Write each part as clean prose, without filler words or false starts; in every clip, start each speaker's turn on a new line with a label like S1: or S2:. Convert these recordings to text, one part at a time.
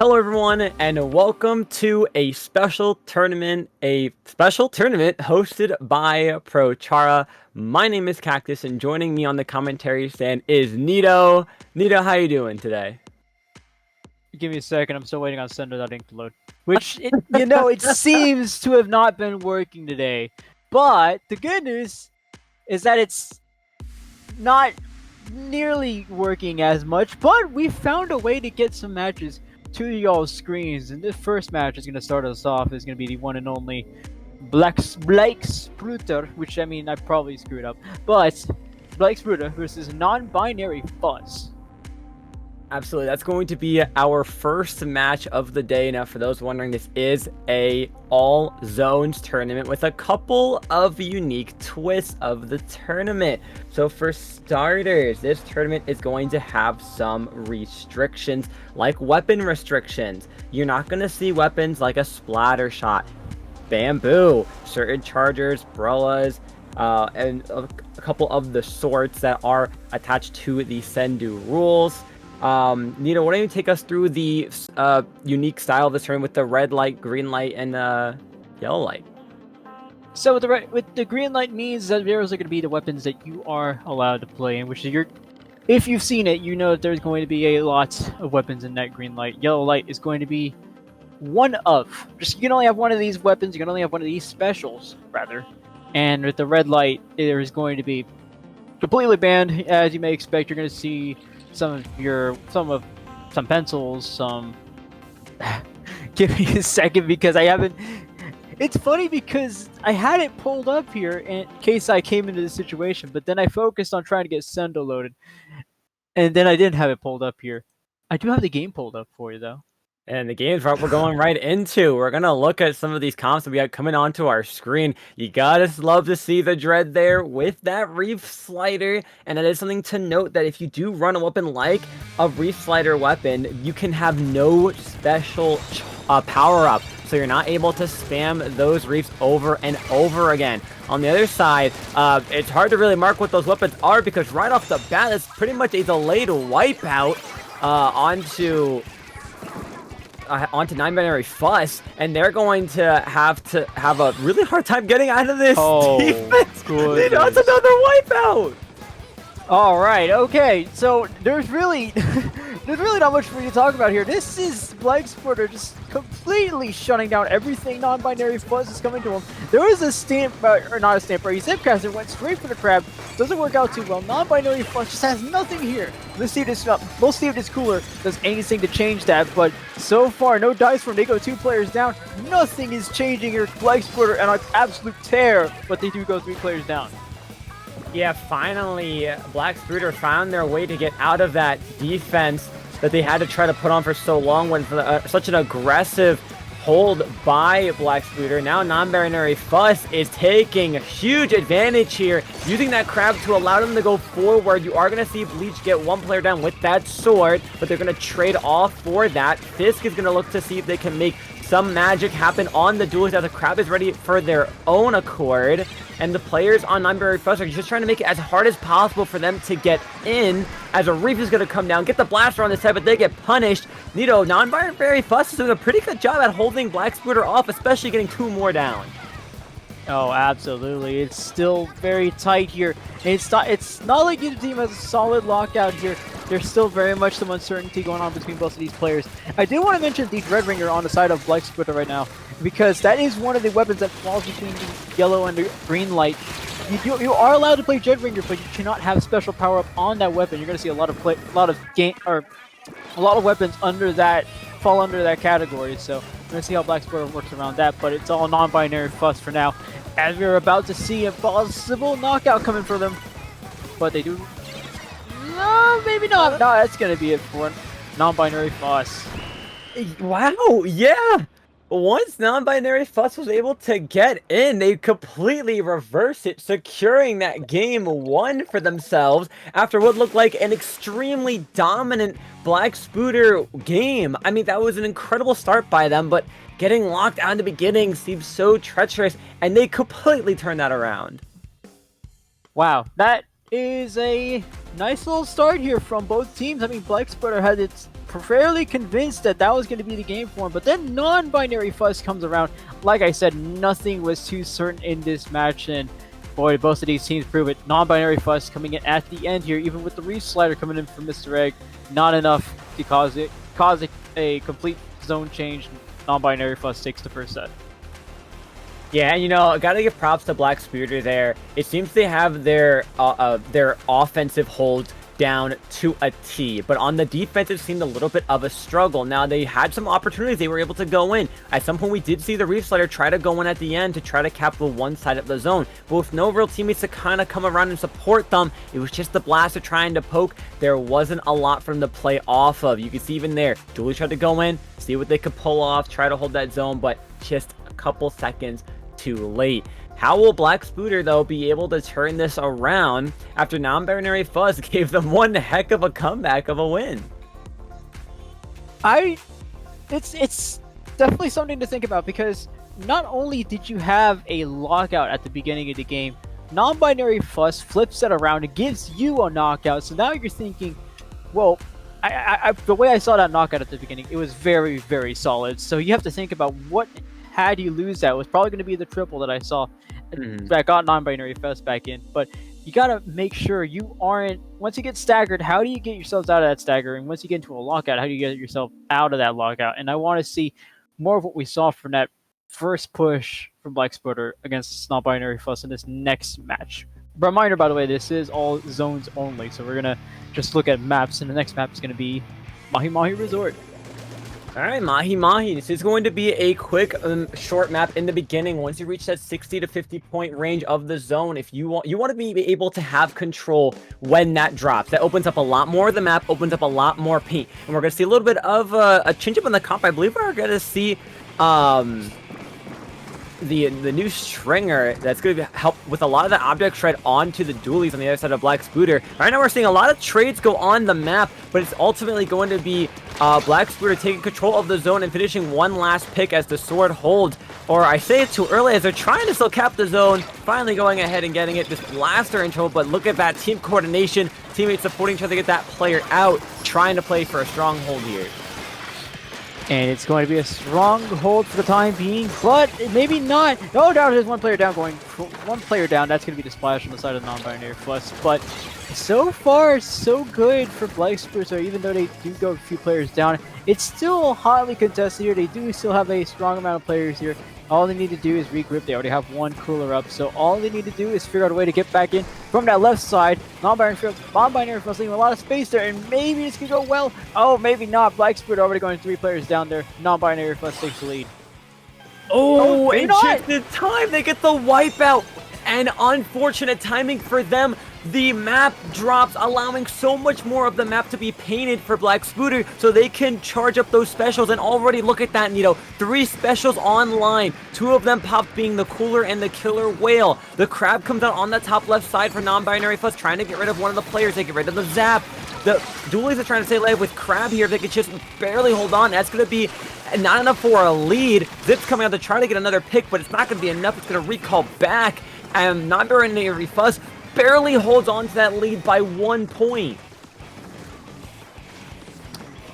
S1: Hello everyone and welcome to a special tournament hosted by ProChara. My name is Cactus and joining me on the commentary stand is Nito. Nito, how you doing today?
S2: Give me a second. I'm still waiting on sendou.ink to load. It seems to have not been working today. But the good news is that it's not nearly working as much. But we found a way to get some matches to y'all's screens. And this first match is going to start us off. Is going to be the one and only Blake Spruter, which I mean I probably screwed up. But Blake Spruter versus non-binary Fuzz.
S1: Absolutely, that's going to be our first match of the day. Now, for those wondering, this is a all zones tournament with a couple of unique twists of the tournament. So for starters, this tournament is going to have some restrictions, like weapon restrictions. You're not going to see weapons like a splatter shot, bamboo, certain chargers, brellas, and a couple of the swords that are attached to the sendou rules. Nito, why don't you take us through the unique style of this tournament with the red light, green light, and yellow light?
S2: So with the green light means that those are going to be the weapons that you are allowed to play in, which is if you've seen it, you know that there's going to be a lot of weapons in that green light. Yellow light is going to be one of. You can only have one of these weapons, you can only have one of these specials, rather. And with the red light, there is going to be completely banned, as you may expect. You're going to see some pencils, some. Give me a second because I haven't. It's funny because I had it pulled up here in case I came into this situation, but then I focused on trying to get sendou loaded, and then I didn't have it pulled up here. I do have the game pulled up for you though.
S1: And the game's what we're going right into. We're going to look at some of these comps that we got coming onto our screen. You gotta love to see the dread there with that reef slider. And it is something to note that if you do run a weapon like a reef slider weapon, you can have no special power-up. So you're not able to spam those reefs over and over again. On the other side, it's hard to really mark what those weapons are because right off the bat, it's pretty much a delayed wipeout onto non-binary Fuss, and they're going to have a really hard time getting out of this defense. That's another wipeout.
S2: All right, okay. So there's really not much for you to talk about here. This is Blake Spruter just completely shutting down everything non-binary Fuzz is coming to him. There was a stamp, or not a stamp, a zipcaster went straight for the crab. Doesn't work out too well. Non-binary Fuzz just has nothing here. Let's see if this cooler does anything to change that, but so far, no dice for him. They go 2 players down. Nothing is changing here. Blake Spruter and an absolute tear, but they do go 3 players down.
S1: Yeah, finally, Black Spruter found their way to get out of that defense that they had to try to put on for so long when such an aggressive hold by Black Spruter. Now non-binary Fuss is taking huge advantage here, using that crab to allow them to go forward. You are going to see Bleach get 1 player down with that sword, but they're going to trade off for that. Fisk is going to look to see if they can make some magic happen on the duelist as the crab is ready for their own accord. And the players on non-binary Fuss are just trying to make it as hard as possible for them to get in, as a reef is going to come down, get the blaster on this head, but they get punished. Nito, non-binary Fuss is doing a pretty good job at holding Black Spruter off, especially getting 2 more down.
S2: Oh, absolutely. It's still very tight here. It's not like either team has a solid lockout here. There's still very much some uncertainty going on between both of these players. I do want to mention the Dread Ringer on the side of Blake Spruter right now, because that is one of the weapons that falls between the yellow and the green light. You are allowed to play Dread Ringer, but you cannot have special power up on that weapon. You're going to see a lot of weapons under that fall under that category. So we're going to see how Blake Spruter works around that, but it's all non-binary Fuss for now, as we're about to see a possible knockout coming for them. But they do. No, maybe not. No, that's going to be it for non-binary Fuss.
S1: Wow, yeah. Once non-binary Fuss was able to get in, they completely reversed it, securing that game 1 for themselves after what looked like an extremely dominant Black Spruter game. I mean, that was an incredible start by them, but getting locked out in the beginning seems so treacherous, and they completely turned that around.
S2: Wow, that is a nice little start here from both teams. I mean, Blake Spruter had its fairly convinced that that was going to be the game for him, but then non-binary fuss comes around. Like I said, nothing was too certain in this match, and boy, both of these teams prove it. Non-binary fuss coming in at the end here, even with the Reef Slider coming in from Mr. Egg, not enough to cause a complete zone change. Non-binary fuss takes the first set.
S1: Yeah, you know, I gotta give props to Black Spirited there. It seems they have their offensive holds down to a T, but on the defense it seemed a little bit of a struggle. Now, they had some opportunities they were able to go in. At some point we did see the Reef Slider try to go in at the end to try to cap the one side of the zone, but with no real teammates to kind of come around and support them, it was just the Blaster trying to poke. There wasn't a lot for them to play off of. You can see even there, Julie tried to go in, see what they could pull off, try to hold that zone, but just a couple seconds too late. How will Black Spooter, though, be able to turn this around after non-binary fuzz gave them one heck of a comeback of a win?
S2: It's definitely something to think about, because not only did you have a lockout at the beginning of the game, non-binary fuss flips that around and gives you a knockout. So now you're thinking, well, the way I saw that knockout at the beginning, it was very, very solid. So you have to think about what had you lose that. It was probably going to be the triple that I saw that got non-binary fest back in. But you got to make sure you aren't, once you get staggered, how do you get yourselves out of that staggering? Once you get into a lockout, how do you get yourself out of that lockout? And I want to see more of what we saw from that first push from Black Splitter against non-binary fuss in this next match. Reminder, by the way, this is all zones only, so we're going to just look at maps, and the next map is going to be Mahi Mahi Resort.
S1: All right, Mahi Mahi. This is going to be a quick, short map in the beginning. Once you reach that 60 to 50 point range of the zone, if you want to be able to have control when that drops. That opens up a lot more of the map, opens up a lot more paint, and we're going to see a little bit of a change up in the comp. I believe we're going to see the new stringer that's going to help with a lot of the object shred onto the dualies on the other side of Black Spooter. Right now we're seeing a lot of trades go on the map, but it's ultimately going to be Black Spooter taking control of the zone and finishing one last pick as the sword holds. Or I say it too early as they're trying to still cap the zone, finally going ahead and getting it. This Blaster in trouble, but look at that team coordination, teammates supporting each other to get that player out, trying to play for a stronghold here.
S2: And it's going to be a strong hold for the time being, but maybe not. No doubt there's one player down going. One player down, that's going to be the splash on the side of non-binary fuss. But so far, so good for Black Spooter. So even though they do go a few players down, it's still hotly contested here. They do still have a strong amount of players here. All they need to do is regroup. They already have one cooler up, so all they need to do is figure out a way to get back in from that left side. Non-binary fuss leaving a lot of space there, and maybe this could go well. Oh, maybe not. Black Spirit already going 3 players down there. Non-binary fuss takes the lead.
S1: Oh, and just in time, they get the wipeout. And unfortunate timing for them. The map drops, allowing so much more of the map to be painted for Black Spooter so they can charge up those specials. And already look at that, 3 specials online. 2 of them popped, being the Cooler and the Killer Whale. The Crab comes out on the top left side for non-binary fuss, trying to get rid of one of the players. They get rid of the Zap. The Dualies are trying to stay alive with Crab here. If they could just barely hold on, that's going to be not enough for a lead. Zip's coming out to try to get another pick, but it's not going to be enough. It's going to recall back. And non-binary fuss barely holds on to that lead by 1 point.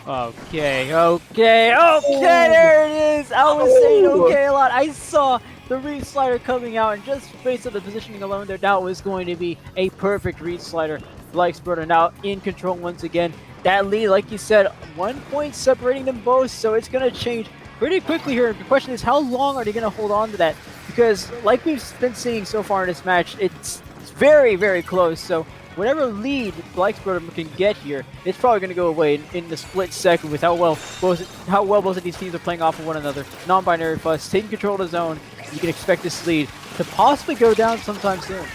S2: Okay, there it is! I was saying okay a lot. I saw the Reef Slider coming out, and just based on the positioning alone there, that was going to be a perfect Reef Slider. Black Spooter now in control once again. That lead, like you said, 1 point separating them both, so it's going to change pretty quickly here. The question is, how long are they going to hold on to that? Because like we've been seeing so far in this match, it's very, very close. So whatever lead Black Spooter can get here, it's probably going to go away in the split second with how well both of these teams are playing off of one another. Non-binary fuss taking control of the zone. You can expect this lead to possibly go down sometime soon.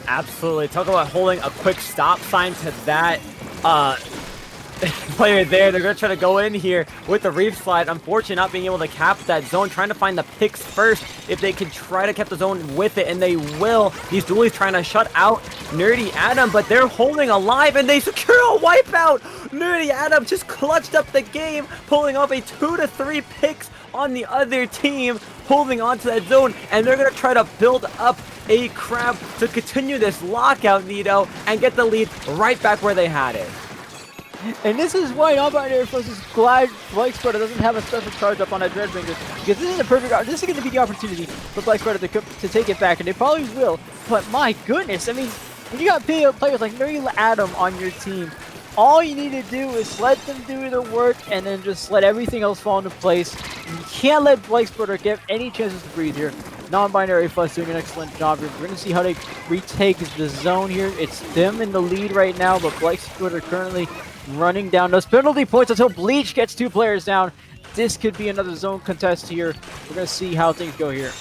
S1: Absolutely. Talk about holding a quick stop sign to that player there. They're going to try to go in here with the Reef Slide. Unfortunately, not being able to cap that zone. Trying to find the picks first if they can try to cap the zone with it, and they will. These dualies trying to shut out Nerdy Adam, but they're holding alive, and they secure a wipeout. Nerdy Adam just clutched up the game, pulling off a 2 to 3 picks on the other team, holding on to that zone, and they're going to try to build up a Crab to continue this lockout, and get the lead right back where they had it.
S2: And this is why non-binary Fuzz is glad Black Spreader doesn't have a special charge up on that Dreadbringer, because this is a perfect. This is going to be the opportunity for Black Spreader to take it back, and they probably will. But my goodness, I mean, when you got players like Mary Adam on your team, all you need to do is let them do their work and then just let everything else fall into place. You can't let Black Spreader get any chances to breathe here. Non-binary Fuzz doing an excellent job here. We're going to see how they retake the zone here. It's them in the lead right now, but Black Spreader currently running down those penalty points until Bleach gets 2 players down. This could be another zone contest here. We're going to see how things go here.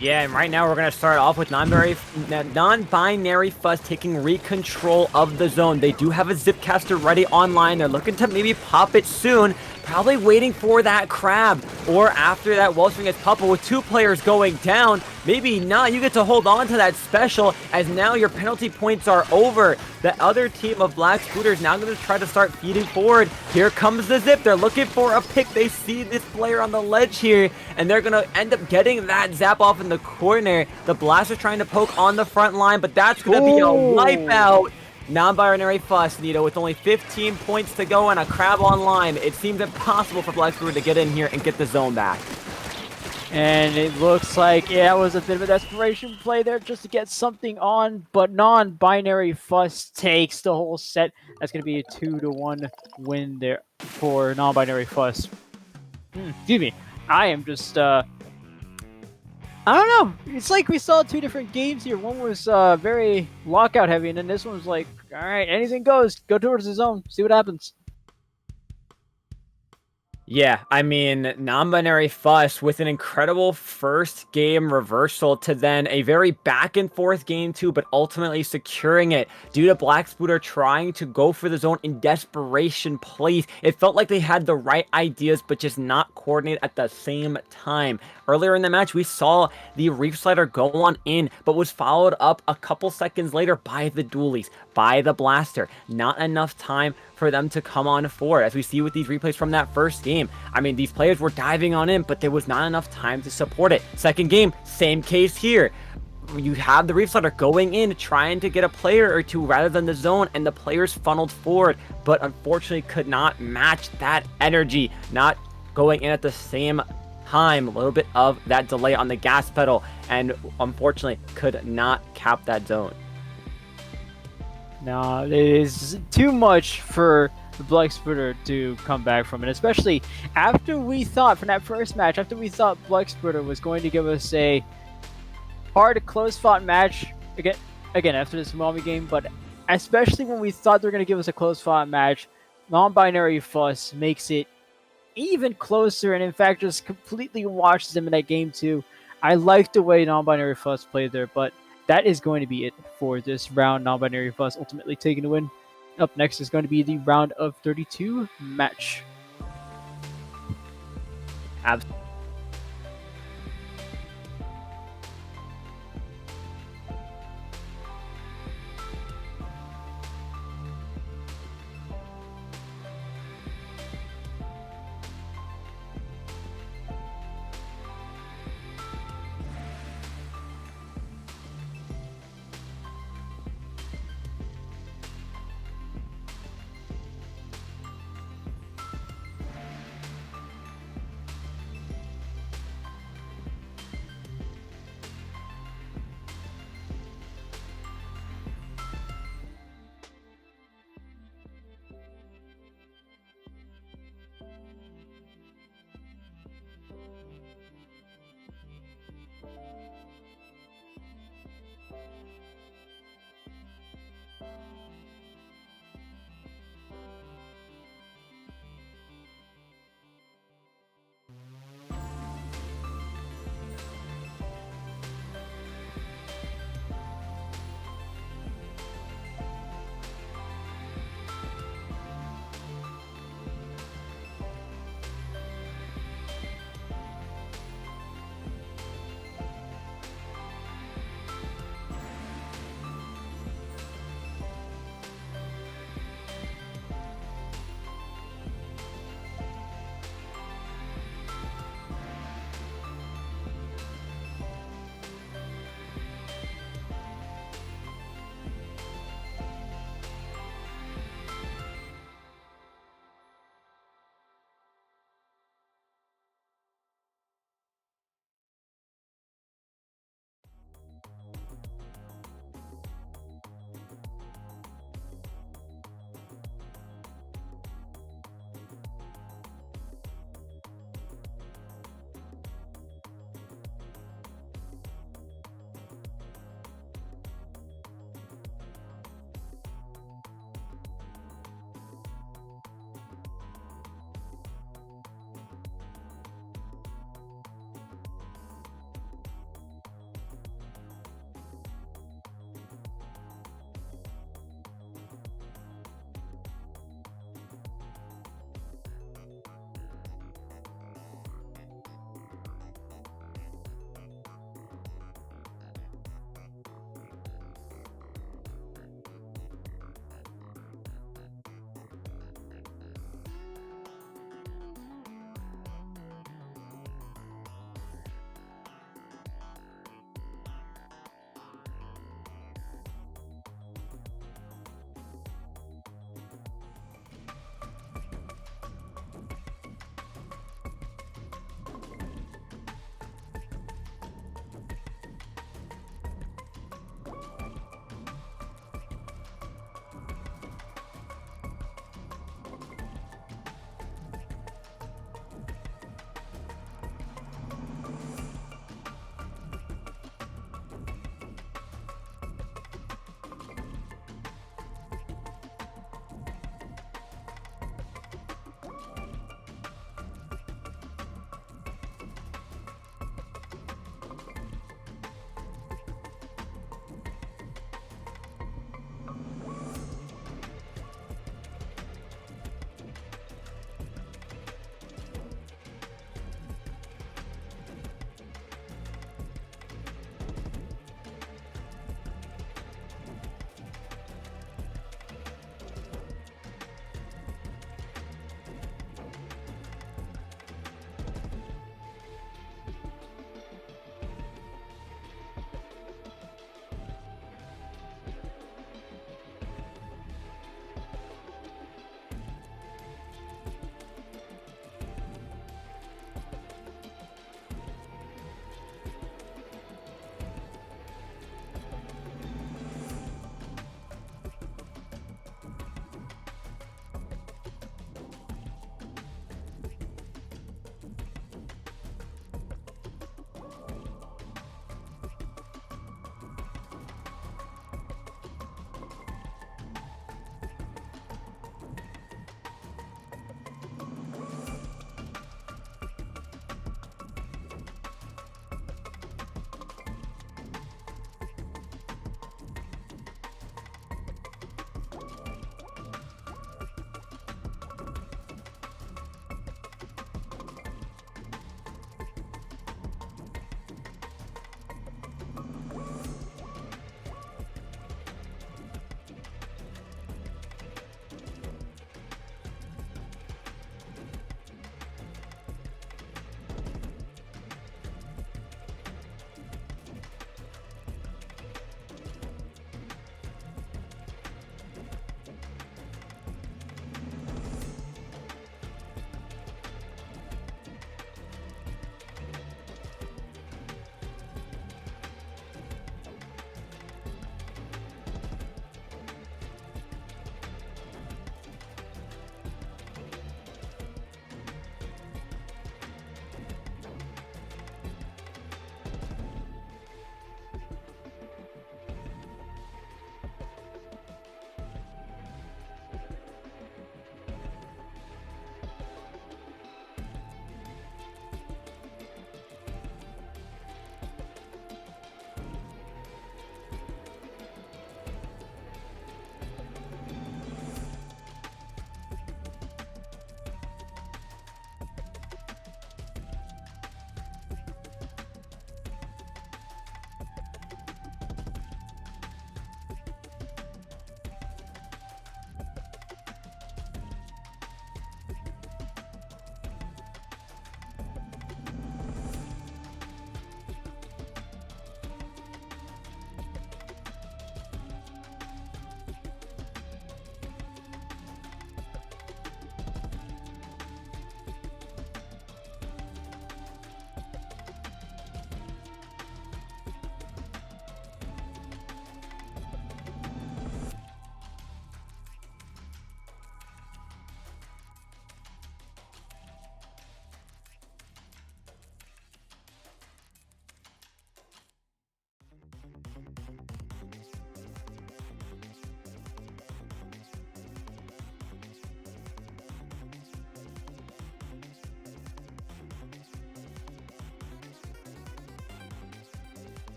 S1: Yeah, and right now we're going to start off with non-binary Fuzz taking re-control of the zone. They do have a Zipcaster ready online. They're looking to maybe pop it soon. Probably waiting for that crab, or after that wellspring gets popped with 2 players going down. Maybe not. You get to hold on to that special, as now your penalty points are over. The other team of Black Scooters now going to try to start feeding forward. Here comes the Zip. They're looking for a pick. They see this player on the ledge here, and they're going to end up getting that zap off in the corner. The Blaster trying to poke on the front line, but that's going to be a wipeout. Non-binary Fuzz, Nito, with only 15 points to go and a crab online. It seems impossible for Black Squirrel to get in here and get the zone back.
S2: And it looks like, yeah, it was a bit of a desperation play there just to get something on, but non-binary Fuzz takes the whole set. That's going to be a 2-1 win there for non-binary Fuzz. Excuse me. I am just, I don't know. It's like we saw 2 different games here. One was very lockout heavy, and then this one was like, all right, anything goes. Go towards the zone. See what happens.
S1: Yeah, I mean, non-binary Fuzz with an incredible first game reversal to then a very back and forth game too, but ultimately securing it due to Black Spooter trying to go for the zone in desperation plays. It felt like they had the right ideas, but just not coordinated at the same time. Earlier in the match, we saw the Reef Slider go on in, but was followed up a couple seconds later by the Dualies, by the Blaster. Not enough time for them to come on forward, as we see with these replays from that first game. I mean, these players were diving on in, but there was not enough time to support it. Second game, same case here. You have the Reef Slider going in, trying to get a player or 2 rather than the zone, and the players funneled forward, but unfortunately could not match that energy, not going in at the same time. A little bit of that delay on the gas pedal, and unfortunately could not cap that zone.
S2: No, it is too much for the Black Splitter to come back from, and especially after we thought from that first match, after we thought Black Splitter was going to give us a hard, close-fought match again after this Mommy game, but especially when we thought they were going to give us a close-fought match, non-binary Fuzz makes it even closer, and in fact just completely washes them in that game too. I like the way non-binary Fuzz played there, but that is going to be it for this round. Non-binary Fuzz ultimately taking the win. Up next is going to be the round of 32 match.
S1: Absolutely.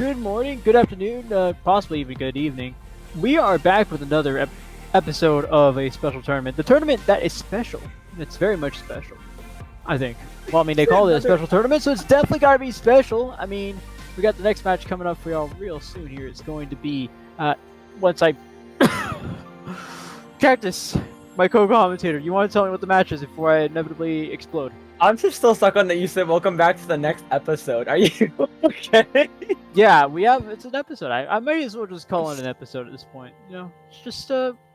S2: good morning, good afternoon, possibly even good evening. We are back with another episode of a special tournament. The tournament that is special. It's very much special, I think. Well, I mean, they call it a special tournament, so it's definitely got to be special. I mean, we got the next match coming up for y'all real soon here. It's going to be, once I... Cactus, my co-commentator, you want to tell me what the match is before I inevitably explode?
S1: I'm just still stuck on that you said welcome back to the next episode. Are you okay?
S2: Yeah, it's an episode. I might as well just call it an episode at this point. You know, it's just,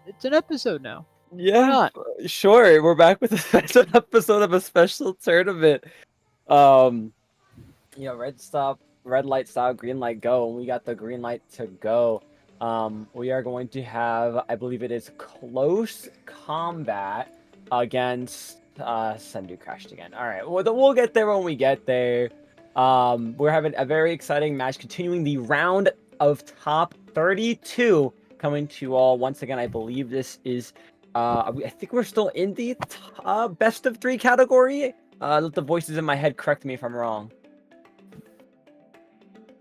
S2: it's an episode now.
S1: Yeah, sure. We're back with a special episode of a special tournament. Red light stop, green light go, and we got the green light to go. We are going to have, I believe it is close combat against Sendou crashed again. All right, well, we'll get there when we get there. We're having a very exciting match, continuing the round of top 32 coming to you all. Once again, I believe this is, I think we're still in the best of 3 category. Let the voices in my head correct me if I'm wrong.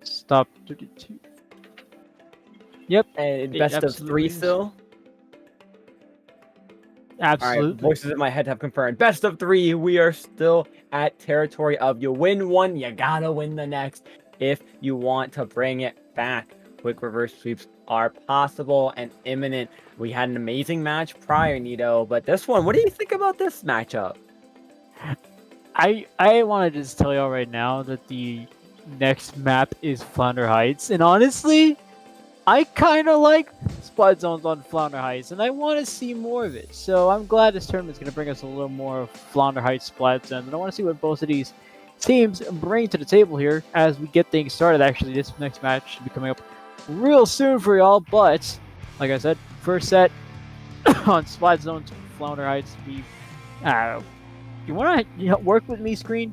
S2: Stop 32. Yep.
S1: And best of 3 still.
S2: Absolutely.
S1: All right, voices in my head have confirmed. Best of 3, we are still at territory of you win one, you gotta win the next if you want to bring it back. Quick reverse sweeps are possible and imminent. We had an amazing match prior, Nito, but this one, what do you think about this matchup?
S2: I want to just tell y'all right now that the next map is Flounder Heights, and honestly, I kind of like spot zones on Flounder Heights, and I want to see more of it. So I'm glad this tournament's going to bring us a little more of Flounder Heights splat zones, and I want to see what both of these teams bring to the table here as we get things started. Actually, this next match should be coming up real soon for y'all, but like I said, first set on splat zones Flounder Heights. You want to work with me, screen?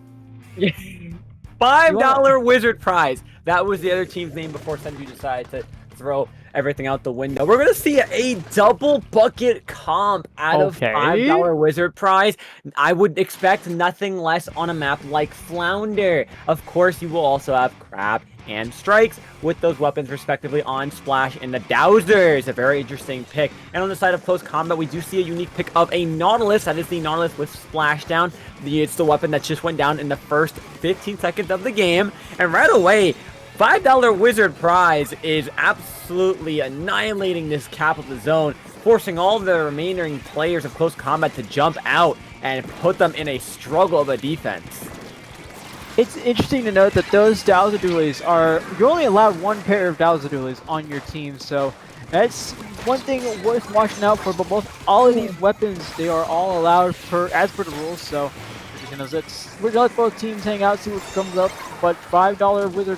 S1: $5 wizard prize. That was the other team's name before Sendou decided to throw everything out the window. We're gonna see a double bucket comp out of $5 wizard prize. I would expect nothing less on a map like Flounder. Of course, you will also have crab and strikes with those weapons respectively on Splash and the Dowsers. A very interesting pick. And on the side of close combat, we do see a unique pick of a Nautilus. That is the Nautilus with Splashdown. It's the weapon that just went down in the first 15 seconds of the game. And right away, $5 wizard prize is absolutely annihilating this cap of the zone, forcing all the remaining players of close combat to jump out and put them in a struggle of a defense.
S2: It's interesting to note that those Dowser Dualies you're only allowed one pair of Dowser Dualies on your team, so that's one thing worth watching out for. But all of these weapons, they are all allowed as per the rules, so we're gonna let both teams hang out, see what comes up. But $5 wizard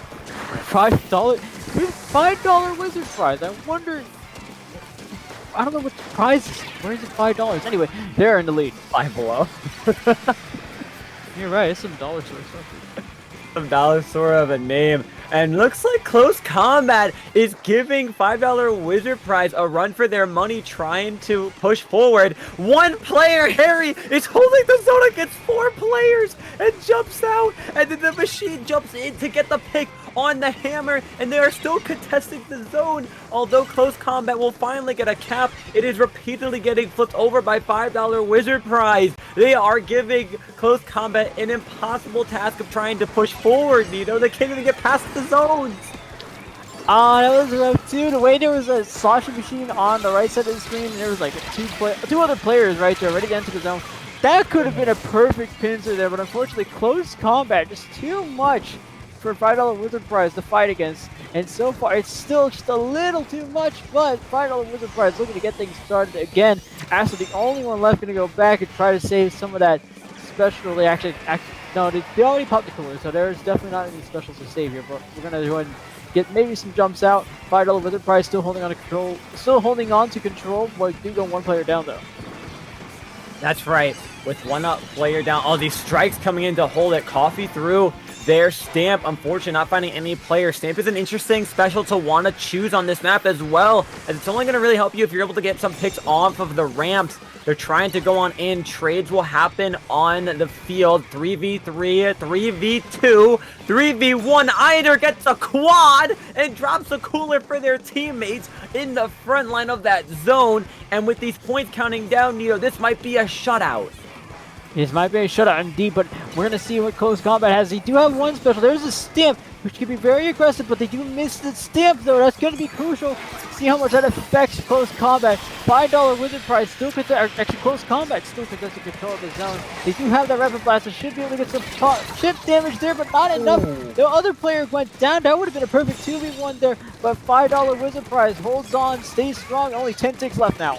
S2: wizard prize. I wonder. I don't know what the prize is. Where is it? $5. Anyway, they're in the lead.
S1: Five below.
S2: You're right. It's some dollar store stuff.
S1: Some dollar store of a name. And looks like close combat is giving $5 wizard prize a run for their money, trying to push forward. One player, Harry, is holding the zone against 4 players and jumps out. And then the machine jumps in to get the pick on the hammer, and they are still contesting the zone. Although close combat will finally get a cap, it is repeatedly getting flipped over by $5 wizard prize. They are giving close combat an impossible task of trying to push forward, Nito. They can't even get past the zones.
S2: That was rough too. The way there was a sloshing machine on the right side of the screen, and there was like two other players right there ready to enter the zone. That could have been a perfect pincer there, but unfortunately close combat, just too much for $5 wizard prize to fight against, and so far it's still just a little too much. But $5 wizard prize looking to get things started again. Astro, the only one left, going to go back and try to save some of that special. They already popped the cooler, so there's definitely not any specials to save here. But we're going to go ahead and get maybe some jumps out. $5 wizard prize still holding on to control, but do go one player down though.
S1: That's right. With one up player down, all these strikes coming in to hold it. Coffee through their Stamp. Unfortunately, not finding any player. Stamp is an interesting special to want to choose on this map as well, as it's only going to really help you if you're able to get some picks off of the ramps. They're trying to go on in. Trades will happen on the field. 3v3, 3v2, 3v1. Eider gets a quad and drops a cooler for their teammates in the front line of that zone. And with these points counting down, this might be a shutout.
S2: This might be a shutout indeed, but we're going to see what Close Combat has. They do have one special. There's a stamp, which can be very aggressive, but they do miss the stamp, though. That's going to be crucial. See how much that affects Close Combat. $5 Wizard Prize still could actually Close Combat still could control of the zone. They do have that Rapid Blaster. Should be able to get some chip damage there, but not enough. The other player went down. That would have been a perfect 2v1 there, but $5 Wizard Prize holds on, stays strong. Only 10 ticks left now.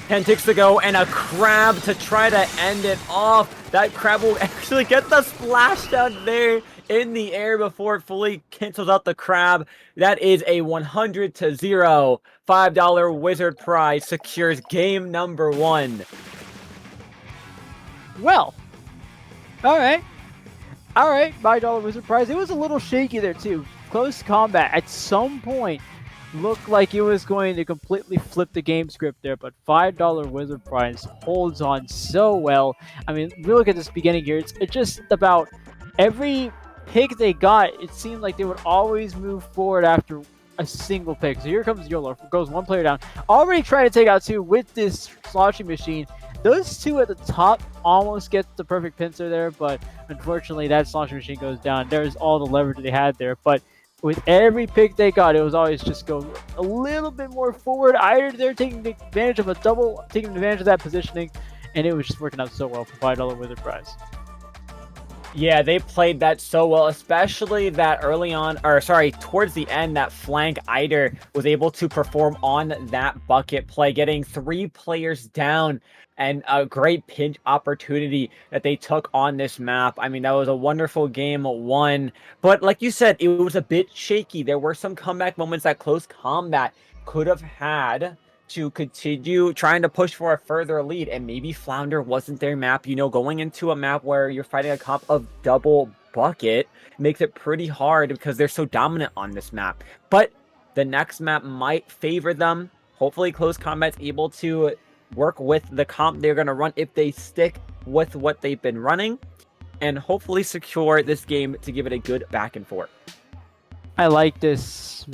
S1: 10 ticks to go, and a crab to try to end it off. That crab will actually get the splashdown there in the air before it fully cancels out the crab. That is a 100-0. $5 Wizard Prize secures game number 1.
S2: Well, all right. $5 Wizard Prize. It was a little shaky there too. Close Combat at some point looked like it was going to completely flip the game script there, but $5 Wizard Prize holds on so well. I mean, we look at this beginning here. It's just about every pick they got, it seemed like they would always move forward after a single pick. So here comes YOLO. Goes one player down. Already trying to take out 2 with this sloshing machine. Those 2 at the top almost get the perfect pincer there, but unfortunately that sloshing machine goes down. There's all the leverage they had there, but with every pick they got, it was always just go a little bit more forward. Either they're taking advantage of taking advantage of that positioning, and it was just working out so well for $5 Wizard Prize.
S1: Yeah, they played that so well, especially that early on, towards the end, that flank Eider was able to perform on that bucket play, getting 3 players down, and a great pinch opportunity that they took on this map. I mean, that was a wonderful game 1, but like you said, it was a bit shaky. There were some comeback moments that Close Combat could have had to continue trying to push for a further lead, and maybe Flounder wasn't their map. Going into a map where you're fighting a comp of double bucket makes it pretty hard because they're so dominant on this map. But the next map might favor them. Hopefully Close Combat's able to work with the comp they're going to run if they stick with what they've been running, and hopefully secure this game to give it a good back and forth.
S2: I like this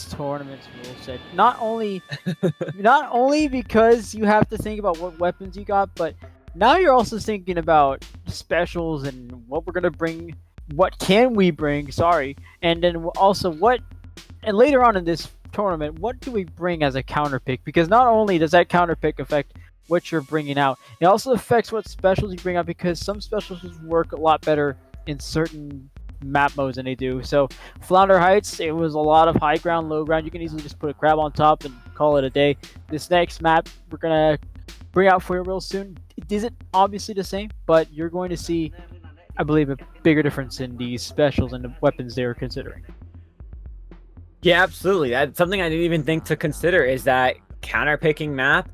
S2: tournament's rule set. Not only because you have to think about what weapons you got, but now you're also thinking about specials and what we're gonna bring. What can we bring? And then also and later on in this tournament, what do we bring as a counter pick? Because not only does that counter pick affect what you're bringing out, it also affects what specials you bring out, because some specials work a lot better in certain map modes than they do. So Flounder Heights, it was a lot of high ground, low ground. You can easily just put a crab on top and call it a day. This next map we're gonna bring out for you real soon, it isn't obviously the same, but you're going to see, I believe, a bigger difference in these specials and the weapons they're considering.
S1: Yeah, absolutely. That's something I didn't even think to consider, is that counter picking map,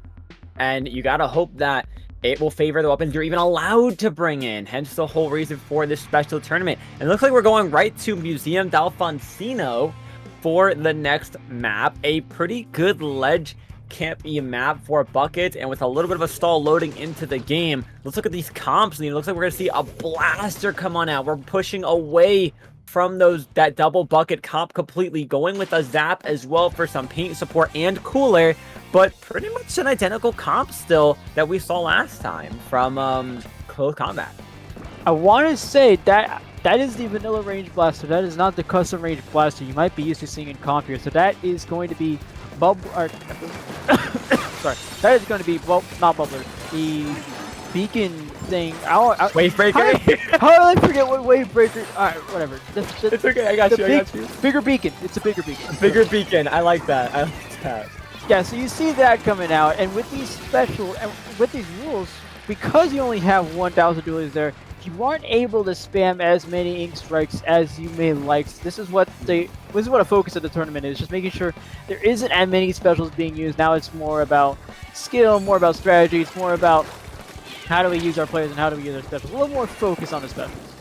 S1: and you gotta hope that it will favor the weapons you're even allowed to bring in, hence the whole reason for this special tournament. And it looks like we're going right to Museum d'Alfonsino for the next map. A pretty good ledge campy map for buckets, and with a little bit of a stall loading into the game. Let's look at these comps, and it looks like we're going to see a blaster come on out. We're pushing away from that double bucket comp completely, going with a zap as well for some paint support and cooler, but pretty much an identical comp still that we saw last time from Close Combat.
S2: I want to say that is the vanilla range blaster. That is not the custom range blaster you might be used to seeing in comp here. So that is going to be sorry, that is going to be not bubbler, the beacon thing.
S1: Wavebreaker?
S2: How did I forget what wavebreaker? Alright, whatever.
S1: It's okay, I got you.
S2: Bigger beacon. It's a bigger beacon.
S1: Bigger beacon. I like that.
S2: Yeah, so you see that coming out, and with these with these rules, because you only have 1,000 duelies there, you aren't able to spam as many ink strikes as you may like. This is what a focus of the tournament is, just making sure there isn't as many specials being used. Now it's more about skill, more about strategy, it's more about how do we use our players and how do we use our specials. A little more focus on the specials.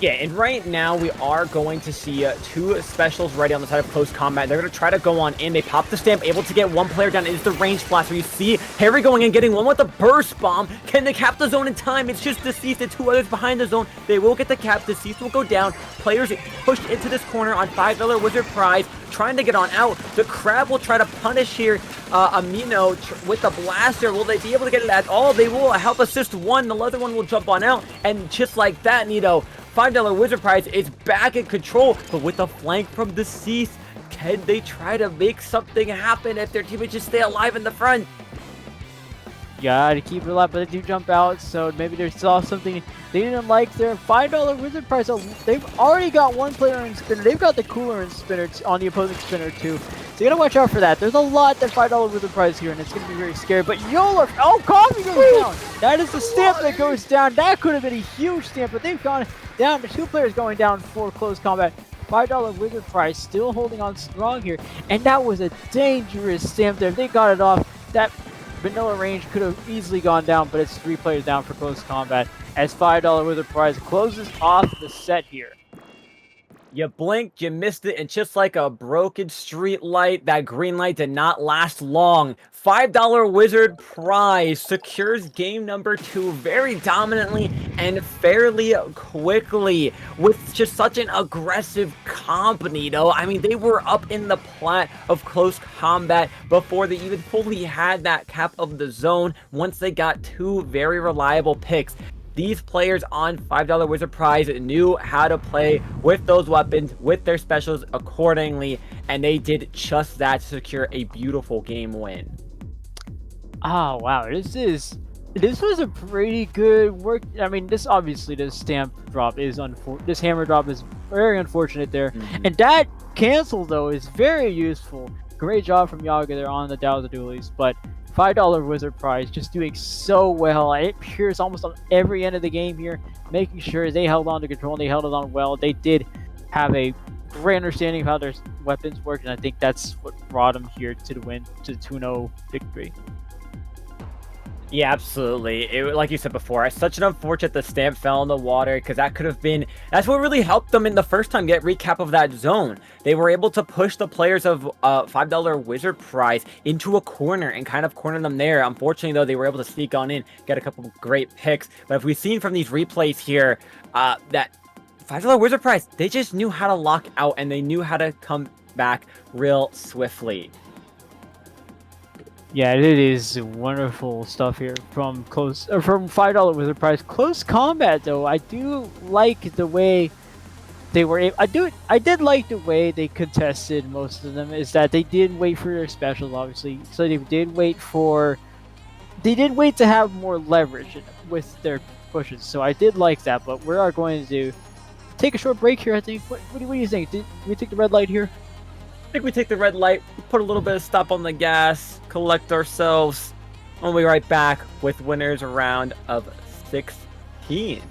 S1: Yeah, and right now we are going to see two specials ready on the side of close combat. They're going to try to go on in. They pop the stamp, able to get one player down. It is the range blast where you see Harry going in, getting one with the burst bomb. Can they cap the zone in time? It's just Deceased and two others behind the zone. They will get the cap. Deceased will go down. Players pushed into this corner on $5 Wizard prize, trying to get on out. The Crab will try to punish here Amino with the blaster. Will they be able to get it at all? They will help assist one. The other one will jump on out. And just like that, Nito, $5 Wizard prize is back in control, but with a flank from Deceased, can they try to make something happen if their teammates just stay alive in the front?
S2: Gotta keep it alive, but they do jump out, so maybe they saw something they didn't like their $5 Wizard prize. So they've already got one player in spinner. They've got the cooler in spinner on the opposing spinner too. So you gotta watch out for that. There's a lot that $5 Wizard prize here, and it's gonna be very scary. But Yola, oh, coffee goes down. That is the stamp that goes down. That could have been a huge stamp, but they've gone down. Two players going down for close combat. $5 Wizard prize still holding on strong here, and that was a dangerous stamp there. If they got it off, that vanilla range could have easily gone down, but it's 3 players down for close combat as $5 Wizard prize closes off the set here.
S1: You blinked, you missed it, and just like a broken street light, that green light did not last long. $5 Wizard prize secures game number 2 very dominantly and fairly quickly with just such an aggressive comp, Nito. I mean, they were up in the plat of close combat before they even fully had that cap of the zone once they got 2 very reliable picks. These players on $5 Wizard prize knew how to play with those weapons, with their specials accordingly, and they did just that to secure a beautiful game win.
S2: Oh wow, this was a pretty good work. I mean, this obviously this stamp drop is this hammer drop is very unfortunate there, and that cancel though is very useful. Great job from Yaga there on the Dowser Dualies, but $5 Wizard prize just doing so well. It appears almost on every end of the game here, making sure they held on to control and they held it on well. They did have a great understanding of how their weapons work, and I think that's what brought them here to the win, to the 2-0 victory.
S1: Yeah, absolutely. Like you said before, it's such an unfortunate the stamp fell in the water, because that could have been, that's what really helped them in the first time get recap of that zone. They were able to push the players of $5 Wizard prize into a corner and kind of corner them there. Unfortunately, though, they were able to sneak on in, get a couple of great picks. But if we've seen from these replays here, that $5 Wizard prize, they just knew how to lock out and they knew how to come back real swiftly.
S2: Yeah, it is wonderful stuff here from $5 Wizard prize. Close combat though, I do like the way they were able. I did like the way they contested most of them. Is that they did wait for their specials, obviously. So they did wait to have more leverage with their pushes. So I did like that. But we are going to take a short break here. I think. What do you think? Did we take the red light here?
S1: I think we take the red light, put a little bit of stop on the gas, collect ourselves, and we'll be right back with winners round of 16.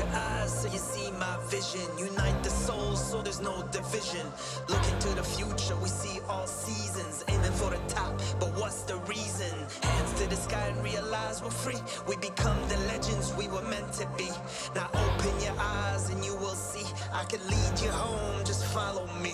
S3: your eyes so you see my vision. Unite the souls so there's no division. Look into the future, we see all seasons. Aiming for the top, but what's the reason? Hands to the sky and realize we're free. We become the legends we were meant to be. Now open your eyes and you will see. I can lead you home, just follow me.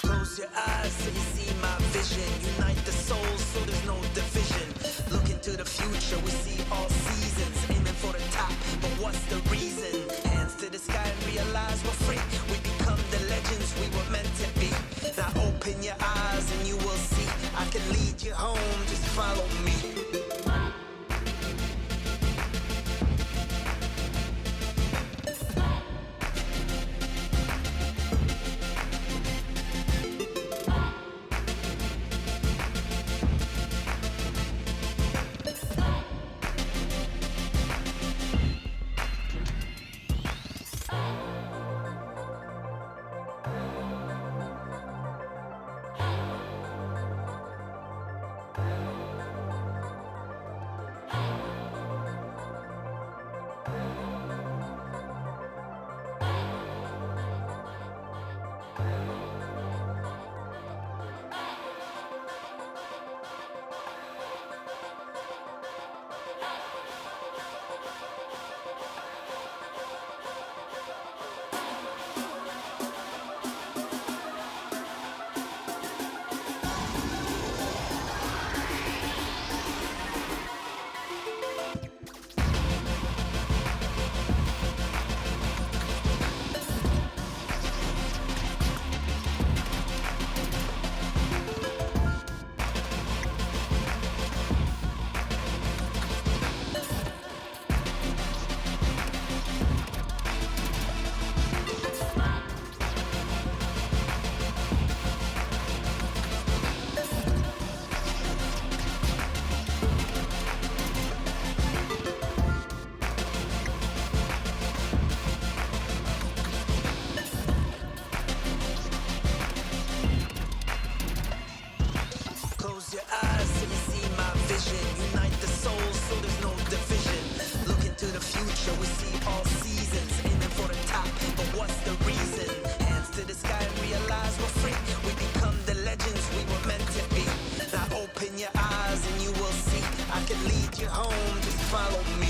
S3: Close your eyes so you see my vision. Unite the souls so there's no division. Look into the future, we see all seasons. Aiming for the top, but what's the reason? Hands to the sky and realize we're free. We become the legends we were meant to be. Now open your eyes and you will see. I can lead you home, just follow me. Close your eyes so you see my vision. Unite the souls so there's no division. Look into the future, we see all seasons. Aiming for the top, but what's the reason? Hands to the sky and realize we're free. We become the legends we were meant to be. Now open your eyes and you will see. I can lead you home, just follow me.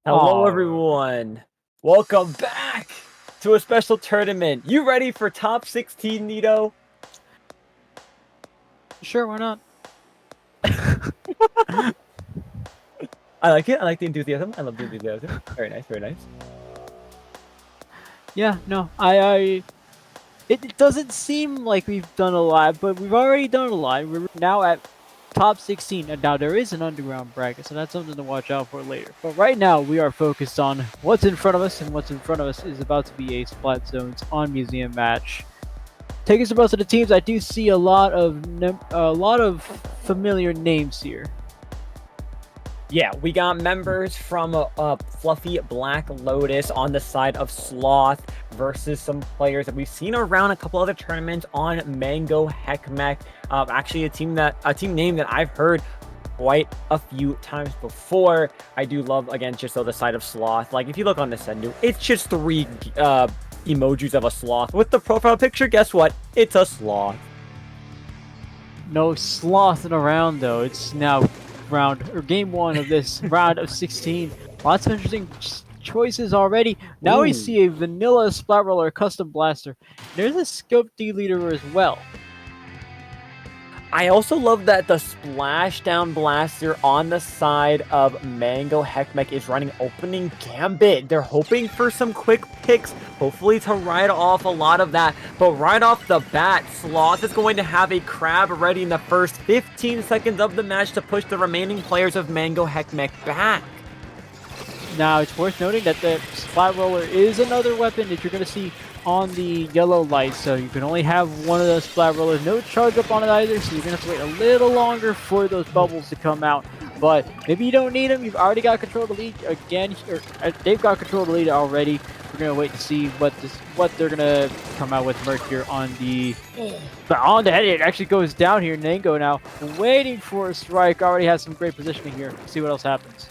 S1: Hello,
S2: Oh.
S1: everyone. Welcome back to a special tournament. You ready for top 16, Nito?
S2: Sure, why not?
S1: I like it. I like the enthusiasm. I love the enthusiasm. Very nice. Very nice.
S2: Yeah, no, it doesn't seem like we've done a lot, but we've already done a lot. We're now at top 16, and now there is an underground bracket, so that's something to watch out for later. But right now, we are focused on what's in front of us, and what's in front of us is about to be a Splat Zones on Museum match. Taking some most of the teams, I do see a lot of familiar names here.
S1: Yeah, we got members from Fluffy Black Lotus on the side of Sloth versus some players that we've seen around a couple other tournaments on Mango Heckmech. Actually, a team name that I've heard quite a few times before. I do love, again, just on the side of Sloth. Like, if you look on the sendou, it's just three emojis of a sloth with the profile picture. Guess what? It's a sloth.
S2: No slothing around though. It's now game one of this round of 16. Lots of interesting choices already. Now we see a vanilla Splat Roller custom blaster. There's a scope D leader as well.
S1: I also love that the splashdown blaster on the side of Mango Heckmech is running opening gambit. They're hoping for some quick picks, hopefully to ride off a lot of that. But right off the bat, Sloth is going to have a crab ready in the first 15 seconds of the match to push the remaining players of Mango Heckmech back.
S2: Now, it's worth noting that the Splat Roller is another weapon that you're going to see on the yellow light, so you can only have one of those Splat Rollers. No charge up on it either, so you're going to have to wait a little longer for those bubbles to come out. But maybe you don't need them. You've already got control of the lead again. They've got control of the lead already. We're going to wait to see what they're going to come out with Merc here on the head. It actually goes down here. Nango now waiting for a strike. Already has some great positioning here. See what else happens.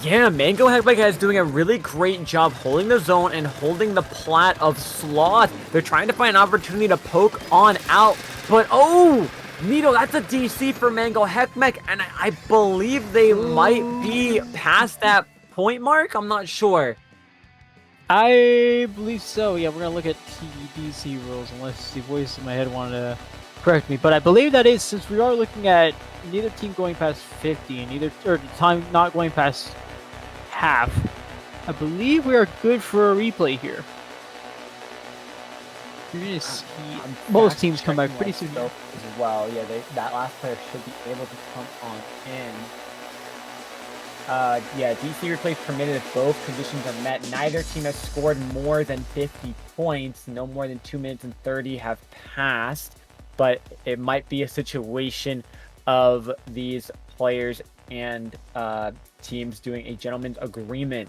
S1: Yeah, Mango Heckmech is doing a really great job holding the zone and holding the plat of Sloth. They're trying to find an opportunity to poke on out, but oh, Nito, that's a DC for Mango Heckmech, and I believe they might be past that point mark. I'm not sure.
S2: I believe so. Yeah, we're gonna look at TDC rules unless the voice in my head wanted to correct me, but I believe that is, since we are looking at neither team going past 50 and the time not going past half, I believe we are good for a replay here. You're gonna see most teams come back pretty soon
S1: as well. Yeah, that last player should be able to come on in. Yeah, DC replays permitted if both conditions are met. Neither team has scored more than 50 points. No more than 2 minutes and 30 have passed. But it might be a situation of these players and teams doing a gentleman's agreement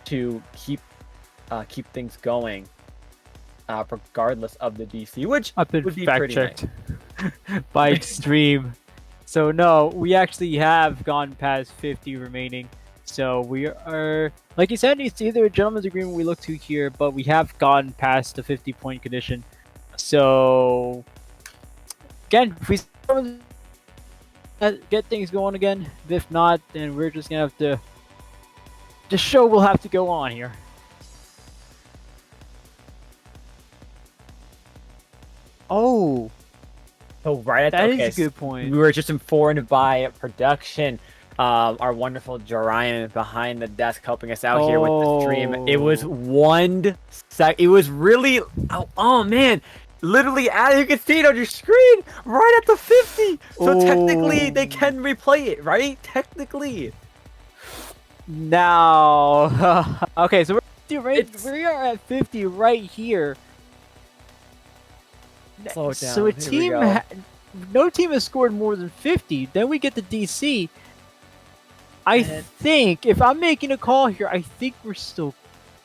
S1: to keep things going, regardless of the DC, which
S2: I've been
S1: would be
S2: fact
S1: pretty
S2: checked
S1: nice.
S2: by Extreme. So no, we actually have gone past 50 remaining. So we are, like you said, it's either a gentleman's agreement we look to here, but we have gone past the 50-point condition. So again, if we get things going again, if not, then we're just gonna have to. The show will have to go on here. Oh,
S1: So right at
S2: that is a good point.
S1: We were just informed by production, our wonderful Jorian behind the desk helping us out here with the stream. It was 1 sec. It was really, oh man. Literally, as you can see it on your screen, right at the 50. So technically, they can replay it, right? Technically.
S2: Now, okay, so we are at 50 right here.
S1: Slow it down.
S2: So no team has scored more than 50. Then we get the DC. I think, if I'm making a call here, I think we're still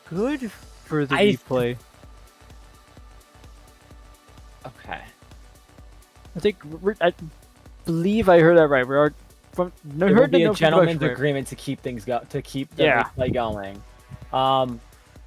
S2: good for the replay.
S1: Okay.
S2: I believe I heard that right. We are from.
S1: It would be a gentleman's agreement to keep things the replay going.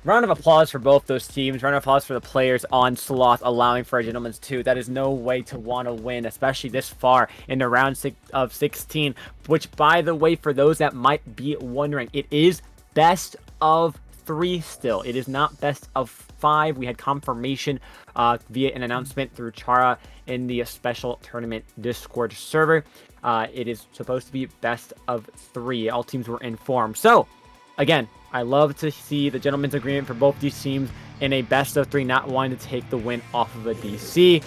S1: Round of applause for both those teams. Round of applause for the players on Sloth, allowing for a gentleman's 2. That is no way to want to win, especially this far in the round of 16. Which, by the way, for those that might be wondering, it is best of 3 still. It is not best of 5. We had confirmation via an announcement through Chara in the special tournament Discord server. It is supposed to be best of 3. All teams were informed. So, again, I love to see the gentleman's agreement for both these teams in a best of 3, not wanting to take the win off of a DC.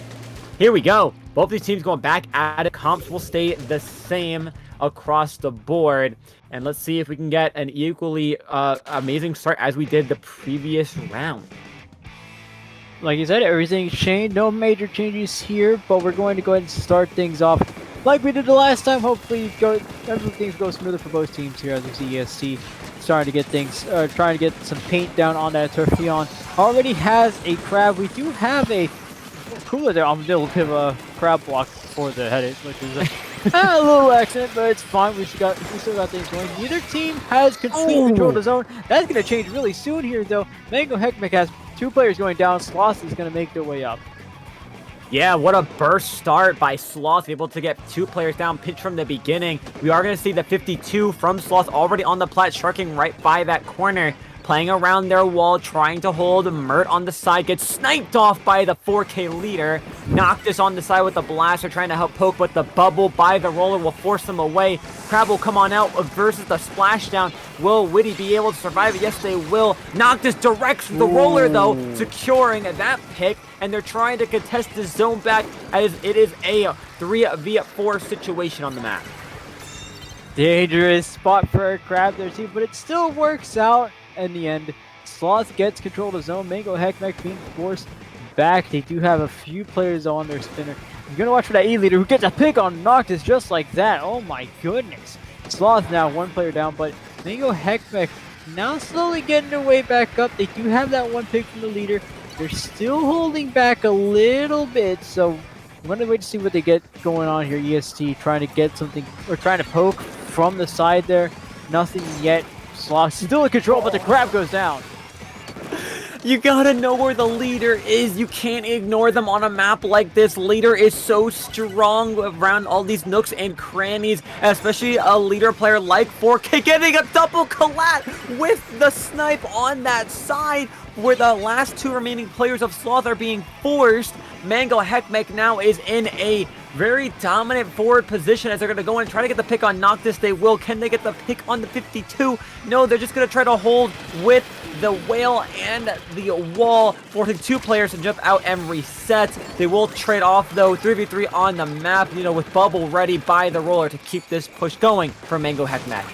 S1: Here we go. Both these teams going back at it. Comps will stay the same across the board. And let's see if we can get an equally amazing start as we did the previous round.
S2: Like you said, everything's changed. No major changes here, but we're going to go ahead and start things off like we did the last time. Hopefully, everything goes smoother for both teams here as we see EST starting to get things, trying to get some paint down on that turf. Already has a crab. We do have a cooler there on the little bit of a crab block for the head, which is a little accident, but it's fine. We still got things going. Neither team has complete control of the zone. That's going to change really soon here, though. Mango Heckmeck has 2 players going down. Sloth is going to make their way up.
S1: Yeah, what a burst start by Sloth, able to get 2 players down, pitch from the beginning. We are going to see the 52 from Sloth already on the plat, sharking right by that corner, playing around their wall, trying to hold. Mert on the side gets sniped off by the 4K leader. Noctis on the side with the blaster, trying to help poke, but the bubble by the roller will force them away. Crab will come on out versus the splashdown. Will Witty be able to survive it? Yes, they will. Noctis directs the roller, though, securing that pick, and they're trying to contest the zone back as it is a 3v4 situation on the map.
S2: Dangerous spot for a crab there, too, but it still works out in the end. Sloth gets control of the zone. Mango Heckmeck being forced back. They do have a few players on their spinner. You're going to watch for that E-leader who gets a pick on Noctis just like that. Oh my goodness. Sloth now 1 player down, but Mango Heckmeck now slowly getting their way back up. They do have that 1 pick from the leader. They're still holding back a little bit, so I'm going to wait to see what they get going on here. EST trying to get something, or trying to poke from the side there. Nothing yet. Sloth still in control, but the crab goes down.
S1: You gotta know where the leader is. You can't ignore them on a map like this. Leader is so strong around all these nooks and crannies, especially a leader player like 4K getting a double collat with the snipe on that side, where the last 2 remaining players of Sloth are being forced. Mango Heckmeck now is in a very dominant forward position as they're going to go in and try to get the pick on Noctis. They will. Can they get the pick on the 52? No, they're just going to try to hold with the whale and the wall, forcing 2 players to jump out and reset. They will trade off, though, 3v3 on the map, with Bubble ready by the roller to keep this push going for Mango Heckmeck.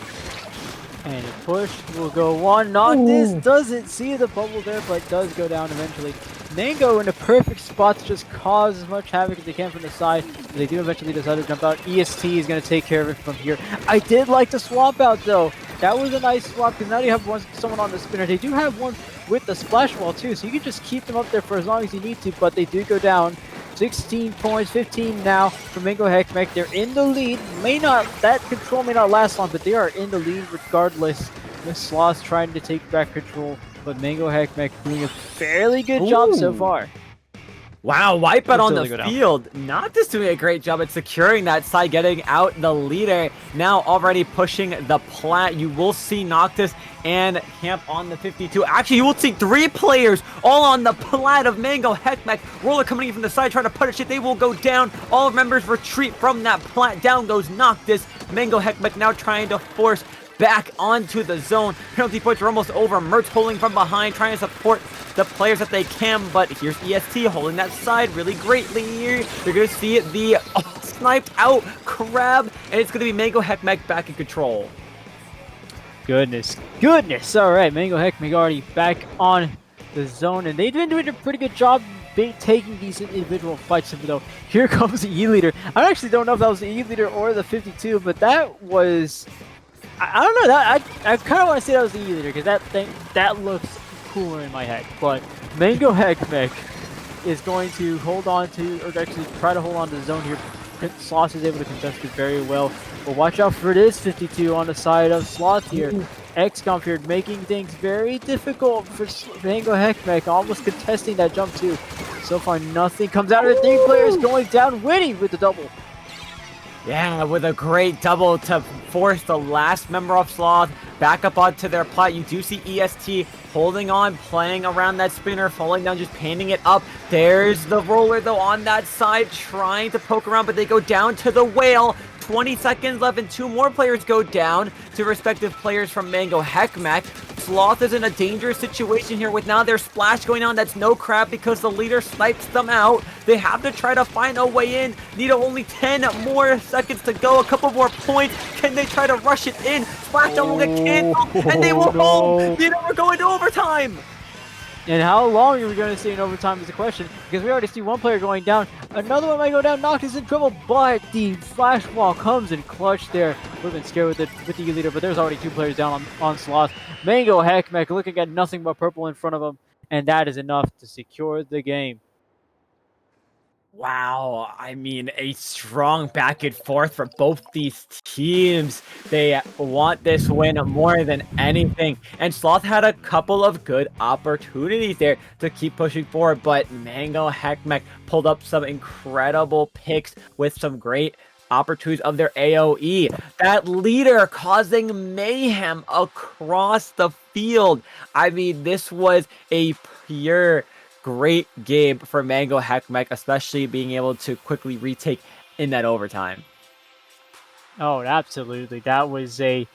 S2: And the push will go on. Noctis doesn't see the bubble there, but does go down eventually. Mango in the perfect spot to just cause as much havoc as they can from the side. But they do eventually decide to jump out. EST is going to take care of it from here. I did like the swap out, though. That was a nice swap, because now you have someone on the spinner. They do have one with the splash wall, too, so you can just keep them up there for as long as you need to, but they do go down. 16 points, 15 now for Mango Heckmeck. They're in the lead. That control may not last long, but they are in the lead regardless. With Sloth trying to take back control, but Mango Heckmeck doing a fairly good job so far.
S1: Wow, Wipeout on the field. Noctis doing a great job at securing that side, getting out the leader. Now already pushing the plat. You will see Noctis and Camp on the 52. Actually, you will see 3 players all on the plat of Mango Heckmeck. Roller coming in from the side, trying to punish it. They will go down. All members retreat from that plat. Down goes Noctis. Mango Heckmeck now trying to force back onto the zone. Penalty points are almost over. Mertz holding from behind, trying to support the players that they can, but here's EST holding that side really greatly here. They're going to see the sniped out crab, and it's going to be Mango Heckmeck back in control.
S2: Goodness. All right, Mango Heckmeck already back on the zone, and they've been doing a pretty good job taking these individual fights, though. Here comes the E-leader. I actually don't know if that was the E-leader or the 52, but that was... I don't know. I kind of want to say that was the E-leader, because that looks cooler in my head. But Mango Heckmeck is going to hold on to, or actually try to hold on to the zone here. Sloth is able to contest it very well. But watch out for this 52 on the side of Sloth here. XComp here making things very difficult for Mango Heckmeck, almost contesting that jump too. So far nothing comes out of it. 3 players going down. Witty with the double.
S1: Yeah, with a great double to force the last member of Sloth back up onto their plot. You do see EST holding on, playing around that spinner, falling down, just panning it up. There's the roller, though, on that side, trying to poke around, but they go down to the whale. 20 seconds left, and 2 more players go down to respective players from Mango Heckmech. Sloth is in a dangerous situation here with now their splash going on. That's no crap because the leader snipes them out. They have to try to find a way in. Need only 10 more seconds to go. A couple more points. Can they try to rush it in? Splashdown will get canceled, and they will hold. Neither are going to overtime.
S2: And how long are we going to see in overtime is the question, because we already see one player going down. Another one might go down. Noct is in trouble, but the flash wall comes in clutch there. We've been scared with the leader, but there's already 2 players down on Sloth. Mango Heckmech looking at nothing but purple in front of him, and that is enough to secure the game.
S1: Wow, I mean, a strong back and forth for both these teams. They want this win more than anything. And Sloth had a couple of good opportunities there to keep pushing forward, but Mango Heckmech pulled up some incredible picks with some great opportunities of their AoE. That leader causing mayhem across the field. I mean, this was a pure great game for Mango Heckmech, especially being able to quickly retake in that overtime.
S2: Oh, absolutely. That was a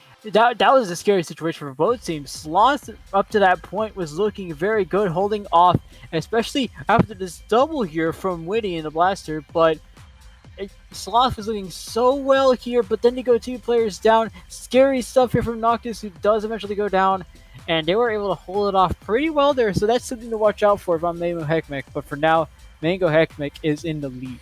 S2: scary situation for both teams. Sloth up to that point was looking very good, holding off, especially after this double here from Witty in the blaster, but Sloth was looking so well here, but then they go 2 players down. Scary stuff here from Noctis, who does eventually go down, and they were able to hold it off pretty well there, so that's something to watch out for if I'm Mango Heckmech. But for now, Mango Heckmech is in the lead.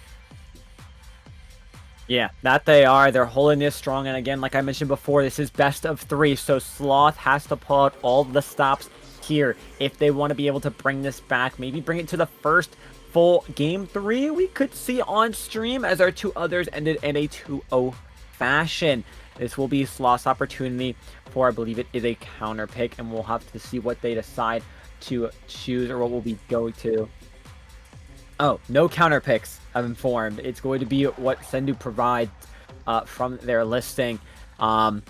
S1: Yeah, that they are. They're holding this strong, and again, like I mentioned before, this is best of 3, so Sloth has to pull out all the stops here if they want to be able to bring this back, maybe bring it to the first full game 3 we could see on stream, as our 2 others ended in a 2-0 fashion. This will be Sloth's opportunity for, I believe it is a counter pick, and we'll have to see what they decide to choose or what will be go to. Oh, no counter picks, I'm informed. It's going to be what Sendou provides from their listing. So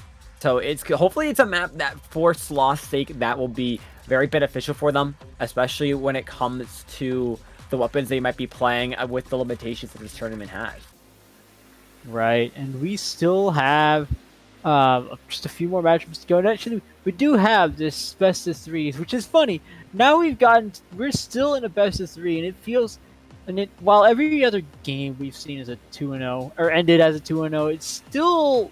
S1: hopefully it's a map that, for Sloth's sake, that will be very beneficial for them, especially when it comes to the weapons they might be playing with the limitations that this tournament has.
S2: Right, and we still have just a few more matchups to go. And actually, we do have this best of 3s, which is funny. Now we're still in a best of 3, and it feels, while every other game we've seen is a 2-0 or ended as a 2-0, it's still,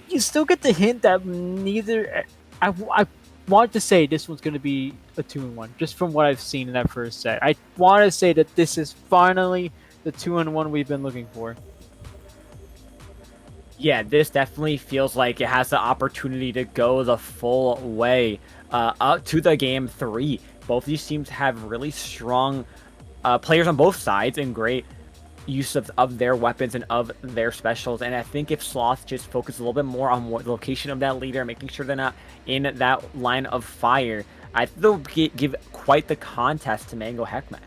S2: you still get the hint that neither. I want to say this one's going to be a 2-1, just from what I've seen in that first set. I want to say that this is finally the 2-1 we've been looking for.
S1: Yeah, this definitely feels like it has the opportunity to go the full way up to the game 3. Both these teams have really strong players on both sides and great use of their weapons and of their specials. And I think if Sloth just focuses a little bit more on what the location of that leader, making sure they're not in that line of fire, I think they'll give quite the contest to Mango Heckmech.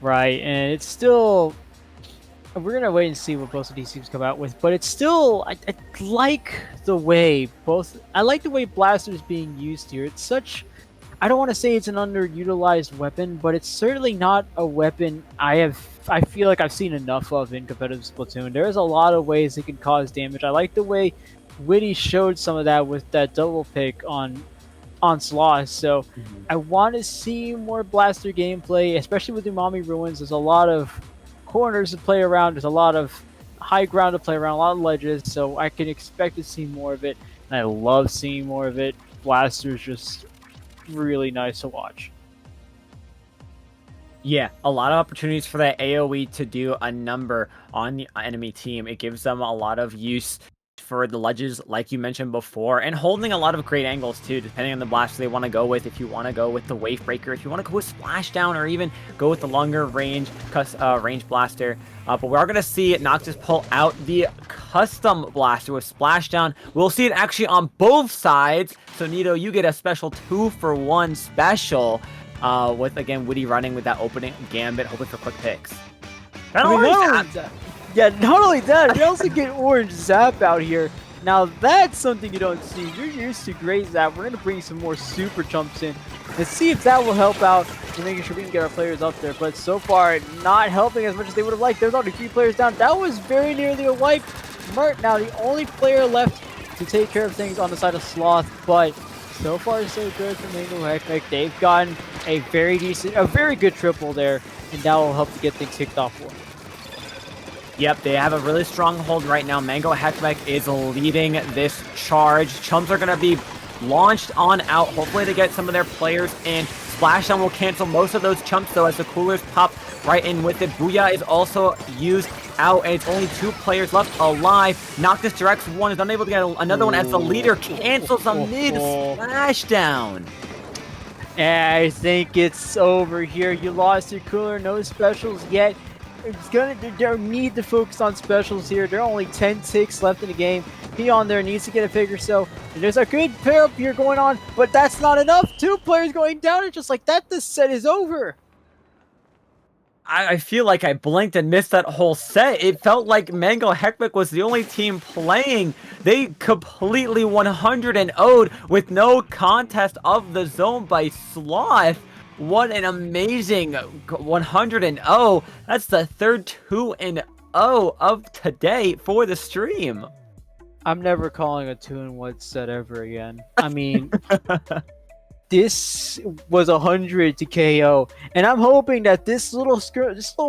S2: Right, and it's still, we're gonna wait and see what both of these teams come out with, but it's still, I like the way Blaster is being used here. It's such, I don't want to say it's an underutilized weapon, but it's certainly not a weapon I feel like I've seen enough of in competitive Splatoon. There's a lot of ways it can cause damage. I like the way Witty showed some of that with that double pick on Sloth, so I want to see more Blaster gameplay, especially with Umami Ruins. There's a lot of corners to play around, there's a lot of high ground to play around, a lot of ledges, so I can expect to see more of it, and I love seeing more of it. Blaster's just really nice to watch.
S1: Yeah, a lot of opportunities for that AoE to do a number on the enemy team. It gives them a lot of use for the ledges, like you mentioned before, and holding a lot of great angles too, depending on the blaster they want to go with. If you want to go with the wave breaker, if you want to go with splashdown, or even go with the longer range blaster. But we are going to see Noctis pull out the custom blaster with splashdown. We'll see it actually on both sides. So Nito, you get a special 2-for-1 special with, again, Witty running with that opening gambit, hoping for quick picks.
S2: Yeah, not only that, we also get Orange Zap out here. Now that's something you don't see. You're used to Great Zap. We're going to bring some more Super Chumps in and see if that will help out in making sure we can get our players up there. But so far, not helping as much as they would have liked. There's already 3 players down. That was very nearly a wipe. Mert now the only player left to take care of things on the side of Sloth, but so far so good for Mango Heck. They've gotten a very good triple there, and that will help to get things kicked off for them.
S1: Yep, they have a really strong hold right now. Mango Heckmech is leading this charge. Chumps are going to be launched on out. Hopefully they get some of their players in. Splashdown will cancel most of those chumps, though, as the coolers pop right in with it. Booyah is also used out, and it's only 2 players left alive. Noctis directs one, is unable to get another one as the leader cancels a mid splashdown.
S2: I think it's over here. You lost your cooler, no specials yet. They need to focus on specials here. There are only 10 ticks left in the game. He on there needs to get a figure, so there's a good pair up here going on, but that's not enough. 2 players going down, and just like that, this set is over.
S1: I feel like I blinked and missed that whole set. It felt like Mango Heckmech was the only team playing. They completely 100-0'd with no contest of the zone by Sloth. What an amazing 100-0. That's the third 2-0 of today for the stream.
S2: I'm never calling a 2-1 set ever again. I mean, this was 100 to KO, and I'm hoping that this little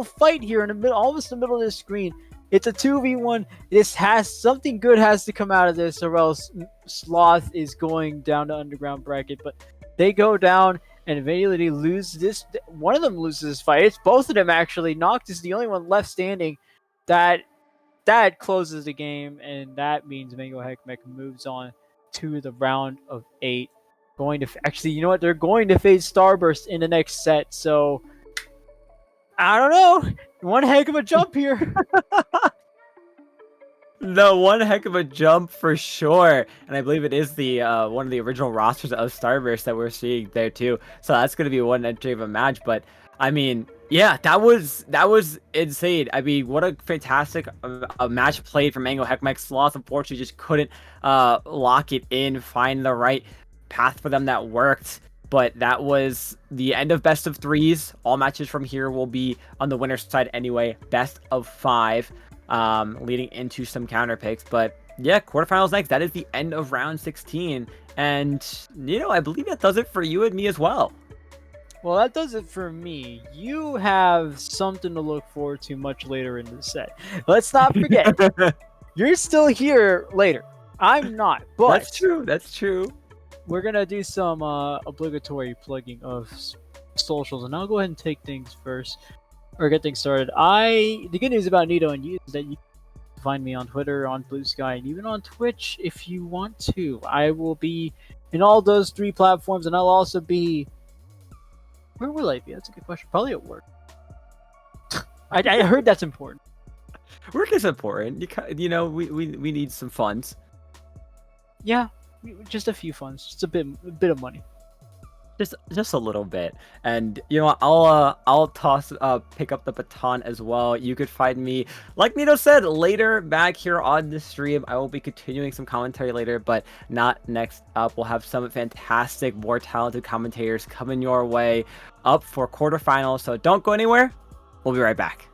S2: fight here in the middle, almost in the middle of this screen, it's a 2v1. Something good has to come out of this, or else Sloth is going down to underground bracket. But they go down, and immediately they lose this. One of them loses this fight. It's both of them actually. Noctis is the only one left standing. That closes the game, and that means Mango Heckmech moves on to the round of 8. Going to actually, you know what? They're going to face Starburst in the next set. So I don't know. One heck of a jump here.
S1: No, one heck of a jump for sure. And I believe it is the one of the original rosters of Starburst that we're seeing there too. So that's going to be one entry of a match. But I mean, yeah, that was insane. I mean, what a fantastic a match played from Mango Heckmech. Sloth unfortunately just couldn't lock it in, find the right path for them that worked. But that was the end of best of 3s. All matches from here will be on the winner's side anyway. Best of 5. Leading into some counter picks. But yeah, quarterfinals next. That is the end of round 16. And, you know, I believe that does it for you and me as well.
S2: Well, that does it for me. You have something to look forward to much later in the set. Let's not forget, you're still here later. I'm not, but...
S1: That's true, that's true.
S2: We're going to do some obligatory plugging of socials, and I'll go ahead and take things first. Or get things started. The good news about Nito and you is that you can find me on Twitter, on Blue Sky, and even on Twitch if you want to. I will be in all those 3 platforms, and I'll also be... Where will I be? That's a good question. Probably at work. I heard that's important.
S1: Work is important. You know, we need some funds.
S2: Yeah, just a few funds. Just a bit of money.
S1: Just a little bit. And you know what, I'll pick up the baton as well. You could find me, like Nito said, later back here on the stream. I will be continuing some commentary later, but not next up. We'll have some fantastic, more talented commentators coming your way up for quarterfinals. So don't go anywhere. We'll be right back.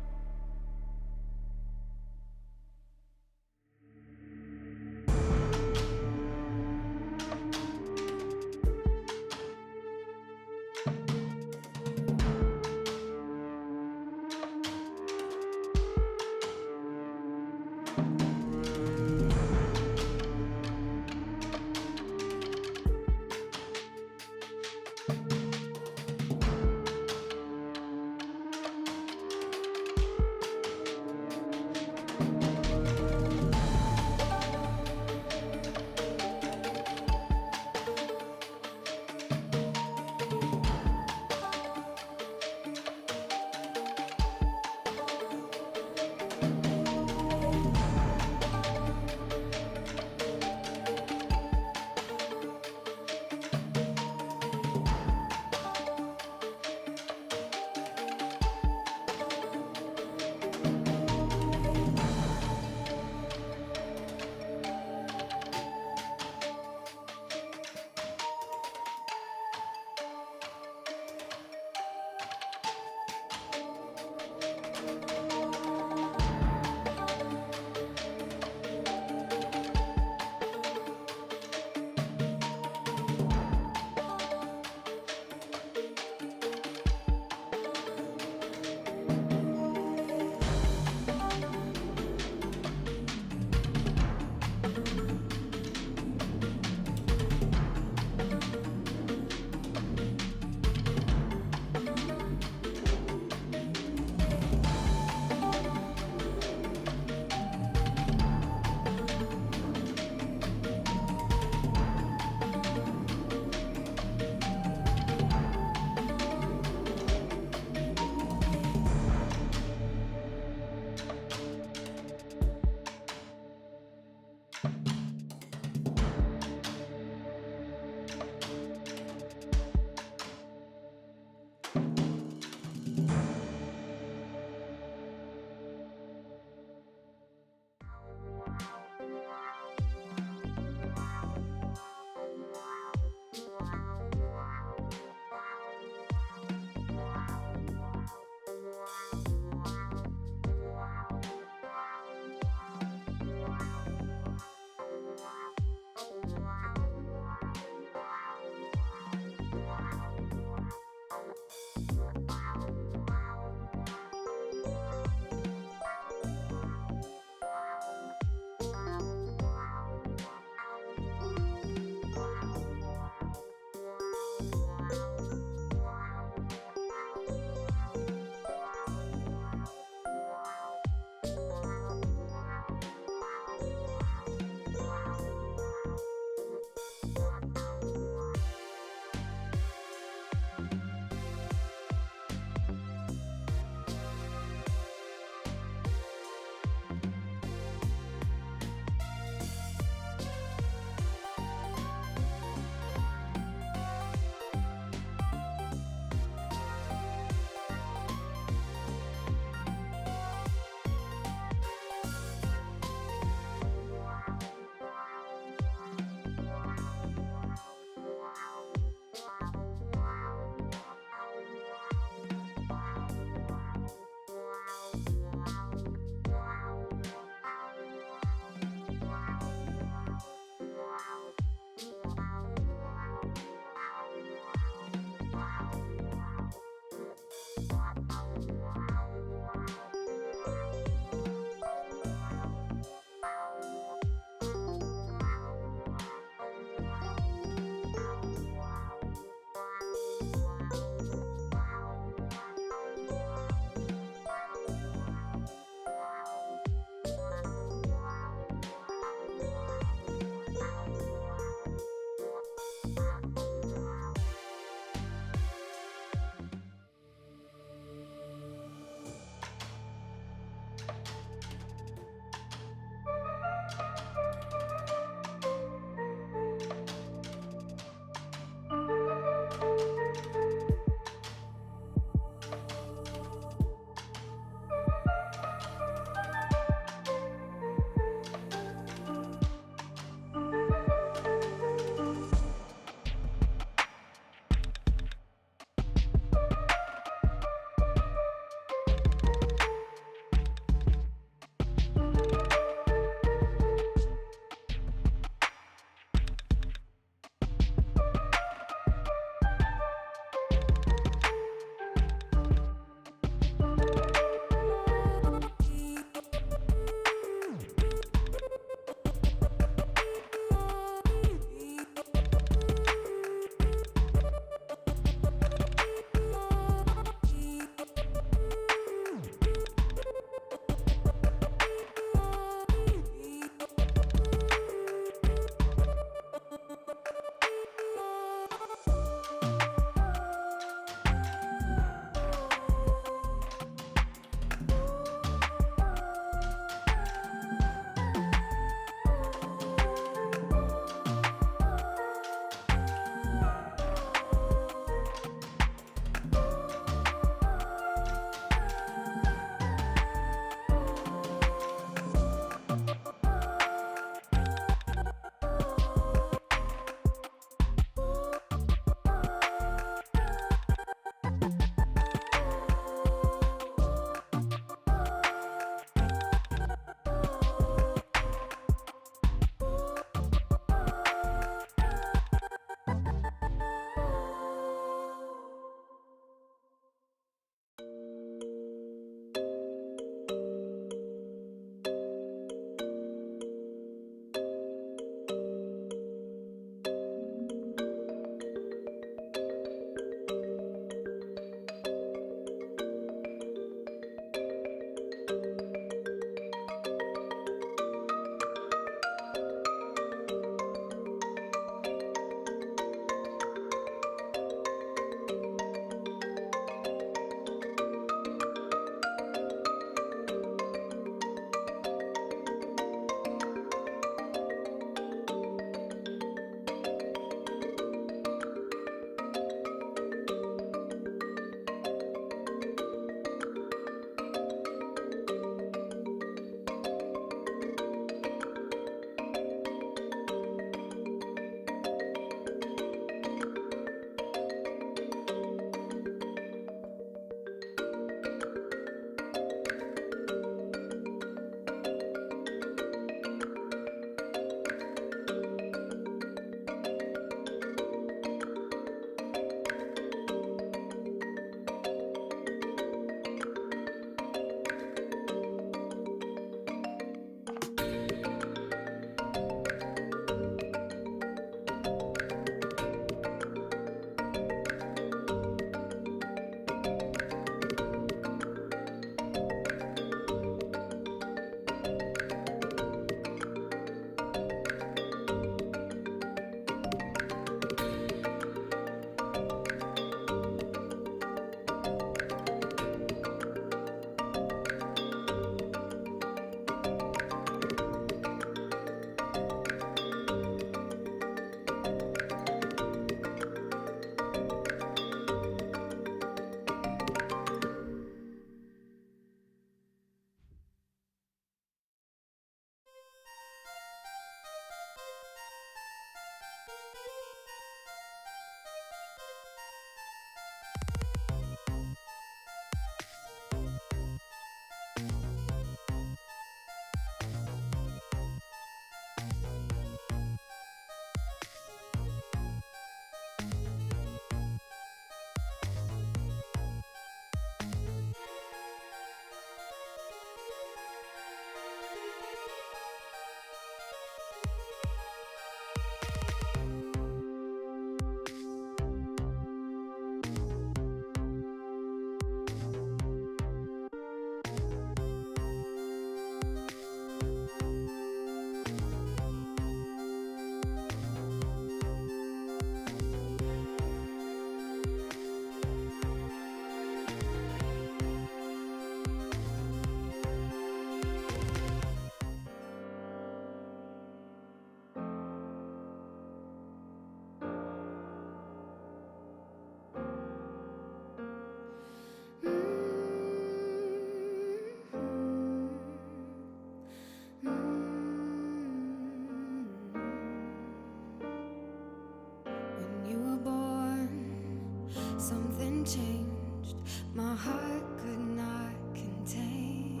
S4: Something changed, my heart could not contain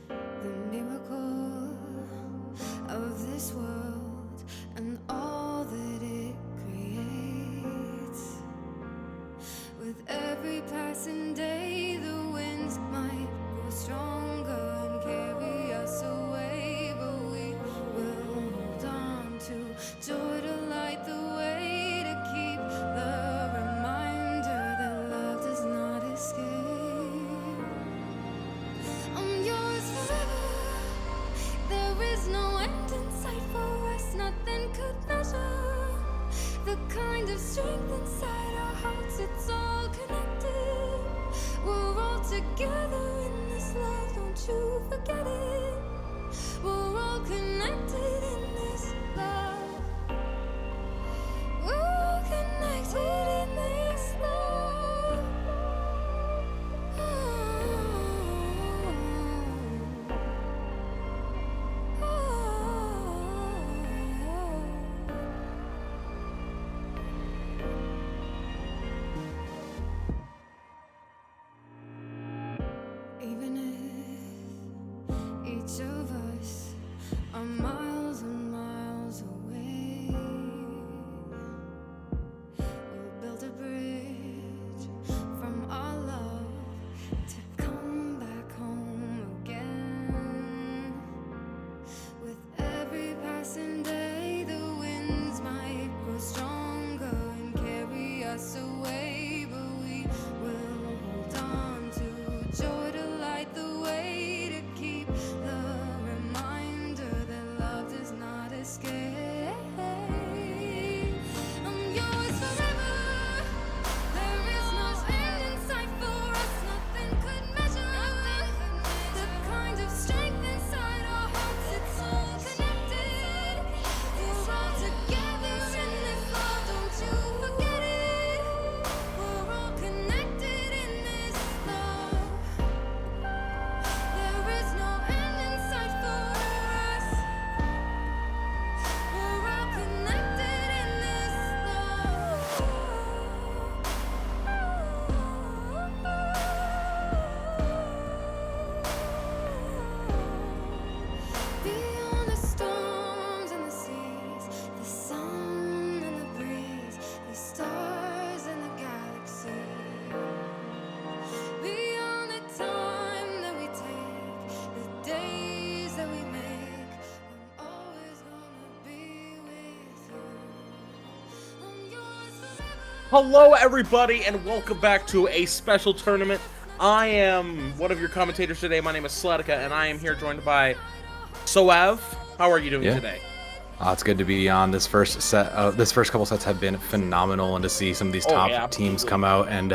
S4: the miracle of this world and all that it creates. With every passing day, the winds might grow stronger and carry us away, but we will hold on to joy to light the way, to keep the reminder that love does not escape. I'm yours forever. There is no end in sight for us, nothing could measure the kind of strength inside our hearts. It's all connected. We're all together in this love, don't you forget it. We're all connected in this love. We're all connected in this love. Even if each of us are miles and miles away, we'll build a bridge from our love to come back home again. With every passing day, the winds might grow stronger and carry us away, but we will hold on to joy to light the way, to keep the reminder that love does not escape. I'm yours forever. There is no end in sight for us, nothing could measure the kind of strength inside our hearts. It's all connected. We're all together in this love, don't you forget it. We're all connected in this love. There is no end in sight for us. We're all connected in this love. Beyond the storms and the seas, the sun and the breeze, the stars and the galaxy. Beyond the time that we take, the days that we make, I'm always gonna be with you. I'm yours forever.
S5: Hello, everybody, and welcome back to a special tournament. I am one of your commentators today. My name is Slatica, and I am here joined by Soav. How are you doing today?
S6: It's good to be on. This first couple sets have been phenomenal, and to see some of these top
S5: yeah,
S6: teams come out and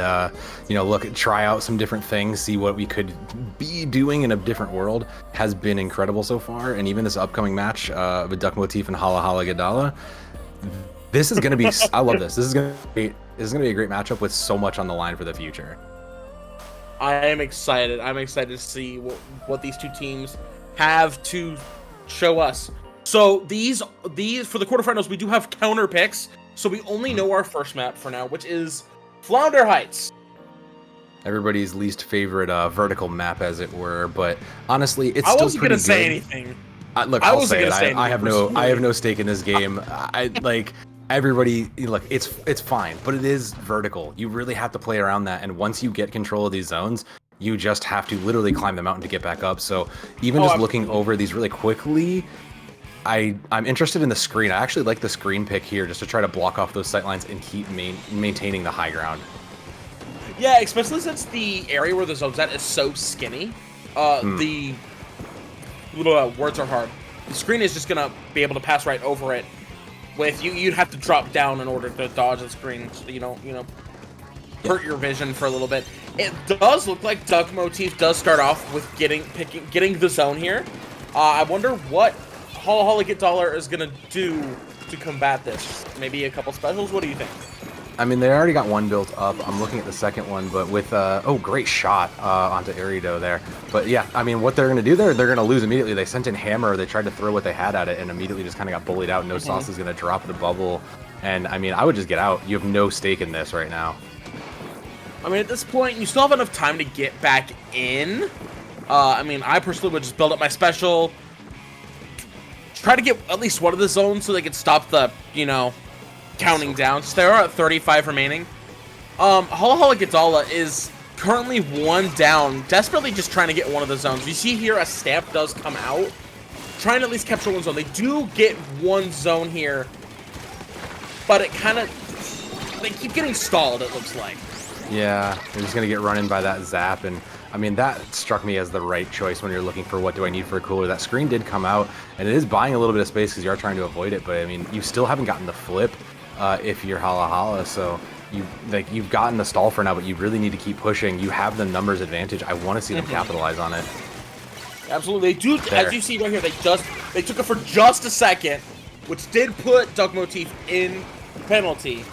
S6: try out some different things, see what we could be doing in a different world has been incredible so far. And even this upcoming match with Duck Motif and Hala Hala Gadala, this is going to be. I love this. This is going to be a great matchup with so much on the line for the future.
S5: I am excited. I'm excited to see what these two teams have to show us. So these for the quarterfinals, we do have counter picks. So we only know our first map for now, which is Flounder Heights.
S6: Everybody's least favorite vertical map, as it were. But honestly, it's
S5: I
S6: still
S5: wasn't
S6: pretty
S5: gonna say
S6: good.
S5: anything.
S6: Look,
S5: I
S6: I'll
S5: wasn't
S6: say it.
S5: gonna say
S6: I have
S5: anything
S6: no stake in this game. Everybody, look, it's fine, but it is vertical. You really have to play around that, and once you get control of these zones, you just have to literally climb the mountain to get back up. So even just looking over these really quickly, I'm interested in the screen. I actually like the screen pick here, just to try to block off those sight lines and keep maintaining the high ground.
S5: Yeah, especially since the area where the zone's at is so skinny. The words are hard. The screen is just gonna be able to pass right over it. With you'd have to drop down in order to dodge the screen, so you don't hurt your vision for a little bit. It does look like Duck Motif does start off with getting the zone here. I wonder what Hala Hala Get Dollar is gonna do to combat this. Maybe a couple specials. What do you think?
S6: I mean, they already got one built up. I'm looking at the second one, but with great shot onto Arido there. But yeah, I mean, what they're gonna do there, they're gonna lose immediately. They sent in Hammer. They tried to throw what they had at it, and immediately just kind of got bullied out. No Sauce is gonna drop the bubble. And I mean, I would just get out. You have no stake in this right now.
S5: I mean, at this point, you still have enough time to get back in. I mean, I personally would just build up my special. Try to get at least one of the zones so they can stop the, you know, counting down. So there are 35 remaining. Hala Gadala is currently 1 down, desperately just trying to get one of the zones. You see here a stamp does come out, trying to at least capture one zone. They do get one zone here, but it kind of, they keep getting stalled, it looks like.
S6: Yeah, they're just going to get run in by that zap, and I mean, that struck me as the right choice when you're looking for what do I need for a cooler. That screen did come out, and it is buying a little bit of space because you are trying to avoid it, but I mean, you still haven't gotten the flip if you're Hala, so you've gotten the stall for now, but you really need to keep pushing. You have the numbers advantage. I want to see them capitalize on it.
S5: Absolutely, they do. There. As you see right here, they took it for just a second, which did put Duck Motif in penalty.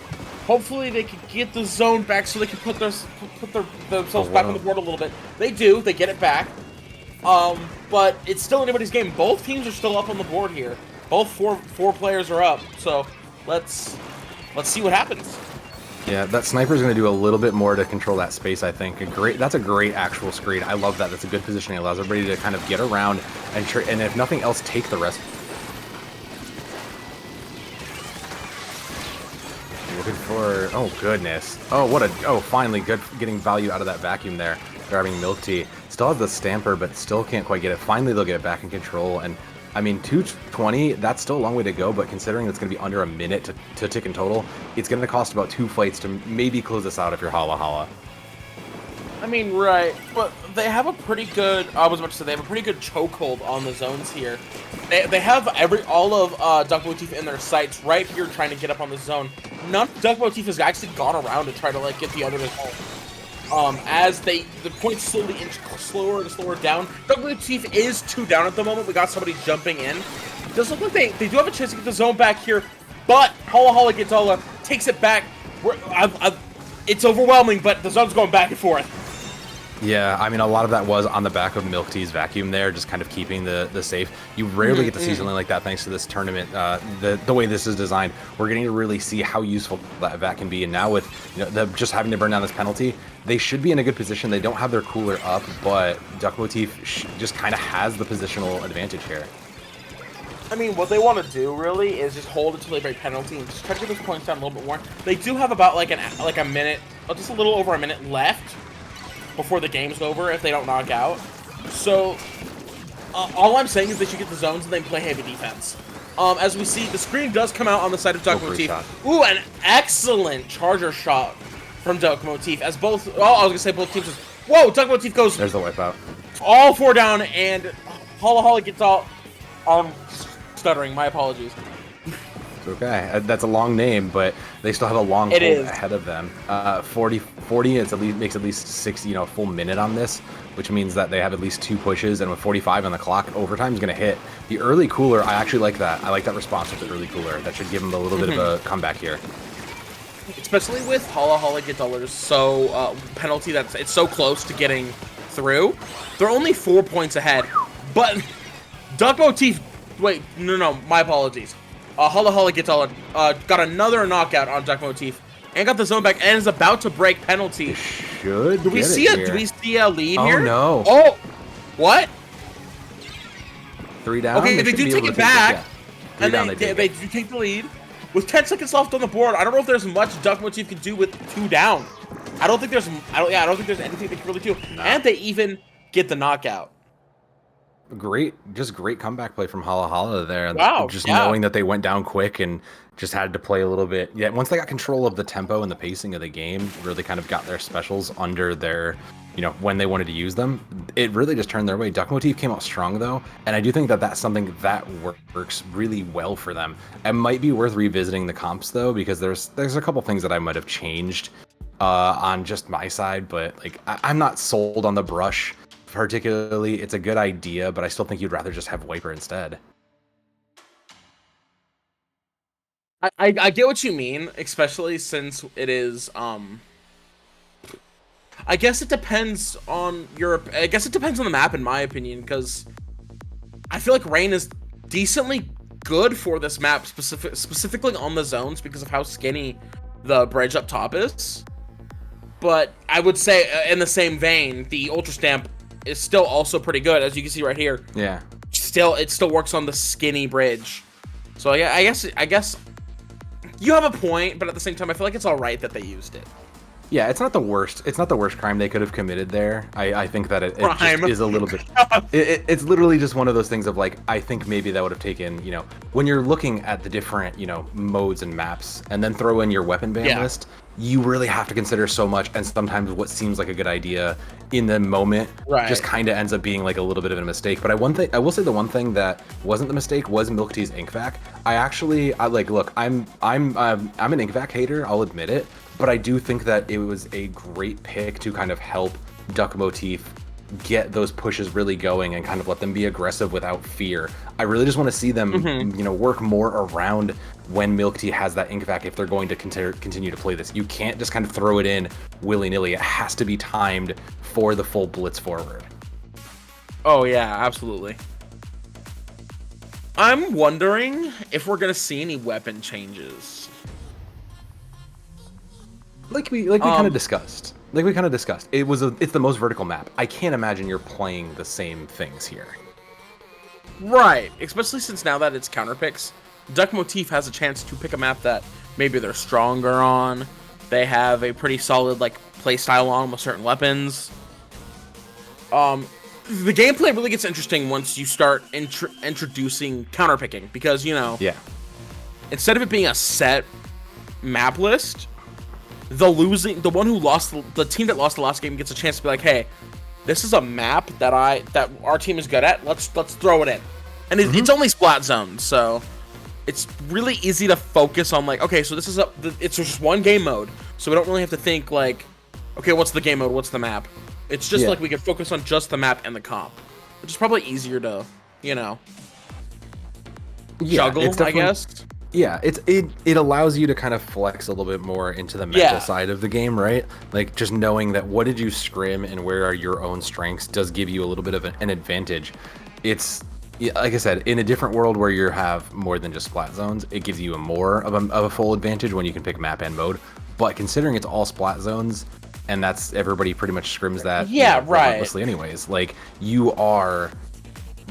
S5: Hopefully they can get the zone back so they can put themselves back on the board a little bit. They do. They get it back. But it's still anybody's game. Both teams are still up on the board here. Both four players are up. So let's see what happens.
S6: Yeah, that sniper's going to do a little bit more to control that space, I think. That's a great actual screen. I love that. That's a good positioning. It allows everybody to kind of get around and if nothing else, take the rest. Looking for, oh goodness. Oh, finally getting value out of that vacuum there. Grabbing Milk Tea. Still has the stamper, but still can't quite get it. Finally, they'll get it back in control. And I mean, 220, that's still a long way to go, but considering it's going to be under a minute to tick in total, it's going to cost about 2 fights to maybe close this out if you're Hala.
S5: I mean, right, but they have a pretty good, I was about to say, they have a pretty good chokehold on the zones here. They have all of Duck Motif in their sights right here trying to get up on the zone. Duck Motif has actually gone around to try to, like, get the other home. As the points slowly inch slower and slower down. Duck Motif is 2 down at the moment. We got somebody jumping in. It does look like they do have a chance to get the zone back here, but Hala Gadala takes it back. It's overwhelming, but the zone's going back and forth.
S6: Yeah, I mean, a lot of that was on the back of Milk Tea's vacuum there, just kind of keeping the safe. You rarely get to see something like that thanks to this tournament. The way this is designed, we're getting to really see how useful that vac can be. And now with just having to burn down this penalty, they should be in a good position. They don't have their cooler up, but Duck Motif just kind of has the positional advantage here.
S5: I mean, what they want to do really is just hold it till they break penalty and just try to get those points down a little bit more. They do have about like a minute, just a little over a minute left before the game's over if they don't knock out. So all I'm saying is they should get the zones and then play heavy defense. As we see, the screen does come out on the side of Duck Motif. Ooh, an excellent charger shot from Duck Motif as both, I was gonna say both teams. Whoa, Duck Motif goes.
S6: There's the wipeout.
S5: All 4 down, and Hala gets all, stuttering, my apologies.
S6: Okay, that's a long name, but they still have a long hold ahead of them. 40 makes at least 60, a full minute on this, which means that they have at least 2 pushes, and with 45 on the clock, overtime is going to hit. The early cooler, I actually like that. I like that response with the early cooler. That should give them a little bit of a comeback here. Especially with
S5: Hala Gadala's penalty that's it's so close to getting through. They're only 4 points ahead, but Duck Motif. Wait, no, my apologies. Hala Gadala got another knockout on Duck Motif and got the zone back and is about to break penalty.
S6: Do we see
S5: a lead here?
S6: Oh no!
S5: Oh, what?
S6: 3 down.
S5: Okay, they do take it back, and they do take the lead with 10 seconds left on the board. I don't know if there's much Duck Motif can do with 2 down. I don't think there's anything they can really do, and they even get the knockout.
S6: Great comeback play from Hala there.
S5: Wow.
S6: Knowing that they went down quick and just had to play a little bit. Yeah, once they got control of the tempo and the pacing of the game, really kind of got their specials under their, when they wanted to use them. It really just turned their way. Duck Motif came out strong though, and I do think that that's something that works really well for them. It might be worth revisiting the comps though, because there's a couple things that I might have changed on just my side, but like I'm not sold on the brush. Particularly, it's a good idea, but I still think you'd rather just have Wiper instead.
S5: I get what you mean, especially since it is, I guess it depends on the map, in my opinion, because I feel like Rain is decently good for this map, specifically on the zones because of how skinny the bridge up top is. But I would say, in the same vein, the Ultra Stamp is still also pretty good, as you can see right here.
S6: Yeah.
S5: It still works on the skinny bridge. So yeah, I guess you have a point, but at the same time, I feel like it's all right that they used it.
S6: Yeah, it's not the worst. It's not the worst crime they could have committed there. I think that it just is a little bit. It's literally just one of those things of like, I think maybe that would have taken, you know, when you're looking at the different, you know, modes and maps, and then throw in your weapon ban list, you really have to consider so much, and sometimes what seems like a good idea in the moment just kind of ends up being like a little bit of a mistake. But I will say the one thing that wasn't the mistake was Milk Tea's ink vac. Look, I'm an ink vac hater, I'll admit it. But I do think that it was a great pick to kind of help Duck Motif get those pushes really going and kind of let them be aggressive without fear. I really just want to see them, you know, work more around when Milk Tea has that ink vac if they're going to continue to play this. You can't just kind of throw it in willy-nilly. It has to be timed for the full blitz forward.
S5: Oh yeah, absolutely. I'm wondering if we're gonna see any weapon changes.
S6: Like we kind of discussed. It's the most vertical map. I can't imagine you're playing the same things here.
S5: Right, especially since now that it's counter picks, Duck Motif has a chance to pick a map that maybe they're stronger on. They have a pretty solid like play style on with certain weapons. The gameplay really gets interesting once you start introducing counter picking, because you know, instead of it being a set map list, the team that lost the last game gets a chance to be like, hey, this is a map that our team is good at. Let's throw it in, and it's only splat zones, so it's really easy to focus on like, okay, so this is it's just one game mode, so we don't really have to think like, okay, what's the game mode, what's the map? It's just like we can focus on just the map and the comp, which is probably easier to, you know, juggle, I guess.
S6: Yeah, it allows you to kind of flex a little bit more into the mental side of the game, right? Like just knowing that what did you scrim and where are your own strengths does give you a little bit of an advantage. It's like I said, in a different world where you have more than just splat zones, it gives you more of a full advantage when you can pick map and mode. But considering it's all splat zones, and that's everybody pretty much scrims that relentlessly anyways, like you are,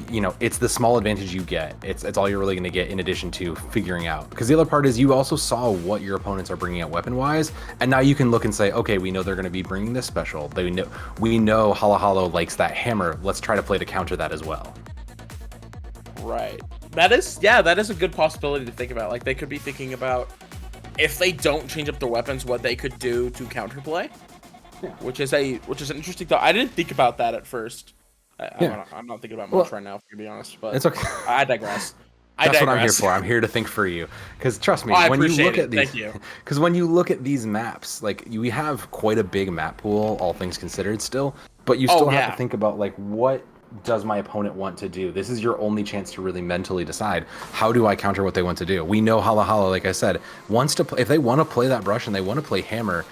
S6: you know, it's the small advantage you get. It's all you're really going to get in addition to figuring out. Because the other part is you also saw what your opponents are bringing out weapon-wise, and now you can look and say, okay, we know they're going to be bringing this special. We know Hala Hala likes that hammer. Let's try to play to counter that as well.
S5: Right. That is a good possibility to think about. Like they could be thinking about if they don't change up their weapons, what they could do to counterplay. Yeah. Which is an interesting thought. I didn't think about that at first. I'm not thinking about much right now, to be honest. But
S6: it's okay.
S5: I digress.
S6: That's what I'm here for. I'm here to think for you. Because trust me, when you look at these, because when you look at these maps, like we have quite a big map pool, all things considered, still. But you still have to think about like, what does my opponent want to do? This is your only chance to really mentally decide, how do I counter what they want to do? We know Hala Hala, like I said, wants to play, if they want to play that brush and they want to play hammer,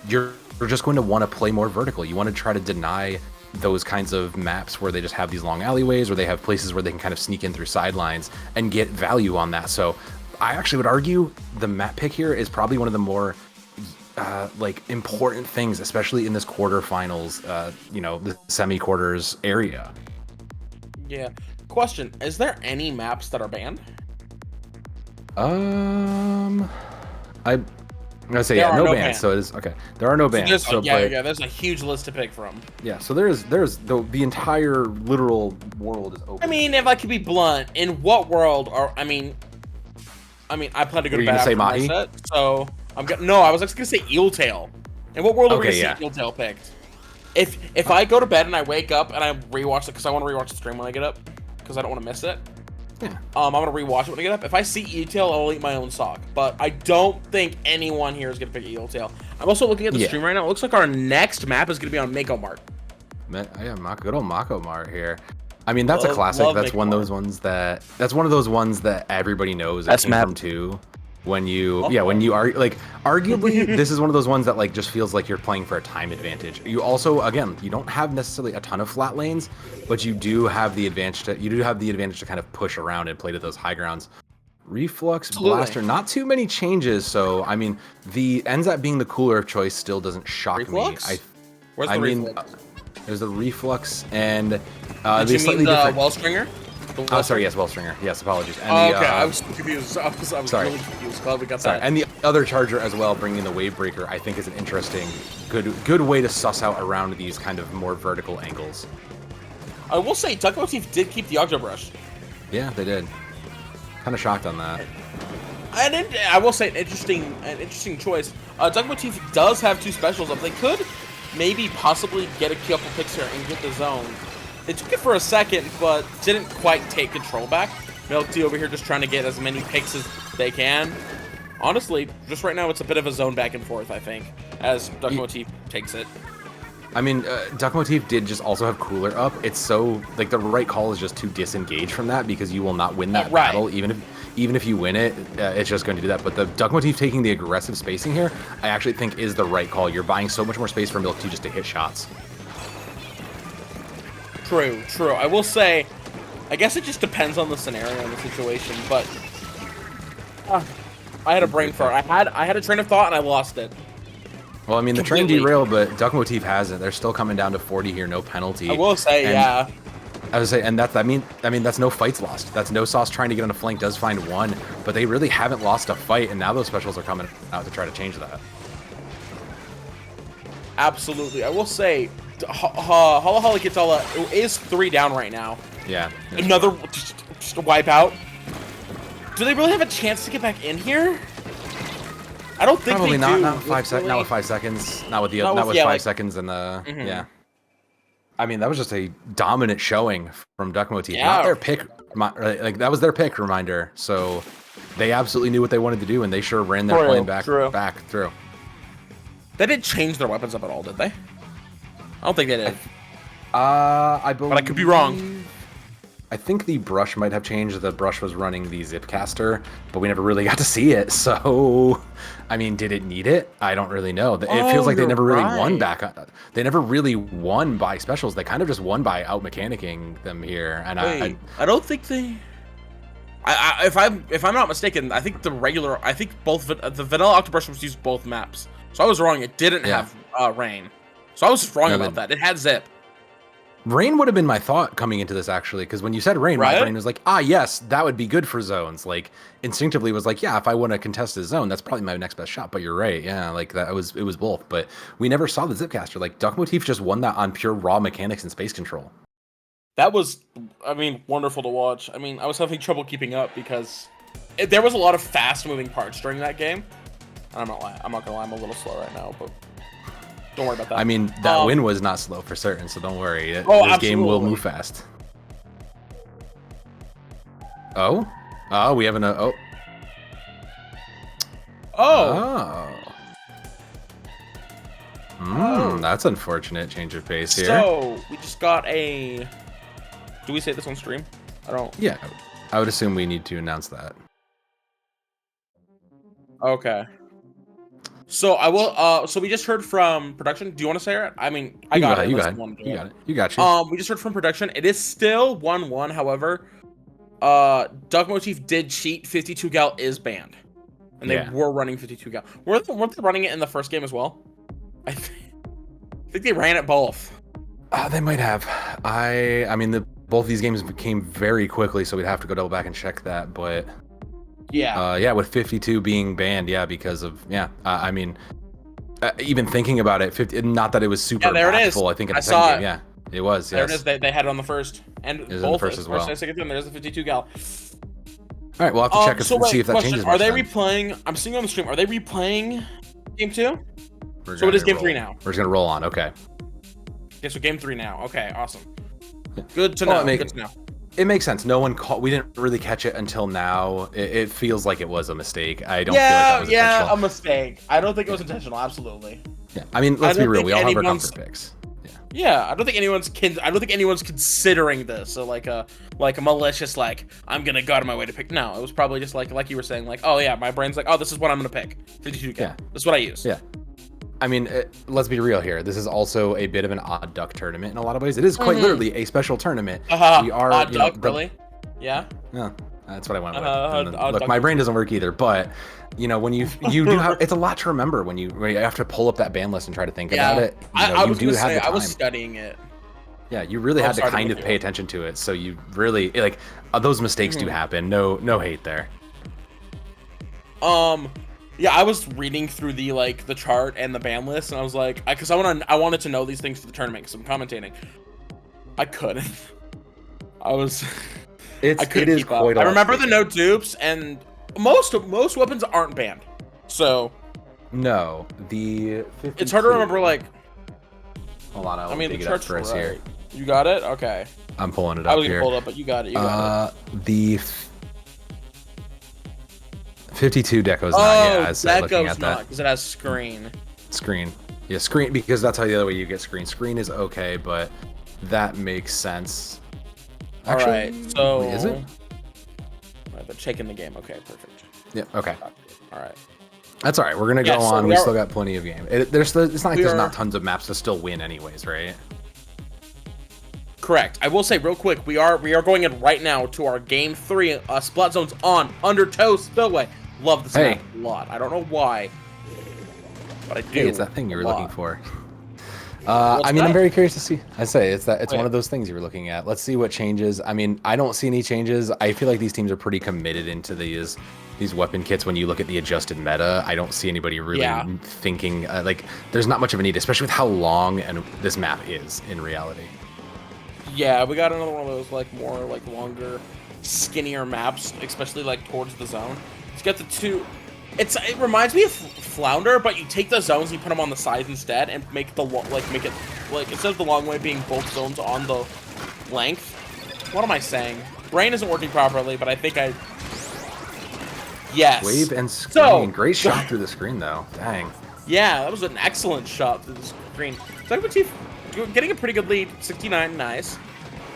S6: you're just going to want to play more vertical. You want to try to deny those kinds of maps where they just have these long alleyways, or they have places where they can kind of sneak in through sidelines and get value on that. So I actually would argue the map pick here is probably one of the more like important things, especially in this quarterfinals, you know, the semi-quarters area.
S5: Yeah. Question: is there any maps that are banned?
S6: I'm gonna say no bans. So it is okay. There are no bans.
S5: So there's a huge list to pick from.
S6: Yeah, so there's the entire literal world is open.
S5: I mean, if I could be blunt, in what world are I mean, I played a good bad after my set, so I was actually gonna say Eeltail. In what world are we gonna see Eeltail picked? If I go to bed and I wake up and I rewatch it because I want to rewatch the stream when I get up because I don't want to miss it.
S6: Yeah.
S5: I'm gonna rewatch it when I get up. If I see Eeltail, I'll eat my own sock. But I don't think anyone here is gonna pick Eeltail. I'm also looking at the stream right now. It looks like our next map is gonna be on Mako Mart.
S6: Good old Mako Mart here. I mean, that's a classic. That's one of those ones that everybody knows. That came from 2. when you are like, arguably this is one of those ones that like just feels like you're playing for a time advantage. You also, again, you don't have necessarily a ton of flat lanes, but you do have the advantage to kind of push around and play to those high grounds. Reflux Blaster, not too many changes, so I mean the ends up being the cooler choice still doesn't shock
S5: Reflux?
S6: me.
S5: Where's
S6: I
S5: the
S6: mean,
S5: Reflux?
S6: There's the Reflux and
S5: Did
S6: the
S5: you
S6: slightly
S5: mean the
S6: different.
S5: Wellstringer?
S6: Oh, sorry, yes, Wellstringer. Yes, apologies. And
S5: Oh,
S6: the,
S5: okay, I was confused. I was
S6: sorry.
S5: really confused. Glad we got
S6: Sorry,
S5: that.
S6: and the other charger as well, bringing the Wave Breaker, I think is an interesting, good way to suss out around these kind of more vertical angles.
S5: I will say, Duck Motif did keep the Octo Brush.
S6: Yeah, they did. Kind of shocked on that.
S5: And I will say, an interesting choice. Duck Motif does have 2 specials up. They could maybe possibly get a couple picks here and get the zone. They took it for a second, but didn't quite take control back. Milk Tea over here just trying to get as many picks as they can. Honestly, just right now, it's a bit of a zone back and forth, I think, as Duck Motif takes it.
S6: I mean, Duck Motif did just also have Cooler up. It's so, like, the right call is just to disengage from that because you will not win that battle, even if you win it, it's just going to do that. But the Duck Motif taking the aggressive spacing here, I actually think is the right call. You're buying so much more space for Milk Tea just to hit shots.
S5: True. I will say, I guess it just depends on the scenario and the situation, but I had a brain fart. I had a train of thought and I lost it.
S6: Well, I mean, the train derailed, but Duck Motif hasn't. They're still coming down to 40 here, no penalty.
S5: I will say, yeah.
S6: I would say, and I mean, that's no fights lost. That's no sauce trying to get on a flank, does find one, but they really haven't lost a fight, and now those specials are coming out to try to change that.
S5: Absolutely. I will say, Holla Holla Kitala is 3 down right now.
S6: Yeah.
S5: Another just a wipe out. Do they really have a chance to get back in here? I don't think
S6: Probably
S5: they
S6: not.
S5: do.
S6: Not with 5 seconds. Not with 5 seconds. Not with 5 seconds and the yeah. I mean, that was just a dominant showing from Duck Motif.
S5: Yeah.
S6: Not their pick. Like that was their pick reminder. So they absolutely knew what they wanted to do, and they sure ran their plan back through.
S5: They didn't change their weapons up at all, did they? I don't think they did.
S6: I believe.
S5: But I could be wrong.
S6: I think the brush might have changed. The brush was running the Zipcaster, but we never really got to see it. So, I mean, did it need it? I don't really know. It feels like they never really won back. They never really won by specials. They kind of just won by out mechanicking them here. And
S5: I don't think they. If I'm not mistaken, I think both the vanilla Octobrush was used both maps. So I was wrong. It didn't have rain. So I was wrong about that. It had zip.
S6: Rain would have been my thought coming into this, actually, because when you said rain, my brain was like, yes, that would be good for zones. Like, instinctively was like, yeah, if I want to contest a zone, that's probably my next best shot. But you're right, yeah, like it was both. But we never saw the Zipcaster. Like, Duck Motif just won that on pure raw mechanics and space control.
S5: That was, I mean, wonderful to watch. I mean, I was having trouble keeping up because there was a lot of fast-moving parts during that game. I'm not gonna lie, I'm a little slow right now, but don't worry about that.
S6: I mean, that win was not slow for certain, so don't worry.
S5: This
S6: game will move fast. Oh, we have an that's unfortunate. Change of pace here.
S5: So we just got a. Do we say this on stream? I don't.
S6: Yeah, I would assume we need to announce that.
S5: Okay. So I will. So we just heard from production. Do you want to say it? I mean, I got it.
S6: You got it. You got you.
S5: We just heard from production. It is still 1-1. However, Duck Motif did cheat. 52 gal is banned, and they were running 52 gal. Weren't they running it in the first game as well? I think they ran it both.
S6: They might have. I mean, both these games came very quickly, so we'd have to go double back and check that. But yeah, with 52 being banned, because of I mean, even thinking about it, not that it was super impactful. I think in the second game, it was.
S5: There it is. They had it on the first, and both
S6: on the first as well.
S5: First and second, there's the 52 gal.
S6: All right, we'll have to check and see if that changes.
S5: Are they replaying? I'm seeing on the stream. Are they replaying game 2? So it is game 3 now.
S6: We're just gonna roll on. Okay.
S5: Yeah, so game 3 now. Okay, awesome. Good to know. Good to know.
S6: It makes sense. No one caught. We didn't really catch it until now. It feels like it was a mistake. I don't feel like that was intentional.
S5: A mistake. I don't think it was intentional. Absolutely.
S6: Yeah. I mean, let's be real. We all have our comfort picks. Yeah.
S5: Yeah, I don't think anyone's considering this. So like a malicious like I'm gonna go out of my way to pick. No, it was probably just like you were saying, like, oh yeah, my brain's like, oh, this is what I'm gonna pick. 52K.
S6: Yeah.
S5: That's what I use.
S6: Yeah. I mean, let's be real here. This is also a bit of an odd duck tournament in a lot of ways. It is quite literally a special tournament.
S5: We are odd duck, really? Yeah.
S6: Yeah, that's what I went with. And then, look, my brain doesn't work either, but you know, when you do have, it's a lot to remember when you have to pull up that ban list and try to think about it. You know,
S5: I was
S6: you do
S5: gonna
S6: have
S5: say,
S6: the time.
S5: I was studying it.
S6: Yeah, you really had to kind of pay attention to it. So you really like those mistakes do happen. No hate there.
S5: Yeah, I was reading through the chart and the ban list, and I was like, because I wanted to know these things for the tournament because I'm commentating. I couldn't. I couldn't keep up. I remember the no dupes, and most weapons aren't banned, so
S6: no, the 52,
S5: it's hard to remember. Like,
S6: hold on,
S5: I mean, the chart's
S6: for us here.
S5: You got it? Okay.
S6: I'm pulling it up.
S5: I was
S6: here.
S5: gonna pull it up, but you got it. You got it.
S6: The 52 deco's not. Yeah,
S5: deco's not because it has screen.
S6: Screen. Yeah, screen, because that's how the other way you get screen. Screen is okay, but that makes sense. Actually,
S5: all right, so
S6: is it?
S5: Right, but checking the game. Okay, perfect.
S6: Yeah. Okay.
S5: All right.
S6: That's all right. We're gonna go on. We still got plenty of game. It's not like there's not tons of maps to still win, anyways, right?
S5: Correct. I will say real quick, we are going in right now to our game 3. Splat zones on Undertow Spillway. Love this map a lot. I don't know why, but I do.
S6: Hey, it's that thing you were looking for. I mean, I'm very curious to see. I say it's one of those things you were looking at. Let's see what changes. I mean, I don't see any changes. I feel like these teams are pretty committed into these weapon kits. When you look at the adjusted meta, I don't see anybody really thinking like there's not much of a need, especially with how long and this map is in reality.
S5: Yeah, we got another one of those like more like longer, skinnier maps, especially like towards the zone. It's got the two. It reminds me of Flounder, but you take the zones, and you put them on the sides instead, and make it instead of the long way being both zones on the length. What am I saying? Brain isn't working properly, but I think I. Yes.
S6: Wave and screen. Great shot through the screen, though. Dang.
S5: Yeah, that was an excellent shot through the screen. Motif getting a pretty good lead, 69, nice.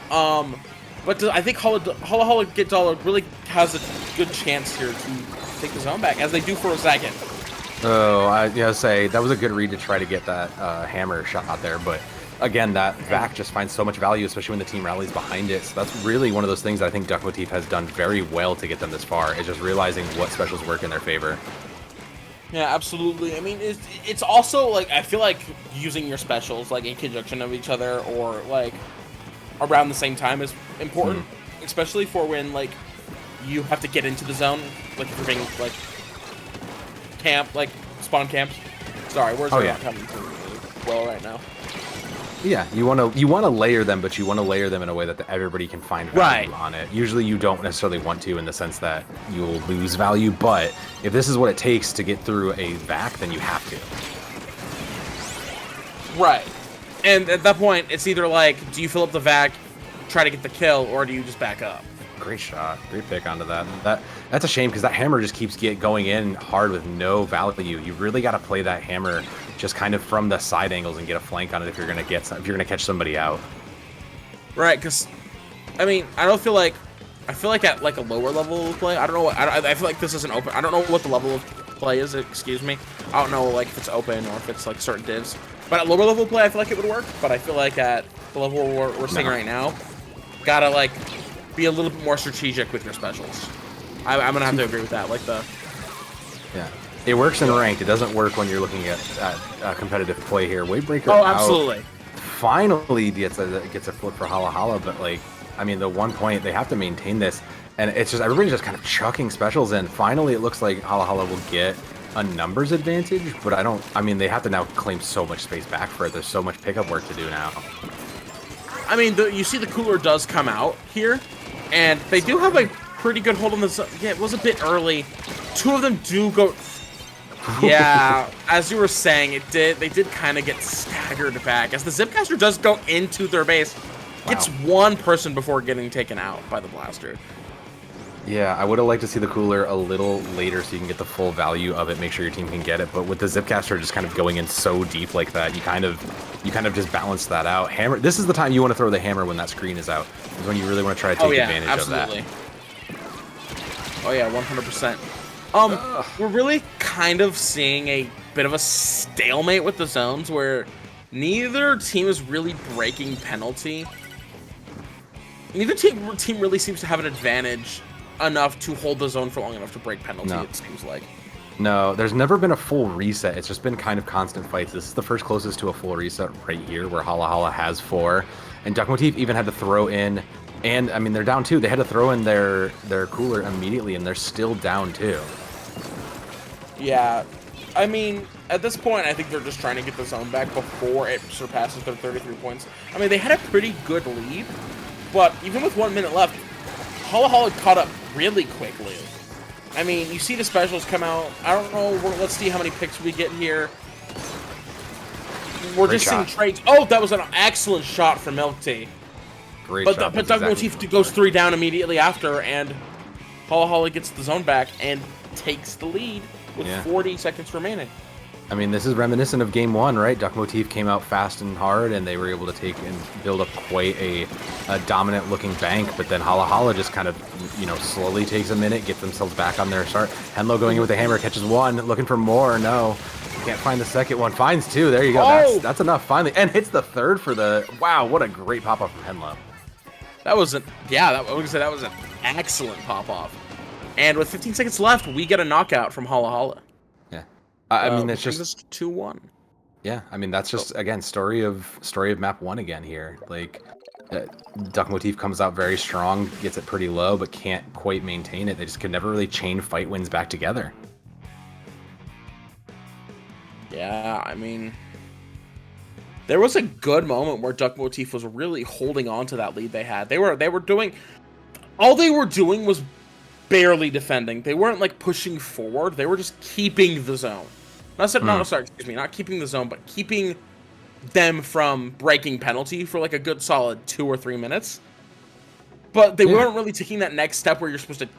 S5: But I think Holla Get Dollar really has a good chance here to take the zone back, as they do for a second.
S6: Oh, I gotta say, that was a good read to try to get that hammer shot out there, but again, that vac just finds so much value, especially when the team rallies behind it. So that's really one of those things I think Duck Motif has done very well to get them this far, is just realizing what specials work in their favor.
S5: Yeah, absolutely. I mean, it's also, like, I feel like using your specials, like, in conjunction of each other or, like, around the same time is important, especially for when, like, you have to get into the zone, like, if you're being, like, spawn camps. Sorry, words are not coming through really well right now.
S6: Yeah, you want to layer them, but you want to layer them in a way that everybody can find value on it. Usually you don't necessarily want to, in the sense that you'll lose value, but if this is what it takes to get through a vac, then you have to. Right.
S5: And at that point, it's either like, do you fill up the vac, try to get the kill, or do you just back up?
S6: Great shot. Great pick onto that. That's a shame, because that hammer just keeps going in hard with no value. You really got to play that hammer just kind of from the side angles and get a flank on it if you're gonna catch somebody out. Right, because
S5: I mean, I feel like at like a lower level of play, I don't know what I feel like this isn't open. I don't know what the level of play is. Excuse me. I don't know like if it's open or if it's like certain divs. But at lower level play, I feel like it would work. But I feel like at the level we're seeing right now, gotta like be a little bit more strategic with your specials. I'm gonna have to agree with that. Like
S6: yeah. It works in ranked. It doesn't work when you're looking at competitive play here. Wavebreaker.
S5: Oh, absolutely.
S6: Finally gets a flip for Hala Hala, but like, I mean, the 1 point they have to maintain this, and it's just everybody's just kind of chucking specials in. Finally, it looks like Hala Hala will get a numbers advantage, but I mean, they have to now claim so much space back for it. There's so much pickup work to do now.
S5: I mean, you see the cooler does come out here, and they do have a pretty good hold on this. Yeah, it was a bit early. 2 of them do go. Yeah, as you were saying, they did kind of get staggered back, as the Zipcaster does go into their base, gets 1 person before getting taken out by the blaster.
S6: Yeah, I would have liked to see the cooler a little later so you can get the full value of it, make sure your team can get it. But with the Zipcaster just kind of going in so deep like that, you kind of just balance that out. Hammer. This is the time you want to throw the hammer when that screen is out. Is when you really want to try to take advantage of that.
S5: Oh yeah, 100%. We're really kind of seeing a bit of a stalemate with the zones where neither team is really breaking penalty. Neither team really seems to have an advantage enough to hold the zone for long enough to break penalty, it seems like.
S6: No, there's never been a full reset. It's just been kind of constant fights. This is the first closest to a full reset right here, where Hala Hala has 4. And Duck Motif even had to throw in, and I mean, they're down 2. They had to throw in their cooler immediately, and they're still down 2.
S5: Yeah, I mean, at this point, I think they're just trying to get the zone back before it surpasses their 33 points. I mean, they had a pretty good lead, but even with 1 minute left, Hala Hala caught up really quickly. I mean, you see the specials come out. I don't know. Let's see how many picks we get here. We're just seeing trades. Oh, that was an excellent shot from Milk Tea.
S6: Great
S5: but
S6: shot.
S5: But Doug Motif goes 3 down immediately after, and Hala Hala gets the zone back and takes the lead with 40 seconds remaining.
S6: I mean, this is reminiscent of Game 1, right? Duck Motif came out fast and hard, and they were able to take and build up quite a dominant-looking bank, but then Hala Hala just kind of, slowly takes a minute, get themselves back on their start. Henlo going in with the hammer, catches 1, looking for more, no. Can't find the second one, finds 2, there you go, that's enough, finally, and hits the 3rd for the, wow, what a great pop-off from Henlo.
S5: That was, that was an excellent pop-off. And with 15 seconds left, we get a knockout from Hala Hala.
S6: I mean, it's just
S5: 2-1.
S6: Yeah, I mean, that's just, again, story of map 1 again here. Like, Duck Motif comes out very strong, gets it pretty low, but can't quite maintain it. They just could never really chain fight wins back together.
S5: Yeah, I mean, there was a good moment where Duck Motif was really holding on to that lead they had. They were doing, all they were doing was barely defending. They weren't like pushing forward. They were just keeping the zone. Not keeping the zone, but keeping them from breaking penalty for like a good solid 2 or 3 minutes. But they weren't really taking that next step where you're supposed to,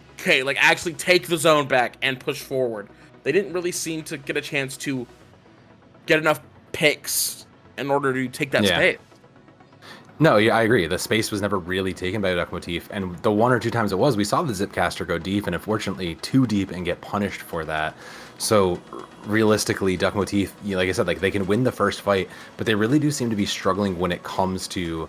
S5: actually take the zone back and push forward. They didn't really seem to get a chance to get enough picks in order to take that space.
S6: No, yeah, I agree. The space was never really taken by Duck Motif, and the 1 or 2 times it was, we saw the Zipcaster go deep, and unfortunately too deep and get punished for that. So realistically, Duck Motif, like I said, like they can win the first fight, but they really do seem to be struggling when it comes to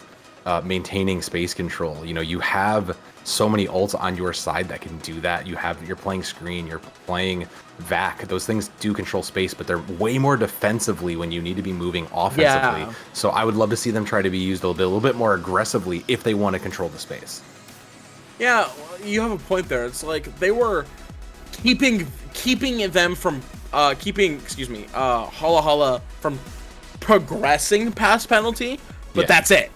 S6: maintaining space control. You have so many ults on your side that can do that. You're playing screen, you're playing vac. Those things do control space, but they're way more defensively when you need to be moving offensively.
S5: Yeah.
S6: So I would love to see them try to be used a little bit more aggressively if they want to control the space. Yeah,
S5: you have a point there. It's like they were keeping them from Hala Hala from progressing past penalty, but that's it.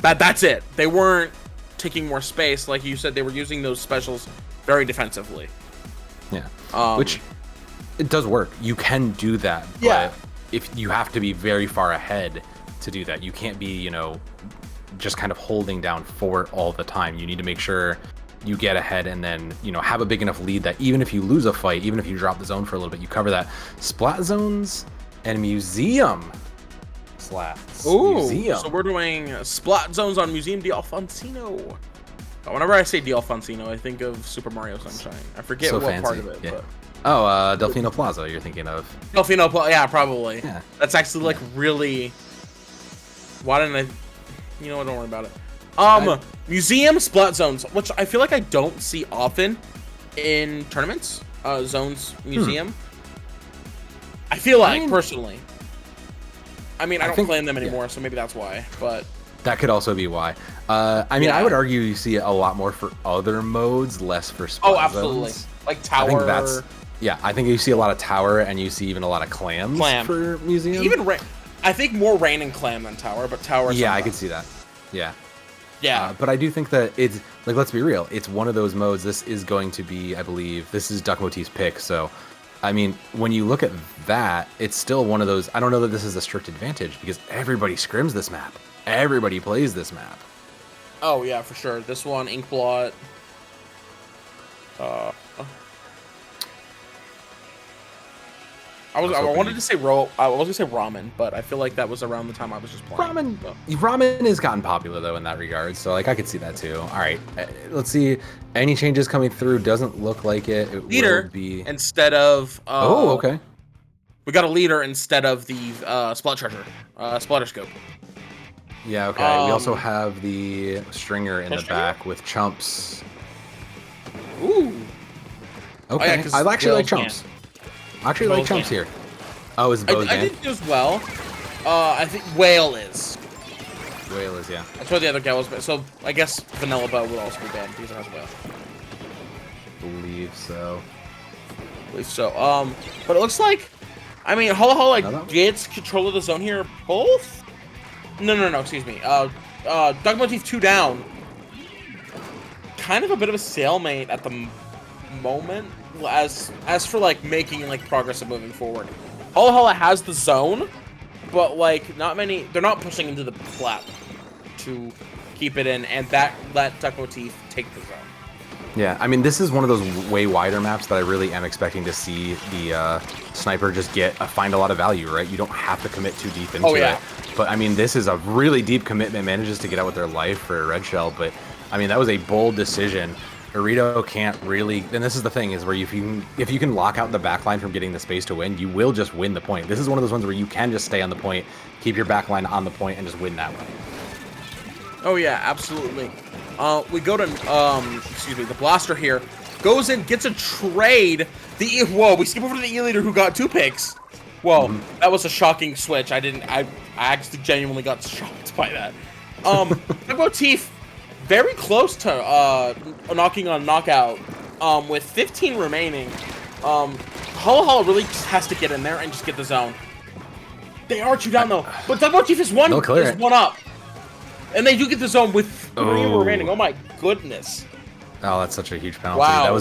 S5: That's it. They weren't taking more space. Like you said, they were using those specials very defensively.
S6: Yeah. Which, it does work. You can do that. But if you have to be very far ahead to do that. You can't be, just kind of holding down fort all the time. You need to make sure you get ahead and then, have a big enough lead that even if you lose a fight, even if you drop the zone for a little bit, you cover that. Splat zones and museum. Museum.
S5: So we're doing splat zones on Museum D'Alfonsino. Whenever I say D'Alfonsino, I think of Super Mario Sunshine. I forget what part of it.
S6: Yeah. But... Delfino Plaza you're thinking of.
S5: Delfino Plaza, yeah, probably. Yeah. That's actually like really... Why didn't I... Don't worry about it. Museum splat zones, which I feel like I don't see often in tournaments. Zones, museum. I feel like, personally. I don't play them anymore, so maybe that's why. But
S6: that could also be why. I would argue you see it a lot more for other modes, less for splat zones.
S5: Absolutely. Like tower.
S6: I think you see a lot of tower, and you see even a lot of clams for museum.
S5: Even I think more rain and clam than tower, but tower.
S6: Yeah, I could see that. Yeah.
S5: Yeah.
S6: But I do think that it's like, let's be real. It's one of those modes. This is going to be, I believe, this is Duck Motif's pick. So, when you look at that, it's still one of those. I don't know that this is a strict advantage because everybody scrims this map. Everybody plays this map.
S5: Oh yeah, for sure. This one, Inkblot. Uh, I wanted to say I was gonna say ramen, but I feel like that was around the time I was just playing.
S6: Ramen has gotten popular though in that regard, so like I could see that too. All right, let's see. Any changes coming through? Doesn't look like it. It
S5: Leader
S6: will be
S5: instead of.
S6: Oh, okay.
S5: We got a leader instead of the splatter scope.
S6: Yeah, okay. We also have the stringer in the back with chumps.
S5: Ooh.
S6: Okay,
S5: I
S6: actually like chumps. I actually like chumps here. Oh, is Bo's
S5: I did as well. I think Whale is.
S6: Whale is, yeah.
S5: That's where the other guy was. So I guess Vanilla Bow would also be banned because it has Whale.
S6: Believe so.
S5: But it looks like, I mean, Holla gets control of the zone here. Both? No, excuse me. Dog Motif 2 down. Kind of a bit of a stalemate at the moment. As for like making like progress and moving forward, Holla has the zone, but like not many. They're not pushing into the plat to keep it in, and that let Duck Motif take the zone.
S6: Yeah, I mean this is one of those way wider maps that I really am expecting to see the sniper just find a lot of value. Right, you don't have to commit too deep into it. But I mean this is a really deep commitment. Manages to get out with their life for a red shell, but I mean that was a bold decision. Burrito can't really, and this is the thing, is where if you can lock out the backline from getting the space to win, you will just win the point. This is one of those ones where you can just stay on the point, keep your backline on the point, and just win that way.
S5: Oh yeah, absolutely. We go to, the blaster here, goes in, gets a trade. Whoa, we skip over to the E-leader who got 2 picks. Whoa, that was a shocking switch. I actually genuinely got shocked by that. Motif, very close to knocking on knockout with 15 remaining. Holla really just has to get in there and just get the zone. They are 2 down though, but Dug Motif is one up. And they do get the zone with 3 remaining. Oh my goodness.
S6: Oh, that's such a huge penalty.
S5: Wow.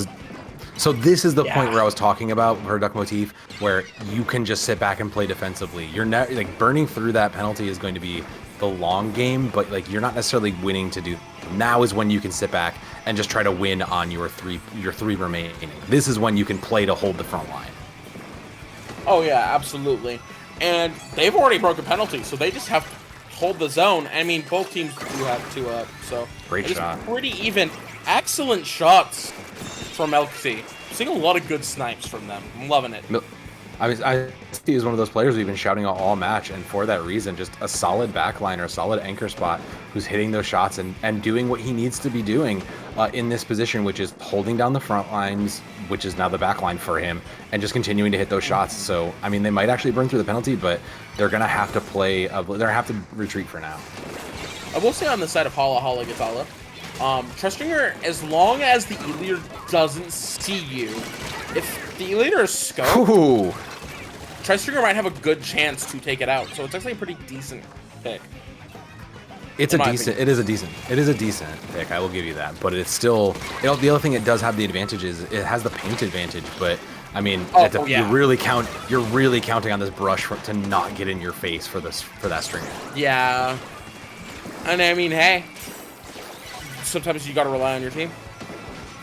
S6: So this is the point where I was talking about for Duck Motif, where you can just sit back and play defensively. You're not like burning through that penalty is going to be the long game, but like you're not necessarily winning to do. Now is when you can sit back and just try to win on your three remaining. This is when you can play to hold the front line.
S5: Oh yeah, absolutely. And they've already broken penalty, so they just have to hold the zone. I mean, both teams do have 2 up, so
S6: great shot.
S5: Pretty even. Excellent shots from LC. Seeing a lot of good snipes from them. I'm loving it.
S6: I see he's one of those players we've been shouting out all match, and for that reason, just a solid backline or a solid anchor spot who's hitting those shots and doing what he needs to be doing in this position, which is holding down the front lines, which is now the back line for him, and just continuing to hit those shots. So, I mean, they might actually burn through the penalty, but they're going to have to play, they're going to have to retreat for now.
S5: I will say on the side of Holla gets Holla. Trustinger, as long as the E-leader doesn't see you, if the E-leader is scoped, Trustinger might have a good chance to take it out. So it's actually a pretty decent pick.
S6: It is a decent pick. I will give you that, but it's still, the other thing it does have the advantage is it has the paint advantage, but I mean, you're really counting on this brush to not get in your face for that stringer. Yeah,
S5: and I mean, hey, sometimes you got to rely on your team.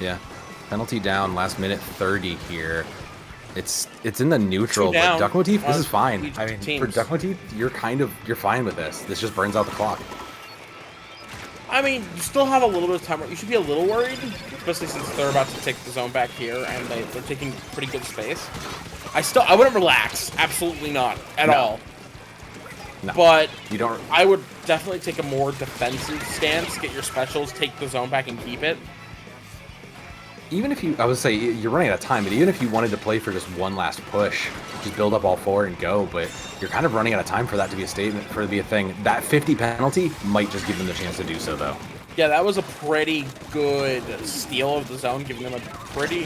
S6: Yeah, penalty down, last minute 30 here. It's in the neutral, but Duck Motif, this is fine. I mean, for Duck Motif, you're fine with this. This just burns out the clock.
S5: I mean, you still have a little bit of time. You should be a little worried, especially since they're about to take the zone back here, and they're taking pretty good space. I wouldn't relax. Absolutely not. At all. No. But
S6: you don't.
S5: I would definitely take a more defensive stance, get your specials, take the zone back, and keep it.
S6: Even if I would say you're running out of time, but even if you wanted to play for just one last push, just build up all 4 and go, but you're kind of running out of time for that to be a statement, for it to be a thing. That 50 penalty might just give them the chance to do so, though.
S5: Yeah, that was a pretty good steal of the zone, giving them a pretty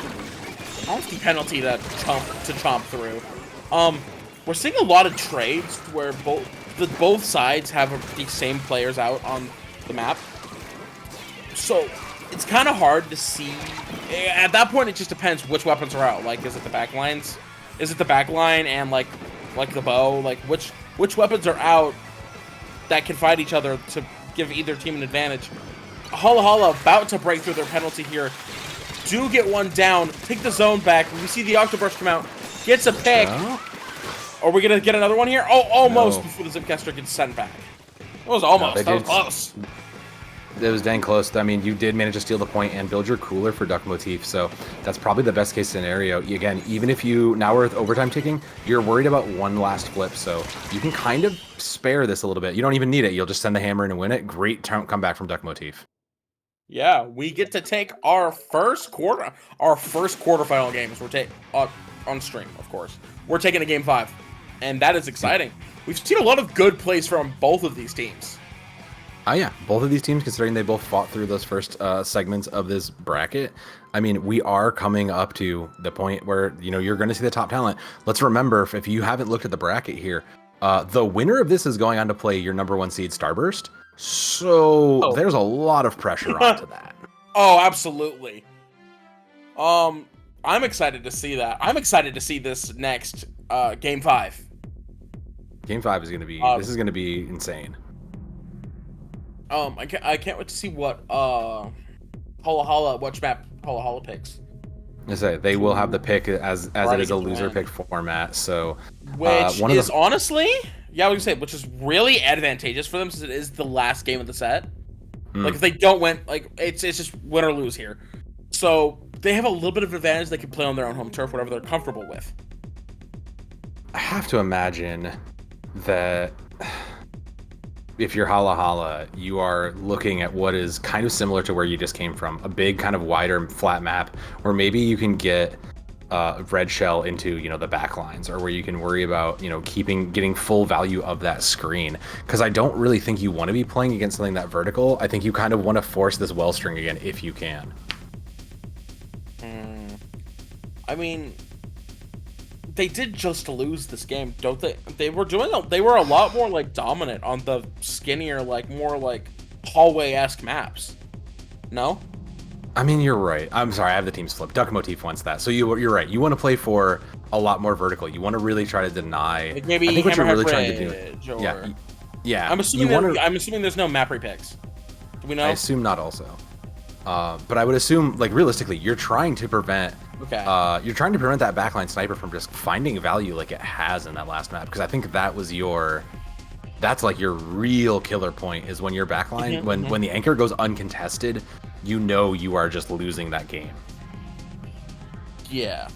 S5: hefty penalty to chomp through. We're seeing a lot of trades where both sides have the same players out on the map. So it's kind of hard to see. At that point, it just depends which weapons are out. Like, is it the back lines? Is it the back line and like the bow? Like, which weapons are out that can fight each other to give either team an advantage? Holla about to break through their penalty here. do get one down. Take the zone back. We see the Octoburst come out. Gets a pick. Are we going to get another one here? Oh, almost before the Zipcaster gets sent back. It was almost.
S6: No,
S5: that was close.
S6: It was dang close. I mean, you did manage to steal the point and build your cooler for Duck Motif, so that's probably the best case scenario. Again, even if you, now we're with overtime ticking, you're worried about one last flip, so you can kind of spare this a little bit. You don't even need it. You'll just send the hammer in and win it. Great comeback from Duck Motif.
S5: Yeah, we get to take our first quarterfinal games. We're taking on stream, of course. We're taking a game 5, and that is exciting. We've seen a lot of good plays from both of these teams.
S6: Oh yeah, both of these teams, considering they both fought through those first segments of this bracket. I mean, we are coming up to the point where, you know, you're going to see the top talent. Let's remember, if you haven't looked at the bracket here, the winner of this is going on to play your #1 seed Starburst. So there's a lot of pressure onto that.
S5: Oh, absolutely. I'm excited to see that. I'm excited to see this next game 5.
S6: Game 5 is going to be, this is going to be insane.
S5: I can't wait to see what Holla Holla, which map Holla Holla picks.
S6: I say they will have the pick as it is a loser pick format. So
S5: which is honestly, yeah, I was gonna say, which is really advantageous for them since it is the last game of the set. Like if they don't win, like it's just win or lose here. So they have a little bit of advantage. They can play on their own home turf, whatever they're comfortable with.
S6: I have to imagine that if you're Holla Holla, you are looking at what is kind of similar to where you just came from, a big kind of wider flat map, where maybe you can get red shell into, you know, the back lines, or where you can worry about, you know, getting full value of that screen. Because I don't really think you want to be playing against something that vertical. I think you kind of want to force this well string again if you can.
S5: I mean, they did just lose this game, don't they? They were a lot more like dominant on the skinnier, like more like hallway-esque maps. No?
S6: I mean, you're right. I'm sorry, I have the teams flipped. Duck Motif wants that. So you're right. You want to play for a lot more vertical. You want to really try to deny.
S5: Like maybe
S6: I think what you're really trying to do.
S5: Or...
S6: Yeah.
S5: I'm assuming there's no map repicks. Do we know?
S6: I assume not also. But I would assume, like, realistically, you're trying to prevent that backline sniper from just finding value like it has in that last map, because I think that's like your real killer point, is when your backline, when the anchor goes uncontested, you know you are just losing that game.
S5: Yeah.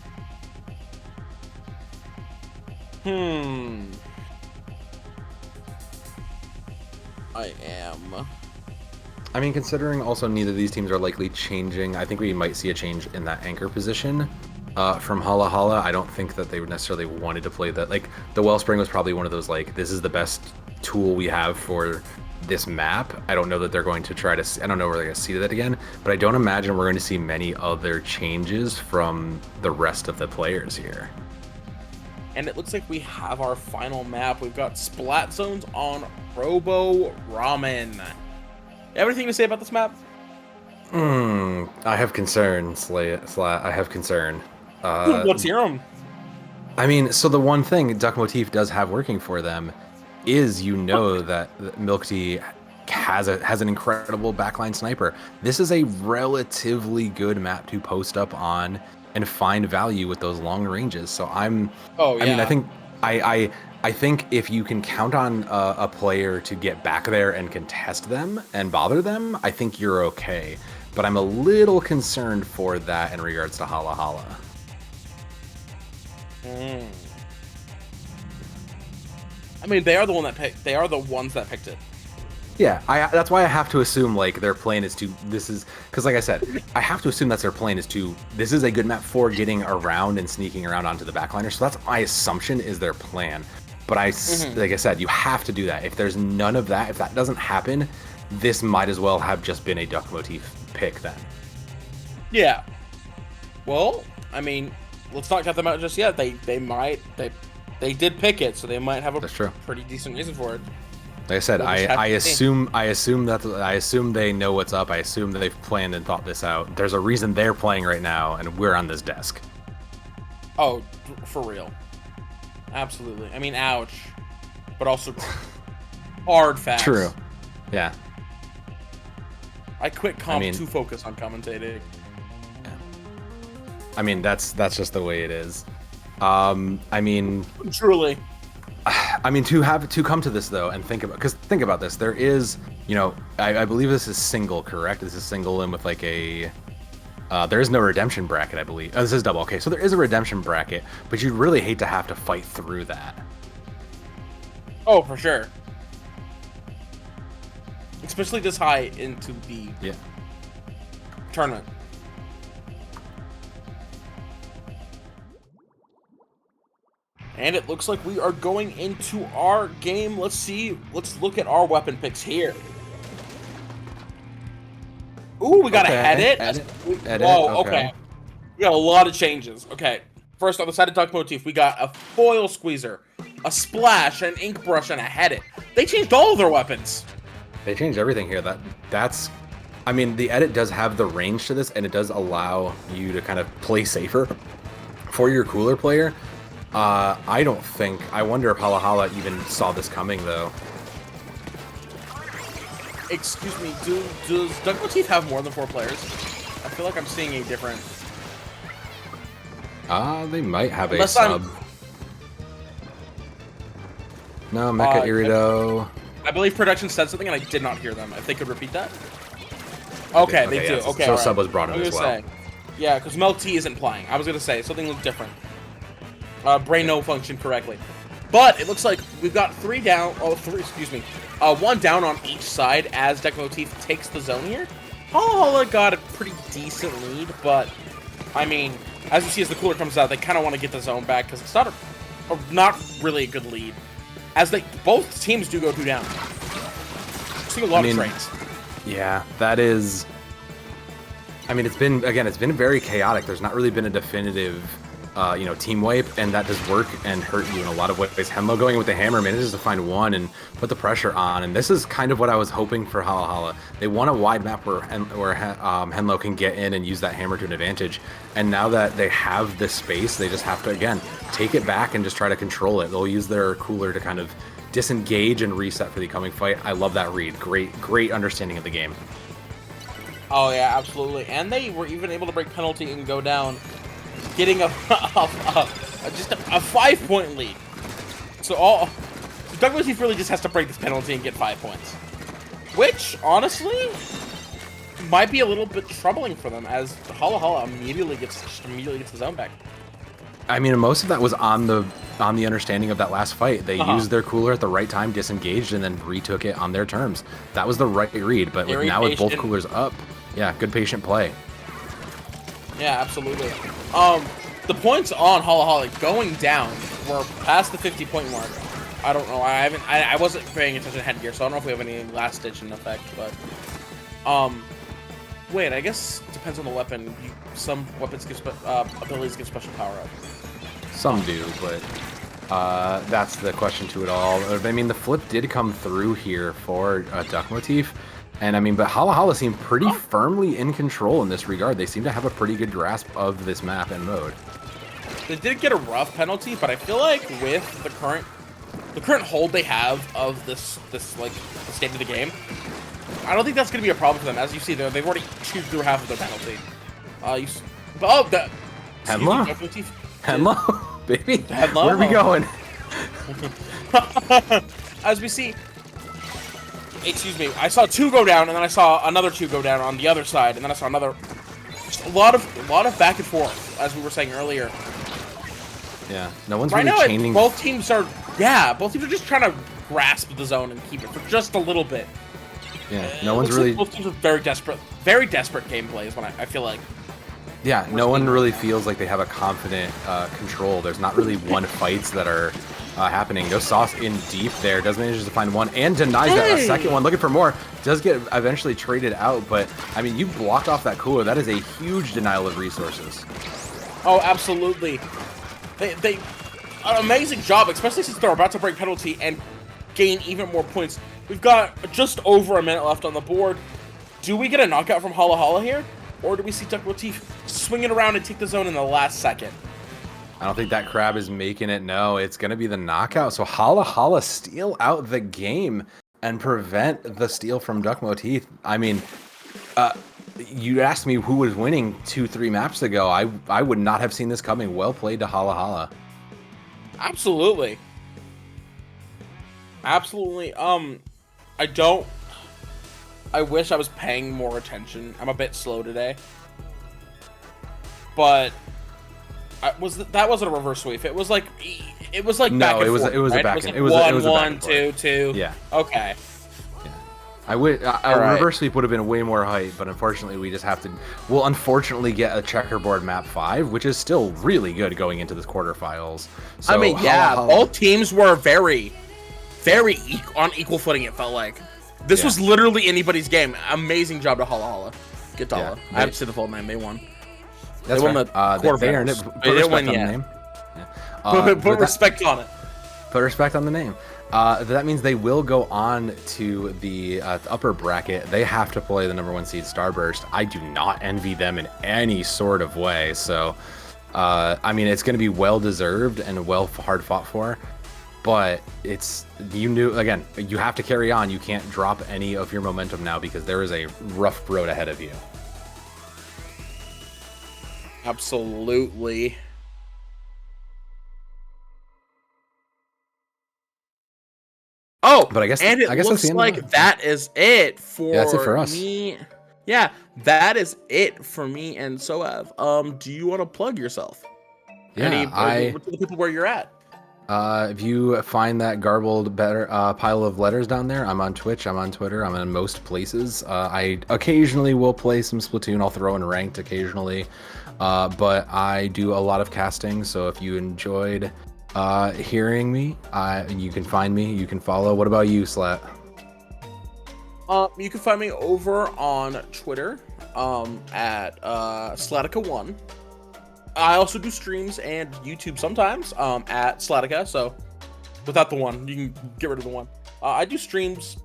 S6: I mean, considering also neither of these teams are likely changing, I think we might see a change in that anchor position from Holla Holla. I don't think that they would necessarily wanted to play that. Like, the Wellspring was probably one of those, like, this is the best tool we have for this map. I don't know that they're going to try to, I don't know where they're going to see that again, but I don't imagine we're going to see many other changes from the rest of the players here.
S5: And it looks like we have our final map. We've got Splat Zones on Robo Ramen. You have anything to say about this map?
S6: I have concern, Slat. I have concern.
S5: What's your own?
S6: I mean, so the one thing Duck Motif does have working for them is, you know, that Milk Tea has an incredible backline sniper. This is a relatively good map to post up on and find value with those long ranges. So I mean, I think if you can count on a player to get back there and contest them and bother them, I think you're okay. But I'm a little concerned for that in regards to Holla Holla.
S5: I mean, they are the ones that picked it.
S6: Yeah, that's why I have to assume, like, their plan is to, because like I said, I have to assume that's their plan is to, this is a good map for getting around and sneaking around onto the backliner. So that's my assumption is their plan. But like I said, you have to do that. If there's none of that, if that doesn't happen, this might as well have just been a Duck Motif pick then.
S5: Yeah. Well, I mean, let's not cut them out just yet. They did pick it, so they might have a pretty decent reason for it.
S6: Like I said, I assume they know what's up. I assume that they've planned and thought this out. There's a reason they're playing right now, and we're on this desk.
S5: Oh, for real. Absolutely. I mean, ouch. But also hard facts.
S6: True. Yeah.
S5: I quit comp to focus on commentating.
S6: Yeah. I mean, that's just the way it is. I mean,
S5: Truly.
S6: to come to this though, and think about this. There is, you know, I believe this is single, correct? This is single and with like a. There is no redemption bracket, I believe. Oh, this is double. Okay, so there is a redemption bracket, but you'd really hate to have to fight through that.
S5: Oh, for sure. Especially this high into the tournament. And it looks like we are going into our game. Let's see. Let's look at our weapon picks here. Ooh, we got to edit.
S6: Edit.
S5: Whoa, okay. We got a lot of changes. Okay. First, on the side of Duck Motif, we got a foil squeezer, a splash, an ink brush, and a head it. They changed all of their weapons.
S6: They changed everything here. That's, I mean, the edit does have the range to this, and it does allow you to kind of play safer for your cooler player. I wonder if Hala Hala even saw this coming, though.
S5: Excuse me, does Duck Motif have more than 4 players? I feel like I'm seeing a different...
S6: They might have a
S5: Unless
S6: sub. No, Mecha Irido.
S5: I believe production said something and I did not hear them. If they could repeat that? Okay, they do.
S6: Yeah,
S5: Okay,
S6: so
S5: right.
S6: sub was brought in as well.
S5: Yeah, because Mel T isn't playing. I was going to say, something looked different. Brain no function correctly. But it looks like we've got 3 down, excuse me. 1 down on each side as Duck Motif takes the zone here. Hala got a pretty decent lead, but, I mean, as you see as the cooler comes out, they kind of want to get the zone back because it's not really a good lead. As both teams do go 2 down. Seeing a lot of trades.
S6: Yeah, that is. I mean, it's been very chaotic. There's not really been a definitive, team wipe, and that does work and hurt you in a lot of ways. Henlo going with the hammer manages to find one and put the pressure on, and this is kind of what I was hoping for Hala Hala. They want a wide map where Henlo can get in and use that hammer to an advantage, and now that they have this space, they just have to, again, take it back and just try to control it. They'll use their cooler to kind of disengage and reset for the coming fight. I love that read. Great understanding of the game.
S5: Oh yeah, absolutely. And they were even able to break penalty and go down, getting just a 5-point lead. So Duck Motif really just has to break this penalty and get 5 points, which honestly might be a little bit troubling for them, as Hala Hala immediately gets the zone back.
S6: I mean, most of that was on the understanding of that last fight. They used their cooler at the right time, disengaged, and then retook it on their terms. That was the right read, but now with both coolers up, yeah, good patient play.
S5: Yeah, absolutely. The points on Hala Hala going down were past the 50-point mark. I don't know. I wasn't paying attention to headgear, so I don't know if we have any last ditch in effect, but wait, I guess depends on the weapon. Some weapons give abilities give special power up.
S6: Some do, but that's the question to it all. I mean, the flip did come through here for Duck Motif, and I mean, but Hala Hala seemed pretty firmly in control in this regard. They seem to have a pretty good grasp of this map and mode.
S5: They did get a rough penalty, but I feel like with the current hold they have of this like the state of the game, I don't think that's going to be a problem for them. As you see, they've already chewed through half of their penalty.
S6: Henlo? Henlo? Baby?
S5: Henlo?
S6: Where are we going?
S5: As we see, excuse me, I saw 2 go down, and then I saw another 2 go down on the other side, and then I saw another. Just a lot of back and forth, as we were saying earlier.
S6: Yeah, no one's
S5: right
S6: really
S5: now,
S6: chaining.
S5: both teams are just trying to grasp the zone and keep it for just a little bit.
S6: Yeah, no one's really.
S5: Like both teams are very desperate gameplay is what I feel like.
S6: Yeah, no one really feels like they have a confident control. There's not really one fights that are happening. No sauce in deep there. Does manage to find one and denies that a second one. Looking for more. Does get eventually traded out, but I mean, you blocked off that cooler. That is a huge denial of resources.
S5: Oh, absolutely. They an amazing job, especially since they're about to break penalty and gain even more points. We've got just over a minute left on the board. Do we get a knockout from Hala Hala here? Or do we see Duck Motif swing it around and take the zone in the last second?
S6: I don't think that crab is making it. No, it's going to be the knockout. So Hala Hala steal out the game and prevent the steal from Duck Motif. I mean, you asked me who was winning 2-3 maps ago. I would not have seen this coming. Well played to Hala Hala.
S5: Absolutely. Absolutely. I wish I was paying more attention. I'm a bit slow today. But that wasn't a reverse sweep. It was like
S6: No,
S5: back and
S6: it was
S5: forth,
S6: it was
S5: right?
S6: a back
S5: It
S6: and
S5: was like
S6: it was a back and
S5: 1-1,
S6: forth.
S5: 2-2.
S6: Yeah.
S5: Okay.
S6: A
S5: right.
S6: reverse sweep would have been way more height, but unfortunately we just have to. We'll unfortunately get a checkerboard map 5, which is still really good going into the quarterfinals. So,
S5: I mean, yeah,
S6: Hala Hala-
S5: both teams were very on equal footing. It felt like this was literally anybody's game. Amazing job to Hala Hala. Good to Hala. I haven't seen the full name. They won.
S6: That's
S5: they won
S6: right.
S5: the quarterfinals.
S6: They earned it.
S5: They didn't win
S6: on
S5: yet.
S6: the name. Yeah.
S5: Put respect on it.
S6: Put respect on the name. That means they will go on to the upper bracket. They have to play the #1 seed Starburst. I do not envy them in any sort of way. So, I mean, it's going to be well deserved and hard fought for. But again, you have to carry on. You can't drop any of your momentum now because there is a rough road ahead of you.
S5: Absolutely. Oh,
S6: But I guess
S5: and it
S6: that's
S5: looks
S6: the end
S5: like
S6: of it.
S5: that is it for
S6: that's it for us.
S5: me. Yeah, that is it for me and Soav. Do you want to plug yourself?
S6: Yeah,
S5: To the people where you're at.
S6: If you find that garbled pile of letters down there, I'm on Twitch, I'm on Twitter, I'm in most places. I occasionally will play some Splatoon. I'll throw in ranked occasionally, but I do a lot of casting. So if you enjoyed hearing me, you can find me, you can follow. What about you, Slat?
S5: You can find me over on Twitter at Slatica1. I also do streams and YouTube sometimes at Slatica, so without the one, you can get rid of the one. I do streams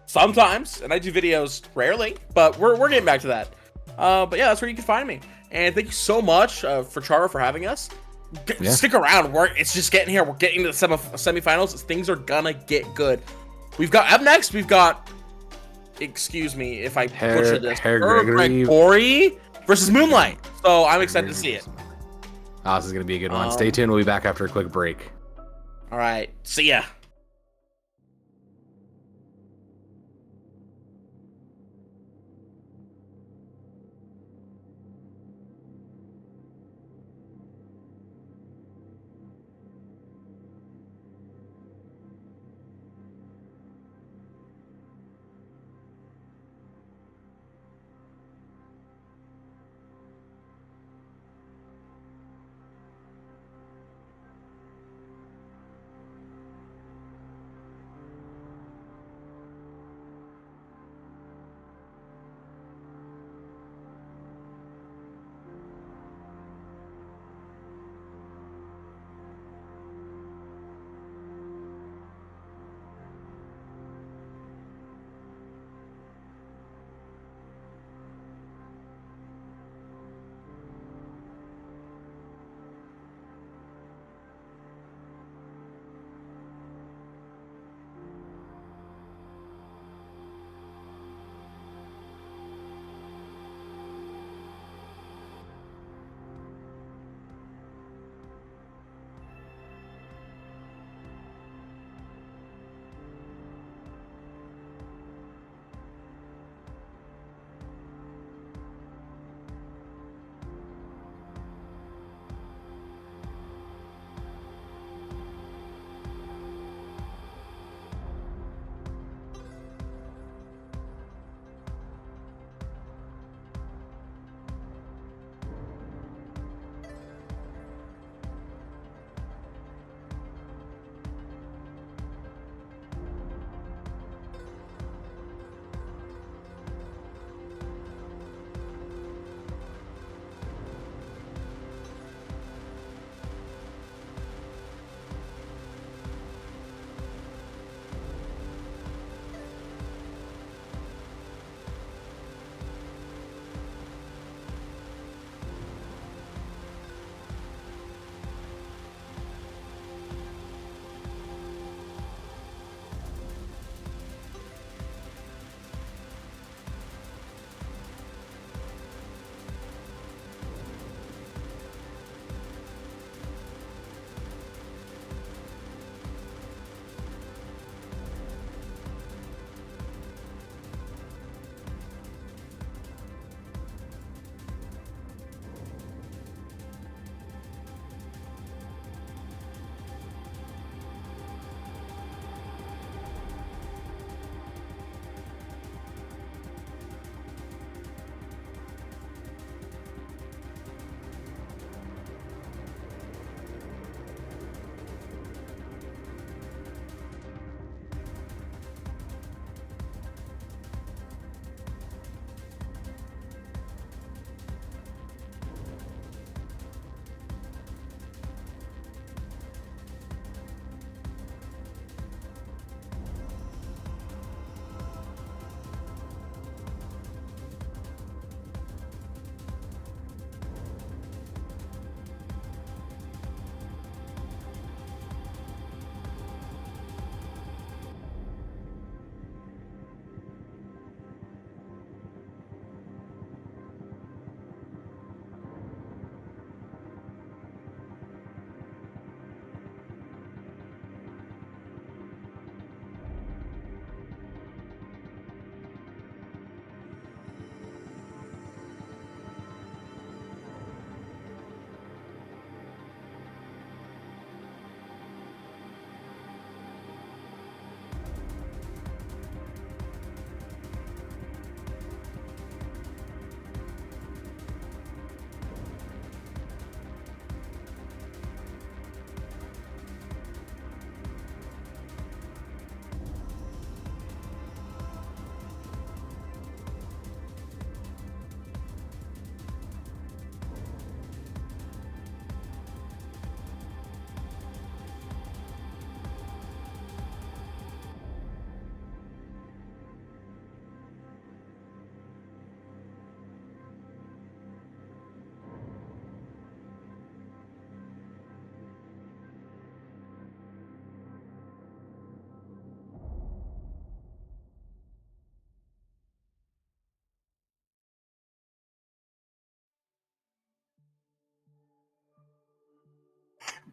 S5: sometimes, and I do videos rarely, but we're getting back to that. But yeah, that's where you can find me. And thank you so much for Chara for having us. Stick around. It's just getting here. We're getting to the semifinals. Things are gonna get good. Up next, we've got, excuse me if I butcher this, Gregory versus Moonlight. So I'm excited to see it.
S6: Oh, this is going to be a good one. Stay tuned. We'll be back after a quick break.
S5: All right. See ya.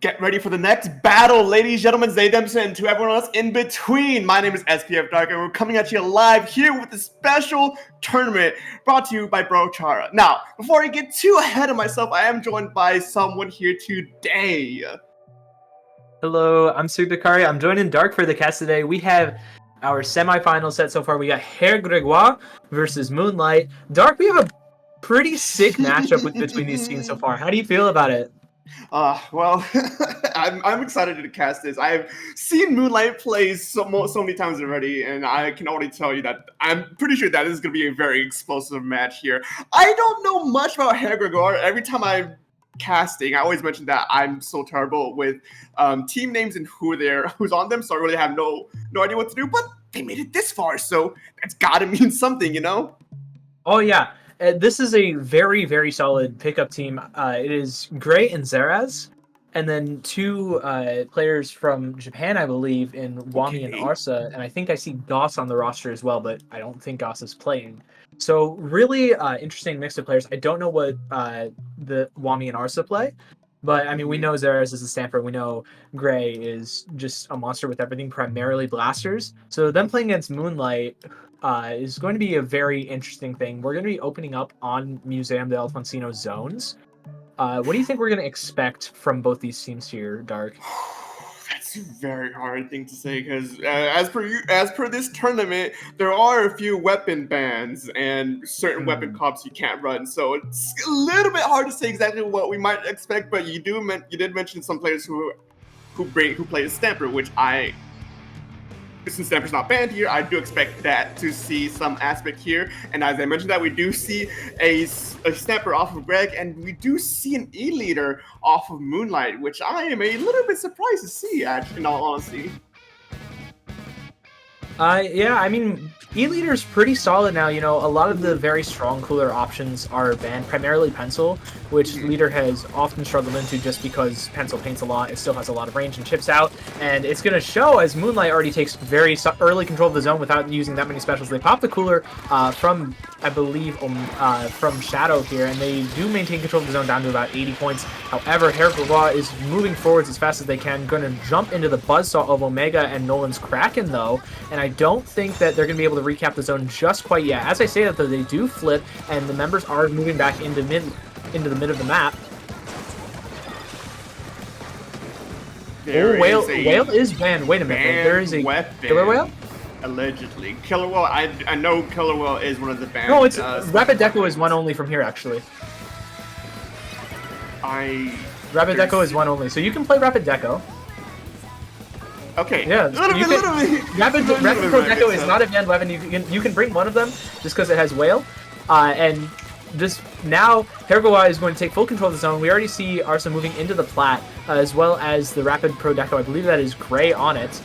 S7: Get ready for the next battle, ladies and gentlemen, Zaydemson, and to everyone else in between. My name is SPF Dark, and we're coming at you live here with a special tournament brought to you by ProChara. Now, before I get too ahead of myself, I am joined by someone here today.
S8: Hello, I'm Sudakari. I'm joining Dark for the cast today. We have our semifinal set so far. We got Herr Gregoire versus Moonlight. Dark, we have a pretty sick matchup between these teams so far. How do you feel about it?
S7: Well, I'm excited to cast this. I've seen Moonlight play so many times already, and I can already tell you that I'm pretty sure that this is going to be a very explosive match here. I don't know much about Herr Gregoire. Every time I'm casting, I always mention that I'm so terrible with team names and who's on them, so I really have no idea what to do, but they made it this far, so that's gotta mean something, you know?
S8: Oh, yeah. This is a very, very solid pickup team. It is Gray and Zeraz, and then two players from Japan, I believe, in Wami and Arsa, and I think I see Goss on the roster as well, but I don't think Goss is playing. So really interesting mix of players. I don't know what the Wami and Arsa play, but I mean, we know Zeraz is a stamper. We know Gray is just a monster with everything, primarily blasters. So them playing against Moonlight is going to be a very interesting thing. We're going to be opening up on Museum de Alfonsino zones. What do you think we're going to expect from both these teams here, Dark?
S7: That's a very hard thing to say because as per this tournament, there are a few weapon bans and certain weapon comps you can't run. So it's a little bit hard to say exactly what we might expect. But you did mention some players who play a stamper, which since Stamper's not banned here, I do expect that to see some aspect here. And as I mentioned that, we do see a Stamper off of Greg, and we do see an E-Leader off of Moonlight, which I am a little bit surprised to see, actually, in all honesty.
S8: Yeah, I mean, E-Leader's pretty solid now. You know, a lot of the very strong cooler options are banned, primarily Pencil, which Leader has often struggled into just because Pencil paints a lot. It still has a lot of range and chips out, and it's going to show as Moonlight already takes very early control of the zone without using that many specials. They pop the cooler from, I believe, from Shadow here, and they do maintain control of the zone down to about 80 points. However, Herr Gregoire is moving forwards as fast as they can, going to jump into the buzzsaw of Omega and Nolan's Kraken, though, and I don't think that they're going to be able to recap the zone just quite yet. As I say that, though, they do flip, and the members are moving back into the mid of the map. Whale is banned. Wait a minute. There is a
S7: weapon.
S8: Killer Whale?
S7: Allegedly. Killer Whale, I know Killer Whale is one of the banned.
S8: No, it's Rapid Deco is one only from here, actually. Rapid Deco is one only, so you can play Rapid Deco.
S7: Okay.
S8: Yeah.
S7: Little bit.
S8: Rapid Pro Deco is not a banned weapon. You can bring one of them just because it has Whale, and just now Herr Gregoire is going to take full control of the zone. We already see Arsa moving into the plat, as well as the Rapid Pro Deco. I believe that is Gray on it.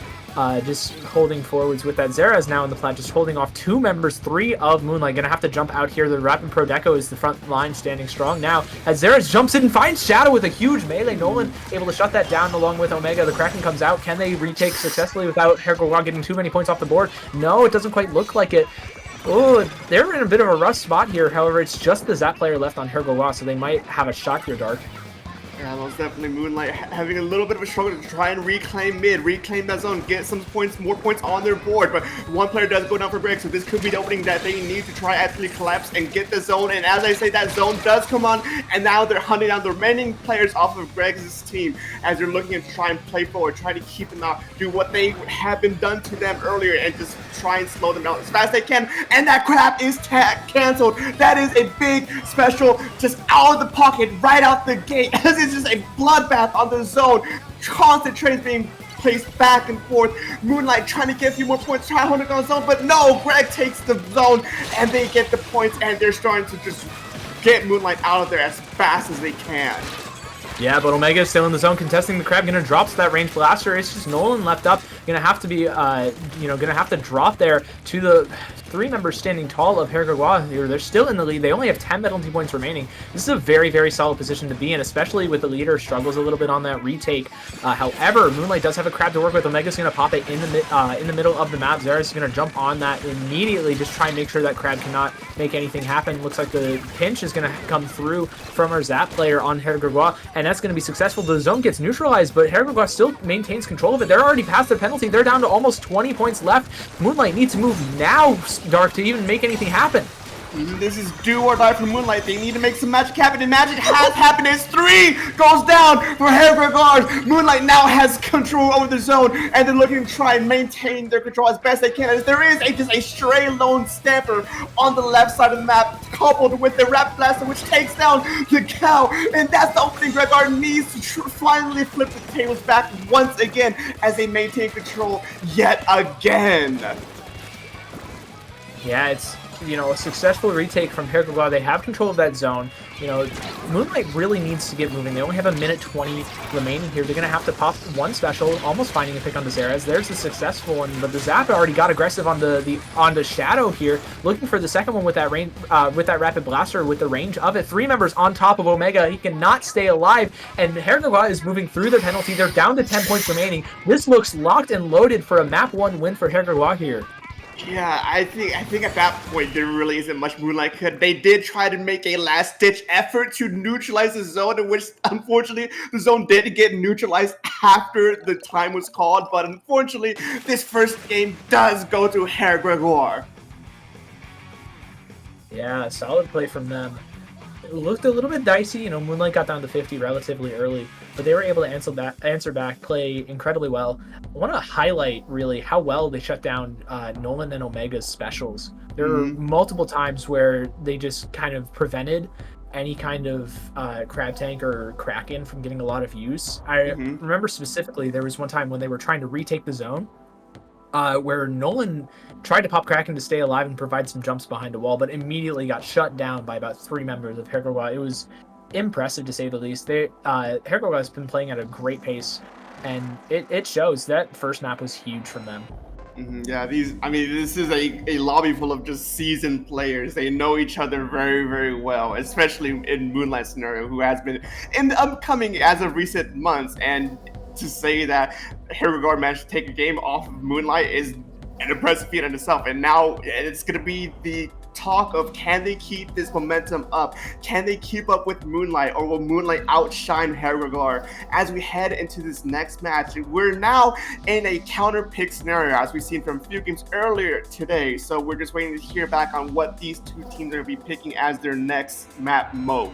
S8: Just holding forwards with that. Zeraz now in the plat, just holding off two members, three of Moonlight. Gonna have to jump out here. The Rapid Pro Deco is the front line standing strong now. As Zeraz jumps in and finds Shadow with a huge melee. Nolan able to shut that down along with Omega. The Kraken comes out. Can they retake successfully without Herr Gregoire getting too many points off the board? No, it doesn't quite look like it. Oh, they're in a bit of a rough spot here. However, it's just the Zap player left on Herr Gregoire, so they might have a shot here, Dark.
S7: Yeah, most definitely Moonlight having a little bit of a struggle to try and reclaim mid, reclaim that zone, get some points, more points on their board. But one player does go down for break, so this could be the opening that they need to try actually collapse and get the zone. And as I say, that zone does come on, and now they're hunting down the remaining players off of Greg's team as they're looking to try and play forward, try to keep them out, do what they have been done to them earlier, and just try and slow them down as fast as they can. And that crap is canceled. That is a big special, just out of the pocket, right out the gate, as it's just a bloodbath on the zone. Constant trades being placed back and forth. Moonlight trying to get a few more points, try holding on the zone, but no, Greg takes the zone, and they get the points, and they're starting to just get Moonlight out of there as fast as they can.
S8: Yeah, but Omega is still in the zone, contesting the crab, gonna drop to that range blaster. It's just Nolan left up, gonna have to be, gonna have to drop there to the three members standing tall of Herr Gregoire here. They're still in the lead. They only have 10 penalty points remaining. This is a very, very solid position to be in, especially with the leader struggles a little bit on that retake. However, Moonlight does have a crab to work with. Omega's going to pop it in the middle of the map. Zeraz is going to jump on that immediately, just try and make sure that crab cannot make anything happen. Looks like the pinch is going to come through from our Zap player on Herr Gregoire, and and that's going to be successful. The zone gets neutralized, but Hergregor still maintains control of it. They're already past their penalty. They're down to almost 20 points left. Moonlight needs to move now, Dark, to even make anything happen.
S7: This is do or die for Moonlight. They need to make some magic happen, and magic has happened as 3 goes down for Hergregor. Moonlight now has control over the zone, and they're looking to try and maintain their control as best they can. As there is just a stray lone stamper on the left side of the map, coupled with the Rapid Blaster, which takes down the cow. And that's the opening Gregor needs to finally flip the tables back once again as they maintain control yet again.
S8: Yeah, it's, you know, a successful retake from Hergregor. They have control of that zone. You know, Moonlight really needs to get moving. They only have a minute 20 remaining here. They're going to have to pop one special, almost finding a pick on the Zeraz. There's the successful one, but the Zappa already got aggressive on the Shadow here, looking for the second one with that range, with that Rapid Blaster, with the range of it. 3 members on top of Omega. He cannot stay alive, and Hergregor is moving through the penalty. They're down to 10 points remaining. This looks locked and loaded for a map 1 win for Hergregor here.
S7: Yeah, I think at that point there really isn't much Moonlight could. They did try to make a last-ditch effort to neutralize the zone, in which unfortunately the zone did get neutralized after the time was called. But unfortunately, this first game does go to Hergregor.
S8: Yeah, solid play from them. It looked a little bit dicey. You know, Moonlight got down to 50 relatively early, but they were able to answer back, play incredibly well. I want to highlight really how well they shut down Nolan and Omega's specials. There were multiple times where they just kind of prevented any kind of crab tank or Kraken from getting a lot of use. I remember specifically there was one time when they were trying to retake the zone, where Nolan tried to pop Kraken to stay alive and provide some jumps behind a wall, but immediately got shut down by about 3 members of Hergregor. It was impressive to say the least. Hergregor has been playing at a great pace, and it shows. That first map was huge from them.
S7: Yeah, this is a lobby full of just seasoned players. They know each other very, very well, especially in Moonlight scenario, who has been in the upcoming as of recent months. And to say that Hergregor managed to take a game off of Moonlight is an impressive feat in itself. And now it's going to be the talk of, can they keep this momentum up? Can they keep up with Moonlight, or will Moonlight outshine Hergregor? As we head into this next match, we're now in a counter pick scenario, as we've seen from a few games earlier today. So we're just waiting to hear back on what these two teams are going to be picking as their next map mode.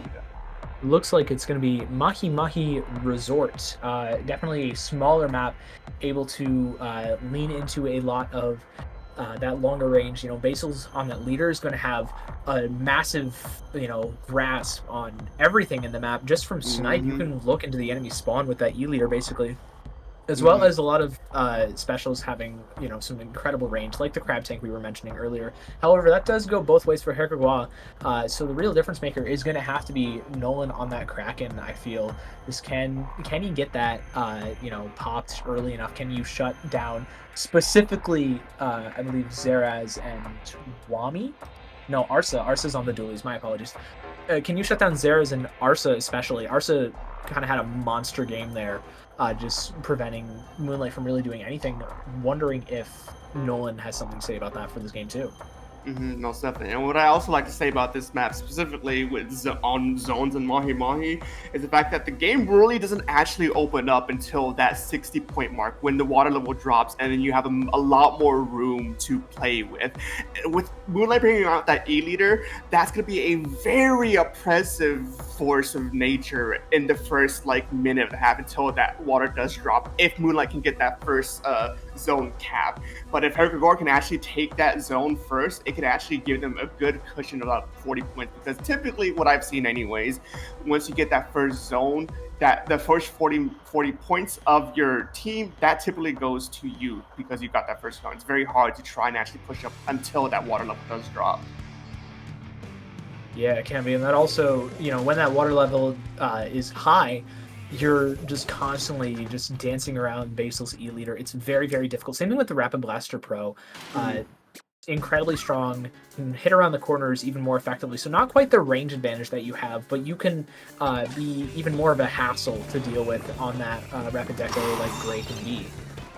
S8: Looks like it's going to be Mahi Mahi Resort. Definitely a smaller map, able to lean into a lot of that longer range. You know, Basil's on that leader is going to have a massive, you know, grasp on everything in the map. Just from snipe, you can look into the enemy spawn with that E-leader, basically. As well as a lot of specials having, you know, some incredible range, like the crab tank we were mentioning earlier. However, that does go both ways for Hergregor. So the real difference maker is going to have to be Nolan on that Kraken, I feel. Can he get that, you know, popped early enough? Can you shut down specifically, I believe, Zeraz and Wami? No, Arsa. Arsa's on the dualies. My apologies. Can you shut down Zeraz and Arsa especially? Arsa kind of had a monster game there. Just preventing Moonlight from really doing anything. Wondering if Nolan has something to say about that for this game too.
S7: Most definitely. And what I also like to say about this map, specifically with on zones and Mahi Mahi, is the fact that the game really doesn't actually open up until that 60-point mark, when the water level drops, and then you have a lot more room to play with. With Moonlight bringing out that E-leader, that's going to be a very oppressive force of nature in the first minute and a half until that water does drop, if Moonlight can get that first zone cap. But if Hergregor can actually take that zone first, it could actually give them a good cushion of about 40 points, because typically what I've seen anyways, once you get that first zone, that the first 40 points of your team, that typically goes to you because you got that first zone. It's very hard to try and actually push up until that water level does drop.
S8: Yeah, it can be. And that also, you know, when that water level is high, you're just constantly just dancing around Basil's E-leader. It's very, very difficult. Same thing with the Rapid Blaster Pro. Incredibly strong, can hit around the corners even more effectively. So not quite the range advantage that you have, but you can be even more of a hassle to deal with on that Rapid Deco like Gray can be.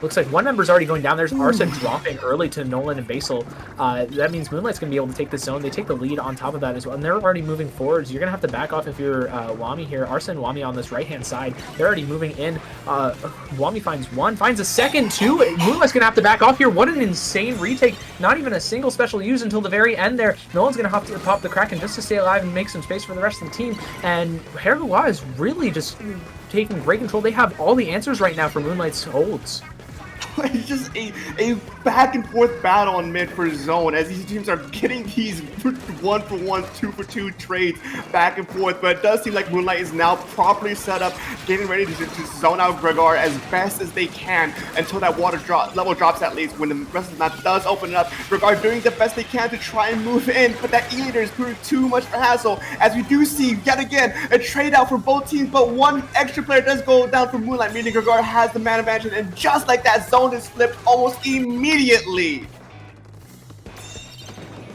S8: Looks like one member's already going down. There's Arsa dropping early to Nolan and Basil. That means Moonlight's going to be able to take the zone. They take the lead on top of that as well. And they're already moving forwards. You're going to have to back off if you're Wami here. Arsa and Wami on this right-hand side. They're already moving in. Wami finds one, finds a second, too. Moonlight's going to have to back off here. What an insane retake. Not even a single special use until the very end there. Nolan's going to have to pop the Kraken just to stay alive and make some space for the rest of the team. And Hergua is really just taking great control. They have all the answers right now for Moonlight's holds.
S7: It's just a back and forth battle on mid for zone as these teams are getting these 1-for-1, 2-for-2 trades back and forth. But it does seem like Moonlight is now properly set up, getting ready to zone out Gregar as best as they can until that water level drops at least. When the rest of the map does open up, Gregar doing the best they can to try and move in, but that E-leader is proving too much for hassle as we do see yet again a trade out for both teams, but one extra player does go down for Moonlight, meaning Gregar has the man advantage, and just like that, zone is flipped almost immediately.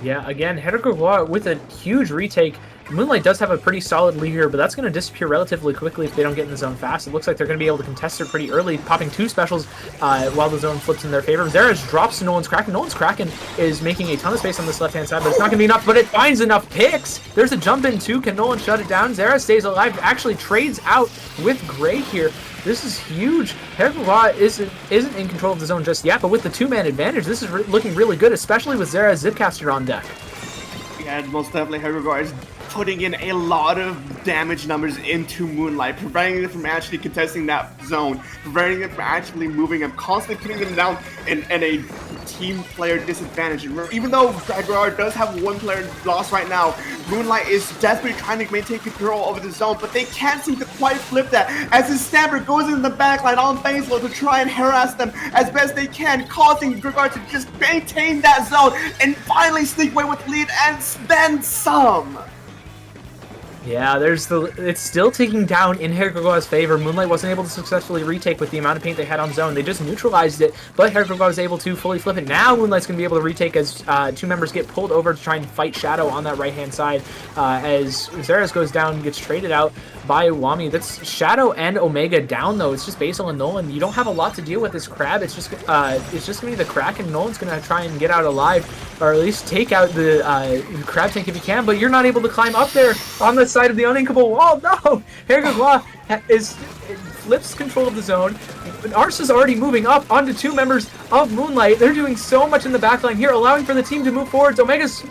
S8: Yeah, again, Hergua with a huge retake. Moonlight does have a pretty solid lead here, but that's going to disappear relatively quickly if they don't get in the zone fast. It looks like they're going to be able to contest it pretty early, popping 2 specials while the zone flips in their favor. Zeras drops to Nolan's Kraken. Nolan's Kraken is making a ton of space on this left-hand side, but it's not going to be enough, but it finds enough picks. There's a jump in too. Can Nolan shut it down? Zera stays alive, actually trades out with Gray here. This is huge. Hergua isn't in control of the zone just yet, but with the 2-man advantage, this is looking really good, especially with Zera's Zipcaster on deck.
S7: Yeah, most definitely Hergua is putting in a lot of damage numbers into Moonlight, preventing them from actually contesting that zone, preventing them from actually moving them, constantly putting them down in a team player disadvantage. Even though Gregar does have 1 player lost right now, Moonlight is desperately trying to maintain control over the zone, but they can't seem to quite flip that as his Stamper goes in the backline on Basil to try and harass them as best they can, causing Gregar to just maintain that zone and finally sneak away with the lead and then some.
S8: Yeah, it's still ticking down in Hergua's favor. Moonlight wasn't able to successfully retake with the amount of paint they had on zone. They just neutralized it, but Hergua was able to fully flip it. Now Moonlight's going to be able to retake as 2 members get pulled over to try and fight Shadow on that right-hand side. As Zeras goes down, gets traded out by Wami. That's Shadow and Omega down, though. It's just Basil and Nolan. You don't have a lot to deal with this crab. It's just going to be the Kraken. Nolan's going to try and get out alive, or at least take out the crab tank if he can, but you're not able to climb up there on the side of the uninkable wall. No! Hergua flips control of the zone. Arsa's already moving up onto 2 members of Moonlight. They're doing so much in the backline here, allowing for the team to move forwards. Omega's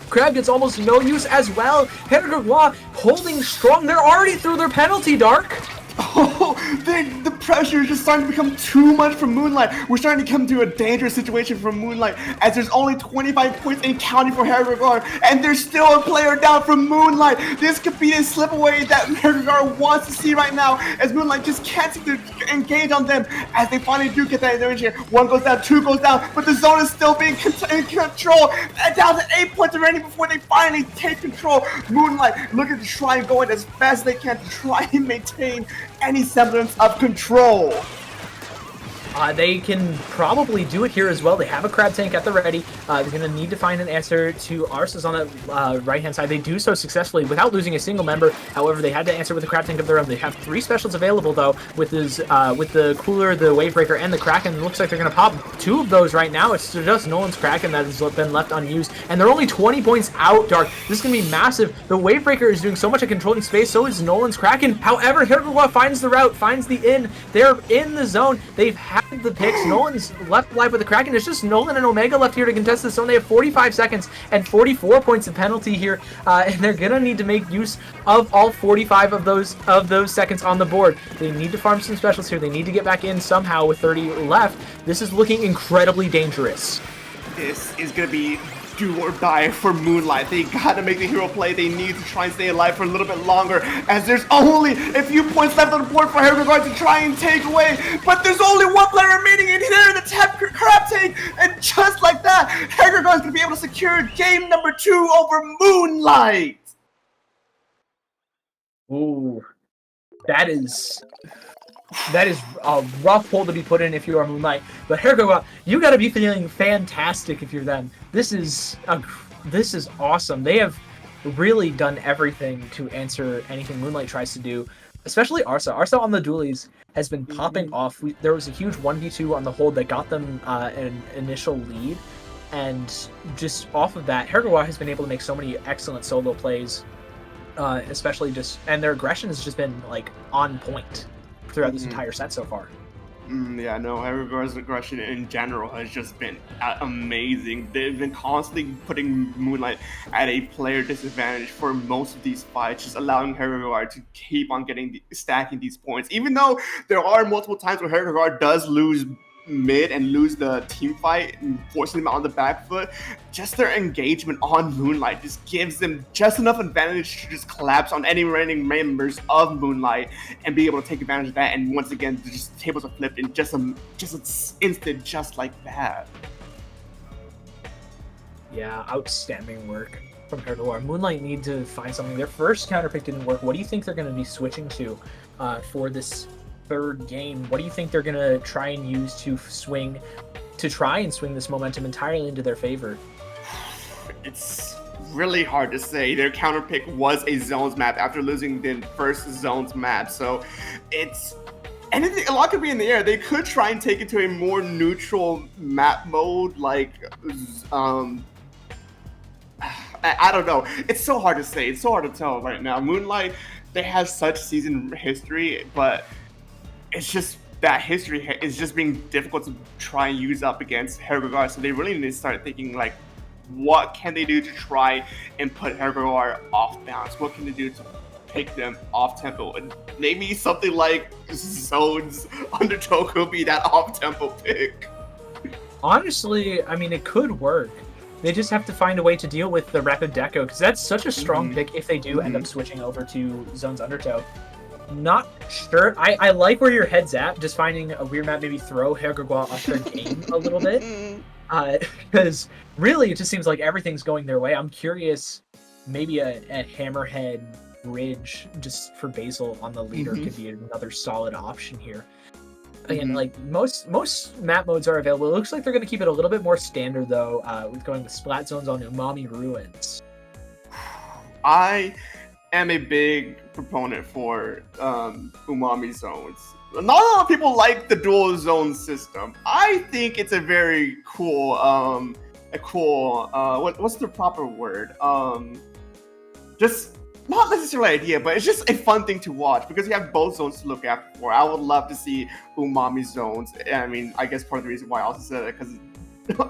S8: crab gets almost no use as well. Hergua holding strong. They're already through their penalty, Dark.
S7: Oh, the pressure is just starting to become too much for Moonlight. We're starting to come to a dangerous situation for Moonlight as there's only 25 points in counting for Hergua, and there's still a player down from Moonlight. This could be a slip away that Hergua wants to see right now as Moonlight just can't seem to engage on them as they finally do get that advantage here. 1 goes down, 2 goes down, but the zone is still being in control. Down to 8 points already before they finally take control. Moonlight looking to try and go in as fast as they can to try and maintain any semblance of control.
S8: They can probably do it here as well. They have a crab tank at the ready. They're going to need to find an answer to Arsa's on the right-hand side. They do so successfully without losing a single member. However, they had to answer with a crab tank of their own. They have 3 specials available, though, with the Cooler, the Wavebreaker, and the Kraken. It looks like they're going to pop 2 of those right now. It's just Nolan's Kraken that has been left unused, and they're only 20 points out, Dark. This is going to be massive. The Wavebreaker is doing so much of controlling space, so is Nolan's Kraken. However, Hergua finds the route, finds the in. They're in the zone. They've had the picks. Nolan's left alive with the Kraken. It's just Nolan and Omega left here to contest this zone. They have 45 seconds and 44 points of penalty here, and they're gonna need to make use of all 45 of those seconds on the board. They need to farm some specials here. They need to get back in somehow with 30 left. This is looking incredibly dangerous.
S7: This is gonna be do or die for Moonlight. They gotta make the hero play. They need to try and stay alive for a little bit longer as there's only a few points left on the board for Hergua to try and take away, but there's only 1 player remaining in here, the crab tank, and just like that, Hergua is gonna be able to secure game number 2 over Moonlight.
S8: Ooh, that is a rough hole to be put in if you are Moonlight. But Hergua, you got to be feeling fantastic if you're them. This is awesome. They have really done everything to answer anything Moonlight tries to do. especially Arsa. Arsa on the dualies has been popping off. There was a huge 1v2 on the hold that got them an initial lead, and just off of that, Hergawa has been able to make so many excellent solo plays, especially and their aggression has just been like on point throughout this entire set so far.
S7: Yeah, no, Hergawa's aggression in general has just been amazing. They've been constantly putting Moonlight at a player disadvantage for most of these fights, just allowing Hergawa to keep on stacking these points. Even though there are multiple times where Hergawa does lose mid and lose the team fight and forcing them on the back foot, just their engagement on Moonlight just gives them just enough advantage to just collapse on any remaining members of Moonlight and be able to take advantage of that. And once again, just tables are flipped in just an instant, just like that.
S8: Yeah, outstanding work from Hergawa. Moonlight need to find something. Their first counterpick didn't work. What do you think they're going to be switching to for this third game? What do you think they're gonna try and use to try and swing this momentum entirely into their favor?
S7: It's really hard to say. Their counterpick was a zones map after losing the first zones map, so it's anything. A lot could be in the air. They could try and take it to a more neutral map mode, like I don't know. It's so hard to say. It's so hard to tell right now. Moonlight, they have such season history, but it's just that history is just being difficult to try and use up against Hergawa. So they really need to start thinking, like, what can they do to try and put Hergawa off balance? What can they do to take them off tempo? And maybe something like Zones Undertow could be that off tempo pick.
S8: Honestly, I mean, it could work. They just have to find a way to deal with the Rapid Deco, because that's such a strong pick if they do end up switching over to Zones Undertow. Not sure. I like where your head's at, just finding a weird map, maybe throw Hergawa off their game a little bit. Because really, it just seems like everything's going their way. I'm curious, maybe a Hammerhead Ridge just for Basil on the leader could be another solid option here. Again, like most map modes are available. It looks like they're going to keep it a little bit more standard, though, with going with Splat Zones on Umami Ruins.
S7: I am a big proponent for Umami Zones. Not a lot of people like the dual zone system. I think it's a very cool, what's the proper word? Just not necessarily idea, but it's just a fun thing to watch because you have both zones to look after for. I would love to see Umami Zones. I mean, I guess part of the reason why I also said that because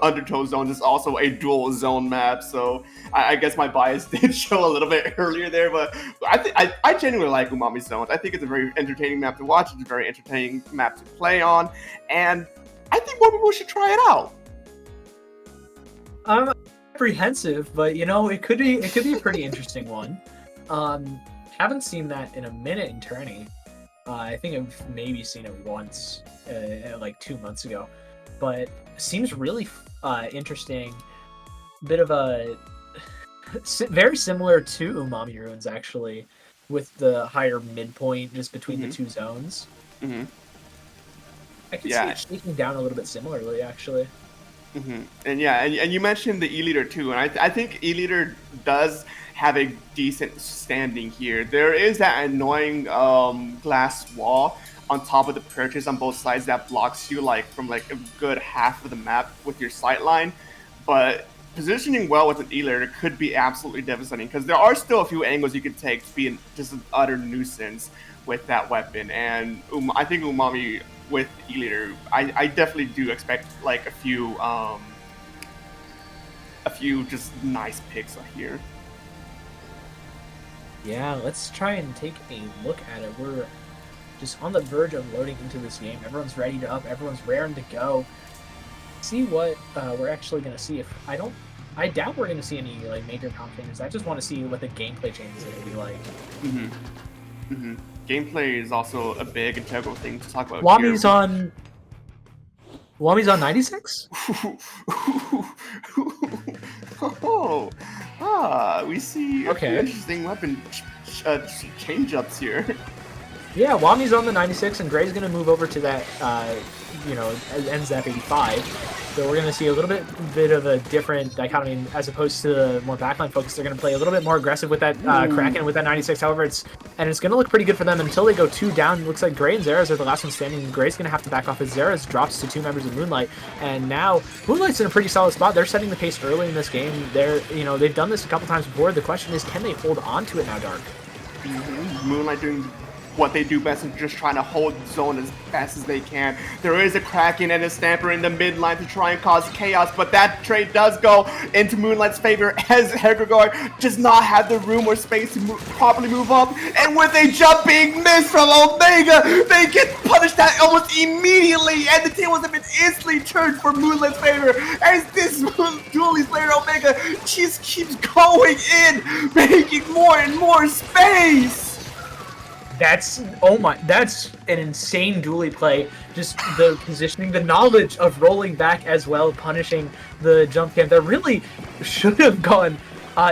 S7: Undertow Zones is also a dual zone map, so I guess my bias did show a little bit earlier there, but I genuinely like Umami Zones. I think it's a very entertaining map to watch. It's a very entertaining map to play on, and I think more people should try it out.
S8: I'm apprehensive, but it could be a pretty interesting one. Haven't seen that in a minute in Tourney. I think I've maybe seen it once, like 2 months ago. But seems really interesting. Bit of a very similar to Umami Ruins, actually, with the higher midpoint just between the two zones. I can see it shaking down a little bit similarly, actually.
S7: And you mentioned the E-Leader too, and I think E-Leader does have a decent standing here. There is that annoying glass wall on top of the purchase on both sides that blocks you from a good half of the map with your sight line, but positioning well with an E-Leader could be absolutely devastating because there are still a few angles you could take to be just an utter nuisance with that weapon. And I think Umami with E-Leader, I definitely do expect a few just nice picks here.
S8: Yeah, let's try and take a look at it. We're just on the verge of loading into this game. Everyone's ready to up. Everyone's raring to go. See what we're actually going to see. I doubt we're going to see any major comp changes. I just want to see what the gameplay changes are going to be like.
S7: Gameplay is also a big integral thing to talk about.
S8: Wami's on 96.
S7: We see a few interesting weapon change-ups here.
S8: Yeah, Wami's on the 96, and Gray's going to move over to that, NZAP 85. So we're going to see a little bit of a different dichotomy as opposed to the more backline focus. They're going to play a little bit more aggressive with that Kraken with that 96. However, it's going to look pretty good for them until they go 2 down. It looks like Gray and Zeras are the last one standing. Gray's going to have to back off as Zeras drops to 2 members of Moonlight. And now Moonlight's in a pretty solid spot. They're setting the pace early in this game. They've done this a couple times before. The question is, can they hold on to it now, Dark?
S7: Moonlight doing what they do best and just trying to hold the zone as fast as they can. There is a Kraken and a Stamper in the mid line to try and cause chaos, but that trade does go into Moonlight's favor as Hergregard does not have the room or space to properly move up. And with a jumping miss from Omega, they get punished out almost immediately, and the tables have been instantly turned for Moonlight's favor as this Dualies player Omega just keeps going in, making more and more space.
S8: That's an insane dually play. Just the positioning, the knowledge of rolling back as well, punishing the jump camp that really should have gone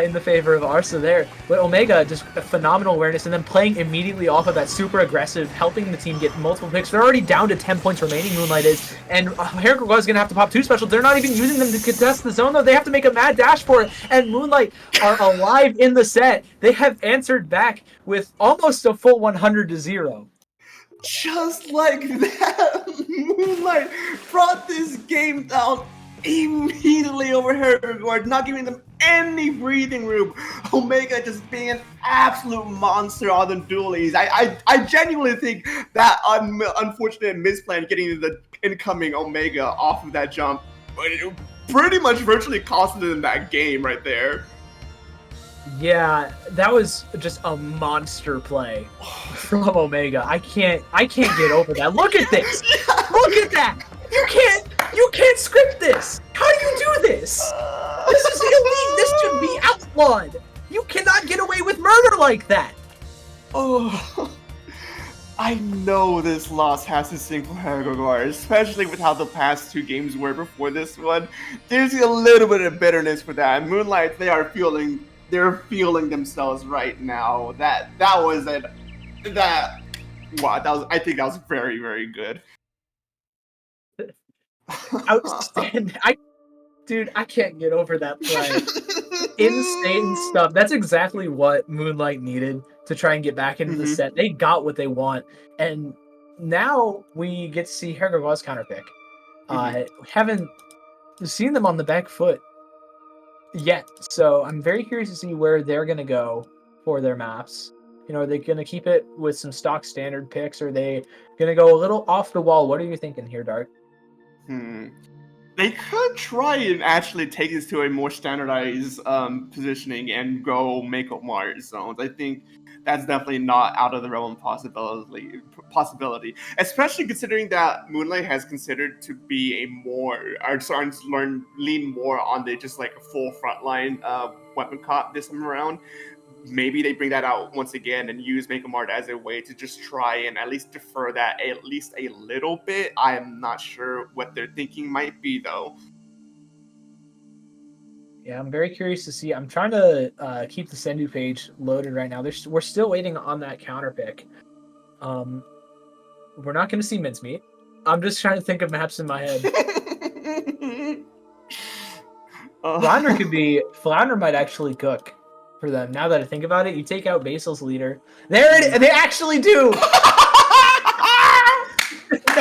S8: in the favor of Arsa there. But Omega, just a phenomenal awareness, and then playing immediately off of that super aggressive, helping the team get multiple picks. They're already down to 10 points remaining, Moonlight is, and Hergregard is going to have to pop 2 specials. They're not even using them to contest the zone, though. They have to make a mad dash for it, and Moonlight are alive in the set. They have answered back with almost a full 100-0.
S7: Just like that, Moonlight brought this game down immediately over Hergregard, not giving them any breathing room. Omega just being an absolute monster on the dualies. I genuinely think that unfortunate misplan getting the incoming Omega off of that jump pretty much virtually costed them that game right there.
S8: Yeah, that was just a monster play from Omega. I can't get over that. Look at this. Look at that. You can't script this. How do you do this? This is illegal. This should be outlawed. You cannot get away with murder like that.
S7: Oh, I know this loss has to sink for Hergregard, especially with how the past 2 games were before this one. There's a little bit of bitterness for that. Moonlight, they're feeling themselves right now. I think that was very, very good.
S8: Outstanding. I can't get over that play. Insane stuff. That's exactly what Moonlight needed to try and get back into the set. They got what they want, and now we get to see Hergregard's counter pick. We haven't seen them on the back foot yet, so I'm very curious to see where they're going to go for their maps. Are they going to keep it with some stock standard picks, or are they going to go a little off the wall? What are you thinking here, Dark?
S7: They could try and actually take this to a more standardized positioning and go make up more zones. I think that's definitely not out of the realm of possibility, especially considering that Moonlight has considered to be starting to lean more on the just like a full frontline weapon comp this time around. Maybe they bring that out once again and use Make 'em Art as a way to just try and at least defer that at least a little bit. I am not sure what their thinking might be, though.
S8: Yeah, I'm very curious to see. I'm trying to keep the Sendu page loaded right now. We're still waiting on that counter pick. We're not going to see Mincemeat. I'm just trying to think of maps in my head. Flounder might actually cook for them. Now that I think about it, you take out Basil's leader. There it is. They actually do.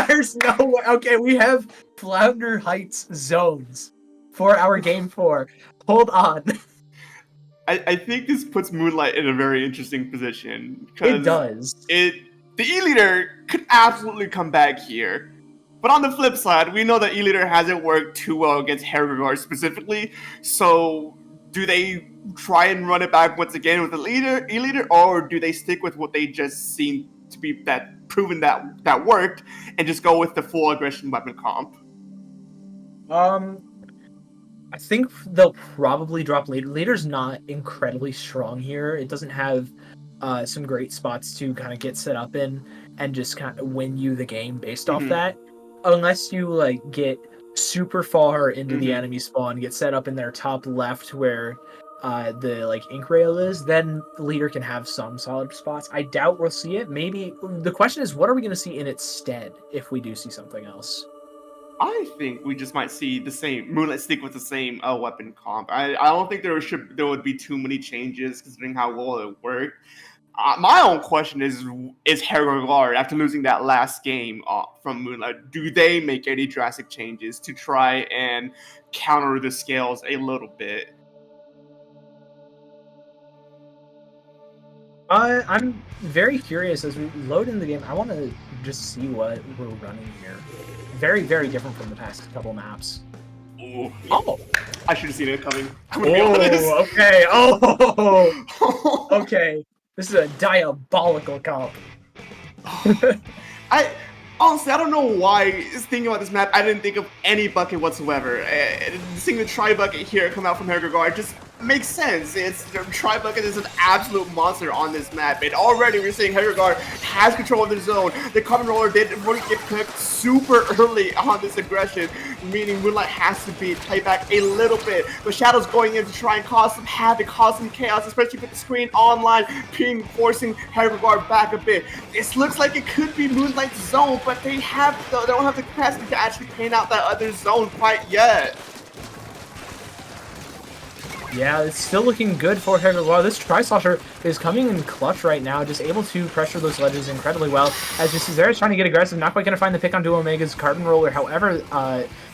S8: There's no way. Okay, we have Flounder Heights zones for our game 4. Hold on.
S7: I think this puts Moonlight in a very interesting position.
S8: It does.
S7: The E-Leader could absolutely come back here. But on the flip side, we know that E-Leader hasn't worked too well against Hergregard specifically. So do they try and run it back once again with the E-Leader, or do they stick with what they just seem to be proven that worked and just go with the full aggression weapon comp?
S8: I think they'll probably drop Leader. Leader's not incredibly strong here. It doesn't have some great spots to kind of get set up in and just kind of win you the game based off that. Unless you get super far into the enemy spawn, get set up in their top left where the like ink rail is, then the leader can have some solid spots. I doubt we'll see it. Maybe the question is, what are we going to see in its stead if we do see something else?
S7: I think we just might see the same Moonlight stick with the same weapon comp. I don't think there would be too many changes considering how well it worked. My own question is Herogard, after losing that last game from Moonlight, do they make any drastic changes to try and counter the scales a little bit?
S8: I'm very curious as we load in the game. I want to just see what we're running here. Very, very different from the past couple maps.
S7: Ooh.
S8: Oh,
S7: I should have seen it coming. I'm gonna be honest.
S8: okay. Oh, okay. This is a diabolical comp.
S7: Honestly, I don't know why, thinking about this map, I didn't think of any bucket whatsoever. Seeing the tri-bucket here come out from Herogard just makes sense. The tri-bucket is an absolute monster on this map, and already we're seeing Herogard has control of the zone. The common roller did really get cooked super early on this aggression, meaning Moonlight has to be played back a little bit. But Shadow's going in to try and cause some havoc, cause some chaos, especially with the screen online, forcing Herogard back a bit. This looks like it could be Moonlight's zone, but they don't have the capacity to actually paint out that other zone quite yet.
S8: Yeah, it's still looking good for Herogard. This Tri-Slosher is coming in clutch right now, just able to pressure those ledges incredibly well. As you see, Zera's trying to get aggressive, not quite going to find the pick on Duo Omega's Carbon Roller. However,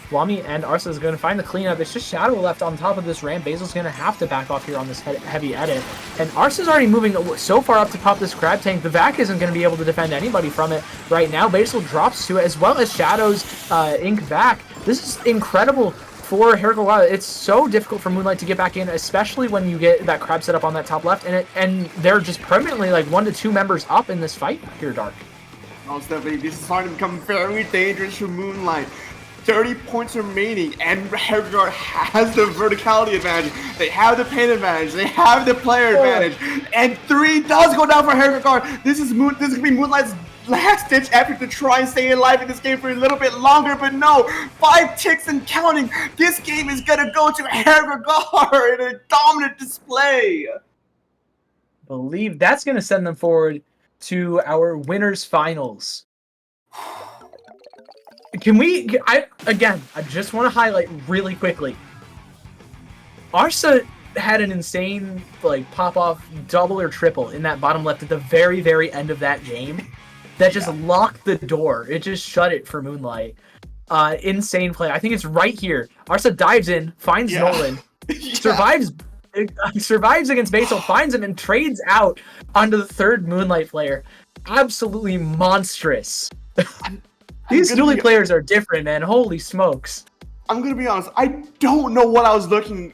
S8: Wami and Arsa is going to find the cleanup. It's just Shadow left on top of this ramp. Basil's going to have to back off here on this heavy edit. And Arsa's already moving so far up to pop this Crab Tank. The Vac isn't going to be able to defend anybody from it right now. Basil drops to it, as well as Shadow's Ink Vac. This is incredible for Herogard. It's so difficult for Moonlight to get back in, especially when you get that crab set up on that top left, and they're just permanently like 1 to 2 members up in this fight here, Dark.
S7: Oh, Stephanie, this is starting to become very dangerous for Moonlight. 30 points remaining, and Herogard has the verticality advantage. They have the paint advantage. They have the player advantage. And 3 does go down for Herogard. This is going to be Moonlight's last-ditch effort to try and stay alive in this game for a little bit longer, but no, 5 ticks and counting. This game is gonna go to Herogard in a dominant display.
S8: I believe that's gonna send them forward to our winners finals. I just want to highlight really quickly. Arsa had an insane like pop-off double or triple in that bottom left at the very, very end of that game. That just locked the door. It just shut it for Moonlight. Insane play. I think it's right here. Arsa dives in, finds Nolan, survives against Basil, finds him, and trades out onto the third Moonlight player. Absolutely monstrous. These dually players are different, man. Holy smokes.
S7: I'm gonna be honest, I don't know what I was looking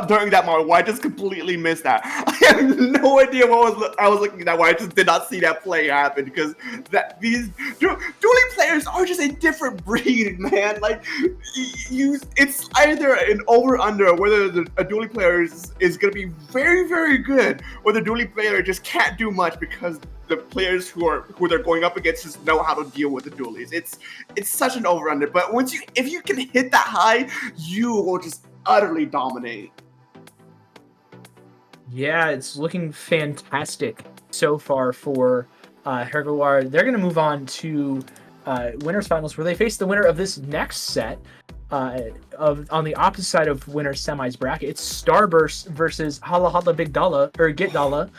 S7: during that moment. Why I just completely missed that. I have no idea what I was looking at. Why I just did not see that play happen, because these dually players are just a different breed, man. Like it's either an over/under, whether a dually player is gonna be very, very good, or the dually player just can't do much because the players who they're going up against just know how to deal with the dualies. It's such an over/under, but if you can hit that high, you will just utterly dominate.
S8: Yeah, it's looking fantastic so far for Herogard. They're going to move on to winners finals, where they face the winner of this next set. On the opposite side of winners semis bracket, it's Starburst versus Hala Hala Big Dalla or Get Dalla.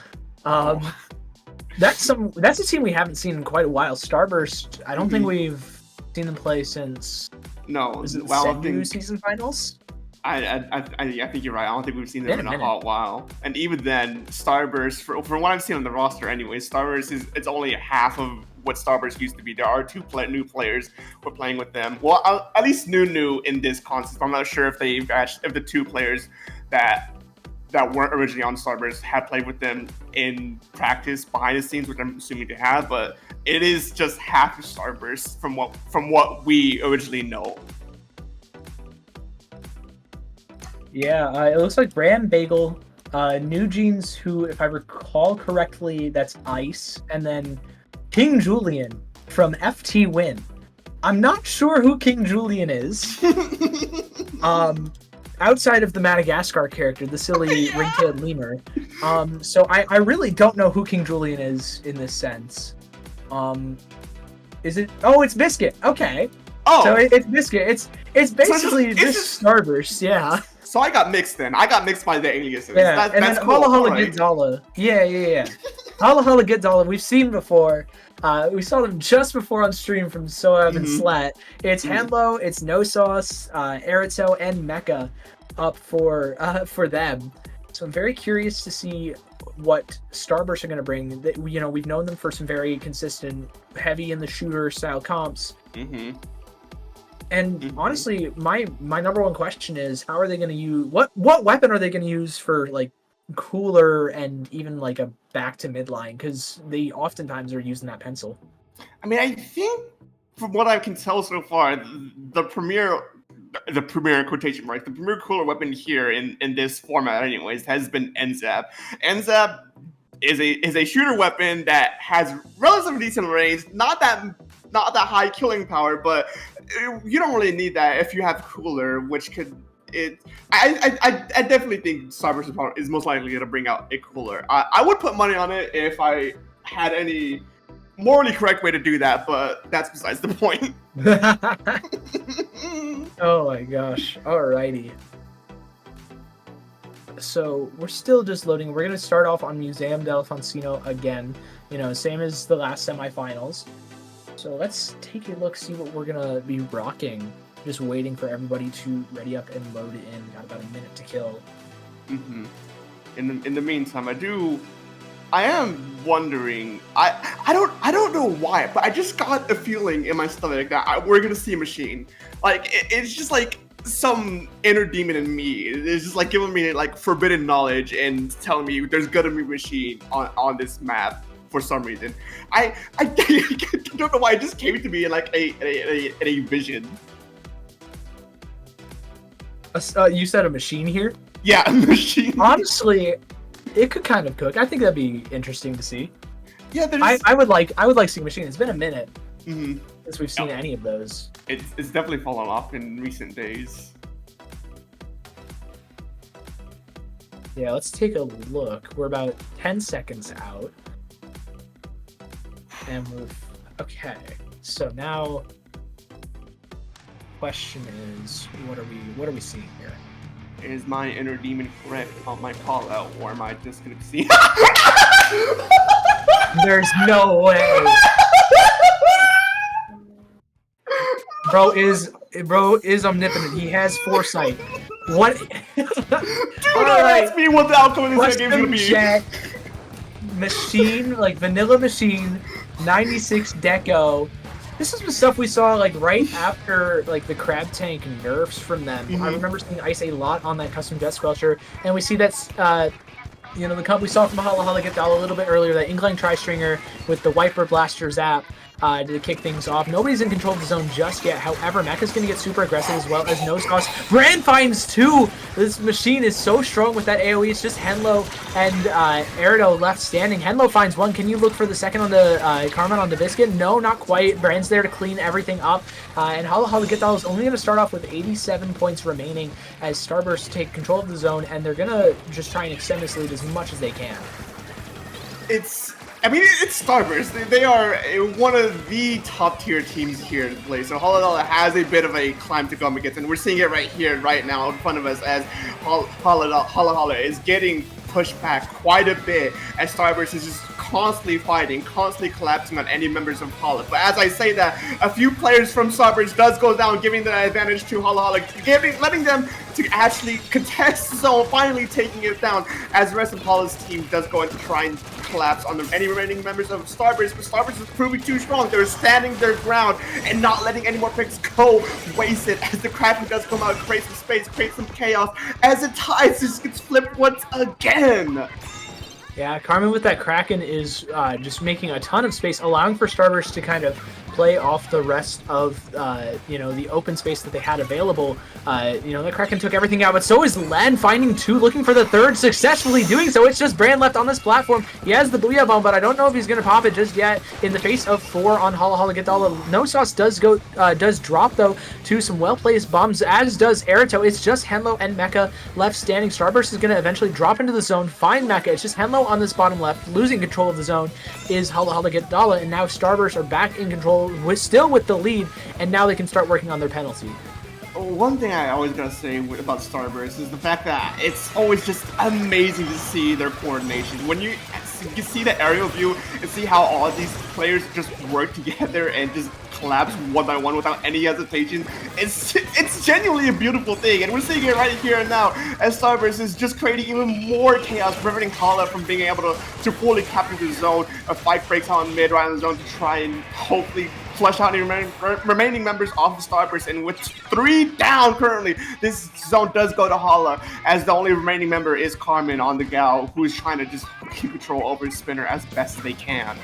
S8: That's a team we haven't seen in quite a while. Starburst, I don't think we've seen them play since.
S7: No,
S8: is it Sendou season finals?
S7: I think you're right. I don't think we've seen them in a hot while. And even then, Starburst, from what I've seen on the roster anyway, Starburst it's only half of what Starburst used to be. There are 2 new players who are playing with them. Well, at least new in this contest. I'm not sure if the 2 players that weren't originally on Starburst have played with them in practice behind the scenes, which I'm assuming they have, but it is just half of Starburst from what we originally know.
S8: Yeah, it looks like Bram Bagel, New Jeans, who, if I recall correctly, that's Ice, and then King Julian from FT Win. I'm not sure who King Julian is. outside of the Madagascar character, the silly ring-tailed lemur. So I really don't know who King Julian is in this sense. Is it? Oh, it's Biscuit. Okay.
S7: Oh,
S8: So it's Biscuit. It's basically
S7: it's
S8: just Starburst. Yeah.
S7: so I got mixed then. I got mixed by the aliases.
S8: Yeah. And
S7: That's
S8: then
S7: cool.
S8: Hala Hala
S7: Alright.
S8: Gidzala. Yeah. Hala Hala Gidzala. We've seen before. We saw them just before on stream from Soab and Slat. It's Hanlo, it's No Sauce, Erito, and Mecha up for them. So I'm very curious to see what Starburst are going to bring. You know, we've known them for some very consistent, heavy in the shooter style comps. And honestly, my number one question is, how are they going to use what weapon are they going to use for like cooler and even like a back to midline, because they oftentimes are using that pencil.
S7: I mean, I think from what I can tell so far, the premier quotation marks, the premier cooler weapon here in this format anyways has been NZAP. NZAP is a shooter weapon that has relatively decent range, not that high killing power, but you don't really need that if you have cooler, which could I definitely think Starburst is most likely going to bring out a cooler. I would put money on it if I had any morally correct way to do that, but that's besides the point.
S8: Oh my gosh. Alrighty. So we're still just loading. We're going to start off on Museum d'Alfonsino again. You know, same as the last semifinals. So let's take a look, see what we're going to be rocking. Just waiting for everybody to ready up and load it in. Got about a minute to kill.
S7: In the meantime, I am wondering. I don't know why, but I just got a feeling in my stomach that we're gonna see a machine. Like it's just like some inner demon in me. It's just like giving me like forbidden knowledge and telling me there's gonna be a machine on this map for some reason. I don't know why it just came to me in like a vision.
S8: You said a machine here?
S7: Yeah, a machine.
S8: Honestly, it could kind of cook. I think that'd be interesting to see.
S7: Yeah, there's...
S8: I would like seeing a machine. It's been a minute since we've seen any of those.
S7: It's definitely fallen off in recent days.
S8: Yeah, let's take a look. We're about 10 seconds out. And okay. So now question is, what are we seeing here?
S7: Is my inner demon correct on my call out, or am I just gonna see?
S8: There's no way. Bro is omnipotent. He has foresight. What?
S7: Do not ask me what the outcome of this game is gonna be.
S8: Jet machine, like vanilla machine, 96 deco. This is the stuff we saw like right after like the crab tank nerfs from them. I remember seeing ice a lot on that custom jet squelcher, and we see that's you know, the comp we saw from Hala Hala Gidzala a little bit earlier, that incline tri-stringer with the wiper blaster zap to kick things off. Nobody's in control of the zone just yet. However, Mecha's going to get super aggressive as well as Nose Sauce. Brand finds two! This machine is so strong with that AoE. It's just Henlo and Erito left standing. Henlo finds one. Can you look for the second on the Carmen on the Biscuit? No, not quite. Brand's there to clean everything up. And Hala Hala Gidzala is only going to start off with 87 points remaining as Starburst take control of the zone, and they're going to just try and extend this lead as much as they can.
S7: It's Starburst. They are one of the top tier teams here to play. So Hala Hala has a bit of a climb to come against, and we're seeing it right here, right now, in front of us, as Hala Hala is getting pushed back quite a bit, as Starburst is just constantly fighting, constantly collapsing on any members of Hala. But as I say that, a few players from Starburst does go down, giving the advantage to Hala Hala, letting them to actually contest the zone, finally taking it down, as the rest of Hala's team does go in to try and collapse on any remaining members of Starburst, but Starburst is proving too strong. They're standing their ground and not letting any more picks go wasted, as the Kraken does come out, create some space, create some chaos, as the ties just gets flipped once again.
S8: Yeah, Carmen with that Kraken is just making a ton of space, allowing for Starburst to kind of play off the rest of the open space that they had available. The Kraken took everything out, but so is Len, finding two, looking for the third, successfully doing so. It's just Brand left on this platform. He has the Booyah Bomb, but I don't know if he's going to pop it just yet. In the face of 4 on Hala Hala Gadala, No Sauce does drop though to some well-placed bombs, as does Erito. It's just Henlo and Mecha left standing. Starburst is going to eventually drop into the zone, find Mecha. It's just Henlo on this bottom left, losing control of the zone is Hala Hala Gadala, and now Starburst are back in control, still with the lead, and now they can start working on their penalty.
S7: One thing I always gotta say about Starburst is the fact that it's always just amazing to see their coordination. When you see the aerial view and see how all these players just work together and just collapse one by one without any hesitation, it's genuinely a beautiful thing. And we're seeing it right here and now as Starburst is just creating even more chaos, preventing Hala from being able to fully capture the zone. A fight breaks out in mid right in the zone to try and hopefully flush out the remaining members off of Starburst, and with 3 down currently, this zone does go to Hala, as the only remaining member is Carmen on the Gal, who is trying to just keep control over his spinner as best they can.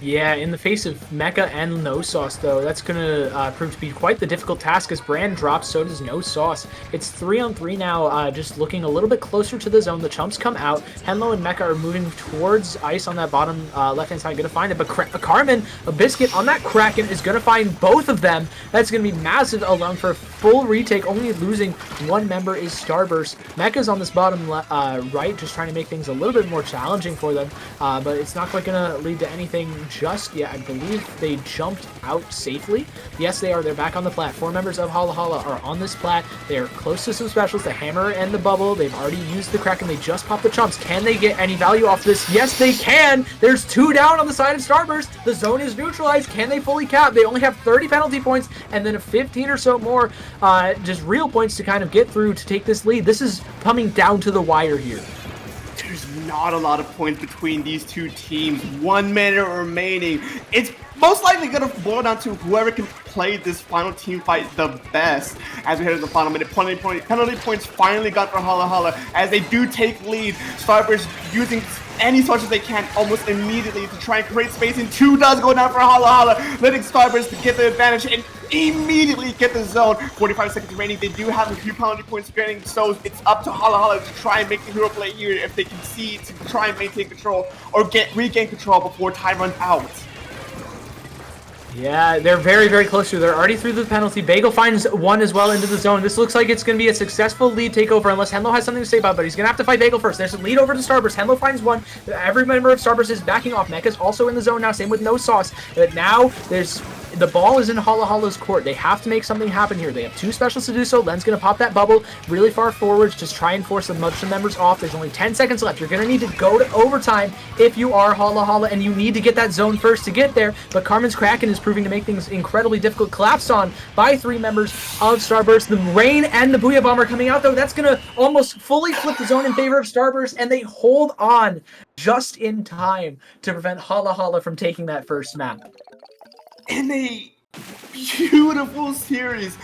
S8: Yeah, in the face of Mecha and No Sauce, though, that's going to prove to be quite the difficult task as Brand drops, so does No Sauce. It's 3-on-3 now, just looking a little bit closer to the zone. The chumps come out. Henlo and Mecha are moving towards Ice on that bottom left-hand side, going to find it. But Carmen, a Biscuit on that Kraken, is going to find both of them. That's going to be massive alone for a full retake. Only losing one member is Starburst. Mecha's on this bottom right, just trying to make things a little bit more challenging for them. But it's not quite going to lead to anything just yet. I believe they jumped out safely. Yes, they are. They're back on the plat. 4 members of Hala Hala are on this plat. They are close to some specials, the Hammer and the Bubble. They've already used the Kraken. They just popped the chumps. Can they get any value off this? Yes, they can. There's 2 down on the side of Starburst. The zone is neutralized. Can they fully cap? They only have 30 penalty points and then 15 or so more just real points to kind of get through to take this lead. This is coming down to the wire here.
S7: There's not a lot of points between these two teams. 1 minute remaining. It's most likely going to boil down to whoever can play this final team fight the best as we head to the final minute. Penalty points finally got for Hala Hala as they do take lead. Starburst using any source as they can almost immediately to try and create space, and 2 does go down for Hala Hala, letting Starburst to get the advantage and immediately get the zone. 45 seconds remaining. They do have a few penalty points gaining, so it's up to Hala Hala to try and make the hero play here if they can see to try and maintain control or regain control before time runs out.
S8: Yeah, they're very, very close to. They're already through the penalty. Bagel finds 1 as well into the zone. This looks like it's going to be a successful lead takeover unless Henlo has something to say about it, but he's going to have to fight Bagel first. There's a lead over to Starburst. Henlo finds 1. Every member of Starburst is backing off. Mecha's also in the zone now. Same with No Sauce. But now the ball is in Hala Hala's court. They have to make something happen here. They have 2 specials to do so. Len's going to pop that bubble really far forwards. Just try and force the Motion members off. There's only 10 seconds left. You're going to need to go to overtime if you are Hala Hala, and you need to get that zone first to get there. But Carmen's Kraken is proving to make things incredibly difficult. Collapsed on by 3 members of Starburst. The Rain and the Booyah Bomb are coming out, though. That's going to almost fully flip the zone in favor of Starburst, and they hold on just in time to prevent Hala Hala from taking that first map.
S7: In a beautiful series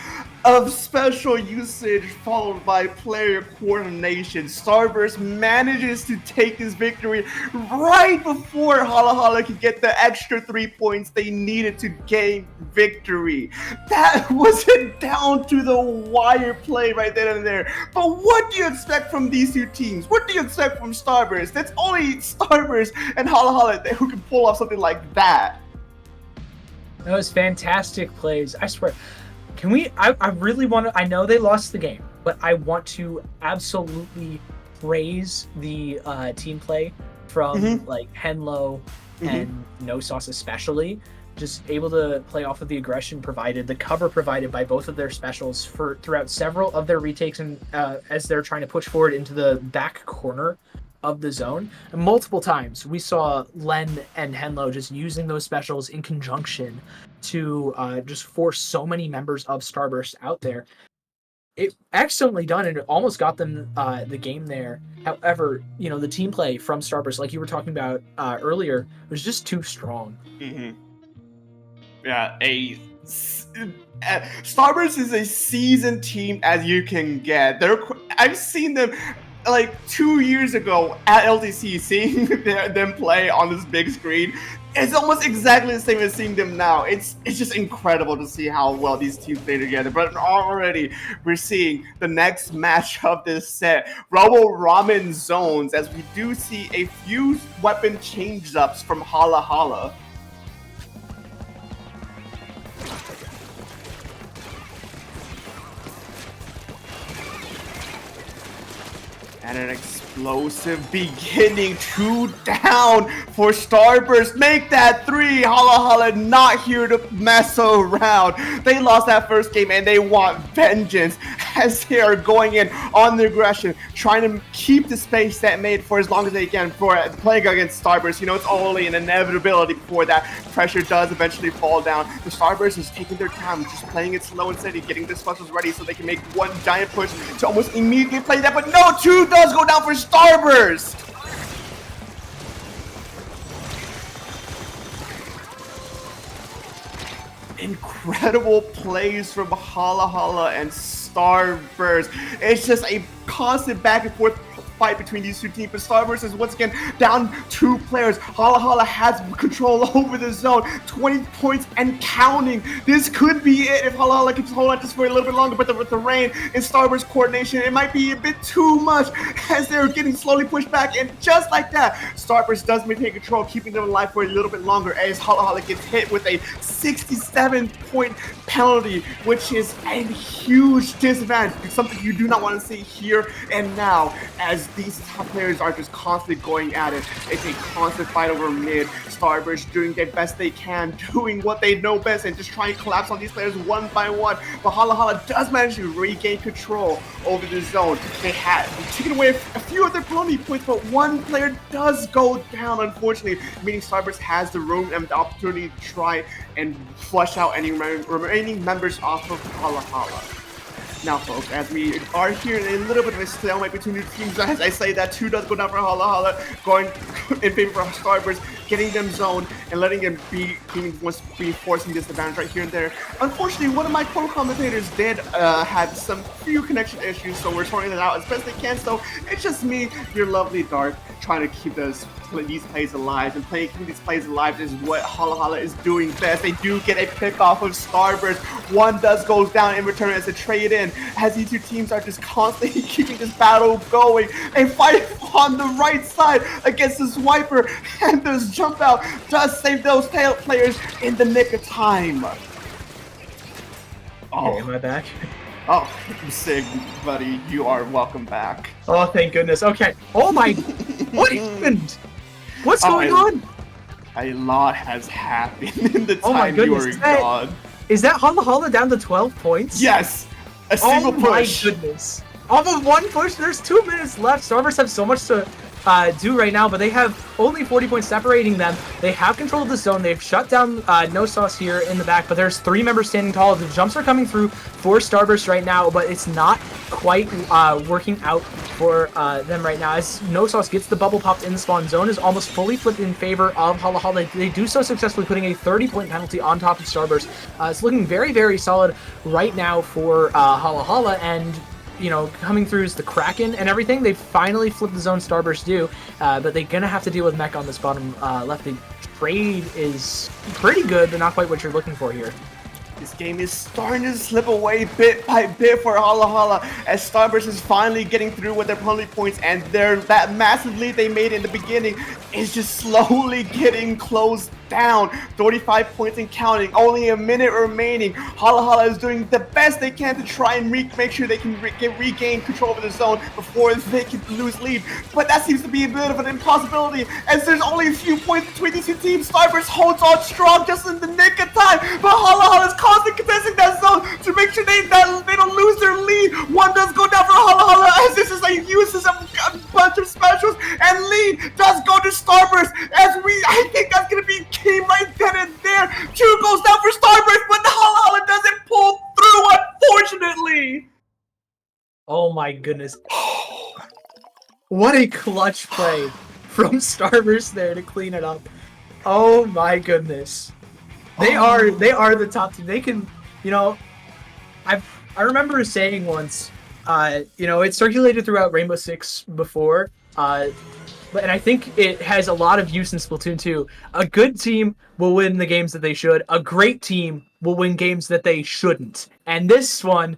S7: of special usage followed by player coordination, Starburst manages to take this victory right before Hala Hala could get the extra 3 points they needed to gain victory. That was a down to the wire play right then and there. But what do you expect from these two teams? What do you expect from Starburst? That's only Starburst and Hala Hala who can pull off something like that.
S8: That was fantastic plays. I swear. Can we? I really want to. I know they lost the game, but I want to absolutely praise the team play from like Henlo and No Sauce especially. Just able to play off of the aggression provided, the cover provided by both of their specials throughout several of their retakes, and as they're trying to push forward into the back corner of the zone. And multiple times we saw Len and Henlo just using those specials in conjunction to just force so many members of Starburst out there. It excellently done, and it almost got them the game there. However, you know, the team play from Starburst, like you were talking about earlier, was just too strong.
S7: Yeah, Starburst is a seasoned team as you can get. I've seen them like 2 years ago at LTC, seeing them play on this big screen. It's almost exactly the same as seeing them now. It's just incredible to see how well these teams play together. But already we're seeing the next match of this set, Robo Ramen Zones, as we do see a few weapon change-ups from Hala Hala. And an explosive beginning, 2 down for Starburst. Make that 3. Hala Hala not here to mess around. They lost that first game and they want vengeance as they are going in on the aggression, trying to keep the space that made for as long as they can for playing against Starburst. You know, it's only an inevitability before that pressure does eventually fall down. The Starburst is taking their time, just playing it slow and steady, getting the specials ready so they can make one giant push to almost immediately play that. But no, 2 does go down for Starburst. Incredible plays from Hala Hala and Starburst. It's just a constant back and forth fight between these two teams, but Starburst is once again down 2 players. Hala Hala has control over the zone, 20 points and counting. This could be it if Hala Hala keeps holding on just for a little bit longer, but with the rain and Starburst coordination, it might be a bit too much as they're getting slowly pushed back, and just like that, Starburst does maintain control, keeping them alive for a little bit longer as Hala Hala gets hit with a 67-point penalty, which is a huge disadvantage, something you do not want to see here and now, as these top players are just constantly going at it. It's a constant fight over mid. Starburst doing their best they can, doing what they know best, and just trying to collapse on these players one by one. But Hala Hala does manage to regain control over the zone. They had taken away a few of their penalty points, but one player does go down, unfortunately, meaning Starburst has the room and the opportunity to try and flush out any remaining members off of Hala Hala. Now, folks, as we are here in a little bit of a stalemate between the teams, as I say that 2 does go down for Hala Hala, going in favor of Starburst, getting them zoned and letting them be forcing this advantage right here and there. Unfortunately, one of my co-commentators did have some few connection issues, so we're sorting it out as best they can. So it's just me, your lovely Dark, trying to keep these plays alive, and keeping these plays alive is what Hala Hala is doing best. They do get a pick off of Starburst. 1 does goes down in return as a trade in, as these two teams are just constantly keeping this battle going. A fight on the right side against this Swiper, and this jump out does save those tail players in the nick of time.
S8: Oh, hey, am I back?
S7: Oh, Sig, buddy, you are welcome back.
S8: Oh, thank goodness. Okay. Oh my, what happened? What's going on?
S7: A lot has happened in the time
S8: my goodness,
S7: you were gone.
S8: Is that Hala Hala down to 12 points?
S7: Yes! A single push.
S8: Oh my goodness. Off of 1 push, there's 2 minutes left. Starburst have so much to do right now, but they have only 40 points separating them. They have control of the zone. They've shut down No Sauce here in the back, but there's 3 members standing tall. The jumps are coming through for Starburst right now, but it's not quite working out for them right now, as No Sauce gets the bubble popped in the spawn. Zone is almost fully flipped in favor of Hala Hala. They do so successfully, putting a 30-point penalty on top of Starburst. It's looking very, very solid right now for Hala Hala, and you know, coming through is the Kraken and everything. They finally flipped the zone Starburst do, but they're gonna have to deal with Mech on this bottom left. The trade is pretty good, but not quite what you're looking for here.
S7: This game is starting to slip away bit by bit for Hala Hala, as Starburst is finally getting through with their penalty points, and that massive lead they made in the beginning is just slowly getting closed down. 35 points and counting, only a minute remaining. Hala Hala is doing the best they can to try and make sure they can regain control over the zone before they can lose lead, but that seems to be a bit of an impossibility, as there's only a few points between these two teams. Starburst holds on strong just in the nick of time, but Hala Hala is constantly contesting that zone to make sure they don't lose their lead. 1 does go down for Hala Hala, as this is a uses a bunch of specials, and lead does go to Starburst, as I think that's gonna be key right then and there. 2 goes down for Starburst, but the Hala Hala doesn't pull through, unfortunately.
S8: Oh my goodness. What a clutch play from Starburst there to clean it up. Oh my goodness. They are the top team. They can, you know, I remember saying once, you know, it circulated throughout Rainbow Six before, and I think it has a lot of use in Splatoon 2. A good team will win the games that they should. A great team will win games that they shouldn't. And this one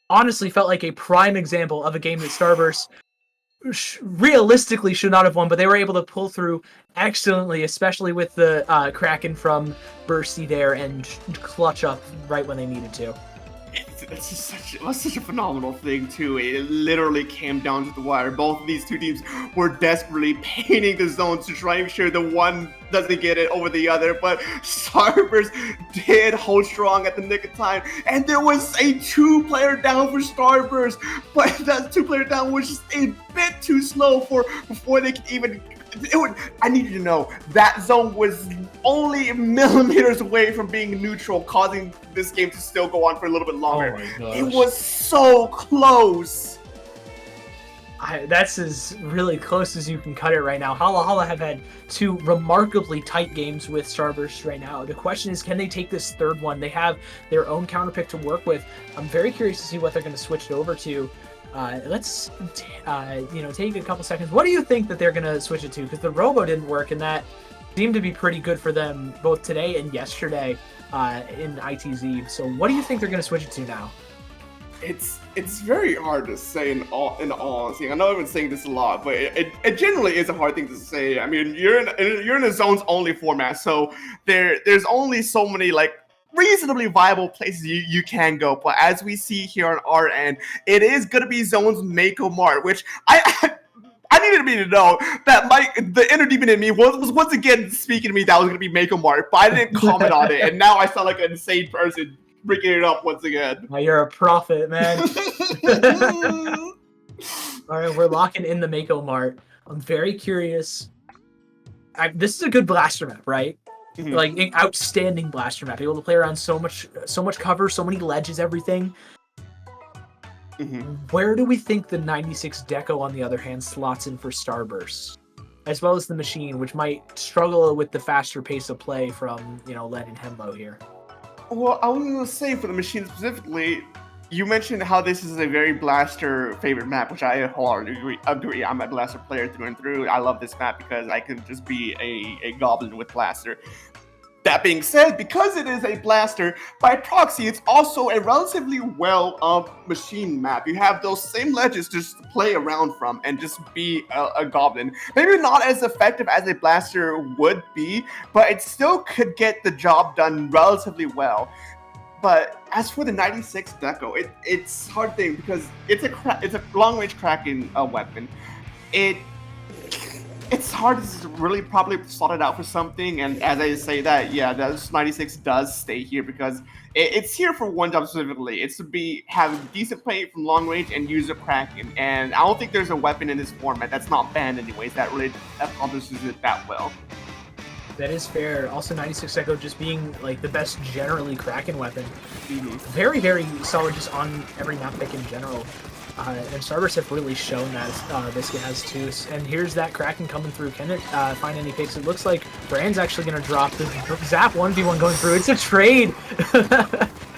S8: honestly felt like a prime example of a game that Starburst realistically should not have won, but they were able to pull through excellently, especially with the Kraken from Bursty there and clutch up right when they needed to.
S7: It's just such a phenomenal thing too. It literally came down to the wire. Both of these two teams were desperately painting the zones to try and make sure the one doesn't get it over the other, but Starburst did hold strong at the nick of time, and there was a 2-player down for Starburst, but that 2-player down was just a bit too slow before they could even. I need you to know that zone was only millimeters away from being neutral, causing this game to still go on for a little bit longer.
S8: Oh my gosh.
S7: It was so close.
S8: That's as really close as you can cut it right now. Hala Hala have had 2 remarkably tight games with Starburst right now. The question is, can they take this third one? They have their own counterpick to work with. I'm very curious to see what they're going to switch it over to. Let's take a couple seconds. What do you think that they're going to switch it to? Because the Robo didn't work, and that seemed to be pretty good for them both today and yesterday in ITZ. So what do you think they're going to switch it to now?
S7: It's very hard to say in all honesty. I know I've been saying this a lot, but it generally is a hard thing to say. I mean, you're in a zones only format, so there's only so many reasonably viable places you can go. But as we see here on our end, it is going to be zones Mako Mart, which I needed me to know that the inner demon in me was once again speaking to me that was going to be Mako Mart, but I didn't comment on it, and now I sound like an insane person bringing it up once again.
S8: Oh, you're a prophet, man. All right, we're locking in the Mako Mart. I'm very curious. This is a good blaster map, right? Mm-hmm. An outstanding blaster map. Able to play around so much cover, so many ledges, everything. Mm-hmm. Where do we think the 96 Deco, on the other hand, slots in for Starburst? As well as the machine, which might struggle with the faster pace of play from, Len and Hemlo here.
S7: Well, I was going to say for the machine specifically, you mentioned how this is a very blaster favorite map, which I wholeheartedly agree. I'm a blaster player through and through. I love this map because I can just be a goblin with blaster. That being said, because it is a blaster, by proxy, it's also a relatively machine map. You have those same ledges just to play around from and just be a goblin. Maybe not as effective as a blaster would be, but it still could get the job done relatively well. But as for the 96 Deco, it's a hard thing because it's a long-range Kraken weapon. It's hard to really probably slot it out for something, and as I say that, yeah, that 96 does stay here because it's here for one job specifically. It's to have decent play from long range and use a Kraken, and I don't think there's a weapon in this format that's not banned anyways that really accomplishes it that well.
S8: That is fair. Also, 96 Echo just being the best generally Kraken weapon.
S7: Mm-hmm.
S8: Very, very solid just on every map pick in general. And Starburst have really shown that Biscuit has too. And here's that Kraken coming through. Can it find any picks? It looks like Brand's actually going to drop the Zap 1v1 going through. It's a trade!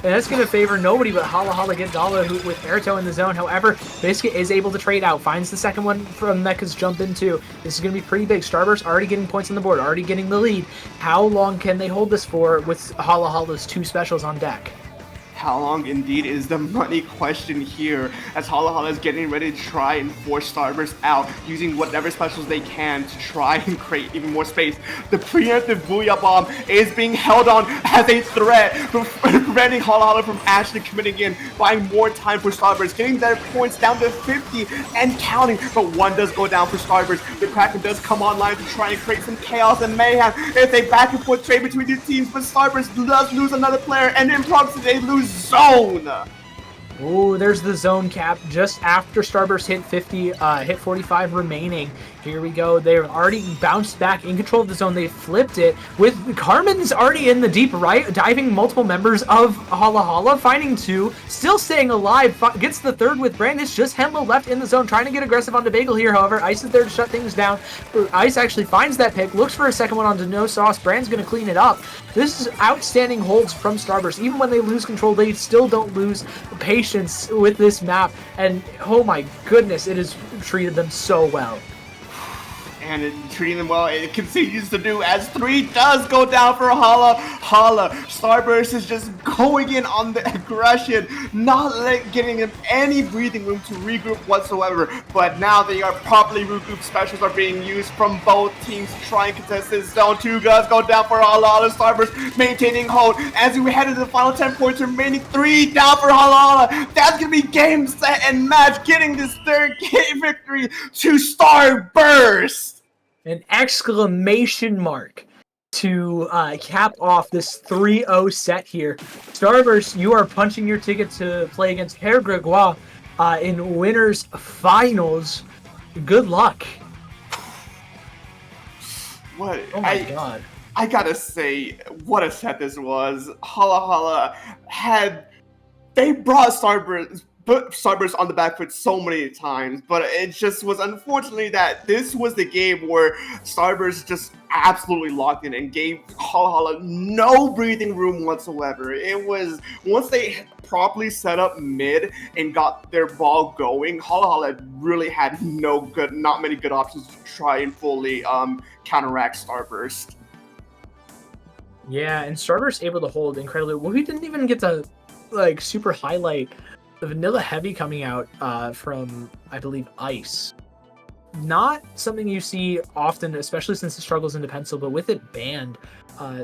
S8: And that's going to favor nobody but Hala Hala get Dala with Erito in the zone. However, Biscuit is able to trade out. Finds the second one from Mecha's jump into. This is going to be pretty big. Starburst already getting points on the board, already getting the lead. How long can they hold this for with Hala Hala's 2 specials on deck?
S7: How long indeed is the money question here, as Hala Hala is getting ready to try and force Starburst out, using whatever specials they can to try and create even more space. The preemptive Booyah Bomb is being held on as a threat, preventing Hala Hala from actually committing in, buying more time for Starburst, getting their points down to 50 and counting, but one does go down for Starburst. The Kraken does come online to try and create some chaos and mayhem. It's a back and forth trade between the teams, but Starburst does lose another player, and in proxy they lose zone.
S8: Oh, there's the zone cap just after Starburst hit 50, hit 45 remaining. Here we go. They're already bounced back in control of the zone. They flipped it with Carmen's already in the deep right, diving multiple members of Hala Hala, finding 2, still staying alive, gets the 3rd with Brand. It's just Hemlo left in the zone, trying to get aggressive onto Bagel here. However, Ice is there to shut things down. Ice actually finds that pick, looks for a second one onto No Sauce. Brand's going to clean it up. This is outstanding holds from Starburst. Even when they lose control, they still don't lose patience with this map. And oh my goodness, it has treated them so well.
S7: and treating them well. It continues to do as 3 does go down for Hala. Starburst is just going in on the aggression, not getting them any breathing room to regroup whatsoever. But now they are properly regrouped. Specials are being used from both teams to try and contest this zone. 2 does go down for Hala. Starburst maintaining hold as we head into the final 10 points remaining. 3 down for Hala. That's going to be game, set, and match, getting this 3rd game victory to Starburst.
S8: An exclamation mark to cap off this 3-0 set here. Starburst, you are punching your ticket to play against Herr Gregoire in winners finals. Good luck.
S7: What?
S8: Oh my god.
S7: I gotta say, what a set this was. Hala they brought Starburst on the back foot so many times, but it just was unfortunately that this was the game where Starburst just absolutely locked in and gave Hala no breathing room whatsoever. It was, once they properly set up mid and got their ball going, Hala really had not many good options to try and fully counteract Starburst.
S8: Yeah, and Starburst able to hold incredibly well. We didn't even get to super highlight the Vanilla Heavy coming out from, I believe, Ice. Not something you see often, especially since it struggles into pencil, but with it banned,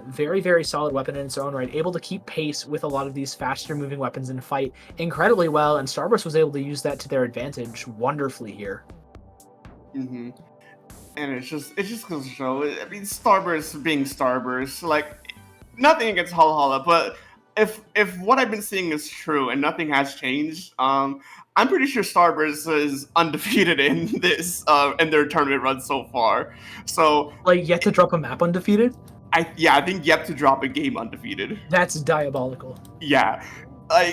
S8: very, very solid weapon in its own right, able to keep pace with a lot of these faster moving weapons and fight incredibly well, and Starburst was able to use that to their advantage wonderfully here.
S7: Mm-hmm. And it just goes to show, I mean, Starburst being Starburst, nothing against Hala, but if what I've been seeing is true and nothing has changed, I'm pretty sure Starburst is undefeated in this in their tournament run so far. So
S8: Yet to drop a map undefeated?
S7: I think yet to drop a game undefeated.
S8: That's diabolical.
S7: Yeah. I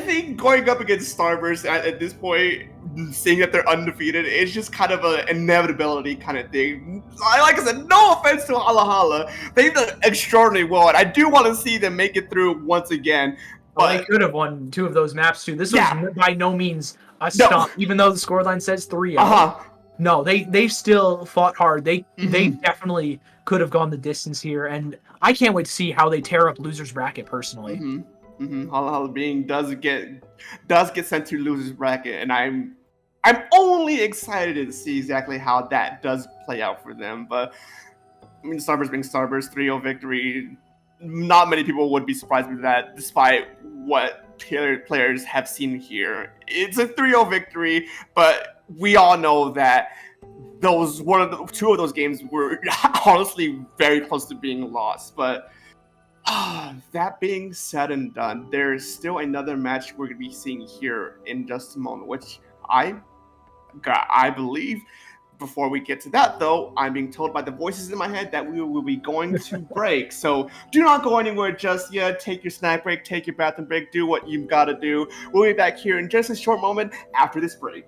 S7: think going up against Starburst at this point, seeing that they're undefeated, it's just kind of an inevitability kind of thing. Like I said, no offense to Hala. They've done extraordinarily well, and I do want to see them make it through once again. But
S8: they could have won 2 of those maps too. This was by no means a stop, even though the scoreline says 3-0. No, they still fought hard. They definitely could have gone the distance here, and I can't wait to see how they tear up losers bracket personally.
S7: Hala being does get sent to losers bracket, and I'm only excited to see exactly how that does play out for them. But I mean, Starburst being Starburst, 3-0 victory. Not many people would be surprised with that, despite what players have seen here. It's a 3-0 victory, but we all know that 2 of those games were honestly very close to being lost. But that being said and done, there's still another match we're going to be seeing here in just a moment, which I believe. Before we get to that, though, I'm being told by the voices in my head that we will be going to break. So do not go anywhere just yet. Take your snack break, take your bathroom break, do what you've got to do. We'll be back here in just a short moment after this break.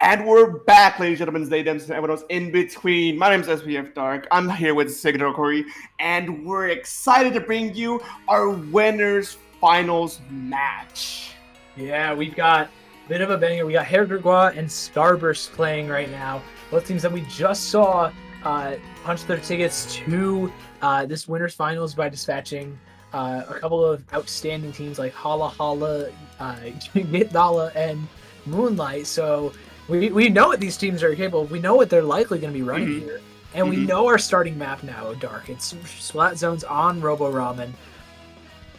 S7: And we're back, ladies and gentlemen, ladies and everyone else in between. My name is SPF Dark. I'm here with Sigurd Corey, and we're excited to bring you our winners finals match.
S8: Yeah, we've got a bit of a banger. We got Herr Gregoire and Starburst playing right now. Both teams that we just saw punch their tickets to this winners finals by dispatching a couple of outstanding teams like Hala Hala, Gitdala, and Moonlight. So we know what these teams are capable of. We know what they're likely going to be running here. And we know our starting map now, Dark. It's Splat Zones on Robo Ramen.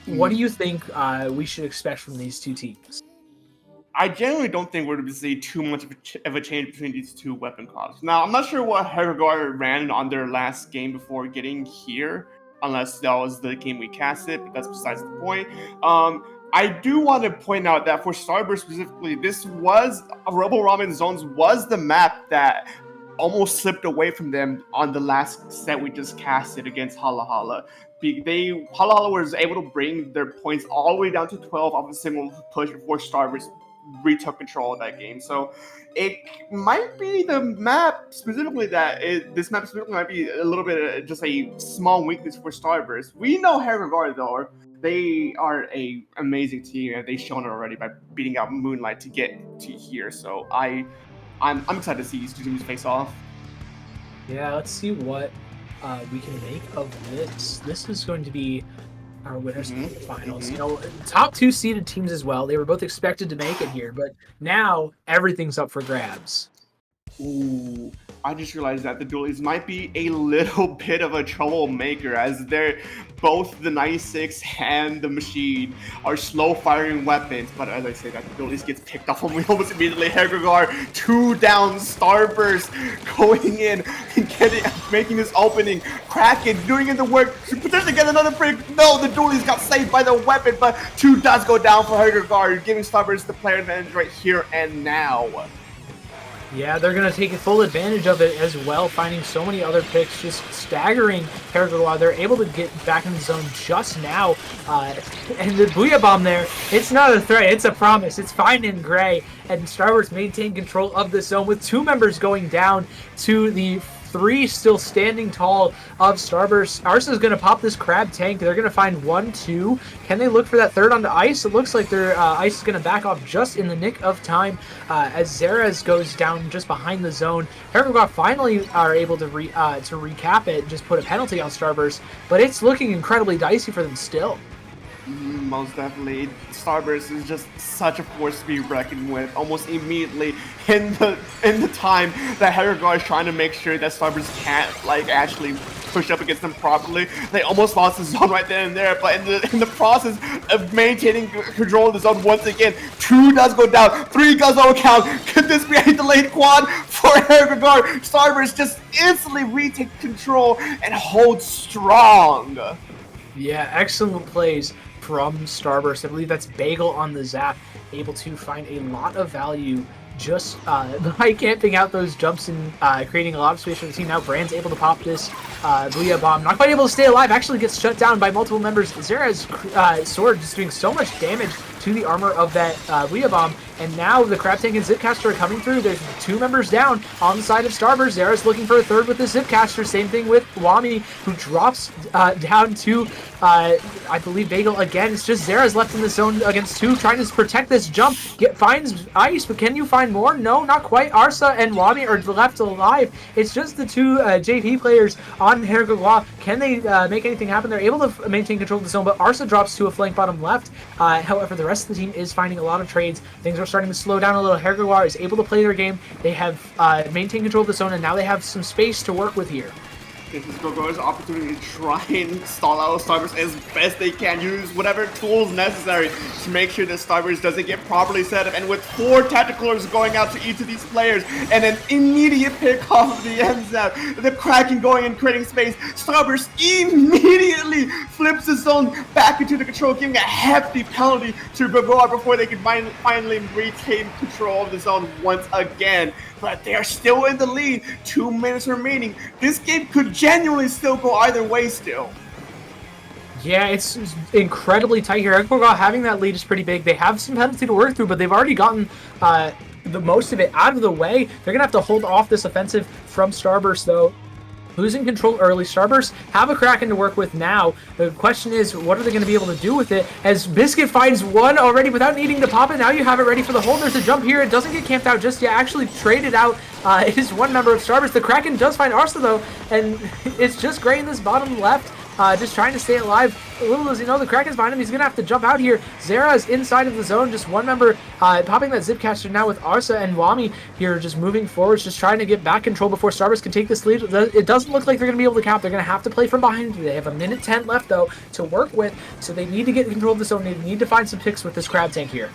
S8: What do you think we should expect from these two teams?
S7: I generally don't think we're going to see too much of a change between these two weapon costs. Now, I'm not sure what Hergor ran on their last game before getting here, unless that was the game we casted, but that's besides the point. I do want to point out that for Starburst specifically, this was Robo Ramen Zones was the map that almost slipped away from them on the last set we just casted against Hala Hala. Hala Hala was able to bring their points all the way down to 12 off a single push before Starburst retook control of that game. So it might be the map specifically this map specifically might be a little bit just a small weakness for Starburst. We know Herregard though. They are a amazing team, and they've shown it already by beating out Moonlight to get to here. So I'm excited to see these two teams face off.
S8: Yeah, let's see what we can make of this. This is going to be our winners finals. You know, top two seeded teams as well. They were both expected to make it here, but now everything's up for grabs.
S7: Ooh, I just realized that the dualies might be a little bit of a troublemaker, as they're both the 96 and the machine are slow firing weapons. But as I say that, the dualies gets picked off almost immediately. Hergregar, 2 down, Starburst going in and making this opening. Kraken doing in the work to potentially get another break. No, the dualies got saved by the weapon, but 2 does go down for Hergregar, giving Starburst the player advantage right here and now.
S8: Yeah, they're going to take full advantage of it as well, finding so many other picks, just staggering Hergregar. They're able to get back in the zone just now. And the Booyah Bomb there, it's not a threat, it's a promise. It's fine in gray. And Starburst maintain control of the zone with 2 members going down to the 3 still standing tall of Starburst. Arsa's going to pop this crab tank. They're going to find 1, 2. Can they look for that third onto ice? It looks like their ice is going to back off just in the nick of time as Zerez goes down just behind the zone. Hergregar finally are able to recap it and just put a penalty on Starburst, but it's looking incredibly dicey for them still.
S7: Most definitely. Starburst is just such a force to be reckoned with almost immediately in the time that Hergregar is trying to make sure that Starburst can't actually push up against them properly. They almost lost the zone right then and there, but in the process of maintaining control of the zone once again, 2 does go down, 3 does no count. Could this be a delayed quad for Hergregar? Starburst just instantly retake control and hold strong.
S8: Yeah, excellent plays from Starburst. I believe that's Bagel on the zap, able to find a lot of value just by camping out those jumps and creating a lot of space for the team. Now Brand's able to pop this Booyah Bomb. Not quite able to stay alive, actually gets shut down by multiple members. Zera's sword just doing so much damage to the armor of that Booyah Bomb. And now the Crab Tank and Zipcaster are coming through. There's 2 members down on the side of Starburst. Zera's looking for a third with the Zipcaster. Same thing with Wami, who drops down to, I believe, Bagel again. It's just Zera's left in the zone against 2, trying to protect this jump. Finds ice, but can you find more? No, not quite. Arsa and Wami are left alive. It's just the 2 JP players on Hergregar. Can they make anything happen? They're able to maintain control of the zone, but Arsa drops to a flank bottom left. However, the rest of the team is finding a lot of trades. Things are starting to slow down a little. Hergregar is able to play their game. They have maintained control of the zone, and now they have some space to work with here.
S7: This is Gogo's opportunity to try and stall out Starburst as best they can. Use whatever tools necessary to make sure that Starburst doesn't get properly set up. And with 4 tacticalers going out to each of these players, and an immediate pick off of the end zap, the Kraken going and creating space, Starburst immediately flips the zone back into the control, giving a hefty penalty to Gogor before they can finally retain control of the zone once again. But they are still in the lead. 2 minutes remaining. This game could genuinely still go either way still.
S8: Yeah, it's incredibly tight here. Hergregar having that lead is pretty big. They have some penalty to work through, but they've already gotten the most of it out of the way. They're gonna have to hold off this offensive from Starburst though. Losing control early. Starburst have a Kraken to work with now. The question is, what are they going to be able to do with it? As Biscuit finds one already without needing to pop it, now you have it ready for the hold. There's a jump here. It doesn't get camped out just yet. Actually traded out. It is one member of Starburst. The Kraken does find Arsa though, and it's just Gray in this bottom left. Just trying to stay alive. Little does he know, the Kraken's behind him. He's going to have to jump out here. Zera is inside of the zone. Just one member popping that zip caster now with Arsa and Wami here just moving forwards, just trying to get back control before Starburst can take this lead. It doesn't look like they're going to be able to cap. They're going to have to play from behind. They have a minute 10 left, though, to work with, so they need to get control of the zone. They need to find some picks with this Crab Tank here.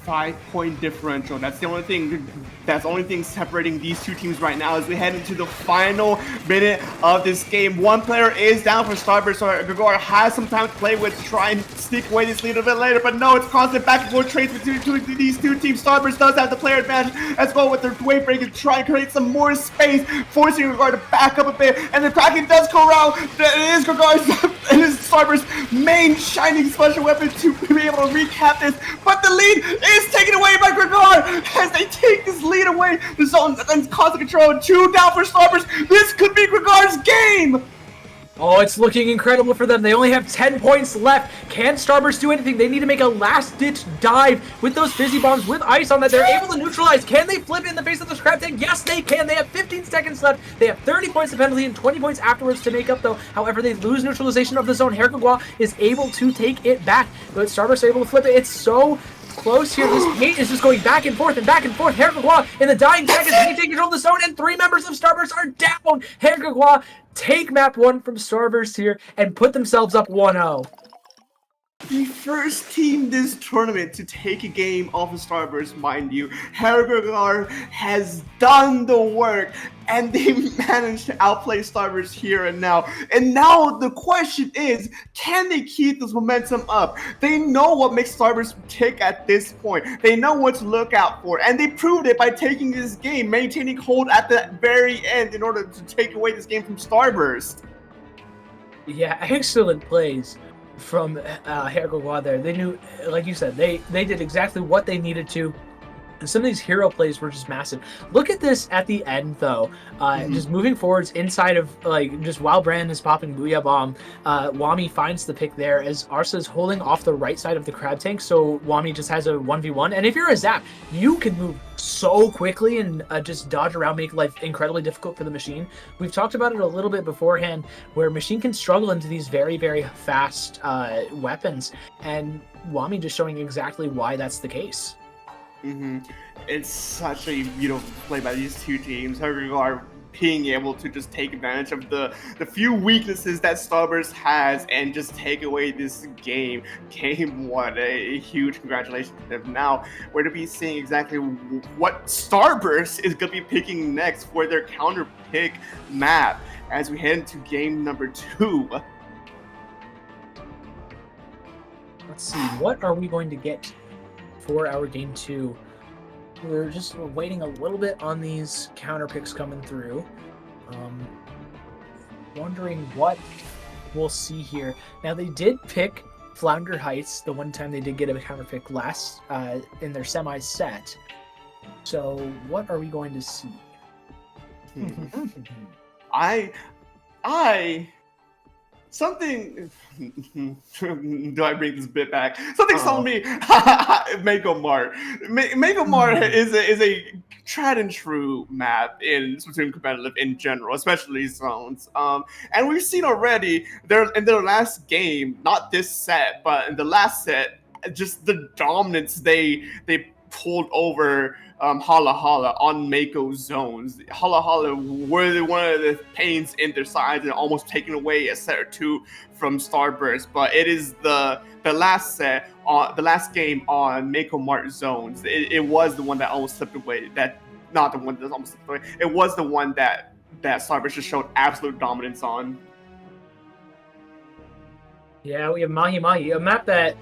S7: 5-point differential. That's the only thing. That's the only thing separating these two teams right now as we head into the final minute of this game. One player is down for Starburst, so Gregor has some time to play with to try and sneak away this lead a bit later. But no, it's constant back and forth trades between these two teams. Starburst does have the player advantage as well with their wave break and try and create some more space, forcing Gregor to back up a bit. And the Kraken does go around. It is Gregor's, it is Starburst's main shining special weapon to be able to recap this. But the lead is taken away by Gregor as they take this lead away. The zone and constant control. 2 down for Starburst. This could be Gregor's game.
S8: Oh, it's looking incredible for them. They only have 10 points left. Can Starburst do anything? They need to make a last-ditch dive with those fizzy bombs with ice on that. They're able to neutralize. Can they flip it in the face of the Crab Tank? Yes, they can. They have 15 seconds left. They have 30 points of penalty and 20 points afterwards to make up, though. However, they lose neutralization of the zone. Herkogwa is able to take it back, but Starburst are able to flip it. It's so close here. This paint is just going back and forth and back and forth. Herkogwa in the dying seconds, they take control of the zone, and 3 members of Starburst are down. Herkogwa take map 1 from Starburst here and put themselves up 1-0.
S7: The first team this tournament to take a game off of Starburst, mind you. Herkogwa has done the work, and they managed to outplay Starburst here and now. And now the question is, can they keep this momentum up? They know what makes Starburst tick at this point. They know what to look out for, and they proved it by taking this game, maintaining hold at the very end in order to take away this game from Starburst.
S8: Yeah, excellent plays from Herkogwa there. They knew, like you said, they did exactly what they needed to. And some of these hero plays were just massive. Look at this at the end, though. Just moving forwards inside of, like, just while Brand is popping Booyah Bomb, Wami finds the pick there as Arsa is holding off the right side of the Crab Tank, so Wami just has a 1v1. And if you're a Zap, you can move so quickly and just dodge around, make life incredibly difficult for the Machine. We've talked about it a little bit beforehand, where Machine can struggle into these very, very fast weapons, and Wami just showing exactly why that's the case.
S7: It's such a beautiful play by these two teams. Herkogwa being able to just take advantage of the few weaknesses that Starburst has and just take away this game. Game 1, a huge congratulations to them. Now, we're to be seeing exactly what Starburst is going to be picking next for their counter pick map as we head into game number 2.
S8: Let's see, what are we going to get for our game 2? We're waiting a little bit on these counter picks coming through. Wondering what we'll see here. Now, they did pick Flounder Heights the one time they did get a counter pick last in their semi set. So what are we going to see?
S7: Something. Do I bring this bit back? Something's telling me Mako Mart. Mako Mart is a tried and true map in Splatoon competitive in general, especially zones. And we've seen already in their last game, not this set, but in the last set, just the dominance they pulled over Hala Hala on Mako zones. Hala Hala were one of the pains in their sides and almost taking away a set or 2 from Starburst. But it is the last set, the last game on Mako Mart zones. It was the one that almost slipped away. Not the one that almost slipped away. It was the one that Starburst just showed absolute dominance on.
S8: Yeah, we have Mahi Mahi, a map that.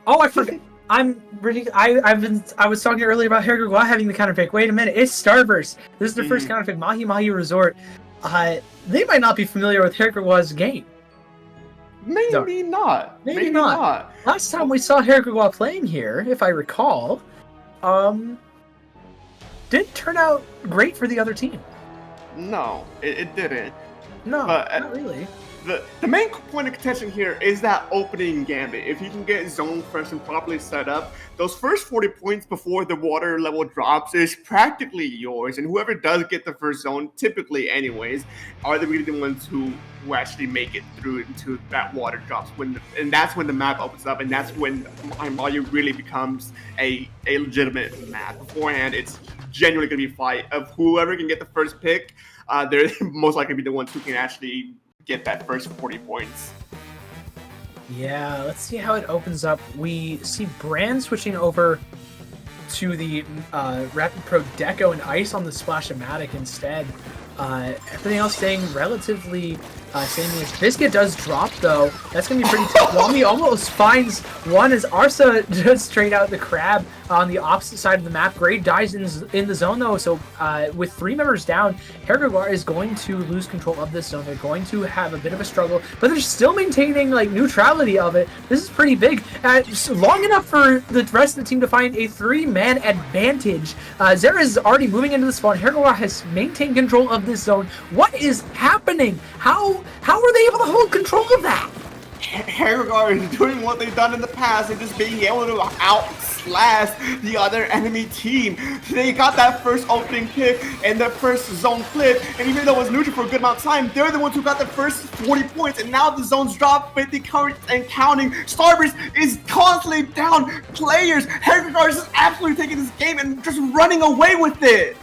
S8: Oh, I forgot. I was talking earlier about Herkogwa having the counter pick. Wait a minute, it's Starburst. This is their first counter pick, Mahi Mahi Resort. They might not be familiar with Herkogwa's game.
S7: Maybe not.
S8: Maybe not. Last time we saw Hergegwa playing here, if I recall, didn't turn out great for the other team.
S7: No, it didn't.
S8: No,
S7: But,
S8: not really.
S7: The main point of contention here is that opening gambit. If you can get zone first and properly set up, those first 40 points before the water level drops is practically yours. And whoever does get the first zone, typically anyways, are really the ones who actually make it through into that water drops. And that's when the map opens up, and that's when Mario really becomes a legitimate map. Beforehand, it's genuinely going to be a fight of whoever can get the first pick. They're most likely be the ones who can actually get that first 40 points.
S8: Yeah, let's see how it opens up. We see Brand switching over to the Rapid Pro Deco and Ice on the Splash-O-Matic instead. Everything else staying relatively same-ish. Biscuit does drop, though. That's going to be pretty tough. Wami almost finds one as Arsa just straight out the crab on the opposite side of the map. Gray dies in the zone, though, so with 3 members down, Hergegwa is going to lose control of this zone. They're going to have a bit of a struggle, but they're still maintaining, like, neutrality of it. This is pretty big. Long enough for the rest of the team to find a 3-man advantage. Zera is already moving into the spawn. Hergegwa has maintained control of this zone. What is happening? How are they able to hold control of that?
S7: Hergegwa is doing what they've done in the past and just being able to outslash the other enemy team. They got that first opening pick and the first zone clip, and even though it was neutral for a good amount of time, they're the ones who got the first 40 points, and now the zones drop 50 and counting. Starburst is constantly down players. Hergegwa is just absolutely taking this game and just running away with it.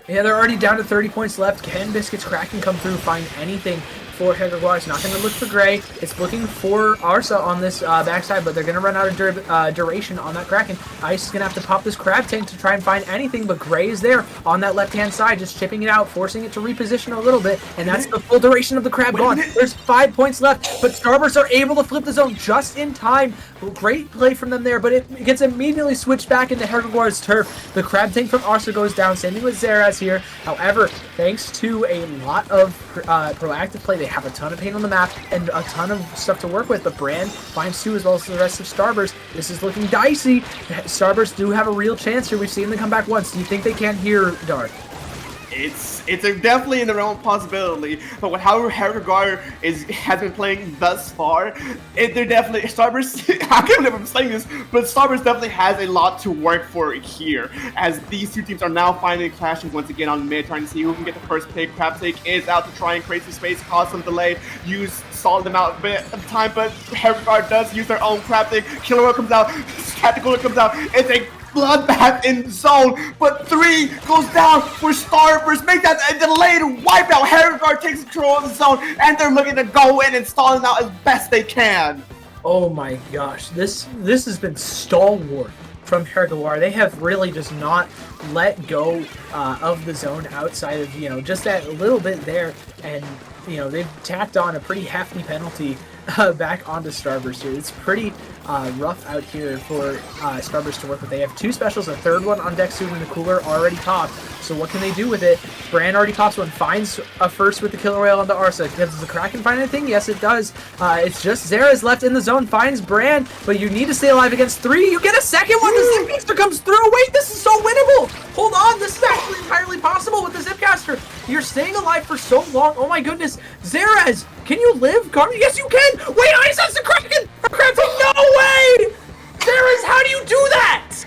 S8: Yeah, they're already down to 30 points left. Can Biscuit's Kraken come through, find anything for Hergegwa? It's not going to look for Gray. It's looking for Arsa on this backside, but they're going to run out of duration on that Kraken. Ice is going to have to pop this Crab Tank to try and find anything, but Gray is there on that left-hand side, just chipping it out, forcing it to reposition a little bit, and that's the full duration of the Crab gone. There's 5 points left, but Starburst are able to flip the zone just in time. Great play from them there, but it gets immediately switched back into Hergegwa's turf. The Crab Tank from Arsa goes down, same thing with Zeraz here. However, thanks to a lot of proactive play, they have a ton of paint on the map and a ton of stuff to work with, but Brand finds 2 as well as the rest of Starburst. This is looking dicey. Starburst do have a real chance here. We've seen them come back once. Do you think they can't hear Dark?
S7: It's definitely in the realm of possibility, but with how Hergegwa has been playing thus far, they're definitely Starburst. I can't believe I'm saying this, but Starburst definitely has a lot to work for here, as these 2 teams are now finally clashing once again on mid, trying to see who can get the first pick. Crabtake is out to try and create some space, cause some delay, stall them out a bit of time, but Hergegwa does use their own Crabtake. Killer Whale comes out, Tactical comes out. It's a bloodbath in zone, but 3 goes down for Starburst. Make that a delayed wipeout. Hergegwa takes control of the zone, and they're looking to go in and stall it out as best they can.
S8: Oh my gosh, this has been stalwart from Hergegwa. They have really just not let go of the zone outside of, just that little bit there, and they've tacked on a pretty hefty penalty back onto Starburst here. It's pretty rough out here for Starburst to work with. They have 2 specials, a third one on deck soon, and the cooler already popped. So what can they do with it? Brand already pops one, finds a first with the Killer Whale onto Arsa. Does the Kraken find anything? Yes, it does. It's just Zera's left in the zone, finds Brand, but you need to stay alive against 3. You get a second one. The Zipcaster comes through. Wait, this is so winnable. Hold on, this is actually entirely possible with the Zipcaster. You're staying alive for so long. Oh my goodness. Zeraz, can you live? Yes, you can. Wait, Ice has the Kraken. No way. Zeraz, how do you do that?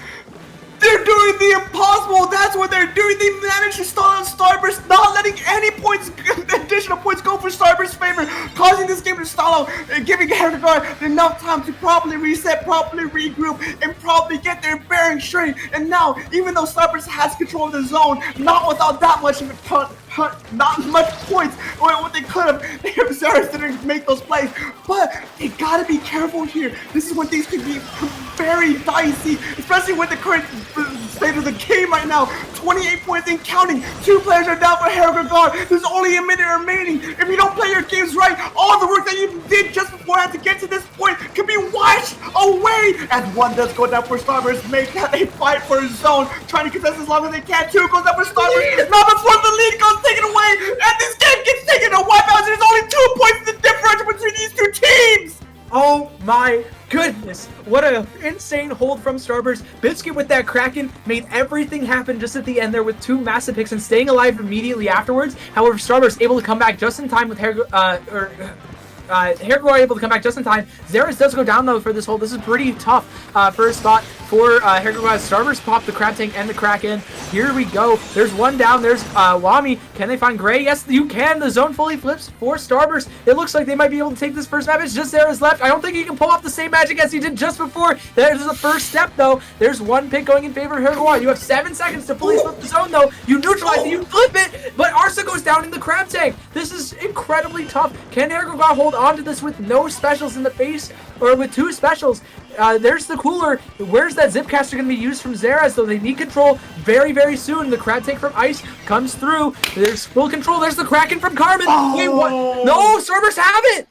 S7: They're doing the impossible. That's what they're doing. They managed to stall out Starburst, not letting any points, additional points go for Starburst's favor, causing this game to stall out and giving Hergegwa enough time to properly reset, properly regroup, and probably get their bearings straight. And now, even though Starburst has control of the zone, not without that much of a not much points, or what they could have if Zeras didn't make those plays. But they gotta be careful here. This is when things could be very dicey, especially with the current state of the game right now. 28 points and counting. 2 players are down for Hergagar. There's only a minute remaining. If you don't play your games right, all the work that you did just beforehand to get to this point can be washed away. As 1 does go down for Starburst, make that a fight for his zone, trying to contest as long as they can. 2 goes down for Starburst. Not before the lead goes taken away, and this game gets taken to wipeouts. There's only 2 points the differential between these 2 teams.
S8: Oh my goodness, what an insane hold from Starburst. Biscuit with that Kraken made everything happen just at the end there with 2 massive picks and staying alive immediately afterwards. However, Starburst able to come back just in time with Hergagar able to come back just in time. Xerath does go down though for this hold. This is pretty tough first spot for Hergagar. Starburst popped the Crab Tank and the Kraken. Here we go. There's 1 down. There's Wami. Can they find Gray? Yes, you can. The zone fully flips for Starburst. It looks like they might be able to take this first map. It's just Xerath's left. I don't think he can pull off the same magic as he did just before. There's the first step though. There's 1 pick going in favor of Hergagar. You have 7 seconds to fully flip the zone though. You neutralize it. You flip it. But Arsa goes down in the Crab Tank. This is incredibly tough. Can Hergagar hold on to this with no specials in the face, or with 2 specials? There's the cooler. Where's that Zipcaster going to be used from Xerath? So they need control very, very soon. The Crab Tank from Ice comes through. There's full control. There's the Kraken from Carmen.
S7: Oh.
S8: Wait, what? No, Starburst have it.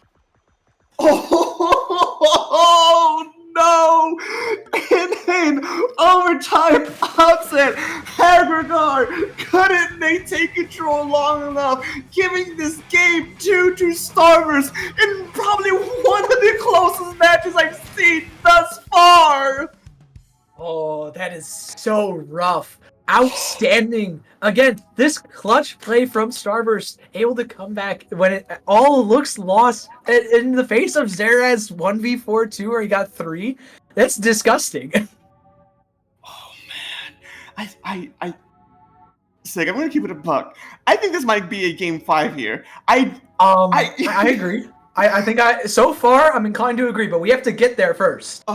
S7: Oh no! In overtime upset, Hergagar couldn't maintain control long enough, giving this game to Starburst in probably one of the closest matches I've seen thus far.
S8: Oh, that is so rough. Outstanding. Again, this clutch play from Starburst, able to come back when it all looks lost in the face of Xerath's 1v4-2 where he got 3. That's disgusting.
S7: Oh man, Sig, I'm gonna keep it a buck. I think this might be a game 5 here.
S8: I agree. I think so far I'm inclined to agree, but we have to get there first.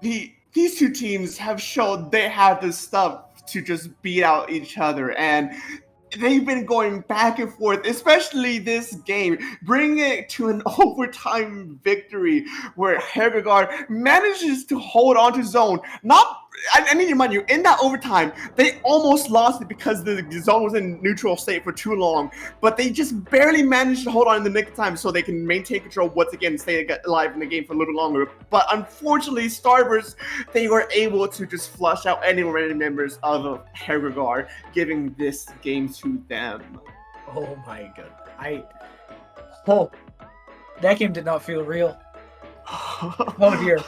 S7: These 2 teams have shown they have the stuff to just beat out each other, and they've been going back and forth, especially this game, bringing it to an overtime victory where Hergagar manages to hold on to zone. I need to remind you, in that overtime, they almost lost it because the zone was in neutral state for too long, but they just barely managed to hold on in the nick of time so they can maintain control once again and stay alive in the game for a little longer. But unfortunately, Starburst, they were able to just flush out any remaining members of Hergagar, giving this game to them.
S8: Oh my god. That game did not feel real. Oh dear.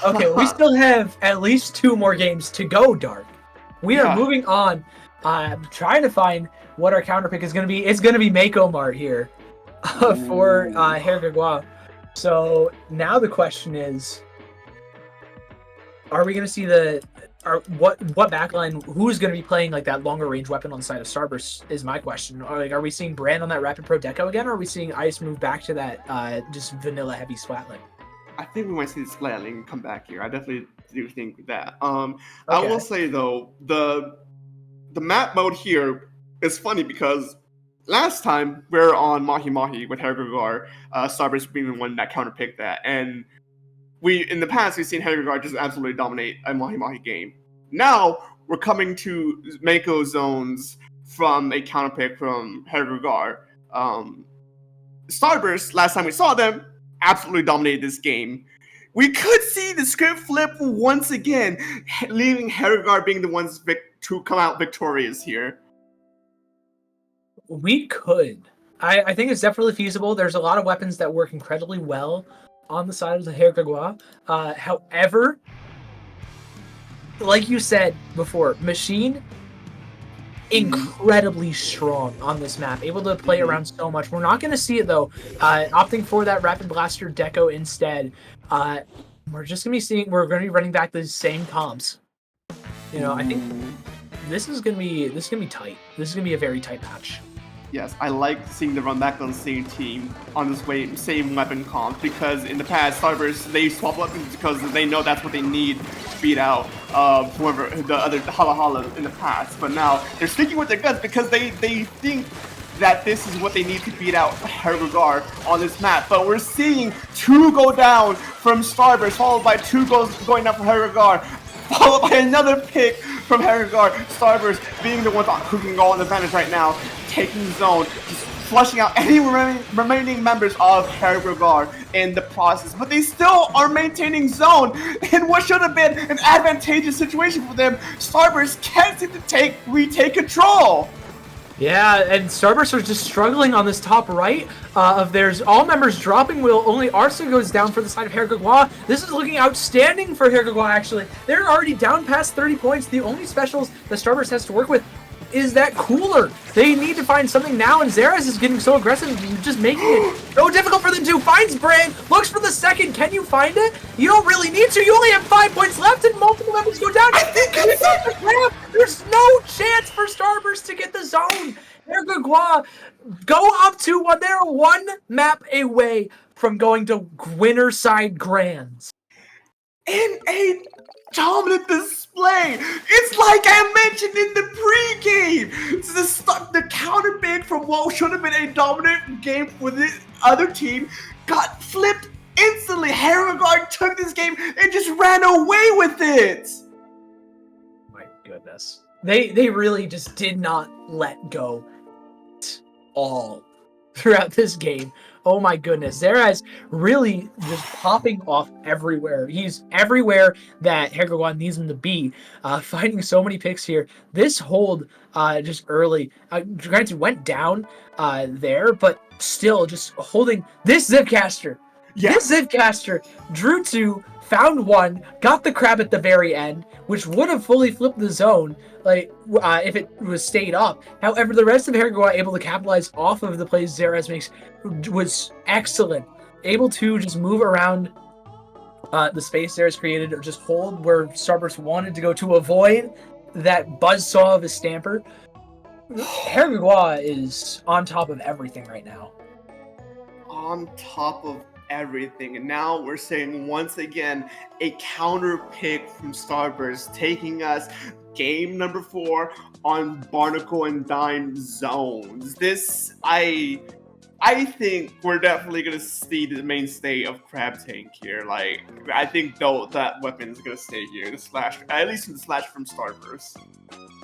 S8: Okay, well, we still have at least 2 more games to go, Dark. We are moving on. I'm trying to find what our counter pick is going to be. It's going to be Mako Mart here for Hergagar. So now the question is, are we going to see what backline, who's going to be playing like that longer range weapon on the side of Starburst is my question. Are we seeing Brand on that Rapid Pro Deco again, or are we seeing Ice move back to that just vanilla heavy Splatling?
S7: I think we might see the Splatling come back here. I definitely do think that. I will say though, the map mode here is funny because last time we were on Mahi Mahi with Hergagar, Starburst being the one that counterpicked that, and in the past we've seen Hergagar just absolutely dominate a Mahi Mahi game. Now we're coming to Mako zones from a counterpick from Hergagar. Starburst, last time we saw them, absolutely dominated this game. We could see the script flip once again, leaving Hergagar being the ones to come out victorious here.
S8: We could. I think it's definitely feasible. There's a lot of weapons that work incredibly well on the side of the Hergagar. However, like you said before, Machine incredibly strong on this map, able to play around so much. We're not going to see it though. Opting for that Rapid Blaster Deco instead. We're just going to be running back the same comps. You know, I think this is going to be tight. This is going to be a very tight match.
S7: Yes, I like seeing them run back on the same team on this same weapon comp, because in the past, Starburst, they swap weapons because they know that's what they need to beat out whoever the other Hala Hala in the past. But now they're sticking with their guns because they think that this is what they need to beat out Herregard on this map. But we're seeing 2 go down from Starburst, followed by 2 goals going down from Herregard, followed by another pick from Herregard. Starburst being the ones who can go on the advantage right now, taking zone, just flushing out any remaining members of Herregard in the process. But they still are maintaining zone in what should have been an advantageous situation for them. Starburst can't seem to retake control.
S8: Yeah, and Starburst are just struggling on this top right of theirs. All members dropping will. Only Arsa goes down for the side of Herregard. This is looking outstanding for Herregard, actually. They're already down past 30 points. The only specials that Starburst has to work with is that cooler. They need to find something now, and Zeras is getting so aggressive, just making it so difficult for them to. Finds Brand, looks for the second. Can you find it? You don't really need to. You only have 5 points left, and multiple members go down. There's no chance for Starburst to get the zone. Herregard go up to one. They're 1 map away from going to winner side grands.
S7: In a dominant display. It's like I mentioned in the pregame. The counter pick from what should have been a dominant game for the other team got flipped instantly. Herregard took this game and just ran away with it.
S8: My goodness. They really just did not let go at all throughout this game. Oh my goodness. Zeraz really just popping off everywhere. He's everywhere that Herregard needs him to be. Finding so many picks here. This hold just early, granted went down there, but still just holding this Zipcaster. Yeah. This Zipcaster drew 2, found 1, got the crab at the very end, which would have fully flipped the zone, like if it was stayed up. However, the rest of Herregard able to capitalize off of the plays Zeraz makes was excellent. Able to just move around the space Zeraz created, or just hold where Starburst wanted to go to avoid that buzzsaw of a Stamper. Herregard is on top of everything right now.
S7: On top of everything, and now we're saying once again a counter pick from Starburst, taking us game number 4 on Barnacle and Dime zones. This I think we're definitely gonna see the mainstay of Crab Tank here. Like, I think though that weapon is gonna stay here, the slash, at least in the slash from Starburst.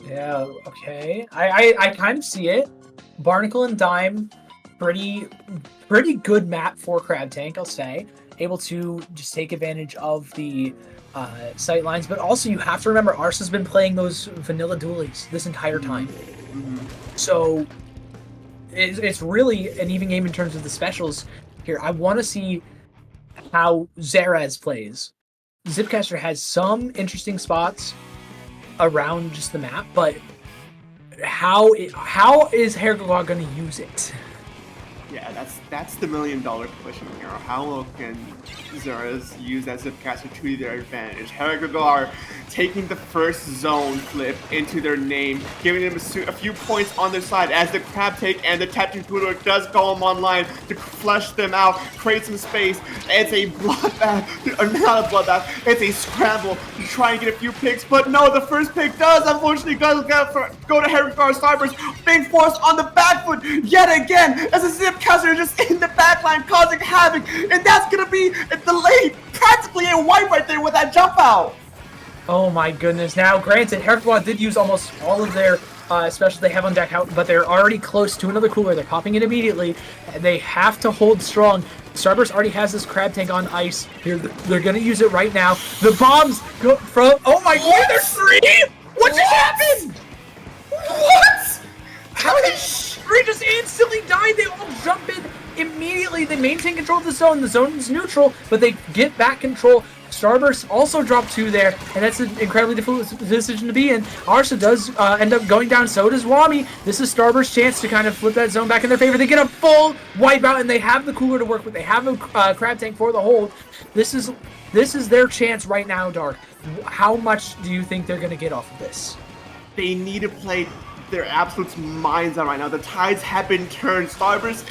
S8: Yeah, okay. I kind of see it. Barnacle and Dime, pretty good map for Crab Tank, I'll say. Able to just take advantage of the sight lines, but also you have to remember Arsa's been playing those vanilla dualies this entire time. So it's really an even game in terms of the specials here. I want to see how Zeraz plays. Zipcaster has some interesting spots around just the map, but how is Herregard going to use it?
S7: Yeah, that's the $1 million question here. How can Zeras use that Zipcaster to their advantage? Herregard taking the first zone flip into their name, giving them a few points on their side as the Crab Take and the Tattoo Cooler does go online to flush them out, create some space. It's a bloodbath, or not a bloodbath, it's a scramble to try and get a few picks, but no, the first pick does unfortunately go to Herregard. Starburst being forced on the back foot yet again as a Zipcaster is just in the backline causing havoc, and that's gonna be a delayed, practically a wipe right there with that jump out.
S8: Oh my goodness. Now, granted, Herregard did use almost all of their specials they have on deck out, but they're already close to another cooler. They're popping it immediately, and they have to hold strong. Starburst already has this Crab Tank on ice. They're gonna use it right now. The bombs go from, oh my god, there's 3! What just happened?
S7: What?
S8: How did 3 just instantly died? They all jump in immediately. They maintain control of the zone. The zone is neutral, but they get back control. Starburst also dropped 2 there, and that's an incredibly difficult decision to be in. Arsa does end up going down, so does Wami. This is Starburst's chance to kind of flip that zone back in their favor. They get a full wipeout, and they have the cooler to work with. They have a Crab Tank for the hold. This is their chance right now, Dark. How much do you think they're going to get off of this?
S7: They need to play their absolute minds out right now. The tides have been turned. Starburst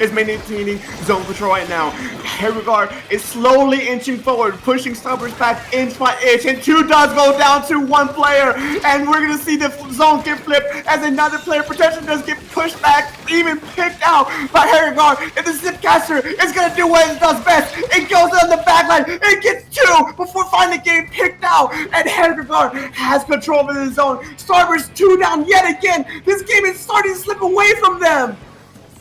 S7: is maintaining zone control right now. Herregard is slowly inching forward, pushing Starburst back inch by inch, and 2 does go down to 1 player, and we're gonna see the zone get flipped as another player potentially does get pushed back, even picked out by Herregard. And the Zipcaster is gonna do what it does best. It goes on the backline, it gets 2 before finally getting picked out, and Herregard has control of the zone. Starburst 2 down yet again. This game is starting to slip away from them.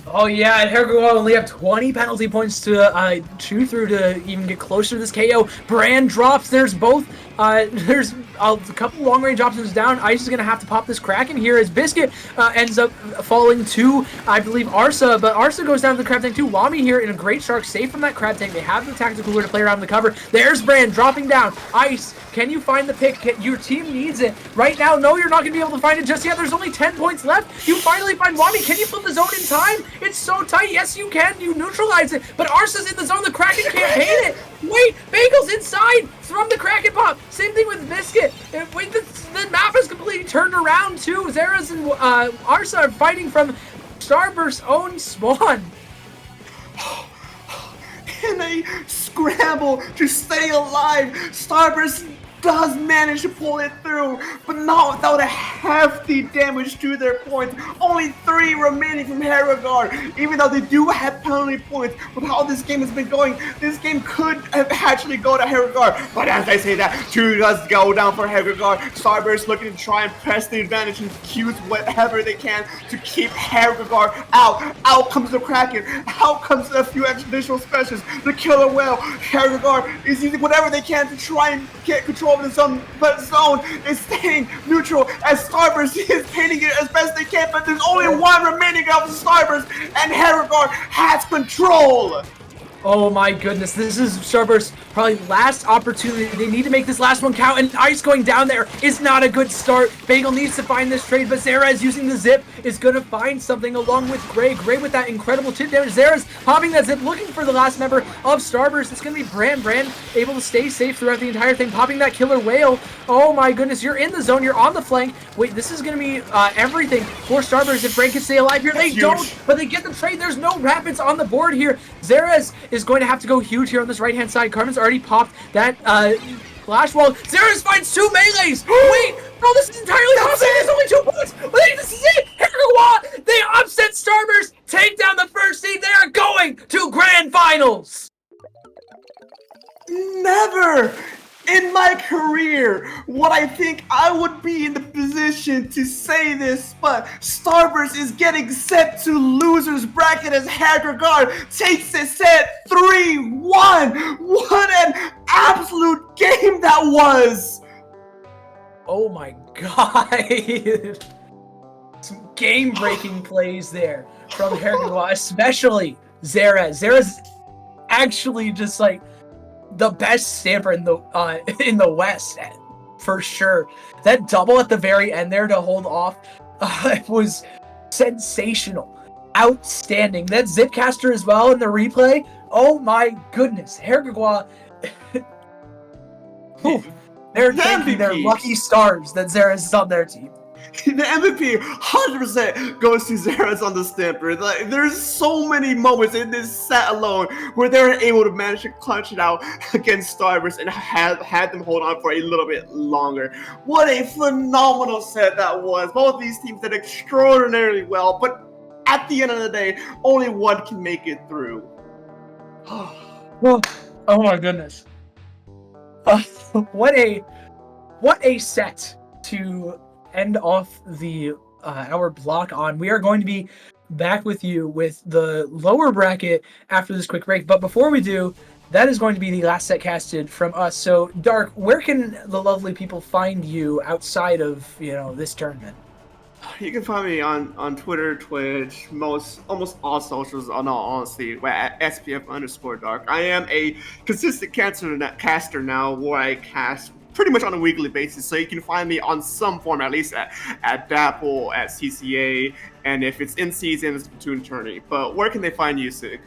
S8: Oh yeah, and Herregard only have 20 penalty points to chew through to even get closer to this KO. Brand drops. There's both. There's a couple long-range options down. Ice is going to have to pop this Kraken here as Biscuit ends up falling to, I believe, Arsa. But Arsa goes down to the Crab Tank too. Wami here in a great shark, safe from that Crab Tank. They have the tactical lure to play around the cover. There's Brand dropping down. Ice, can you find the pick? Your team needs it right now. No, you're not going to be able to find it just yet. There's only 10 points left. You finally find Wami. Can you flip the zone in time? It's so tight. Yes, you can. You neutralize it. But Arsa's in the zone. The Kraken can't paint it. Wait, Bagel's inside from the Kraken pop. Same thing with Biscuit. Wait, the map is completely turned around too. Zeras and Arsa are fighting from Starburst's own spawn.
S7: In a scramble to stay alive, Starburst does manage to pull it through, but not without a hefty damage to their points. Only 3 remaining from Herregard. Even though they do have penalty points, with how this game has been going, this game could have actually go to Herregard. But as I say that, 2 does go down for Herregard. Starburst looking to try and press the advantage and use whatever they can to keep Herregard out. Out comes the Kraken. Out comes a few additional specials. The Killer Whale. Herregard is using whatever they can to try and get control of the zone, but zone is staying neutral as Starburst is painting it as best they can, but there's only 1 remaining of Starburst, and Herregard has control.
S8: Oh my goodness, this is Starburst's probably last opportunity. They need to make this last one count, and Ice going down there is not a good start. Bagel needs to find this trade, but Zara is using the zip, is going to find something along with Gray. Gray with that incredible chip damage. Zara's popping that zip, looking for the last member of Starburst. It's going to be Brand. Brand able to stay safe throughout the entire thing, popping that Killer Whale. Oh my goodness, you're in the zone, you're on the flank. Wait, this is going to be everything for Starburst if Brand can stay alive here. They don't, but they get the trade. There's no rapids on the board here. Zara's is going to have to go huge here on this right-hand side. Carmen's already popped that flash wall. Zara's finds 2 melees. Wait, no, this is entirely possible. There's only 2 points. Wait, this is it. Herregard, they upset Starburst, take down the first seed. They are going to grand finals.
S7: Never in my career would I think I would be in the position to say this, but Starburst is getting set to loser's bracket as Herregard takes it set 3-1. What an absolute game that was!
S8: Oh my god. Some game-breaking plays there from Herregard, especially Zara. Zara's actually just like the best stamper in the West, for sure. That double at the very end there to hold off was sensational, outstanding. That Zipcaster as well in the replay. Oh my goodness, Herregard. They're thanking their lucky stars that Zara's on their team.
S7: The MVP 100% goes to Zeras on the stamper. Like, there's so many moments in this set alone where they're able to manage to clutch it out against Starburst and had them hold on for a little bit longer. What a phenomenal set that was. Both these teams did extraordinarily well, but at the end of the day, only one can make it through.
S8: Oh my goodness. What a set to end off the our block on. We are going to be back with you with the lower bracket after this quick break, but before we do, that is going to be the last set casted from us. So Dark, where can the lovely people find you outside of, you know, this tournament?
S7: You can find me on Twitter, Twitch, almost all socials, in all honesty, at SPF_Dark. I am a consistent caster now, where I cast pretty much on a weekly basis, so you can find me on some form, at least at Dapple, at CCA, and if it's in season, it's Splatoon Tourney. But where can they find you, Sig?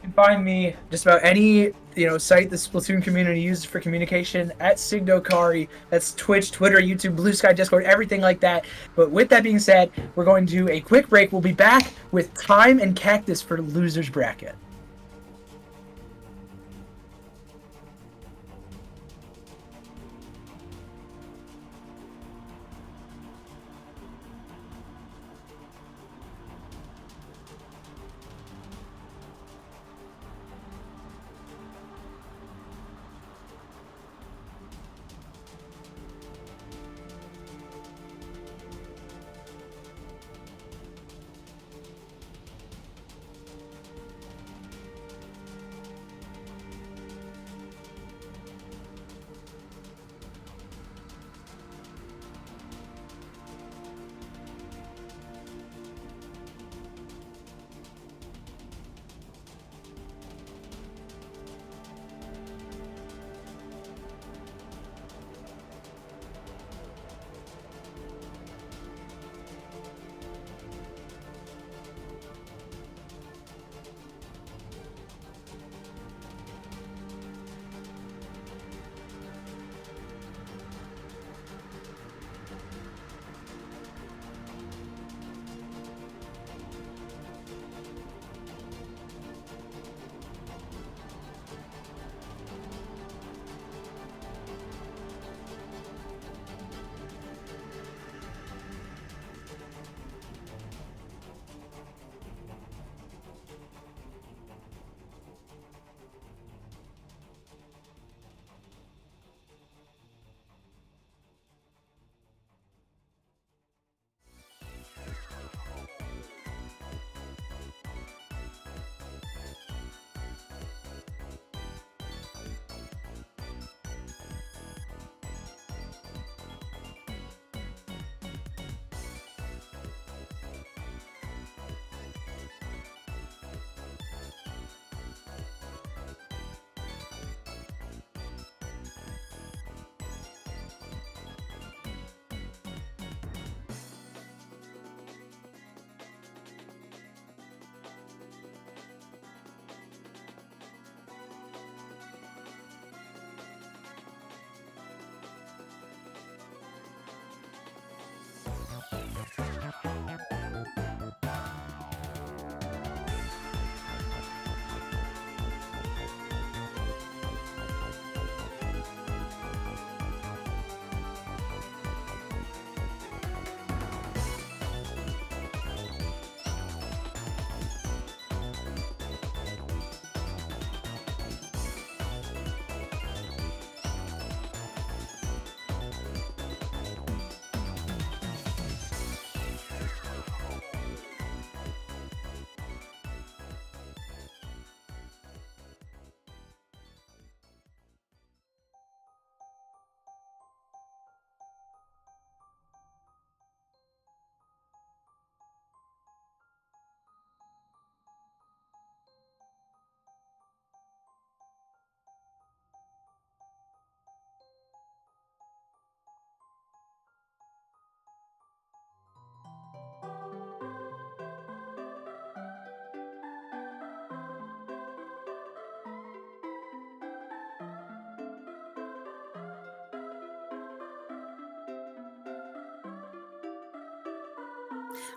S8: can find me just about any site the Splatoon community uses for communication at sendou.ink. That's Twitch, Twitter, YouTube, Blue Sky, Discord, everything like that. But with that being said, we're going to do a quick break. We'll be back with Time and Cactus for Losers Bracket.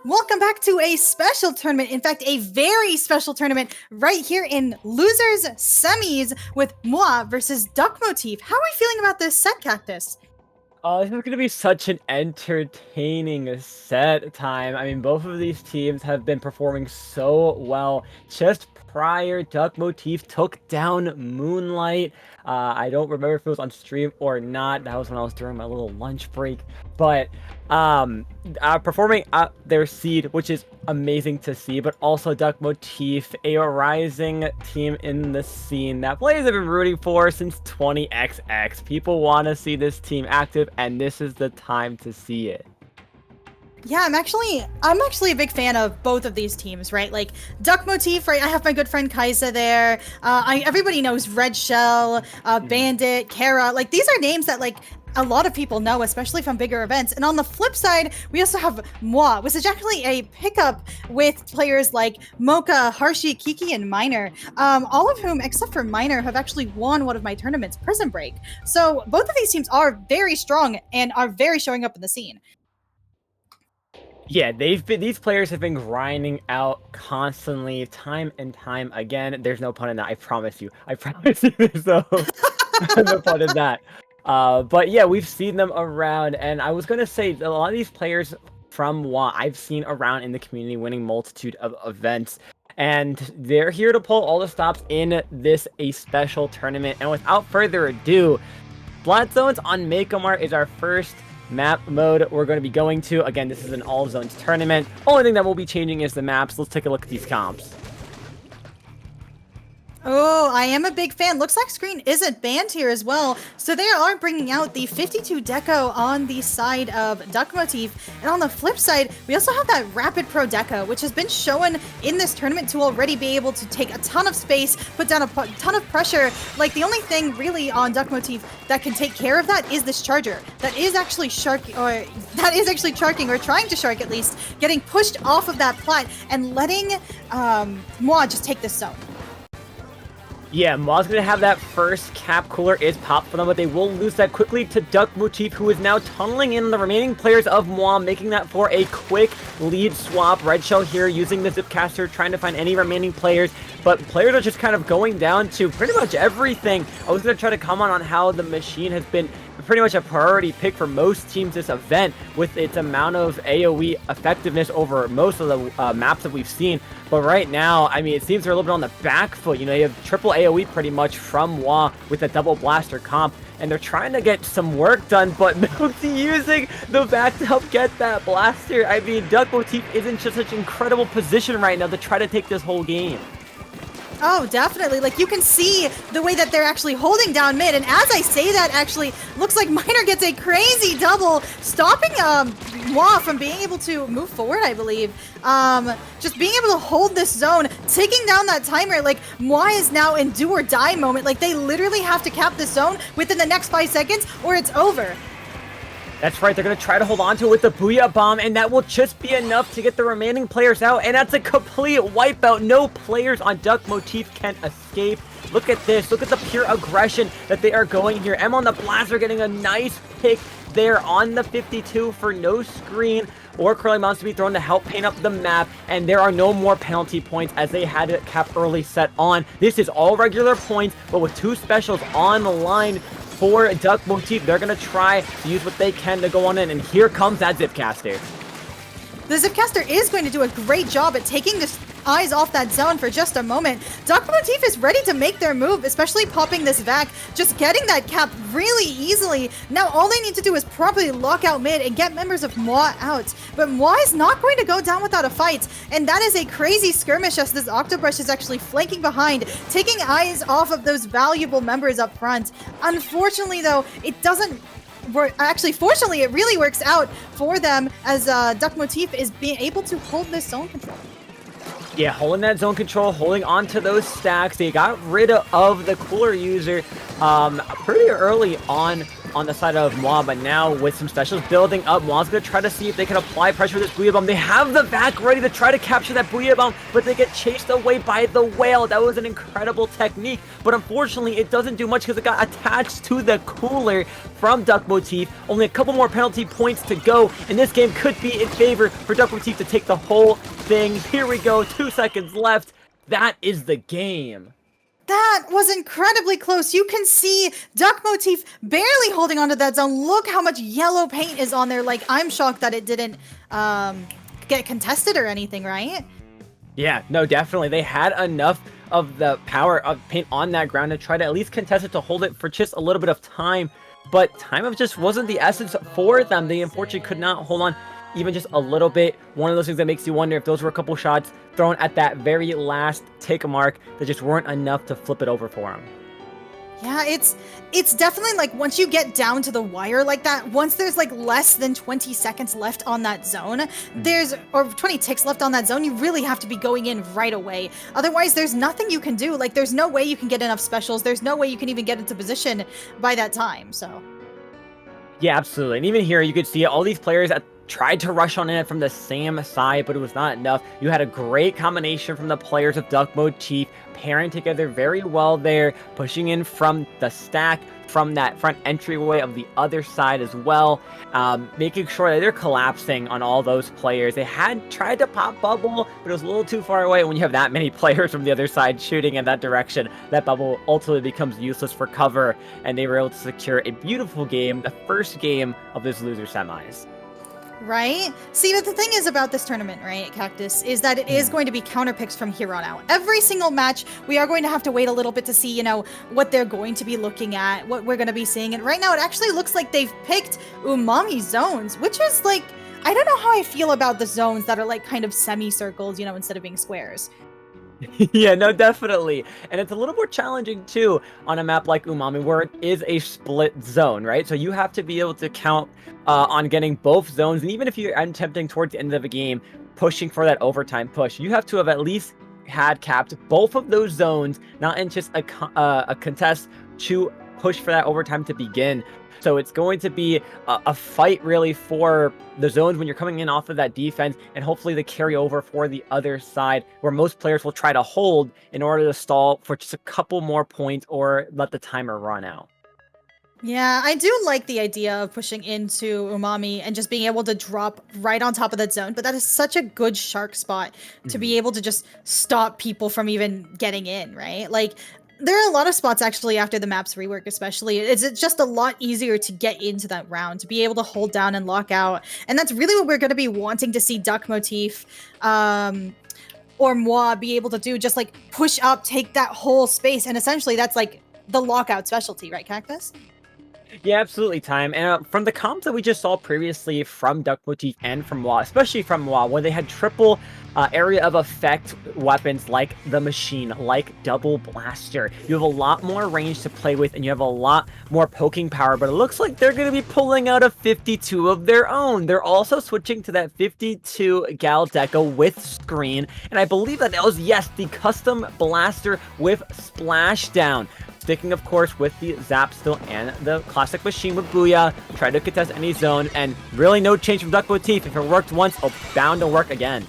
S9: Welcome back to a special tournament. In fact, a very special tournament right here in Losers Semis with Moi versus Duck Motif. How are we feeling about this set, Cactus?
S1: This is going to be such an entertaining set time. I mean, both of these teams have been performing so well. Just prior, Duck Motif took down Moonlight. I don't remember if it was on stream or not. That was when I was during my little lunch break. But performing at their seed, which is amazing to see, but also Duck Motif, a rising team in the scene that players have been rooting for since 20XX. People want to see this team active, and this is the time to see it.
S9: Yeah, I'm actually a big fan of both of these teams, right? Like Duck Motif, right? I have my good friend Kaisa there. Everybody knows Red Shell, Bandit, Chara. Like these are names that like a lot of people know, especially from bigger events. And on the flip side, we also have Moi, which is actually a pickup with players like Mocha, Harshi, Kiki, and Miner, all of whom, except for Miner, have actually won one of my tournaments, Prison Break. So both of these teams are very strong and are very showing up in the scene.
S1: Yeah, these players have been grinding out constantly, time and time again. There's no pun in that. I promise you. I promise you. There's no pun in that. But yeah, we've seen them around, and I was gonna say a lot of these players from WA I've seen around in the community, winning multitude of events, and they're here to pull all the stops in this a special tournament. And without further ado, Splat Zones on Make-A-Mart is our first map mode we're going to be going to. Again, this is an all zones tournament. Only thing that will be changing is the maps. Let's take a look at these comps.
S9: Oh, I am a big fan. Looks like Screen isn't banned here as well. So they are bringing out the 52 deco on the side of Duck Motif. And on the flip side, we also have that Rapid Pro deco, which has been shown in this tournament to already be able to take a ton of space, put down a ton of pressure. Like, the only thing really on Duck Motif that can take care of that is this Charger. That is actually charking, or trying to shark at least, getting pushed off of that plat and letting Moi just take this zone.
S1: Yeah, Ma's going to have that first cap cooler is popped for them, but they will lose that quickly to Duck Motif, who is now tunneling in the remaining players of Moi, making that for a quick lead swap. Red Shell here using the Zipcaster, trying to find any remaining players, but players are just kind of going down to pretty much everything. I was going to try to comment on how the machine has been pretty much a priority pick for most teams this event, with its amount of AoE effectiveness over most of the maps that we've seen. But right now, I mean, it seems they're a little bit on the back foot. You know, you have triple AoE pretty much from Wa with a double blaster comp, and they're trying to get some work done, but Milky using the back to help get that blaster. I mean, Duck Motif is in just such an incredible position right now to try to take this whole game.
S9: Oh, definitely. Like, you can see the way that they're actually holding down mid. And as I say that, actually, looks like Miner gets a crazy double, stopping Moi from being able to move forward, I believe. Just being able to hold this zone, taking down that timer. Like, Moi is now in do or die moment. Like, they literally have to cap this zone within the next 5 seconds or it's over.
S1: That's right, they're going to try to hold on to it with the Booyah Bomb, and that will just be enough to get the remaining players out, and that's a complete wipeout. No players on Duck Motif can escape. Look at this. Look at the pure aggression that they are going here. M on the Blaster getting a nice pick there on the 52 for no screen or curling bounce to be thrown to help paint up the map, and there are no more penalty points as they had it cap early set on. This is all regular points, but with 2 specials on the line for Duck Motif, they're going to try to use what they can to go on in, and here comes that Zipcaster.
S9: The Zipcaster is going to do a great job at taking the eyes off that zone for just a moment. Duck Motif is ready to make their move, especially popping this vac, just getting that cap really easily. Now all they need to do is properly lock out mid and get members of Moi out. But Moi is not going to go down without a fight, and that is a crazy skirmish as this Octobrush is actually flanking behind, taking eyes off of those valuable members up front. Unfortunately though, it doesn't work. Actually, fortunately, it really works out for them as Duck Motif is being able to hold this zone control.
S1: Yeah, holding that zone control, holding on to those stacks. They got rid of the cooler user pretty early on the side of Moi, but now with some specials building up, Moi's going to try to see if they can apply pressure with this Booyah Bomb. They have the vac ready to try to capture that Booyah Bomb, but they get chased away by the whale. That was an incredible technique, but unfortunately it doesn't do much because it got attached to the cooler from Duck Motif. Only a couple more penalty points to go, and this game could be in favor for Duck Motif to take the whole thing. Here we go, 2 seconds left. That is the game.
S9: That was incredibly close. You can see Duck Motif barely holding onto that zone. Look how much yellow paint is on there. Like, I'm shocked that it didn't get contested or anything, right?
S1: Yeah, no, definitely. They had enough of the power of paint on that ground to try to at least contest it, to hold it for just a little bit of time. But time just wasn't the essence for them. They unfortunately could not hold on even just a little bit. One of those things that makes you wonder if those were a couple shots thrown at that very last take a mark that just weren't enough to flip it over for him.
S9: Yeah, it's definitely like once you get down to the wire like that, once there's like less than 20 seconds left on that zone, or 20 ticks left on that zone, you really have to be going in right away. Otherwise, there's nothing you can do. Like, there's no way you can get enough specials. There's no way you can even get into position by that time, so.
S1: Yeah, absolutely. And even here, you could see all these players tried to rush on it from the same side, but it was not enough. You had a great combination from the players of Duck Motif, pairing together very well there, pushing in from the stack, from that front entryway of the other side as well, making sure that they're collapsing on all those players. They had tried to pop bubble, but it was a little too far away. When you have that many players from the other side shooting in that direction, that bubble ultimately becomes useless for cover, and they were able to secure a beautiful game, the first game of this loser semis.
S9: Right? See, but the thing is about this tournament, right, Cactus, is that it is going to be counter picks from here on out. Every single match, we are going to have to wait a little bit to see, what they're going to be looking at, what we're going to be seeing. And right now, it actually looks like they've picked Umami zones, which is like, I don't know how I feel about the zones that are like kind of semicircles, instead of being squares.
S1: Yeah, no, definitely. And it's a little more challenging too on a map like Umami, where it is a split zone, right? So you have to be able to count on getting both zones. And even if you're attempting towards the end of the game, pushing for that overtime push, you have to have at least had capped both of those zones, not in just a contest to push for that overtime to begin. So it's going to be a fight really for the zones when you're coming in off of that defense, and hopefully the carryover for the other side, where most players will try to hold in order to stall for just a couple more points or let the timer run out.
S9: Yeah, I do like the idea of pushing into Umami and just being able to drop right on top of that zone, but that is such a good shark spot to be able to just stop people from even getting in, right? Like, there are a lot of spots actually after the map's rework, especially. It's just a lot easier to get into that round, to be able to hold down and lock out. And that's really what we're going to be wanting to see Duck Motif or Moi be able to do, just like push up, take that whole space. And essentially that's like the lockout specialty, right, Cactus?
S1: Yeah, absolutely, Time. And from the comps that we just saw previously from Duck Motif and from Wa, especially from Wa, where they had triple area of effect weapons like the machine, like double blaster, you have a lot more range to play with, and you have a lot more poking power, but it looks like they're going to be pulling out a 52 of their own. They're also switching to that 52 Gal Deco with screen, and I believe that was, yes, the custom blaster with splashdown. Sticking, of course, with the Zap still and the classic machine with Booyah. Try to contest any zone, and really no change from Duck Motif. If it worked once, it's bound to work again.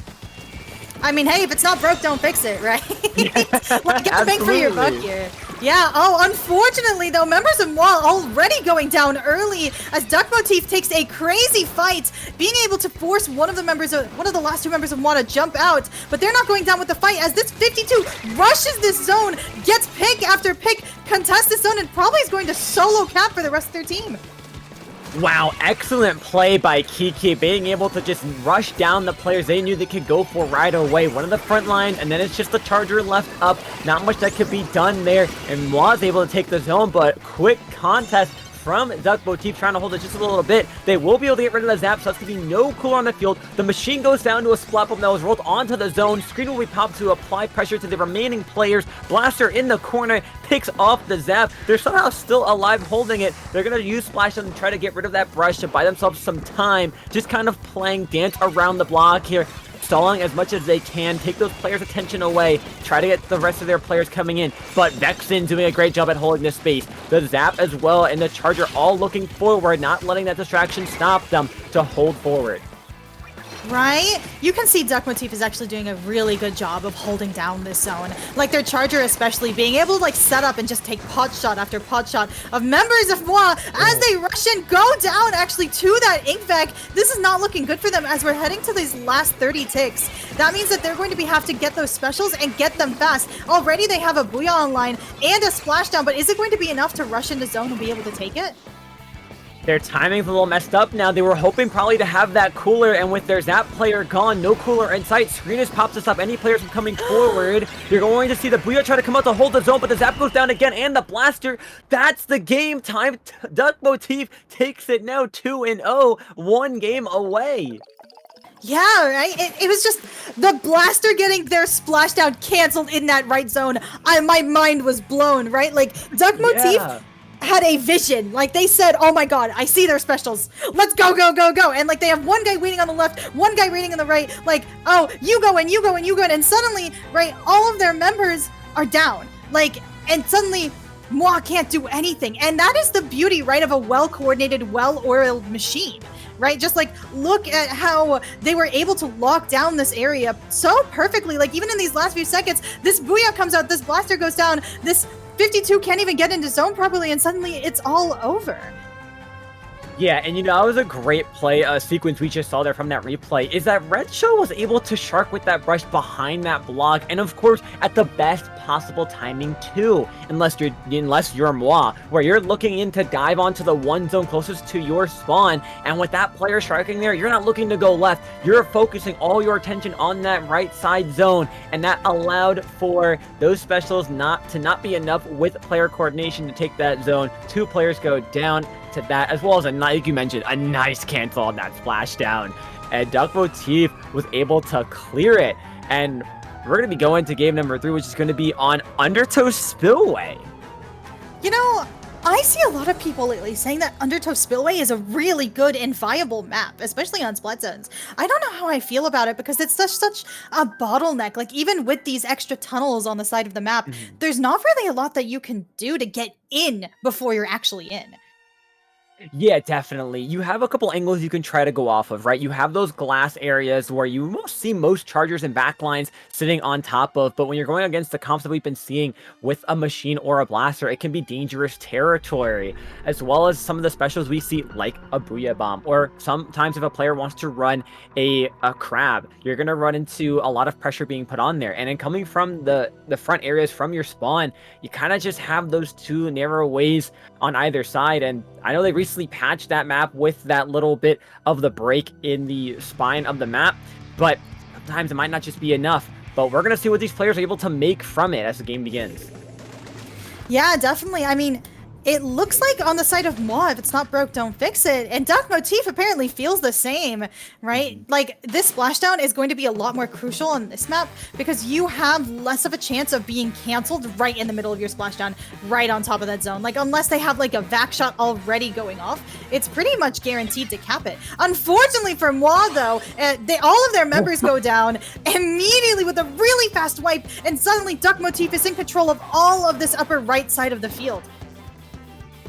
S9: I mean, hey, if it's not broke, don't fix it, right? Like, get the bang for your buck here. Yeah, oh, unfortunately, though, members of Moi already going down early as Duck Motif takes a crazy fight, being able to force one of the last two members of Moi to jump out, but they're not going down with the fight as this 52 rushes this zone, gets pick after pick, contests this zone, and probably is going to solo cap for the rest of their team.
S1: Wow, excellent play by Kiki, being able to just rush down the players they knew they could go for right away. One of the front lines, and then it's just the Charger left up. Not much that could be done there, and was able to take the zone, but quick contest from Duck Motif trying to hold it just a little bit. They will be able to get rid of the Zap, so that's going to be no cooler on the field. The machine goes down to a splat bomb that was rolled onto the zone. Screen will be popped to apply pressure to the remaining players. Blaster in the corner picks off the Zap. They're somehow still alive holding it. They're going to use Splash and try to get rid of that brush to buy themselves some time. Just kind of playing dance around the block here, stalling as much as they can, take those players' attention away, try to get the rest of their players coming in, but Vexen doing a great job at holding this space. The Zap as well, and the Charger all looking forward, not letting that distraction stop them to hold forward.
S9: Right? You can see Duck Motif is actually doing a really good job of holding down this zone. Like their Charger especially, being able to like set up and just take pot shot after pot shot of members of Moi as they rush in, go down actually to that ink vac. This is not looking good for them as we're heading to these last 30 ticks. That means that they're going to have to get those specials and get them fast. Already they have a Booyah online and a splashdown, but is it going to be enough to rush into zone and be able to take it?
S1: Their timing's a little messed up now. They were hoping probably to have that cooler, and with their Zap player gone, no cooler in sight. Screeners pops to stop any players from coming forward. You're going to see the Booyah try to come out to hold the zone, but the Zap goes down again, and the Blaster. That's the game time. Duck Motif takes it now 2-0, one game away.
S9: Yeah, right? It was just the Blaster getting their splashdown canceled in that right zone. My mind was blown, right? Like, Duck Motif had a vision. Like, they said, oh my god, I see their specials. Let's go, go, go, go. And, like, they have one guy waiting on the left, one guy waiting on the right. Like, oh, you go in, you go in, you go in. And suddenly, right, all of their members are down. Like, and suddenly Moi can't do anything. And that is the beauty, right, of a well-coordinated, well-oiled machine. Right? Just like look at how they were able to lock down this area so perfectly. Like even in these last few seconds, this Booyah comes out, this blaster goes down, this 52 can't even get into zone properly, and suddenly it's all over.
S1: Yeah, and that was a great play sequence we just saw there from that replay, is that Red Show was able to shark with that brush behind that block, and of course, at the best possible timing too, unless you're Moi, where you're looking in to dive onto the one zone closest to your spawn, and with that player sharking there, you're not looking to go left, you're focusing all your attention on that right side zone, and that allowed for those specials not be enough with player coordination to take that zone. 2 players go down to that, as well as like you mentioned, a nice cancel on that splashdown. And Duck Motif was able to clear it. And we're going to be going to game number 3, which is going to be on Undertow Spillway.
S9: I see a lot of people lately saying that Undertow Spillway is a really good and viable map, especially on Splat Zones. I don't know how I feel about it because it's such a bottleneck. Like even with these extra tunnels on the side of the map, there's not really a lot that you can do to get in before you're actually in.
S1: Yeah, definitely. You have a couple angles you can try to go off of, right? You have those glass areas where you see most chargers and backlines sitting on top of, but when you're going against the comps that we've been seeing with a machine or a blaster, it can be dangerous territory, as well as some of the specials we see like a Booyah Bomb, or sometimes if a player wants to run a crab, you're going to run into a lot of pressure being put on there. And then coming from the front areas from your spawn, you kind of just have those 2 narrow ways on either side. And I know they recently patched that map with that little bit of the break in the spine of the map, but sometimes it might not just be enough. But we're going to see what these players are able to make from it as the game begins.
S9: Yeah, definitely. I mean, it looks like on the side of Moi, if it's not broke, don't fix it. And Duck Motif apparently feels the same, right? Like, this splashdown is going to be a lot more crucial on this map because you have less of a chance of being canceled right in the middle of your splashdown, right on top of that zone. Like, unless they have, like, a vac shot already going off, it's pretty much guaranteed to cap it. Unfortunately for Moi, though, all of their members go down immediately with a really fast wipe, and suddenly Duck Motif is in control of all of this upper right side of the field.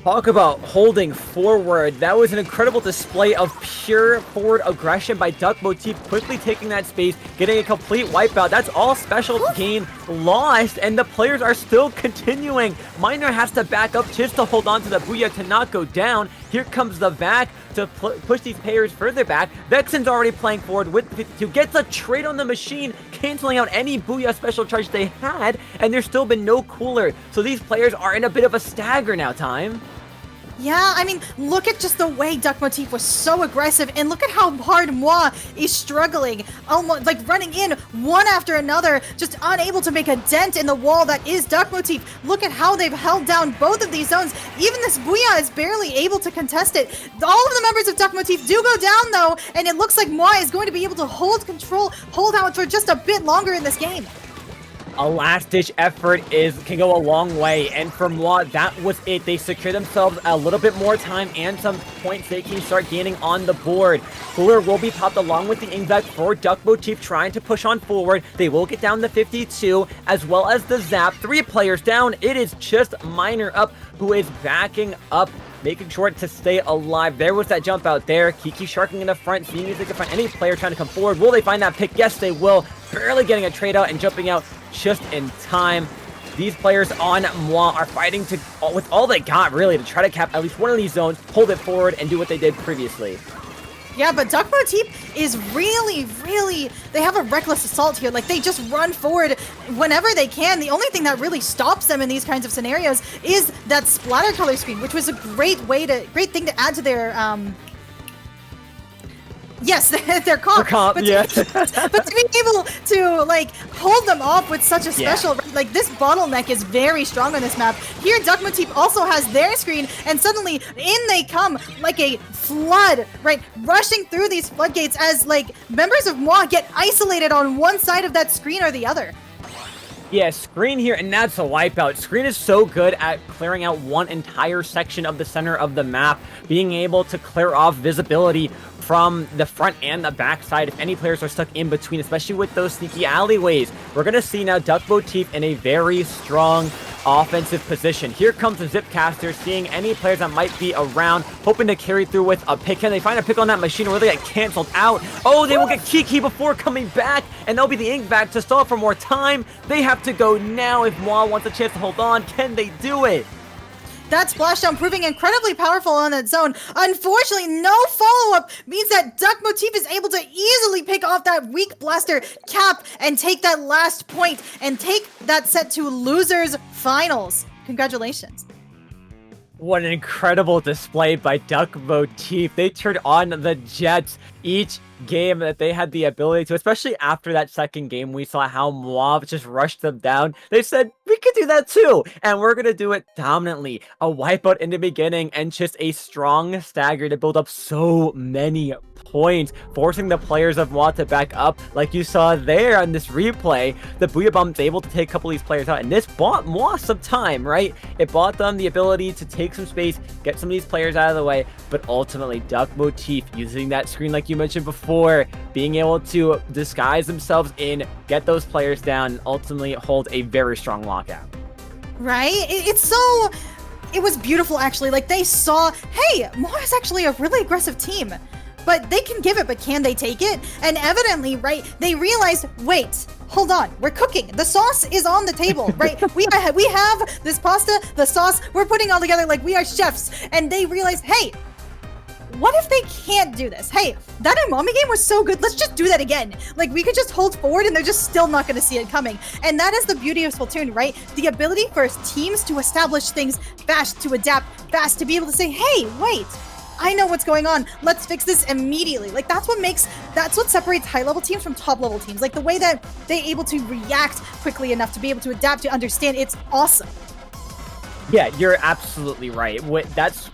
S1: Talk about holding forward. That was an incredible display of pure forward aggression by Duck Motif, quickly taking that space, getting a complete wipeout. That's all special game lost, and the players are still continuing. Miner has to back up just to hold on to the Booyah to not go down. Here comes the vac to push these players further back. Vexen's already playing forward with 52, gets a trade on the machine, canceling out any Booyah special charge they had, and there's still been no cooler. So these players are in a bit of a stagger now, Time.
S9: Yeah, I mean, look at just the way Duck Motif was so aggressive, and look at how hard Moi is struggling, almost like running in one after another, just unable to make a dent in the wall that is Duck Motif. Look at how they've held down both of these zones. Even this Booyah is barely able to contest it. All of the members of Duck Motif do go down, though, and it looks like Moi is going to be able to hold out for just a bit longer in this game.
S1: A last-ditch effort can go a long way, and for Moi, that was it. They secured themselves a little bit more time and some points they can start gaining on the board. Cooler will be popped along with the Ingvac for Duck Motif trying to push on forward. They will get down the 52, as well as the Zap. 3 players down. It is just Miner up, who is backing up, making sure to stay alive. There was that jump out there. Kiki sharking in the front, seeing if they can find any player trying to come forward. Will they find that pick? Yes, they will. Barely getting a trade out and jumping out just in time. These players on Moi are fighting with all they got, really, to try to cap at least one of these zones, hold it forward, and do what they did previously.
S9: Yeah, but Duck Motif is really, they have a reckless assault here. Like, they just run forward whenever they can. The only thing that really stops them in these kinds of scenarios is that splatter color screen, which was a great thing to add to their, yes, their comp. But
S1: yeah.
S9: But to be able to, like, hold them off with such a special, like, this bottleneck is very strong on this map. Here, Duck Motif also has their screen, and suddenly in they come like a flood, right? Rushing through these floodgates as, like, members of Moi get isolated on one side of that screen or the other.
S1: Yeah, Screen here, and that's a wipeout. Screen is so good at clearing out one entire section of the center of the map, being able to clear off visibility from the front and the back side if any players are stuck in between, especially with those sneaky alleyways. We're going to see now Duck Motif in a very strong offensive position. Here comes the Zipcaster, seeing any players that might be around, hoping to carry through with a pick. Can they find a pick on that machine, or will they get canceled out? Oh, they will get Kiki before coming back, and they'll be the ink back to stall for more time. They have to go now if Moa wants a chance to hold on. Can they do it?
S9: That splashdown proving incredibly powerful on that zone. Unfortunately, no follow-up means that Duck Motif is able to easily pick off that weak blaster cap and take that last point and take that set to losers finals. Congratulations.
S1: What an incredible display by Duck Motif. They turned on the Jets each game that they had the ability to, especially after that second game. We saw how Moab just rushed them down. They said, we could do that too, and we're going to do it dominantly. A wipeout in the beginning and just a strong stagger to build up so many points, forcing the players of Moab to back up. Like you saw there on this replay, the Booyah Bomb's able to take a couple of these players out, and this bought Moab some time, right? It bought them the ability to take some space, get some of these players out of the way, but ultimately Duck Motif using that screen like you mentioned before, being able to disguise themselves in, get those players down, and ultimately hold a very strong lockout.
S9: Right? It was beautiful actually. Like they saw, hey, Moa is actually a really aggressive team, but they can give it, but can they take it? And evidently, right, they realized, wait, hold on, we're cooking. The sauce is on the table, right? we have this pasta, the sauce, we're putting all together like we are chefs. And they realized, hey, what if they can't do this? Hey, that Umami game was so good. Let's just do that again. Like, we could just hold forward and they're just still not going to see it coming. And that is the beauty of Splatoon, right? The ability for teams to establish things fast, to adapt fast, to be able to say, hey, wait, I know what's going on. Let's fix this immediately. Like, that's what separates high-level teams from top-level teams. Like, the way that they're able to react quickly enough to be able to adapt, to understand, it's awesome.
S1: Yeah, you're absolutely right. That's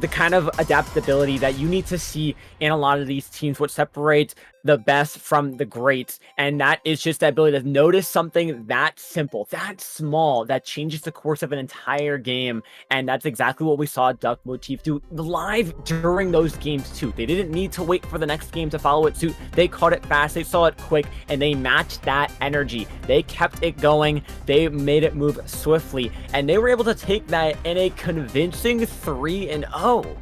S1: the kind of adaptability that you need to see in a lot of these teams, what separates the best from the greats, and that is just the ability to notice something that simple, that small, that changes the course of an entire game. And that's exactly what we saw Duck Motif do live during those games too. They didn't need to wait for the next game to follow it suit. They caught it fast, they saw it quick, and they matched that energy. They kept it going, they made it move swiftly, and they were able to take that in a convincing 3-0.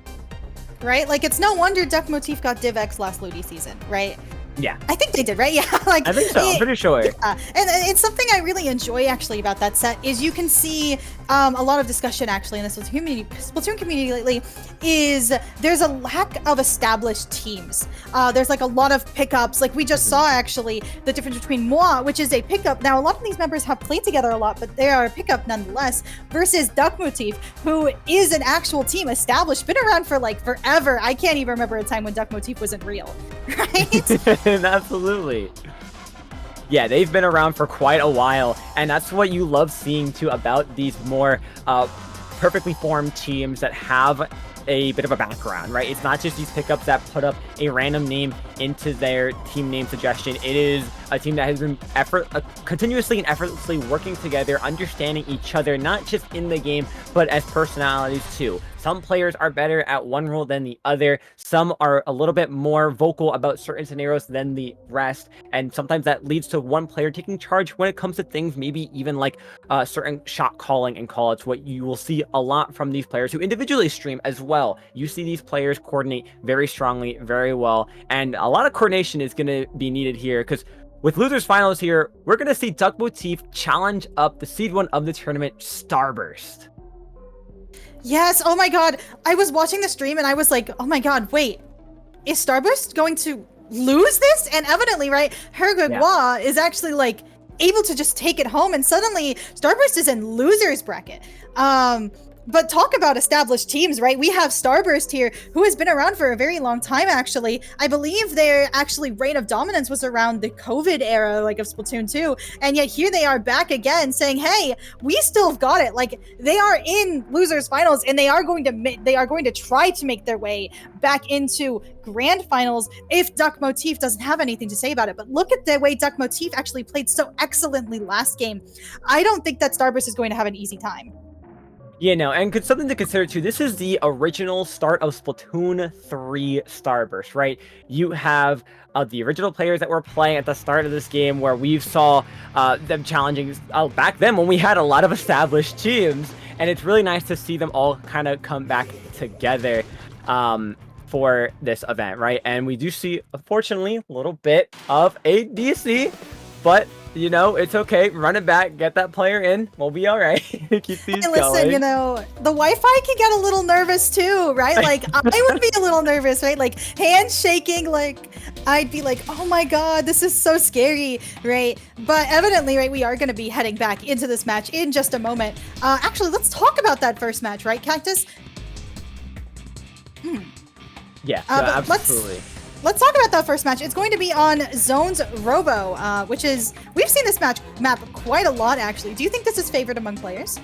S9: Right? Like, it's no wonder Duck Motif got Div X last Ludi season, right?
S1: Yeah.
S9: I think they did, right? Yeah. Like,
S1: I think so. I'm pretty sure.
S9: Yeah. And it's something I really enjoy actually about that set is you can see a lot of discussion actually in the Splatoon community lately is there's a lack of established teams. There's like a lot of pickups. Like we just saw actually the difference between Moa, which is a pickup. Now a lot of these members have played together a lot, but they are a pickup nonetheless, versus Duck Motif, who is an actual team established, been around for like forever. I can't even remember a time when Duck Motif wasn't real, right?
S1: Absolutely. Yeah, they've been around for quite a while, and that's what you love seeing too about these more perfectly formed teams that have a bit of a background, right? It's not just these pickups that put up a random name into their team name suggestion. It is a team that has been continuously and effortlessly working together, understanding each other, not just in the game, but as personalities too. Some players are better at one role than the other. Some are a little bit more vocal about certain scenarios than the rest. And sometimes that leads to one player taking charge when it comes to things, maybe even like certain shot calling and call-outs. What you will see a lot from these players who individually stream as well. You see these players coordinate very strongly, very well. And a lot of coordination is going to be needed here because with losers finals here, we're going to see Duck Motif challenge up the seed 1 of the tournament, Starburst.
S9: Yes, oh my god. I was watching the stream and I was like, oh my god, wait. Is Starburst going to lose this? And evidently, right, Hergegwa is actually like able to just take it home and suddenly Starburst is in losers bracket. But talk about established teams, right? We have Starburst here, who has been around for a very long time, actually. I believe their actually reign of dominance was around the COVID era, like of Splatoon 2. And yet here they are back again saying, hey, we still have got it. Like they are in losers finals and they are going to try to make their way back into grand finals if Duck Motif doesn't have anything to say about it. But look at the way Duck Motif actually played so excellently last game. I don't think that Starburst is going to have an easy time.
S1: And something to consider too, this is the original start of Splatoon 3 Starburst, right? You have the original players that were playing at the start of this game where we saw them challenging back then when we had a lot of established teams, and it's really nice to see them all kind of come back together for this event, right? And we do see, unfortunately, a little bit of a DC, but it's okay. Run it back, get that player in. We'll be all right. Keep these
S9: Hey, listen,
S1: going.
S9: the Wi-Fi can get a little nervous too, right? Like, I would be a little nervous, right? Like, hands shaking, like, I'd be like, oh my god, this is so scary, right? But evidently, right, we are going to be heading back into this match in just a moment. Actually, let's talk about that first match, right, Cactus?
S1: Yeah,
S9: but
S1: absolutely.
S9: Let's talk about that first match. It's going to be on Zone's Robo, which is, we've seen this map quite a lot, actually. Do you think this is favored among players?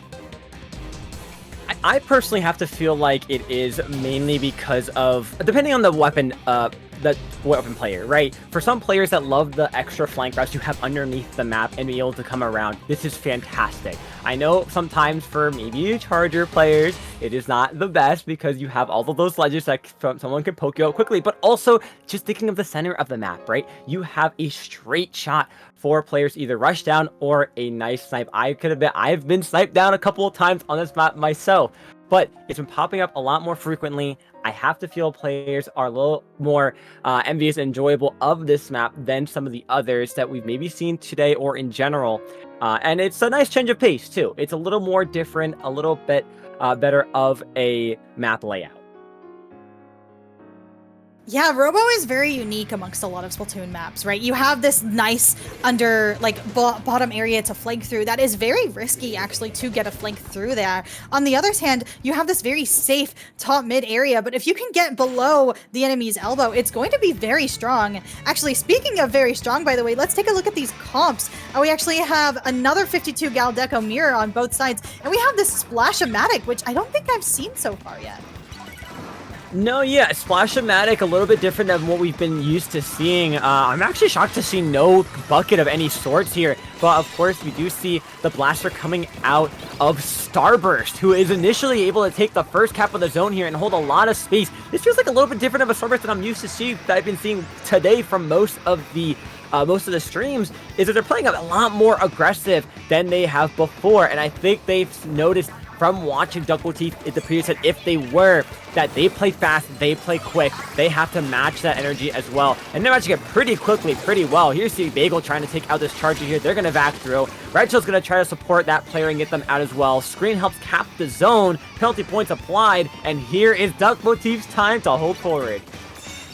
S1: I personally have to feel like it is mainly because of, depending on the weapon player, right? For some players that love the extra flank routes you have underneath the map and be able to come around, this is fantastic. I know sometimes for maybe Charger players, it is not the best because you have all of those ledges that someone can poke you out quickly, but also just thinking of the center of the map, right? You have a straight shot for players to either rush down or a nice snipe. I've been sniped down a couple of times on this map myself, but it's been popping up a lot more frequently. I have to feel players are a little more envious and enjoyable of this map than some of the others that we've maybe seen today or in general. And it's a nice change of pace, too. It's a little more different, a little bit better of a map layout.
S9: Yeah, Robo is very unique amongst a lot of Splatoon maps, right? You have this nice bottom area to flank through that is very risky, actually, to get a flank through there. On the other hand, you have this very safe top mid area, but if you can get below the enemy's elbow, it's going to be very strong. Actually, speaking of very strong, by the way, let's take a look at these comps. We actually have another 52 Gal Deco mirror on both sides, and we have this Splash-O-Matic, which I don't think I've seen so far yet.
S1: No, yeah, Splash-O-Matic, a little bit different than what we've been used to seeing. I'm actually shocked to see no bucket of any sorts here, but of course we do see the blaster coming out of Starburst, who is initially able to take the first cap of the zone here and hold a lot of space. This feels like a little bit different of a Starburst than I'm used to see that I've been seeing today from most of the streams, is that they're playing a lot more aggressive than they have before, and I think they've noticed from watching Duckle Teeth in the previous set, if they were, that they play fast, they play quick, they have to match that energy as well. And they're matching it pretty quickly, pretty well. Here's the Bagel trying to take out this Charger here. They're going to back through. Red Shell's going to try to support that player and get them out as well. Screen helps cap the zone. Penalty points applied. And here is Duck Motif's time to hold forward.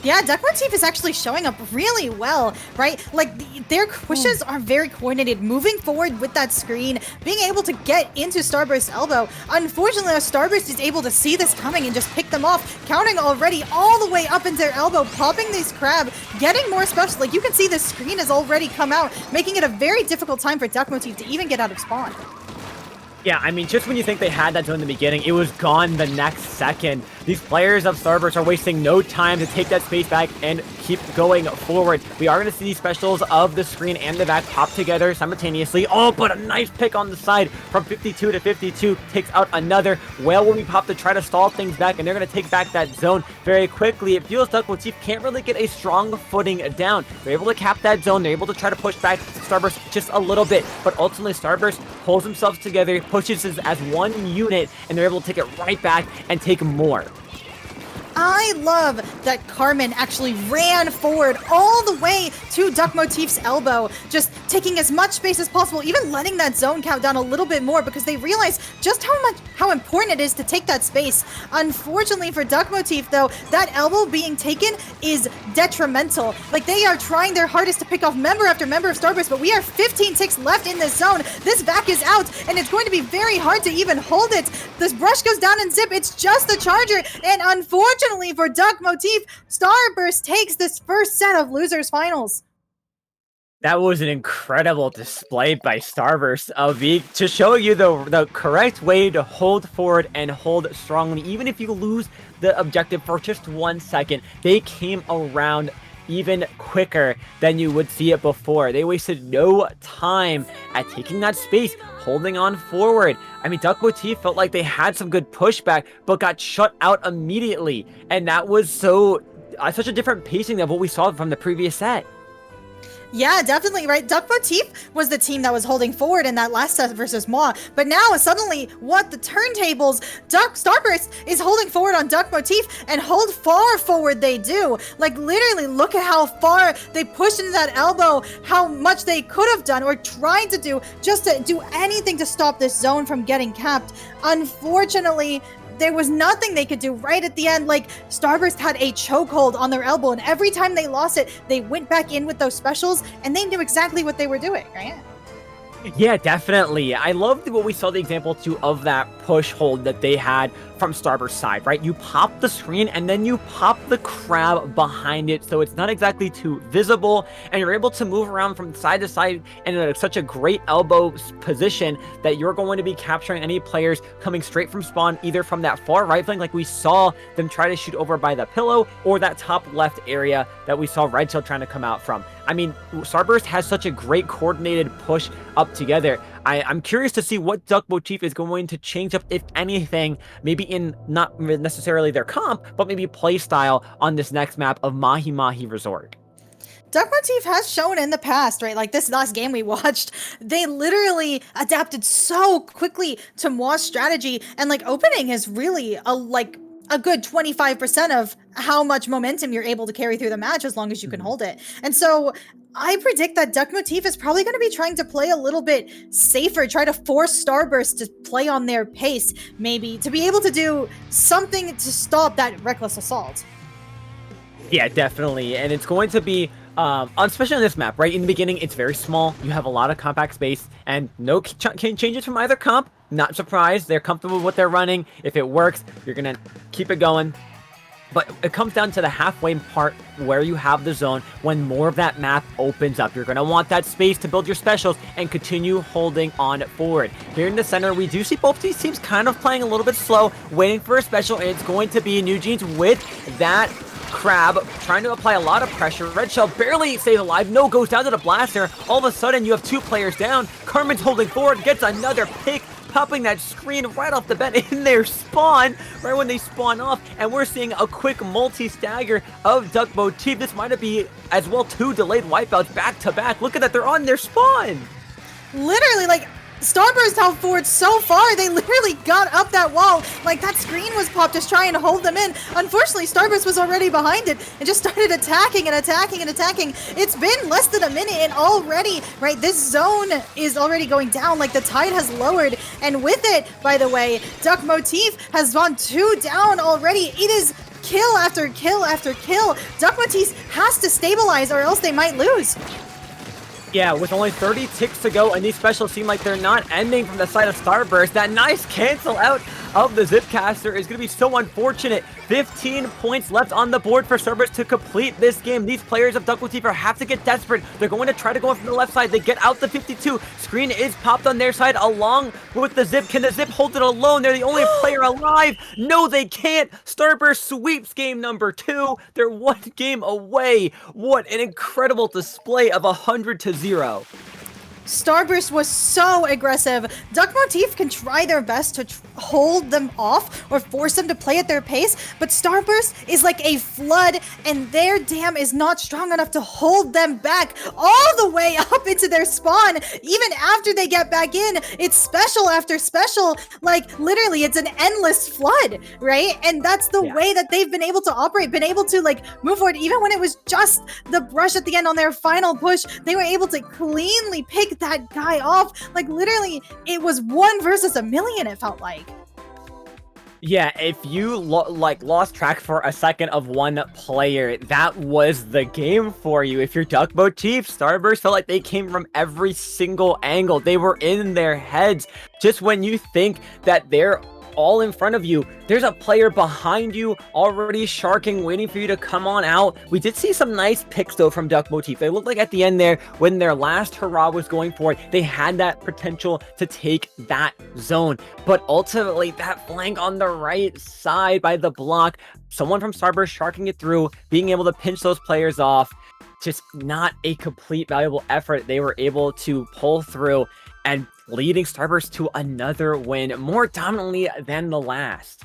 S9: Yeah, Duck Motif is actually showing up really well, right? Like, their pushes are very coordinated, moving forward with that screen, being able to get into Starburst's elbow. Unfortunately, Starburst is able to see this coming and just pick them off, counting already all the way up into their elbow, popping these crab, getting more special. Like, you can see the screen has already come out, making it a very difficult time for Duck Motif to even get out of spawn.
S1: Yeah, I mean, just when you think they had that zone in the beginning, it was gone the next second. These players of Starburst are wasting no time to take that space back and keep going forward. We are going to see these specials of the screen and the back pop together simultaneously. Oh, but a nice pick on the side from 52 to 52 takes out another. Whale will be popped to try to stall things back, and they're going to take back that zone very quickly. It feels Duck Motif can't really get a strong footing down. They're able to cap that zone. They're able to try to push back Starburst just a little bit, but ultimately Starburst pulls themselves together, pushes as one unit, and they're able to take it right back and take more.
S9: I love that Carmen actually ran forward all the way to Duck Motif's elbow, just taking as much space as possible, even letting that zone count down a little bit more because they realize just how important it is to take that space. Unfortunately for Duck Motif, though, that elbow being taken is detrimental. Like, they are trying their hardest to pick off member after member of Starburst, but we are 15 ticks left in this zone. This back is out, and it's going to be very hard to even hold it. This brush goes down and zip. It's just the Charger, and unfortunately for Duck Motif, Starburst takes this first set of losers finals.
S1: That was an incredible display by Starburst to show you the correct way to hold forward and hold strongly. Even if you lose the objective for just 1 second, they came around even quicker than you would see it before. They wasted no time at taking that space, holding on forward. I mean, Duck Motif felt like they had some good pushback, but got shut out immediately. And that was such a different pacing of what we saw from the previous set.
S9: Yeah, definitely, right? Duck Motif was the team that was holding forward in that last set versus Moi, but now suddenly, what, the turntables, Starburst is holding forward on Duck Motif, and hold far forward they do. Like, literally, look at how far they pushed into that elbow, how much they could have done, or tried to do, just to do anything to stop this zone from getting capped. Unfortunately, there was nothing they could do right at the end. Like, Starburst had a chokehold on their elbow, and every time they lost it, they went back in with those specials, and they knew exactly what they were doing, right?
S1: Yeah, definitely. I loved what we saw the example too of that push hold that they had from Starburst's side, right? You pop the screen and then you pop the crab behind it, so it's not exactly too visible, and you're able to move around from side to side in such a great elbow position that you're going to be capturing any players coming straight from spawn, either from that far right flank like we saw them try to shoot over by the pillow, or that top left area that we saw Red Shell trying to come out from. I mean, Starburst has such a great coordinated push up together. I'm curious to see what Duck Motif is going to change up, if anything, maybe in not necessarily their comp, but maybe play style on this next map of Mahi Mahi Resort.
S9: Duck Motif has shown in the past, right? Like this last game we watched, they literally adapted so quickly to Moi's strategy, and like opening is really a good 25% of how much momentum you're able to carry through the match as long as you can hold it. And so I predict that Duck Motif is probably going to be trying to play a little bit safer, try to force Starburst to play on their pace, maybe, to be able to do something to stop that reckless assault.
S1: Yeah, definitely. And it's going to be, especially on this map, right? In the beginning, it's very small. You have a lot of compact space and no changes from either comp. Not surprised. They're comfortable with what they're running. If it works, you're going to keep it going. But it comes down to the halfway part where you have the zone when more of that map opens up. You're going to want that space to build your specials and continue holding on forward. Here in the center, we do see both these teams kind of playing a little bit slow, waiting for a special, and it's going to be New Jeans with that crab trying to apply a lot of pressure. Red Shell barely stays alive. No goes down to the blaster. All of a sudden, you have two players down. Carmen's holding forward, gets another pick, popping that screen right off the bat in their spawn, right when they spawn off, and we're seeing a quick multi-stagger of Duck Motif. This might be as well two delayed wipeouts back to back. Look at that, they're on their spawn.
S9: Literally, like, Starburst held forward so far, they literally got up that wall. Like, that screen was popped just trying to hold them in. Unfortunately, Starburst was already behind it and just started attacking and attacking and attacking. It's been less than a minute, and already, right, this zone is already going down. Like, the tide has lowered, and with it, by the way, Duck Motif has gone 2 down already. It is kill after kill after kill. Duck Motif has to stabilize or else they might lose.
S1: Yeah, with only 30 ticks to go, and these specials seem like they're not ending from the side of Starburst. That nice cancel out of the Zipcaster is going to be so unfortunate. 15 points left on the board for Starburst to complete this game. These players of Duck Motif have to get desperate. They're going to try to go in from the left side. They get out the 52. Screen is popped on their side along with the Zip. Can the Zip hold it alone? They're the only player alive. No, they can't. Starburst sweeps game number 2. They're 1 game away. What an incredible display of 100-0.
S9: Starburst was so aggressive. Duck Motif can try their best to hold them off or force them to play at their pace, but Starburst is like a flood, and their dam is not strong enough to hold them back all the way up into their spawn. Even after they get back in, it's special after special. Like, literally, it's an endless flood, right? And that's the way that they've been able to operate, been able to, like, move forward. Even when it was just the brush at the end on their final push, they were able to cleanly pick that guy off. Like, literally, it was 1 versus a million, it felt like.
S1: Yeah, if you lost track for a second of one player, that was the game for you. If you're Duck Motif, Starburst felt like they came from every single angle. They were in their heads. Just when you think that they're all in front of you. There's a player behind you already sharking, waiting for you to come on out. We did see some nice picks though from Duck Motif. They looked like at the end there, when their last hurrah was going for it, they had that potential to take that zone. But ultimately, that flank on the right side by the block, someone from Starburst sharking it through, being able to pinch those players off, just not a complete valuable effort. They were able to pull through and leading Starburst to another win, more dominantly than the last.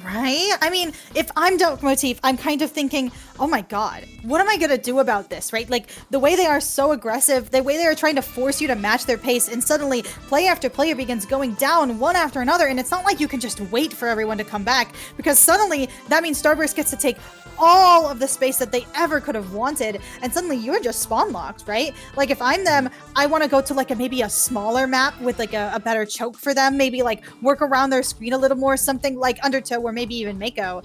S9: Right? I mean, if I'm Duck Motif, I'm kind of thinking, oh my god, what am I gonna do about this, right? Like, the way they are so aggressive, the way they are trying to force you to match their pace, and suddenly player after player begins going down one after another, and it's not like you can just wait for everyone to come back, because suddenly that means Starburst gets to take all of the space that they ever could have wanted, and suddenly you're just spawn locked, right? Like, if I'm them, I want to go to like maybe a smaller map with like a better choke for them, maybe like work around their screen a little more, something like Undertow or maybe even Mako.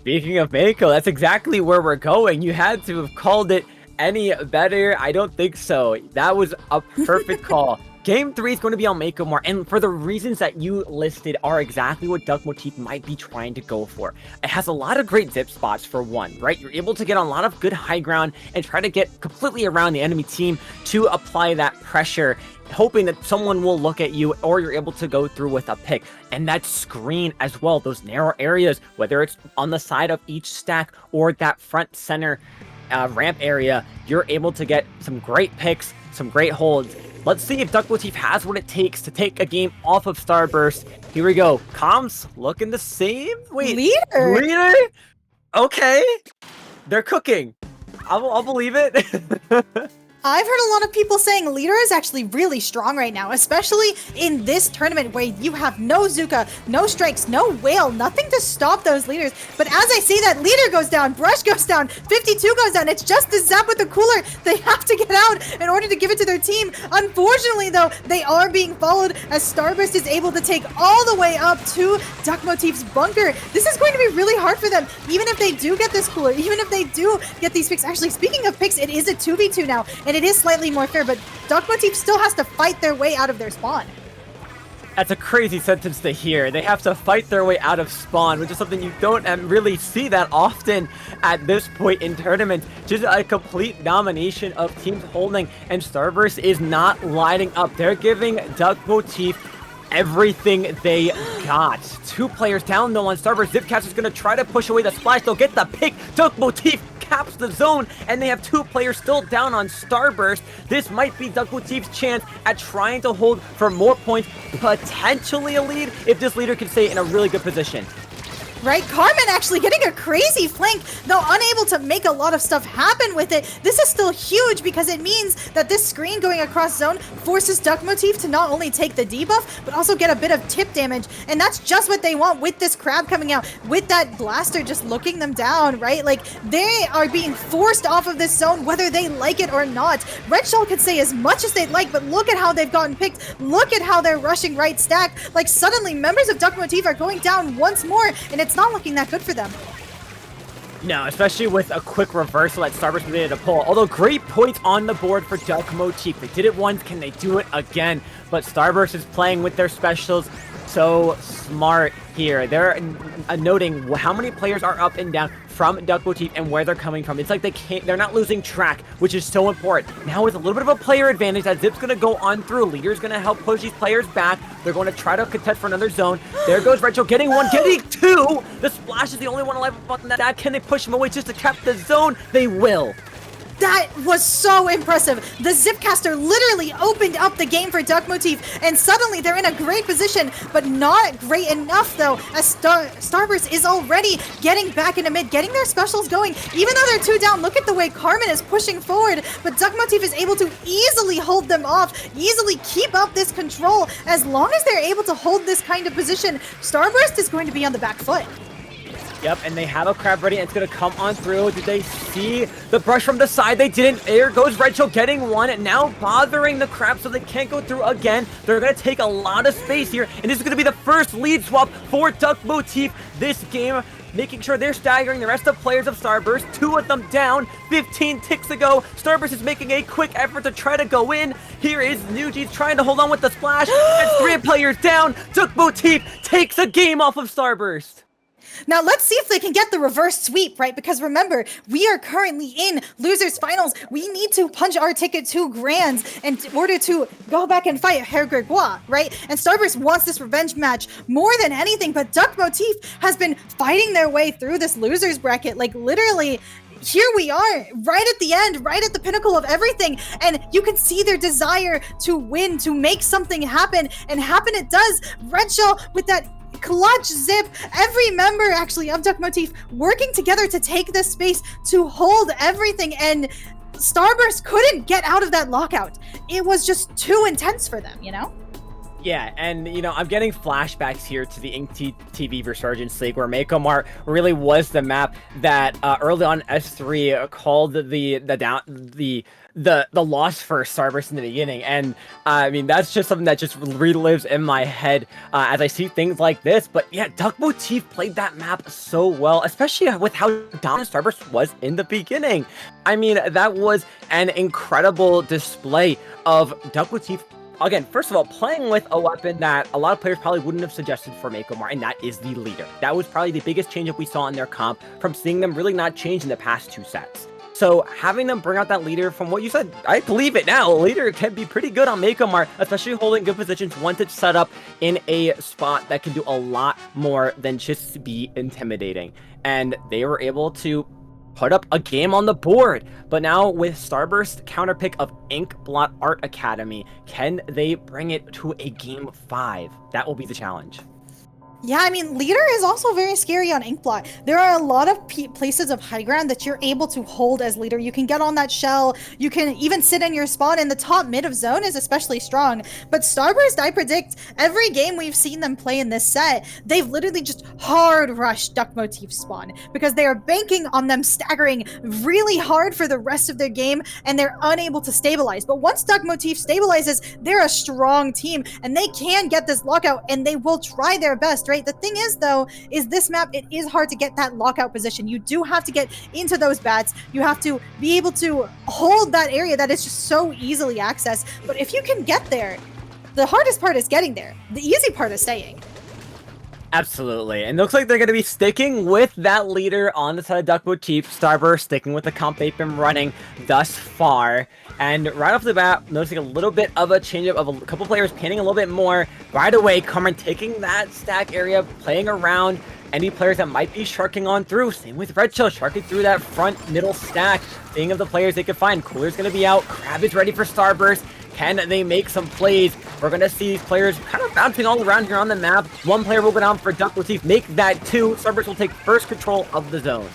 S1: Speaking of Mako, that's exactly where we're going. You had to have called it any better. I don't think so. That was a perfect call. Game 3 is going to be on Mako more, and for the reasons that you listed are exactly what Duck Motif might be trying to go for. It has a lot of great zip spots for one, right? You're able to get on a lot of good high ground and try to get completely around the enemy team to apply that pressure, hoping that someone will look at you, or you're able to go through with a pick. And that screen as well, those narrow areas, whether it's on the side of each stack or that front center ramp area, you're able to get some great picks, some great holds. Let's see if Duck Motif has what it takes to take a game off of Starburst. Here we go. Comms looking the same. Wait, leader? Okay. They're cooking. I'll believe it.
S9: I've heard a lot of people saying Leader is actually really strong right now, especially in this tournament where you have no Zuka, no Strikes, no Whale, nothing to stop those leaders. But as I see that Leader goes down, Brush goes down, 52 goes down, it's just the Zap with the cooler. They have to get out in order to give it to their team. Unfortunately, though, they are being followed as Starburst is able to take all the way up to Duck Motif's bunker. This is going to be really hard for them, even if they do get this cooler, even if they do get these picks. Actually, speaking of picks, it is a 2v2 now, and it is slightly more fair, but Duck Motif still has to fight their way out of their spawn.
S1: That's a crazy sentence to hear. They have to fight their way out of spawn, which is something you don't really see that often at this point in tournaments. Just a complete domination of teams holding, and Starburst is not lining up. They're giving Duck Motif everything they got. 2 players down though on Starburst. Zipcast is going to try to push away the splash. They'll get the pick. Duck Motif caps the zone, and they have 2 players still down on Starburst. This might be Duck Motif's chance at trying to hold for more points, potentially a lead, if this leader can stay in a really good position.
S9: Right, Carmen actually getting a crazy flank, though unable to make a lot of stuff happen with it. This is still huge because it means that this screen going across zone forces Duck Motif to not only take the debuff, but also get a bit of tip damage. And that's just what they want with this crab coming out, with that blaster just looking them down, right? Like, they are being forced off of this zone whether they like it or not. Red Shawl could say as much as they'd like, but look at how they've gotten picked. Look at how they're rushing right stack. Like, suddenly members of Duck Motif are going down once more, and it's not looking that good for them.
S1: No, especially with a quick reversal that Starburst was able to pull. Although great points on the board for Duck Motif. They did it once, can they do it again? But Starburst is playing with their specials so smart here. They're noting how many players are up and down from Duck Motif and where they're coming from. It's like they're not losing track, which is so important. Now with a little bit of a player advantage, that Zip's gonna go on through. Leader's gonna help push these players back. They're going to try to contest for another zone. There goes Retro getting 1, getting 2. The splash is the only one alive on that. Can they push him away just to cap the zone? They will.
S9: That was so impressive. The Zipcaster literally opened up the game for Duck Motif, and suddenly they're in a great position, but not great enough though, as Starburst is already getting back into mid, getting their specials going. Even though they're 2 down, look at the way Carmen is pushing forward, but Duck Motif is able to easily hold them off, easily keep up this control. As long as they're able to hold this kind of position, Starburst is going to be on the back foot.
S1: Yep, and they have a crab ready, and it's going to come on through. Did they see the brush from the side? They didn't. There goes Red Show getting 1, and now bothering the crab so they can't go through again. They're going to take a lot of space here, and this is going to be the first lead swap for Duck Motif this game. making sure they're staggering the rest of players of Starburst. 2 of them down, 15 ticks to go. Starburst is making a quick effort to try to go in. Here is Nuji's trying to hold on with the splash. That's 3 players down. Duck Motif takes a game off of Starburst.
S9: Now let's see if they can get the reverse sweep, right? Because remember, we are currently in losers finals. We need to punch our ticket to grands in order to go back and fight Herr Gregoire, right? And Starburst wants this revenge match more than anything, but Duck Motif has been fighting their way through this losers bracket. Like literally, here we are, right at the end, right at the pinnacle of everything, and you can see their desire to win, to make something happen, and happen it does. Red Shell with that clutch zip, every member actually of Duck Motif working together to take this space to hold everything, and Starburst couldn't get out of that lockout. It was just too intense for them, you know?
S1: Yeah, and I'm getting flashbacks here to the Ink TV Resurgence League, where Mako Mart really was the map that early on S3 called the loss for Starburst in the beginning. And I mean, that's just something that just relives in my head as I see things like this. But yeah, Duck Motif played that map so well, especially with how dominant Starburst was in the beginning. I mean, that was an incredible display of Duck Motif. Again, first of all, playing with a weapon that a lot of players probably wouldn't have suggested for Mako Mart, and that is the leader. That was probably the biggest change that we saw in their comp from seeing them really not change in the past 2 sets. So having them bring out that leader, from what you said, I believe it now. A leader can be pretty good on Mako Mart, especially holding good positions once it's set up in a spot that can do a lot more than just be intimidating. And they were able to put up a game on the board. But now with Starburst counterpick of Ink Blot Art Academy, can they bring it to a game 5? That will be the challenge.
S9: Yeah, I mean, leader is also very scary on Inkblot. There are a lot of places of high ground that you're able to hold as leader. You can get on that shell. You can even sit in your spawn, and the top mid of zone is especially strong. But Starburst, I predict every game we've seen them play in this set, they've literally just hard rushed Duck Motif spawn because they are banking on them staggering really hard for the rest of their game, and they're unable to stabilize. But once Duck Motif stabilizes, they're a strong team, and they can get this lockout, and they will try their best. Right? The thing is, though, is this map, it is hard to get that lockout position. You do have to get into those bats. You have to be able to hold that area that is just so easily accessed. But if you can get there, the hardest part is getting there. The easy part is staying.
S1: Absolutely. And it looks like they're going to be sticking with that leader on the side of Duck Motif. Starburst sticking with the comp they've been running thus far. And right off the bat, noticing a little bit of a change-up of a couple players panning a little bit more. Right away, Carmen taking that stack area, playing around any players that might be sharking on through. Same with Red Shell, sharking through that front middle stack. Seeing of the players they can find. Cooler's going to be out. Crab is ready for Starburst. Can they make some plays? We're going to see these players kind of bouncing all around here on the map. One player will go down for Duck Motif. Make that 2. Starburst will take first control of the zone.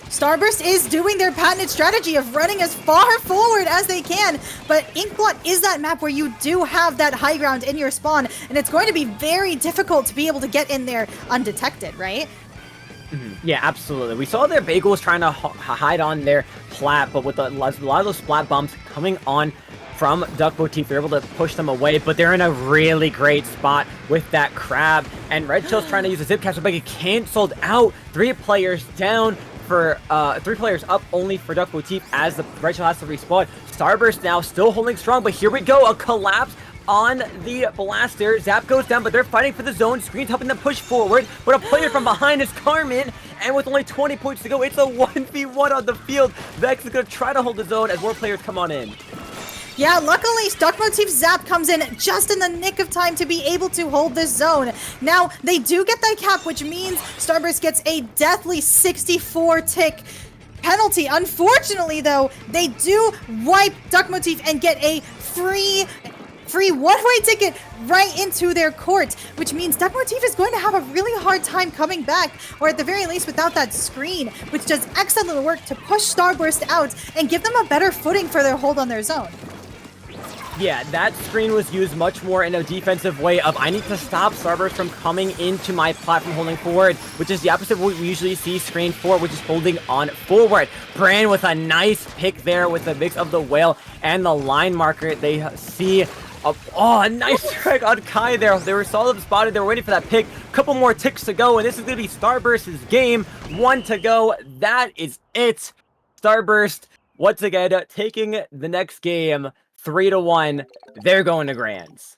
S9: Starburst is doing their patented strategy of running as far forward as they can, but Inkblot is that map where you do have that high ground in your spawn, and it's going to be very difficult to be able to get in there undetected, right?
S1: Yeah, absolutely. We saw their bagels trying to hide on their plat, but with a lot of those splat bumps coming on from Duck Motif, they're able to push them away, but they're in a really great spot with that crab. And Red Shell's trying to use a zip capture, but it canceled out. 3 players down for 3 players up only for Duck Motif as the Red Shell has to respawn. Starburst now still holding strong, but here we go, a collapse on the blaster. Zap goes down, but they're fighting for the zone. Screen's helping them push forward, but a player from behind is Carmen, and with only 20 points to go, it's a 1v1 on the field. Vex is going to try to hold the zone as more players come on in.
S9: Yeah, luckily, Duck Motif's Zap comes in just in the nick of time to be able to hold this zone. Now, they do get that cap, which means Starburst gets a deathly 64-tick penalty. Unfortunately, though, they do wipe Duck Motif and get a free one-way ticket right into their court, which means Duck Motif is going to have a really hard time coming back, or at the very least without that screen, which does excellent work to push Starburst out and give them a better footing for their hold on their zone.
S1: Yeah, that screen was used much more in a defensive way of I need to stop Starburst from coming into my platform holding forward, which is the opposite of what we usually see screen for, which is holding on forward. Bran with a nice pick there with the mix of the whale and the line marker. They see Oh, a nice strike on Kai there. They were solid spotted. They were waiting for that pick. Couple more ticks to go, and this is going to be Starburst's game. 1 to go. That is it. Starburst, once again, taking the next game 3-1. They're going to Grands.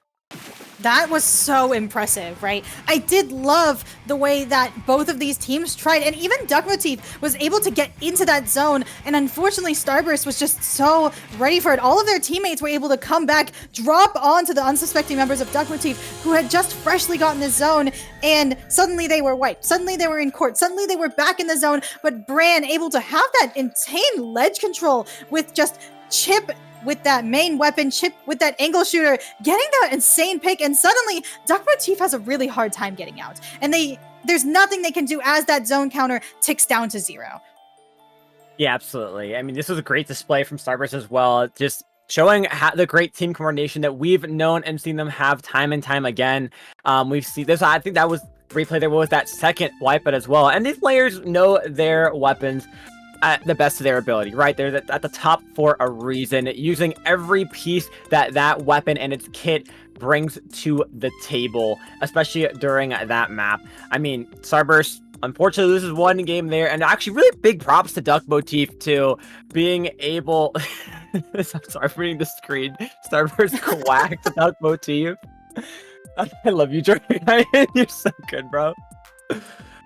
S9: That was so impressive, right? I did love the way that both of these teams tried, and even Duck Motif was able to get into that zone, and unfortunately Starburst was just so ready for it. All of their teammates were able to come back, drop onto the unsuspecting members of Duck Motif who had just freshly gotten the zone, and suddenly they were wiped. Suddenly they were in court. Suddenly they were back in the zone, but Bran able to have that insane ledge control with just Chip with that main weapon, Chip with that angle shooter, getting that insane pick, and suddenly Duck Motif has a really hard time getting out. And there's nothing they can do as that zone counter ticks down to 0.
S1: Yeah, absolutely. I mean, this was a great display from Starburst as well, just showing the great team coordination that we've known and seen them have time and time again. We've seen this, I think that was replay, there was that second wipeout as well, and these players know their weapons at the best of their ability, right? They're at the top for a reason, using every piece that weapon and its kit brings to the table, especially during that map. I mean, Starburst, unfortunately, this is one game there, and actually really big props to Duck Motif too, being able... I'm sorry for reading the screen. Starburst quacked Duck Motif. I love you, Jordan. You're so good, bro.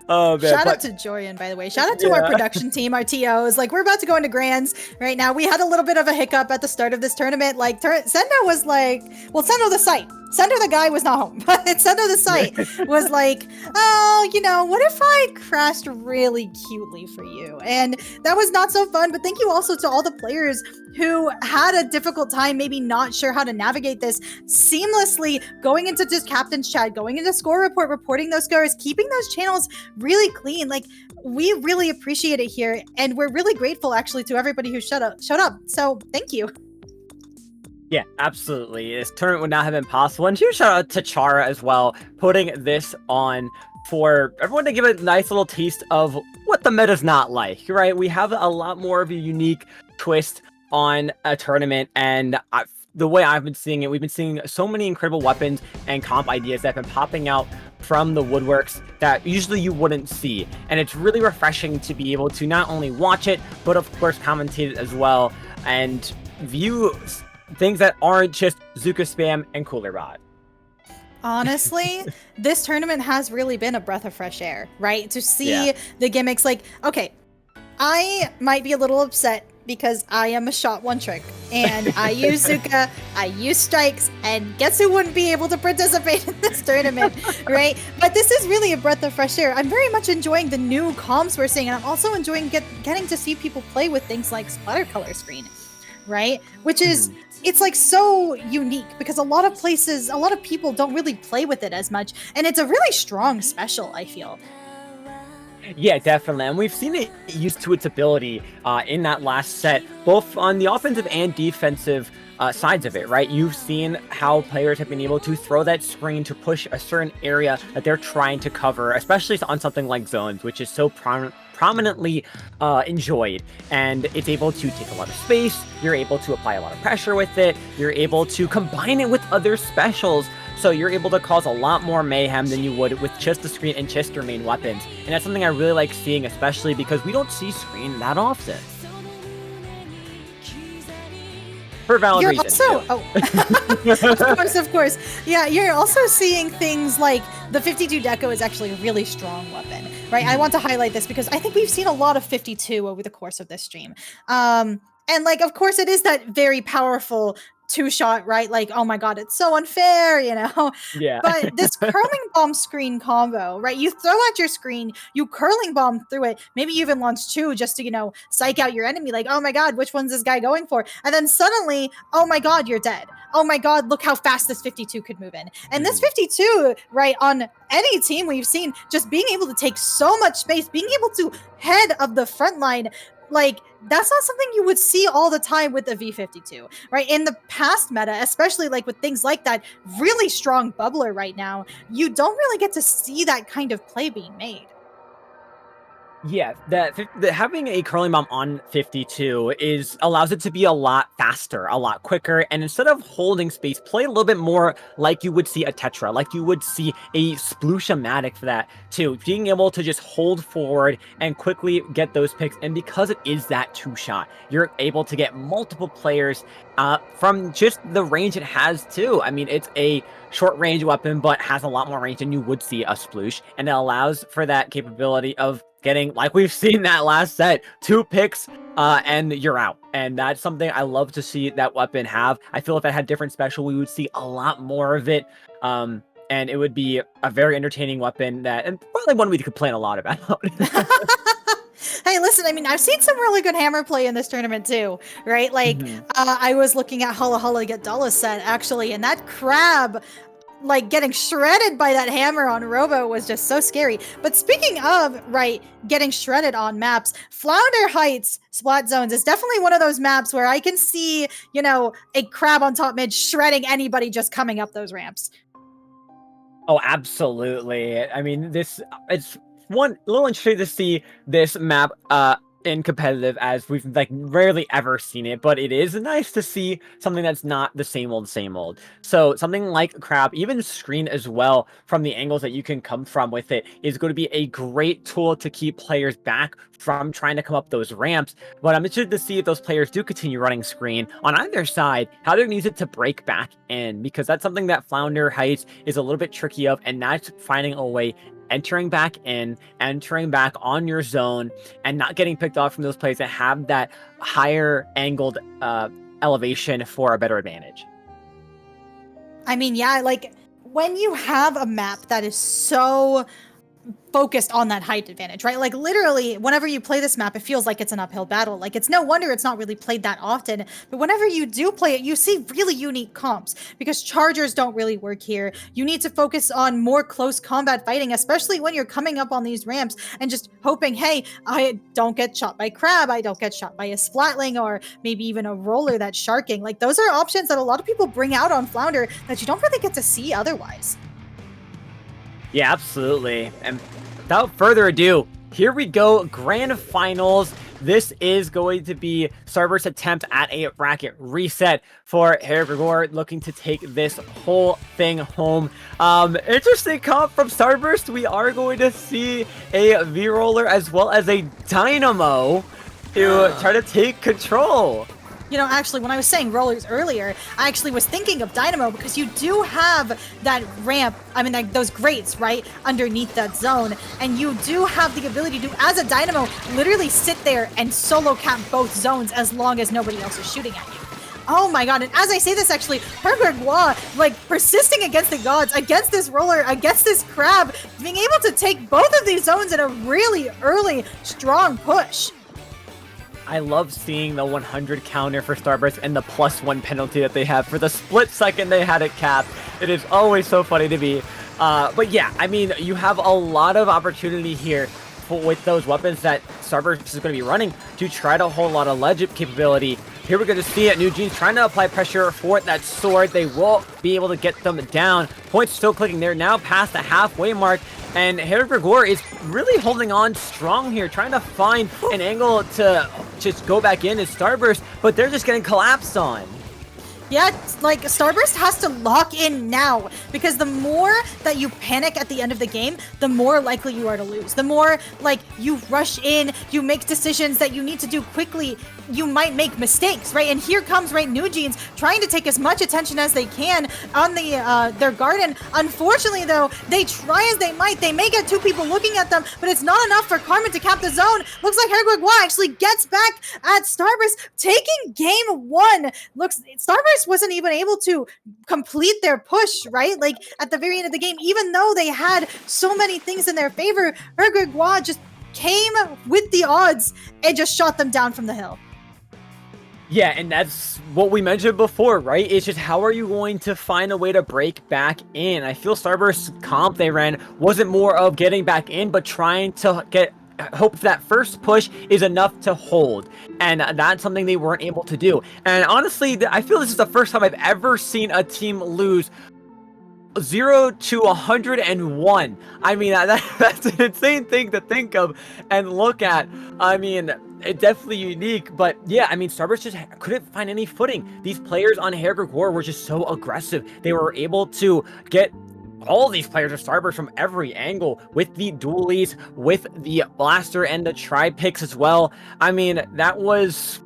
S1: Oh, man.
S9: Shout out to Jorian, by the way. Shout out to our production team, our TOs. Like, we're about to go into Grands right now. We had a little bit of a hiccup at the start of this tournament. Like, Sendo was like, well, Sendo the site. Sendo the guy was not home, but Sendo the site was like, oh, you know, what if I crashed really cutely for you? And that was not so fun, but thank you also to all the players who had a difficult time, maybe not sure how to navigate this, seamlessly going into just captain's chat, going into score report, reporting those scores, keeping those channels really clean. Like, we really appreciate it here, and we're really grateful actually to everybody who showed up. So thank you.
S1: Yeah, absolutely. This tournament would not have been possible. And huge shout out to Chara as well, putting this on for everyone to give a nice little taste of what the meta's not like, right? We have a lot more of a unique twist on a tournament, and the way I've been seeing it, we've been seeing so many incredible weapons and comp ideas that have been popping out from the woodworks that usually you wouldn't see. And it's really refreshing to be able to not only watch it, but of course commentate it as well, and view things that aren't just Zuka spam and Cooler Bot.
S9: Honestly, this tournament has really been a breath of fresh air, right? To see the gimmicks, like, okay, I might be a little upset because I am a shot one trick, and I use Zuka, I use strikes, and guess who wouldn't be able to participate in this tournament, right? But this is really a breath of fresh air. I'm very much enjoying the new comps we're seeing, and I'm also enjoying getting to see people play with things like splatter color screen, right? Which is, it's like so unique because a lot of places, a lot of people don't really play with it as much, and it's a really strong special, I feel.
S1: Yeah, definitely. And we've seen it used to its ability in that last set, both on the offensive and defensive sides of it, right? You've seen how players have been able to throw that screen to push a certain area that they're trying to cover, especially on something like zones, which is so prominently enjoyed, and it's able to take a lot of space. You're able to apply a lot of pressure with it. You're able to combine it with other specials, so you're able to cause a lot more mayhem than you would with just the screen and just your main weapons. And that's something I really like seeing, especially because we don't see screen that often. For valid
S9: You're
S1: reasons.
S9: Also, of course. Yeah, you're also seeing things like the 52 Deco is actually a really strong weapon, right? I want to highlight this because I think we've seen a lot of 52 over the course of this stream. And like, of course, it is that very powerful two-shot, right? Like, oh my god, it's so unfair, you know?
S1: Yeah.
S9: But this curling bomb screen combo, right? You throw out your screen, you curling bomb through it, maybe you even launch two just to, you know, psych out your enemy, like, oh my god, which one's this guy going for? And then suddenly, oh my god, you're dead. Oh my god, look how fast this 52 could move in. And this 52, right, on any team we've seen, just being able to take so much space, being able to head of the front line, like, that's not something you would see all the time with the V52, right? In the past meta, especially like with things like that really strong bubbler right now, you don't really get to see that kind of play being made.
S1: Yeah, having a curling bomb on 52 allows it to be a lot faster, a lot quicker, and instead of holding space, play a little bit more like you would see a Tetra, like you would see a Sploosh-o-matic for that too. Being able to just hold forward and quickly get those picks, and because it is that two-shot, you're able to get multiple players from just the range it has too. I mean, it's a short-range weapon, but has a lot more range than you would see a Sploosh, and it allows for that capability of getting, like we've seen that last set, 2 picks and you're out. And that's something I love to see that weapon have. I feel if it had different special, we would see a lot more of it. And it would be a very entertaining weapon and probably one we could complain a lot about.
S9: Hey, listen, I mean, I've seen some really good hammer play in this tournament too, right? Like, I was looking at Hala Hala Get Dollar set, actually, and that crab, like, getting shredded by that hammer on Robo was just so scary. But speaking of, right, getting shredded on maps, Flounder Heights Splat Zones is definitely one of those maps where I can see, you know, a crab on top mid shredding anybody just coming up those ramps.
S1: Oh, absolutely. I mean, it's a little interesting to see this map in competitive, as we've like rarely ever seen it, but it is nice to see something that's not the same old. So something like Crab, even Screen as well, from the angles that you can come from with it, is going to be a great tool to keep players back from trying to come up those ramps. But I'm interested to see if those players do continue running Screen on either side, how they're going to use it to break back in, because that's something that Flounder Heights is a little bit tricky of, and that's finding a way entering back in, entering back on your zone, and not getting picked off from those players that have that higher angled elevation for a better advantage.
S9: I mean, yeah, like, when you have a map that is so focused on that height advantage, right? Like, literally, whenever you play this map, it feels like it's an uphill battle. Like, it's no wonder it's not really played that often. But whenever you do play it, you see really unique comps, because chargers don't really work here. You need to focus on more close combat fighting, especially when you're coming up on these ramps and just hoping, hey, I don't get shot by Crab, I don't get shot by a Splatling, or maybe even a roller that's sharking. Like, those are options that a lot of people bring out on Flounder that you don't really get to see otherwise.
S1: Yeah, absolutely. And without further ado, here we go, grand finals. This is going to be Starburst's attempt at a bracket reset for Herr Gregor, looking to take this whole thing home. Interesting comp from Starburst. We are going to see a V-Roller as well as a Dynamo to try to take control.
S9: You know, actually, when I was saying rollers earlier, I actually was thinking of Dynamo, because you do have that ramp, I mean, like, those grates, right, underneath that zone, and you do have the ability to, as a Dynamo, literally sit there and solo cap both zones as long as nobody else is shooting at you. Oh my god, and as I say this, actually, Herr Gregor, like, persisting against the gods, against this roller, against this crab, being able to take both of these zones in a really early, strong push.
S1: I love seeing the 100 counter for Starburst and the +1 penalty that they have for the split second they had it capped. It is always so funny to me. But yeah, I mean, you have a lot of opportunity here with those weapons that Starburst is going to be running to try to hold a lot of ledge capability. Here we're going to see it. New Jeans trying to apply pressure for that sword. They will be able to get them down. Points still clicking. They're now past the halfway mark. And Herr Gregor is really holding on strong here, trying to find an angle to just go back in as Starburst, but they're just getting collapsed on.
S9: Yeah, like, Starburst has to lock in now, because the more that you panic at the end of the game, the more likely you are to lose. The more, like, you rush in, you make decisions that you need to do quickly, you might make mistakes, right? And here comes, right, New Jeans trying to take as much attention as they can on the their garden. Unfortunately, though, they try as they might. They may get 2 people looking at them, but it's not enough for Carmen to cap the zone. Looks like Herr Gregor actually gets back at Starburst, taking game 1. Looks, Starburst wasn't even able to complete their push, right? Like, at the very end of the game, even though they had so many things in their favor, Herr Gregor just came with the odds and just shot them down from the hill.
S1: Yeah, and that's what we mentioned before, right? It's just, how are you going to find a way to break back in? I feel Starburst's comp they ran wasn't more of getting back in, but trying to hope that first push is enough to hold, and that's something they weren't able to do. And honestly, I feel this is the first time I've ever seen a team lose 0 to 101. I mean, that's an insane thing to think of and look at. I mean, it's definitely unique, but yeah, I mean, Starburst just couldn't find any footing. These players on Hair Gregor were just so aggressive. They were able to get all these players of Starburst from every angle with the dualies, with the blaster and the tri-picks as well. I mean, that was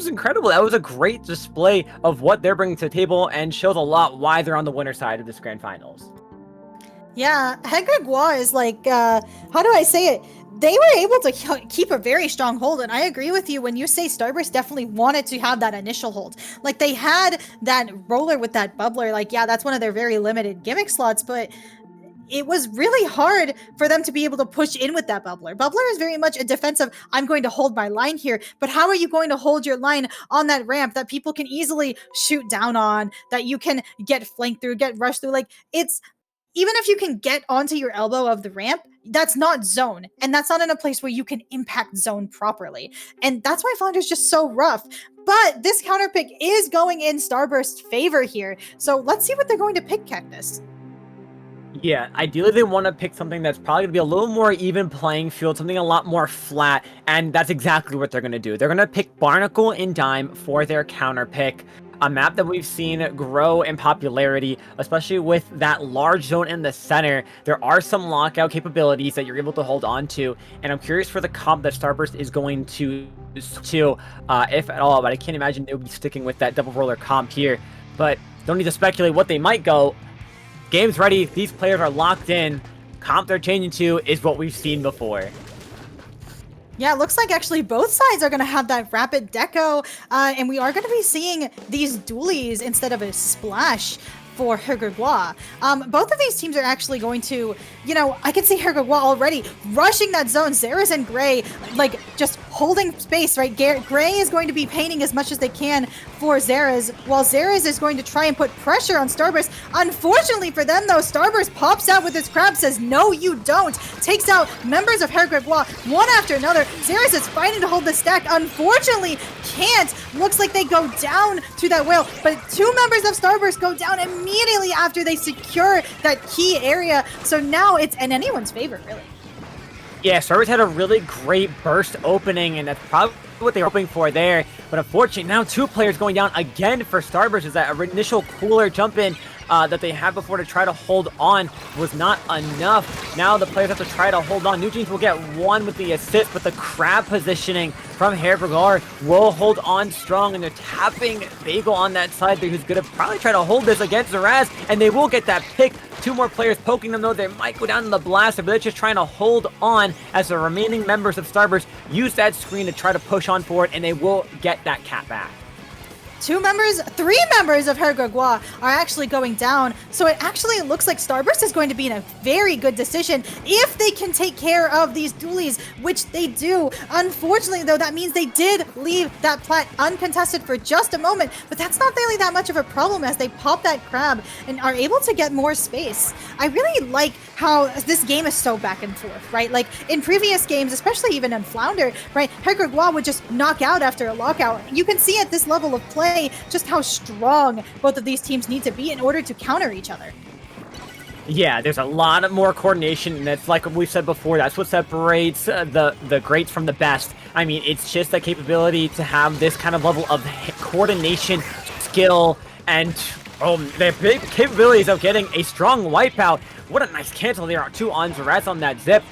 S1: incredible. That was a great display of what they're bringing to the table and shows a lot why they're on the winner side of this grand finals.
S9: Yeah, Hair Gregor is like, how do I say it? They were able to keep a very strong hold, and I agree with you when you say Starburst definitely wanted to have that initial hold. Like, they had that roller with that bubbler, like, yeah, that's one of their very limited gimmick slots, but it was really hard for them to be able to push in with that bubbler. Bubbler is very much a defensive, I'm going to hold my line here, but how are you going to hold your line on that ramp that people can easily shoot down on, that you can get flanked through, get rushed through? Like, it's, even if you can get onto your elbow of the ramp, that's not zone. And that's not in a place where you can impact zone properly. And that's why Flounder's just so rough. But this counter pick is going in Starburst's favor here. So let's see what they're going to pick, Cactus.
S1: Yeah, ideally they want to pick something that's probably going to be a little more even playing field, something a lot more flat, and that's exactly what they're going to do. They're going to pick Barnacle and Dime for their counter pick. A map that we've seen grow in popularity, especially with that large zone in the center. There are some lockout capabilities that you're able to hold on to, and I'm curious for the comp that Starburst is going to if at all, but I can't imagine they'll be sticking with that double roller comp here. But don't need to speculate what they might go. Game's ready, these players are locked in. Comp they're changing to is what we've seen before.
S9: Yeah, it looks like actually both sides are going to have that rapid deco, and we are going to be seeing these dualies instead of a splash for Hair Gregor. Both of these teams are actually going to, you know, I can see Hair Gregor already rushing that zone. Zeras and Gray, like, just holding space, right? Gray is going to be painting as much as they can for Zeras, while Zeras is going to try and put pressure on Starburst. Unfortunately for them, though, Starburst pops out with his crab, says, no, you don't. Takes out members of Hair Gregor one after another. Zeras is fighting to hold the stack. Unfortunately, can't. Looks like they go down to that whale, but two members of Starburst go down immediately after they secure that key area. So now it's in anyone's favor, really.
S1: Yeah, Starburst had a really great burst opening, and that's probably what they were hoping for there. But unfortunately, now two players going down again for Starburst, as that initial cooler jump in that they had before to try to hold on was not enough. Now the players have to try to hold on. New Jeans will get one with the assist, but the crab positioning from Hair Gregor will hold on strong, and they're tapping Bagel on that side there, who's going to probably try to hold this against Zaraz, and they will get that pick. Two more players poking them, though. They might go down in the blaster, but they're just trying to hold on as the remaining members of Starburst use that screen to try to push on forward, and they will get that cat back.
S9: Three members of Hair Gregor are actually going down, so it actually looks like Starburst is going to be in a very good decision if they can take care of these dualies, which they do. Unfortunately, though, that means they did leave that plat uncontested for just a moment, but that's not really that much of a problem as they pop that crab and are able to get more space. I really like how this game is so back and forth, right? Like in previous games, especially even in Flounder, right? Hair Gregor would just knock out after a lockout. You can see at this level of play just how strong both of these teams need to be in order to counter each other.
S1: Yeah, there's a lot of more coordination, and it's like we said before, that's what separates the greats from the best. I mean, it's just the capability to have this kind of level of coordination, skill, and the big capabilities of getting a strong wipeout. What a nice cancel there, two on Zaraz on that zip.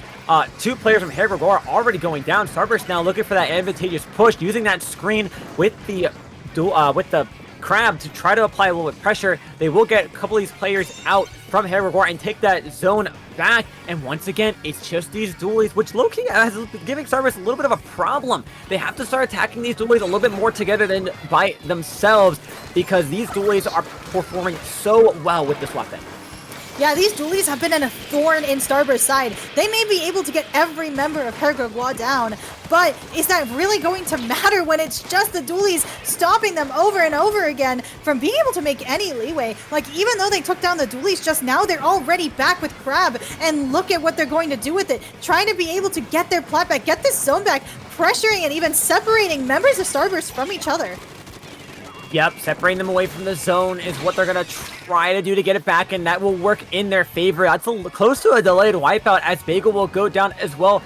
S1: Two players from Hair Gregor already going down. Starburst now looking for that advantageous push, using that screen with the crab to try to apply a little bit of pressure. They will get a couple of these players out from Hair Gregor and take that zone back. And once again, it's just these dualies, which low-key is giving Starburst a little bit of a problem. They have to start attacking these dualies a little bit more together than by themselves, because these dualies are performing so well with this weapon.
S9: Yeah, these dualies have been a thorn in Starburst's side. They may be able to get every member of Hair Gregor down, but is that really going to matter when it's just the dualies stopping them over and over again from being able to make any leeway? Like, even though they took down the dualies just now, they're already back with Crab, and look at what they're going to do with it. Trying to be able to get their plat back, get this zone back, pressuring and even separating members of Starburst from each other.
S1: Yep, separating them away from the zone is what they're going to try to do to get it back, and that will work in their favor. That's close to a delayed wipeout as Bagel will go down as well,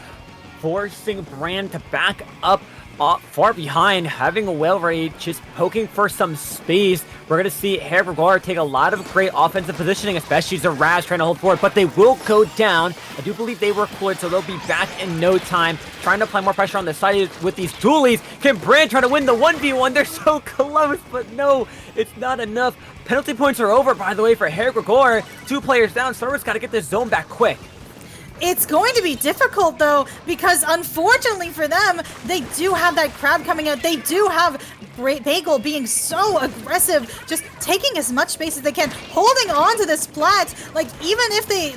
S1: forcing Brand to back up far behind, having a whale ready, just poking for some space. We're going to see Hergregor take a lot of great offensive positioning, especially Zaraz trying to hold forward, but they will go down. I do believe they were cleared, so they'll be back in no time, trying to apply more pressure on the side with these dualies. Can Brand try to win the 1v1? They're so close, but no, it's not enough. Penalty points are over, by the way, for Hergregor. 2 players down. Starboard's got to get this zone back quick.
S9: It's going to be difficult, though, because unfortunately for them, they do have that crab coming out. They do have Great Bagel being so aggressive, just taking as much space as they can, holding on to this plat. Like, even if they,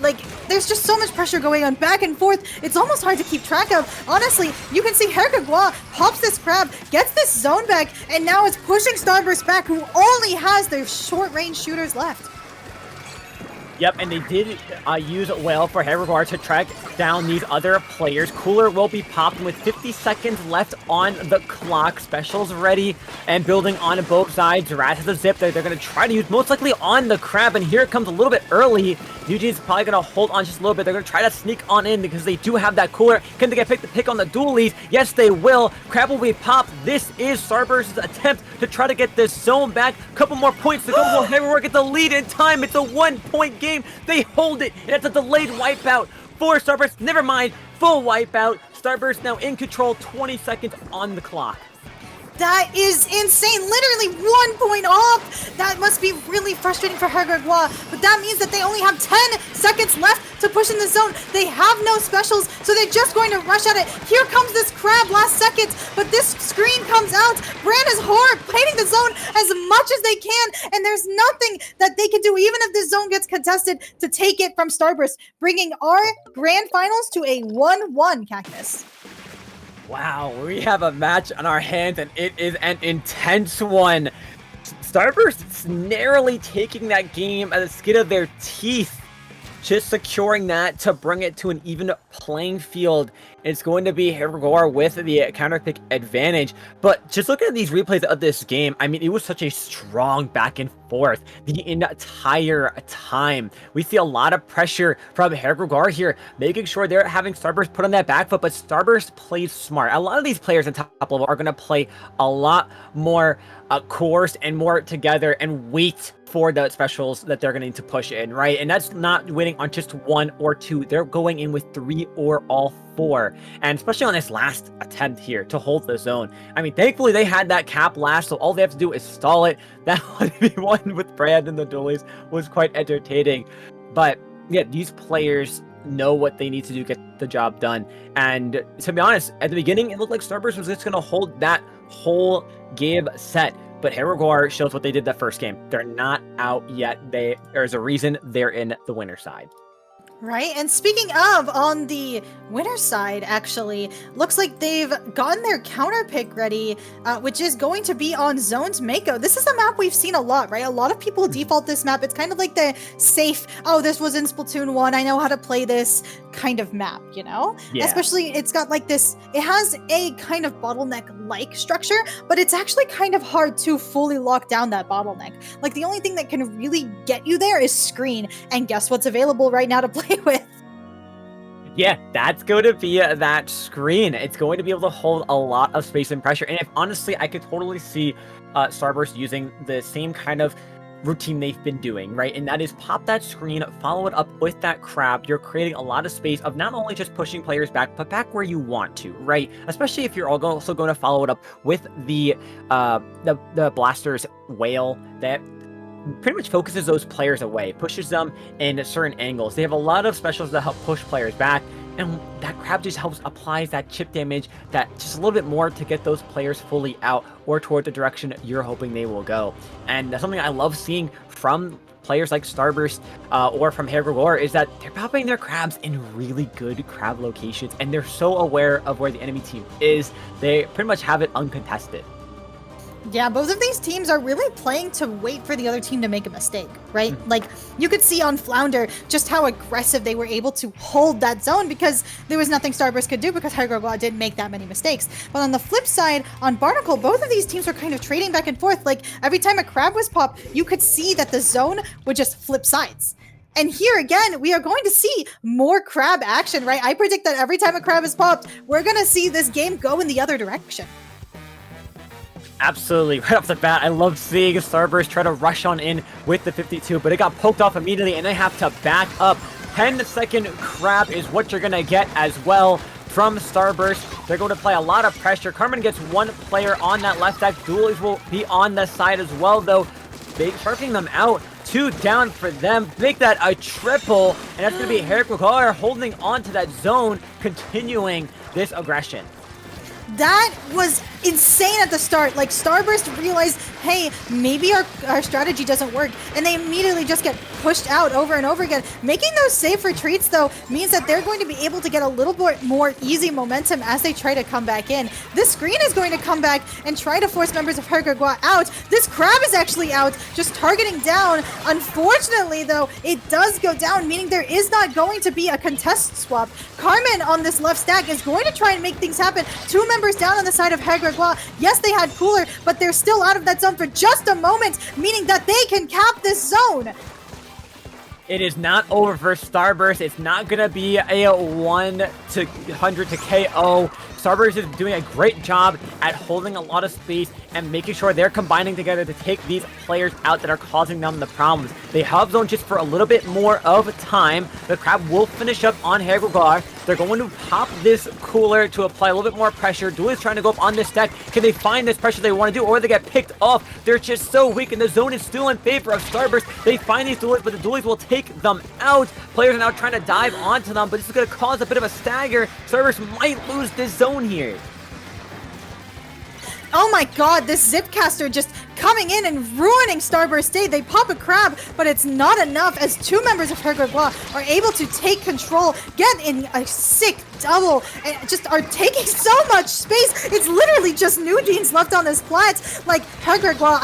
S9: there's just so much pressure going on back and forth, it's almost hard to keep track of. Honestly, you can see Hergregor pops this crab, gets this zone back, and now is pushing Starburst back, who only has their short-range shooters left.
S1: Yep, and they did use Whale for Hergregor to track down these other players. Cooler will be popped with 50 seconds left on the clock. Specials ready and building on both sides. Rat has a zip that they're going to try to use most likely on the crab, and here it comes a little bit early. Eugene's probably going to hold on just a little bit. They're going to try to sneak on in because they do have that Cooler. Can they get the pick on the dualies? Yes, they will. Crab will be popped. This is Starburst's attempt to try to get this zone back. Couple more points to go. Will Hergregor get the lead in time? It's a 1-point game. They hold it, and it's a delayed wipeout for Starburst. Never mind, full wipeout. Starburst now in control, 20 seconds on the clock.
S9: That is insane. Literally 1 point off. That must be really frustrating for Hergregor. But that means that they only have 10 seconds left to push in the zone. They have no specials, so they're just going to rush at it. Here comes this crab last second, but this screen comes out. Brand is plating the zone as much as they can, and there's nothing that they can do, even if the zone gets contested, to take it from Starburst, bringing our grand finals to a 1-1, Cactus.
S1: Wow, we have a match on our hands, and it is an intense one. Starburst narrowly taking that game at the skin of their teeth, just securing that to bring it to an even playing field. It's going to be Hergregor with the counter pick advantage. But just looking at these replays of this game, I mean, it was such a strong back and forth the entire time. We see a lot of pressure from Hergregor here, making sure they're having Starburst put on that back foot, but Starburst plays smart. A lot of these players in top level are going to play a lot more coerced and more together and wait for the specials that they're going to need to push in, right? And that's not winning on just 1 or 2. They're going in with 3 or all 4. And especially on this last attempt here to hold the zone. I mean, thankfully they had that cap last, so all they have to do is stall it. That 1v1 with Brand and the dualies was quite entertaining. But yeah, these players know what they need to do to get the job done. And to be honest, at the beginning, it looked like Starburst was just going to hold that whole game set. But Hergregor shows what they did that first game. They're not out yet. There's a reason they're in the winner's side.
S9: Right, and speaking of, on the winner's side, actually, looks like they've gotten their counter pick ready, which is going to be on Zones Mako. This is a map we've seen a lot, right? A lot of people default this map. It's kind of like the safe, oh, this was in Splatoon 1, I know how to play this kind of map, you know?
S1: Yeah.
S9: Especially, it's got like this, it has a kind of bottleneck-like structure, but it's actually kind of hard to fully lock down that bottleneck. Like, the only thing that can really get you there is screen, and guess what's available right now to play with?
S1: Yeah, that's going to be that screen. It's going to be able to hold a lot of space and pressure. And if honestly, I could totally see Starburst using the same kind of routine they've been doing, right? And that is pop that screen, follow it up with that crab. You're creating a lot of space of not only just pushing players back, but back where you want to, right? Especially if you're also going to follow it up with the Blaster's Whale that pretty much focuses those players away, pushes them in certain angles. They have a lot of specials that help push players back, and that crab just helps applies that chip damage, that just a little bit more to get those players fully out or toward the direction you're hoping they will go. And that's something I love seeing from players like Starburst or from Hergregor is that they're popping their crabs in really good crab locations, and they're so aware of where the enemy team is. They pretty much have it uncontested.
S9: Yeah, both of these teams are really playing to wait for the other team to make a mistake, right? Like, you could see on Flounder just how aggressive they were able to hold that zone because there was nothing Starburst could do because Hergogwa didn't make that many mistakes. But on the flip side, on Barnacle, both of these teams were kind of trading back and forth. Like, every time a crab was popped, you could see that the zone would just flip sides. And here again, we are going to see more crab action, right? I predict that every time a crab is popped, we're going to see this game go in the other direction.
S1: Absolutely, right off the bat, I love seeing Starburst try to rush on in with the 52, but it got poked off immediately, and they have to back up. 10-second crab is what you're going to get as well from Starburst. They're going to play a lot of pressure. Carmen gets one player on that left deck. Dualies will be on the side as well, though. They sharking them out. 2 down for them. Make that a triple, and that's going to be Hergogwa holding on to that zone, continuing this aggression.
S9: That was insane at the start. Like, Starburst realized, hey, maybe our strategy doesn't work, and they immediately just get pushed out over and over again. Making those safe retreats, though, means that they're going to be able to get a little bit more easy momentum as they try to come back in. This screen is going to come back and try to force members of Hergogwa out. This crab is actually out, just targeting down. Unfortunately, though, it does go down, meaning there is not going to be a contest swap. Carmen on this left stack is going to try and make things happen. 2 members down on the side of Hergogwa. Yes, they had Cooler, but they're still out of that zone for just a moment, meaning that they can cap this zone.
S1: It is not over for Starburst. It's not going to be a 1-100 to KO. Starburst is doing a great job at holding a lot of space and making sure they're combining together to take these players out that are causing them the problems. They hub zone just for a little bit more of time. The crab will finish up on Hergogwa. They're going to pop this Cooler to apply a little bit more pressure. Dualies trying to go up on this deck. Can they find this pressure they want to do, or they get picked off? They're just so weak, and the zone is still in favor of Starburst. They find these Dualies, but the Dualies will take them out. Players are now trying to dive onto them, but this is going to cause a bit of a stagger. Starburst might lose this zone here.
S9: Oh my god, this Zipcaster just coming in and ruining Starburst's day. They pop a crab, but it's not enough as 2 members of Hergogwa are able to take control, get in a sick double, and just are taking so much space. It's literally just New Jeans left on this plat. Like, Hergogwa,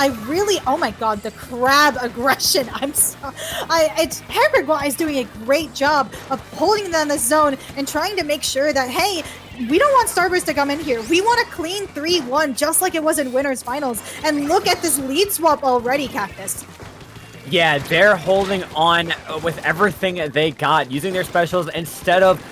S9: oh my god, the crab aggression. Hergogwa is doing a great job of holding them in the zone and trying to make sure that, hey, we don't want Starburst to come in here. We want a clean 3-1, just like it was in Winners Finals. And look at this lead swap already, Cactus.
S1: Yeah, they're holding on with everything they got, using their specials instead of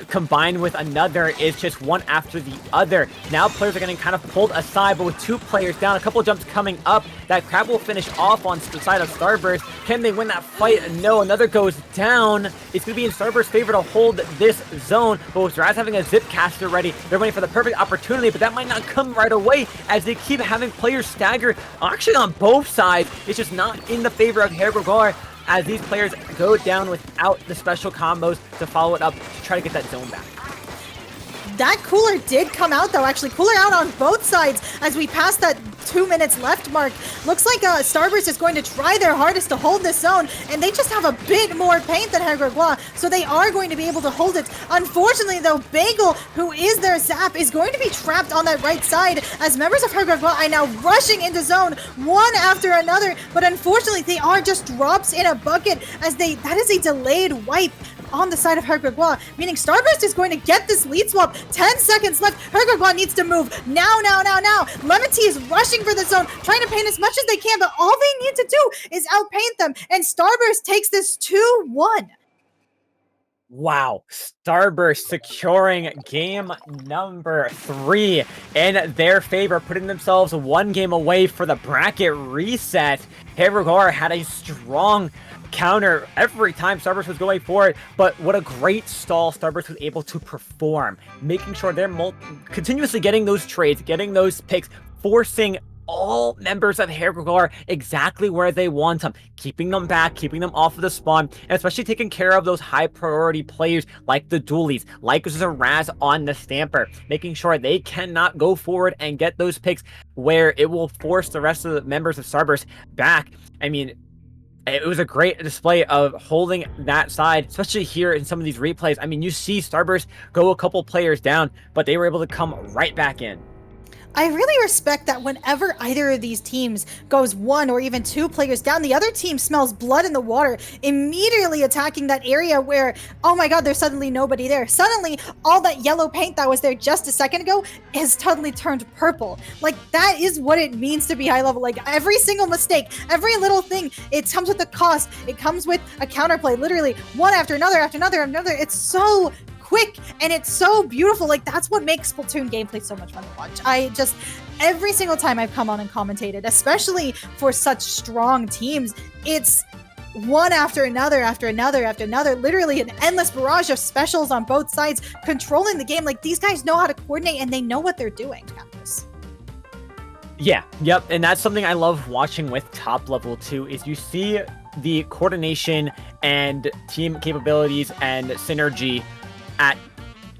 S1: combined with another. It's just one after the other. Now players are getting kind of pulled aside, but with 2 players down, a couple of jumps coming up, that crab will finish off on the side of Starburst. Can they win that fight? No, another goes down. It's going to be in Starburst's favor to hold this zone, but with Raz having a Zipcaster ready, they're waiting for the perfect opportunity, but that might not come right away as they keep having players stagger, actually on both sides. It's just not in the favor of Hergogwa as these players go down without the special combos to follow it up to try to get that zone back.
S9: That Cooler did come out, though. Actually, Cooler out on both sides as we pass that 2 minutes left mark. Looks like Starburst is going to try their hardest to hold this zone, and they just have a bit more paint than Hergogwa, so they are going to be able to hold it. Unfortunately, though, Bagel, who is their Zap, is going to be trapped on that right side as members of Hergogwa are now rushing into zone one after another, but unfortunately, they are just drops in a bucket as that is a delayed wipe on the side of Hergogwa, meaning Starburst is going to get this lead swap. 10 seconds left. Hergogwa needs to move now. Lemon Tea is rushing for the zone, trying to paint as much as they can, but all they need to do is outpaint them, and Starburst takes this 2-1.
S1: Wow, Starburst securing game number 3 in their favor, putting themselves 1 game away for the bracket reset. Hergogwa had a strong counter every time Starburst was going for it, but what a great stall Starburst was able to perform, making sure they're continuously getting those trades, getting those picks, forcing all members of Hergogwa exactly where they want them, keeping them back, keeping them off of the spawn, and especially taking care of those high priority players like the Dualies, like Zaraz on the Stamper, making sure they cannot go forward and get those picks where it will force the rest of the members of Starburst back. I mean, it was a great display of holding that side, especially here in some of these replays. I mean, you see Starburst go a couple players down, but they were able to come right back in.
S9: I really respect that whenever either of these teams goes 1 or even 2 players down, the other team smells blood in the water, immediately attacking that area where, oh my god, there's suddenly nobody there. Suddenly, all that yellow paint that was there just a second ago has totally turned purple. Like, that is what it means to be high level. Like, every single mistake, every little thing, it comes with a cost. It comes with a counterplay, literally one after another, after another, after another. It's so quick and it's so beautiful. Like, that's what makes Splatoon gameplay so much fun to watch. I just, every single time I've come on and commentated, especially for such strong teams, it's one after another, after another, after another, literally an endless barrage of specials on both sides, controlling the game. Like, these guys know how to coordinate and they know what they're doing.
S1: Yeah, yep, and that's something I love watching with top level too, is you see the coordination and team capabilities and synergy at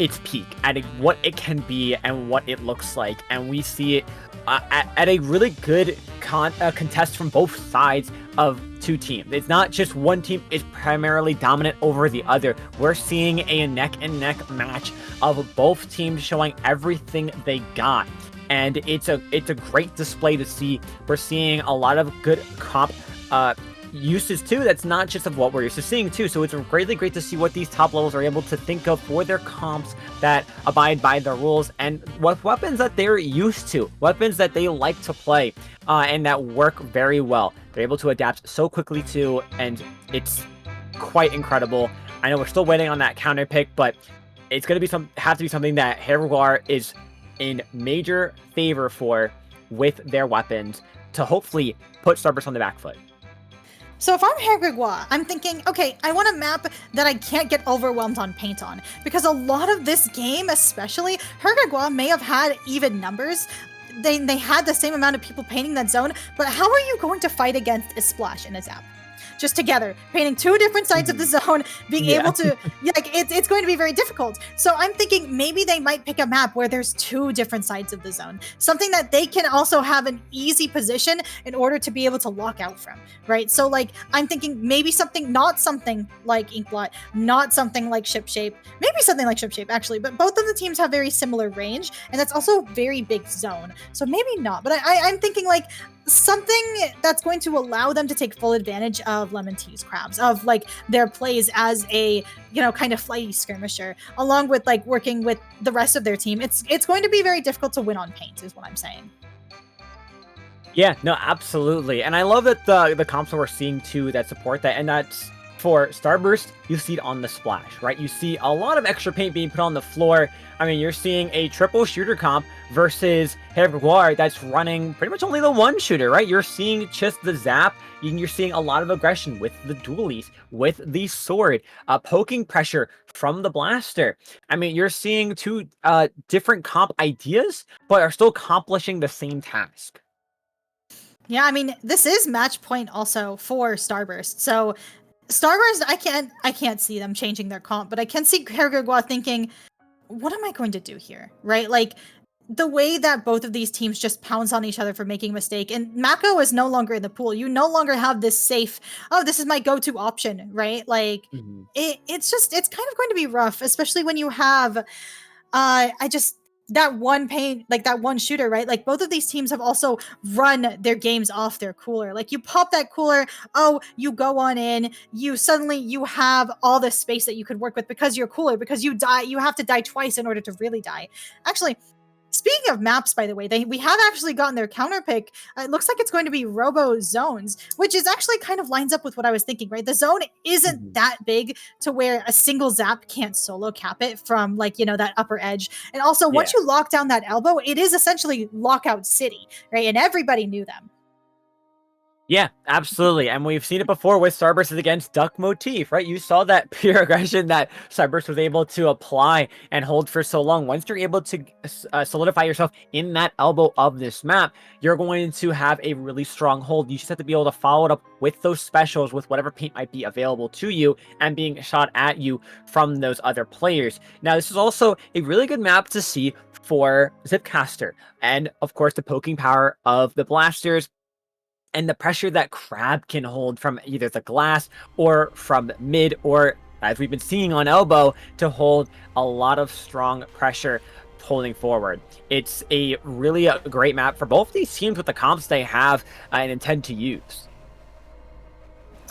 S1: its peak, at what it can be and what it looks like, and we see it at a really good contest from both sides of two teams. It's not just one team is primarily dominant over the other. We're seeing a neck and neck match of both teams showing everything they got, and it's a great display to see. We're seeing a lot of good comp uses too. That's not just of what we're used to seeing too. So it's really great to see what these top levels are able to think of for their comps that abide by the rules and what weapons that they're used to, weapons that they like to play, and that work very well. They're able to adapt so quickly too, and it's quite incredible. I know we're still waiting on that counter pick, but it's going to be have to be something that Herguar is in major favor for with their weapons to hopefully put Starburst on the back foot.
S9: So if I'm Herguar, I'm thinking, okay, I want a map that I can't get overwhelmed on paint on, because a lot of this game, especially, Herguar may have had even numbers. They had the same amount of people painting that zone, but how are you going to fight against a Splash in a Zap? Just together, painting two different sides of the zone, being able to, like, it's going to be very difficult. So I'm thinking maybe they might pick a map where there's two different sides of the zone, something that they can also have an easy position in order to be able to lock out from, right? So like, I'm thinking maybe something, not something like Inkblot, not something like Shipshape, maybe something like Shipshape actually, but both of the teams have very similar range, and that's also a very big zone. So maybe not, but I'm thinking like, something that's going to allow them to take full advantage of Lemon Tea's crabs, of like their plays as a, you know, kind of flighty skirmisher, along with like working with the rest of their team. It's going to be very difficult to win on paint, is what I'm saying.
S1: Yeah, no, absolutely. And I love that the comps that we're seeing too that support that, and that's for Starburst, you see it on the Splash, right? You see a lot of extra paint being put on the floor. I mean, you're seeing a triple shooter comp versus Herguar that's running pretty much only the one shooter, right? You're seeing just the zap. You're seeing a lot of aggression with the dualies, with the sword, poking pressure from the blaster. I mean, you're seeing two different comp ideas, but are still accomplishing the same task.
S9: Yeah, I mean, this is match point also for Starburst. So Starburst, I can't see them changing their comp, but I can see Herguar thinking, what am I going to do here, right? Like, the way that both of these teams just pounce on each other for making a mistake, and Mako is no longer in the pool. You no longer have this safe, oh, this is my go-to option, right? Like, it's kind of going to be rough, especially when you have, that one paint, like that one shooter, right? Like, both of these teams have also run their games off their cooler. Like, you pop that cooler, oh, you go on in, you have all the space that you could work with because you're cooler, because you have to die twice in order to really die. Actually, speaking of maps, by the way, we have actually gotten their counter pick. It looks like it's going to be Robo Zones, which is actually kind of lines up with what I was thinking, right? The zone isn't that big to where a single zap can't solo cap it from, like, you know, that upper edge. And also, once you lock down that elbow, it is essentially Lockout City, right? And everybody knew them.
S1: Yeah, absolutely. And we've seen it before with Starburst against Duck Motif, right? You saw that pure aggression that Starburst was able to apply and hold for so long. Once you're able to solidify yourself in that elbow of this map, you're going to have a really strong hold. You just have to be able to follow it up with those specials, with whatever paint might be available to you and being shot at you from those other players. Now, this is also a really good map to see for Zipcaster. And, of course, the poking power of the blasters, and the pressure that Crab can hold from either the glass or from mid, or as we've been seeing on elbow, to hold a lot of strong pressure. holding forward. It's a really great map for both these teams with the comps they have and intend to use.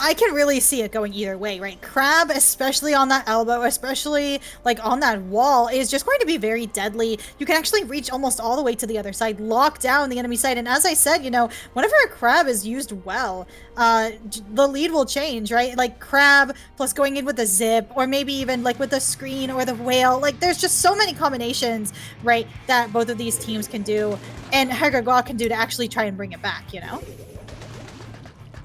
S9: I can really see it going either way, right? Crab, especially on that elbow, especially like on that wall, is just going to be very deadly. You can actually reach almost all the way to the other side, lock down the enemy side. And as I said, you know, whenever a crab is used well, the lead will change, right? Like crab plus going in with the zip, or maybe even like with the screen or the whale. Like there's just so many combinations, right, that both of these teams can do and Hergagua can do to actually try and bring it back, you know?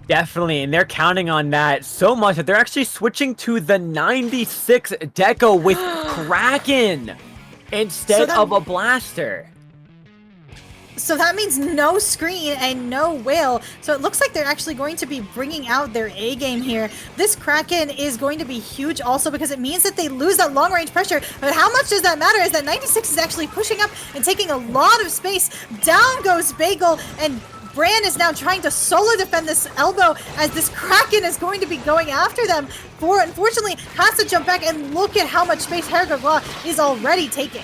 S1: Definitely, and they're counting on that so much that they're actually switching to the 96 Deco with Kraken instead of a Blaster.
S9: So that means no screen and no whale. So it looks like they're actually going to be bringing out their A game here. This Kraken is going to be huge also because it means that they lose that long range pressure. But how much does that matter is that 96 is actually pushing up and taking a lot of space. Down goes Bagel, and Bran is now trying to solo defend this elbow as this Kraken is going to be going after them. Unfortunately, has to jump back, and look at how much space Hergagua is already taking.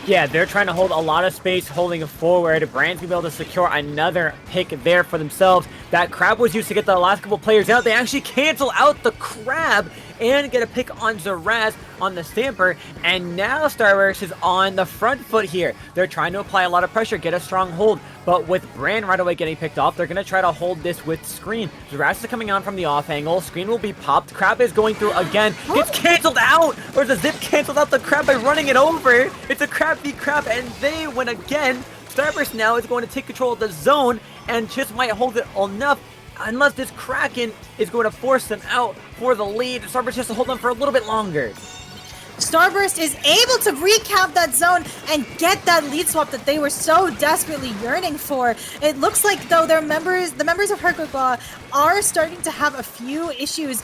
S1: Yeah, they're trying to hold a lot of space holding forward. Bran's gonna be able to secure another pick there for themselves. That crab was used to get the last couple players out. They actually cancel out the crab and get a pick on Zaraz on the Stamper. And now Starburst is on the front foot here. They're trying to apply a lot of pressure, get a strong hold. But with Bran right away getting picked off, they're going to try to hold this with Screen. Zaraz is coming on from the off angle. Screen will be popped. Crab is going through again. Gets canceled out! Or the Zip canceled out the Crab by running it over. It's a Crab v Crab, and they win again. Starburst now is going to take control of the zone and just might hold it enough. Unless this Kraken is going to force them out for the lead. Starburst has to hold on for a little bit longer.
S9: Starburst is able to recap that zone and get that lead swap that they were so desperately yearning for. It looks like, though, the members of Hergagua are starting to have a few issues,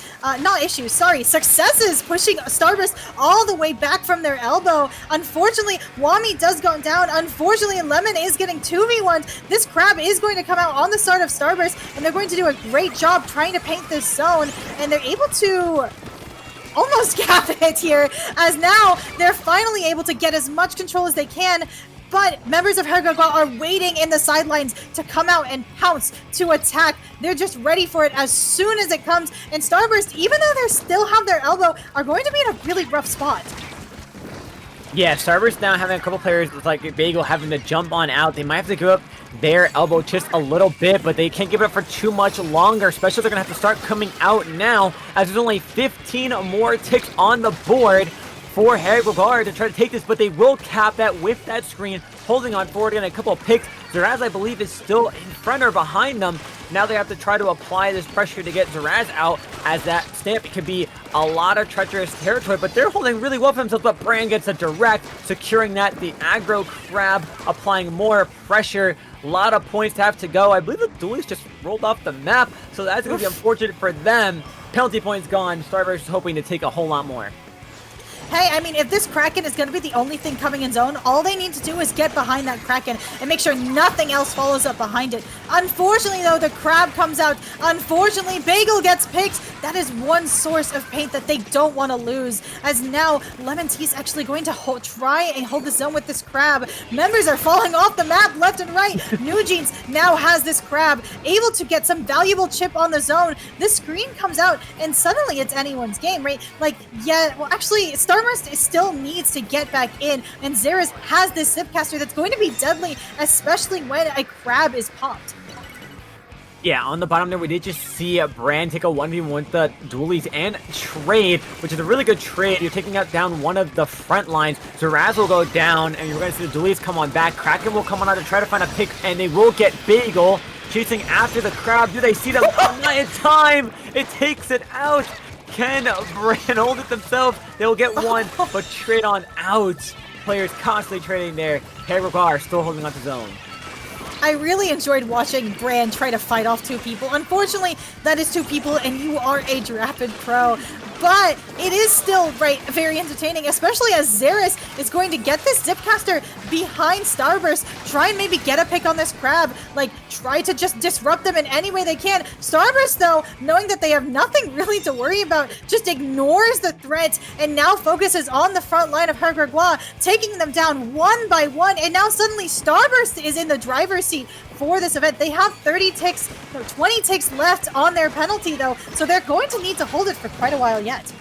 S9: successes pushing Starburst all the way back from their elbow. Unfortunately, Wami does go down. Unfortunately, Lemon is getting 2v1'd. This crab is going to come out on the start of Starburst, and they're going to do a great job trying to paint this zone, and they're able to almost cap it here, as now they're finally able to get as much control as they can. But members of Hergagua are waiting in the sidelines to come out and pounce to attack. They're just ready for it as soon as it comes. And Starburst, even though they still have their elbow, are going to be in a really rough spot.
S1: Yeah, Starburst now having a couple players like Bagel having to jump on out. They might have to give up their elbow just a little bit, but they can't give it up for too much longer, especially if they're going to have to start coming out now, as there's only 15 more ticks on the board for Hergagua to try to take this, but they will cap that with that Screen, holding on forward, getting a couple of picks. Zaraz, I believe, is still in front or behind them. Now they have to try to apply this pressure to get Zaraz out, as that stamp could be a lot of treacherous territory, but they're holding really well for themselves. But Bran gets a direct, securing that. The aggro Crab applying more pressure. A lot of points to have to go. I believe the Duelies just rolled off the map, so that's going to be unfortunate for them. Penalty points gone. Starburst is hoping to take a whole lot more.
S9: Hey, I mean, if this Kraken is going to be the only thing coming in zone, all they need to do is get behind that Kraken and make sure nothing else follows up behind it. Unfortunately, though, the Crab comes out. Unfortunately, Bagel gets picked. That is one source of paint that they don't want to lose, as now Lemon Tea is actually going to try and hold the zone with this Crab. Members are falling off the map left and right. New Jeans now has this Crab, able to get some valuable chip on the zone. This Screen comes out, and suddenly it's anyone's game, right? Like, yeah, well, actually, Starburst still needs to get back in, and Zaraz has this Zipcaster that's going to be deadly, especially when a Crab is popped.
S1: Yeah, on the bottom there, we did just see Bran take a 1v1 with the Duelies and trade, which is a really good trade. You're taking out down one of the front lines. Zaraz will go down, and you're going to see the Duelies come on back. Kraken will come on out to try to find a pick, and they will get Bagel chasing after the Crab. Do they see them? Not in time! It takes it out! Can Bran hold it themselves? They'll get one, but trade on out. Players constantly trading there. Hergagua still holding on to zone.
S9: I really enjoyed watching Bran try to fight off two people. Unfortunately, that is two people, and you are a Rapid Pro. but it is still, right, very entertaining, especially as Xeris is going to get this Zipcaster behind Starburst, try and maybe get a pick on this crab, like, try to just disrupt them in any way they can. Starburst, though, knowing that they have nothing really to worry about, just ignores the threat and now focuses on the front line of Her Gregoire, taking them down one by one, and now suddenly Starburst is in the driver's seat for this event. They have 30 ticks, no, 20 ticks left on their penalty, though, so they're going to need to hold it for quite a while yet.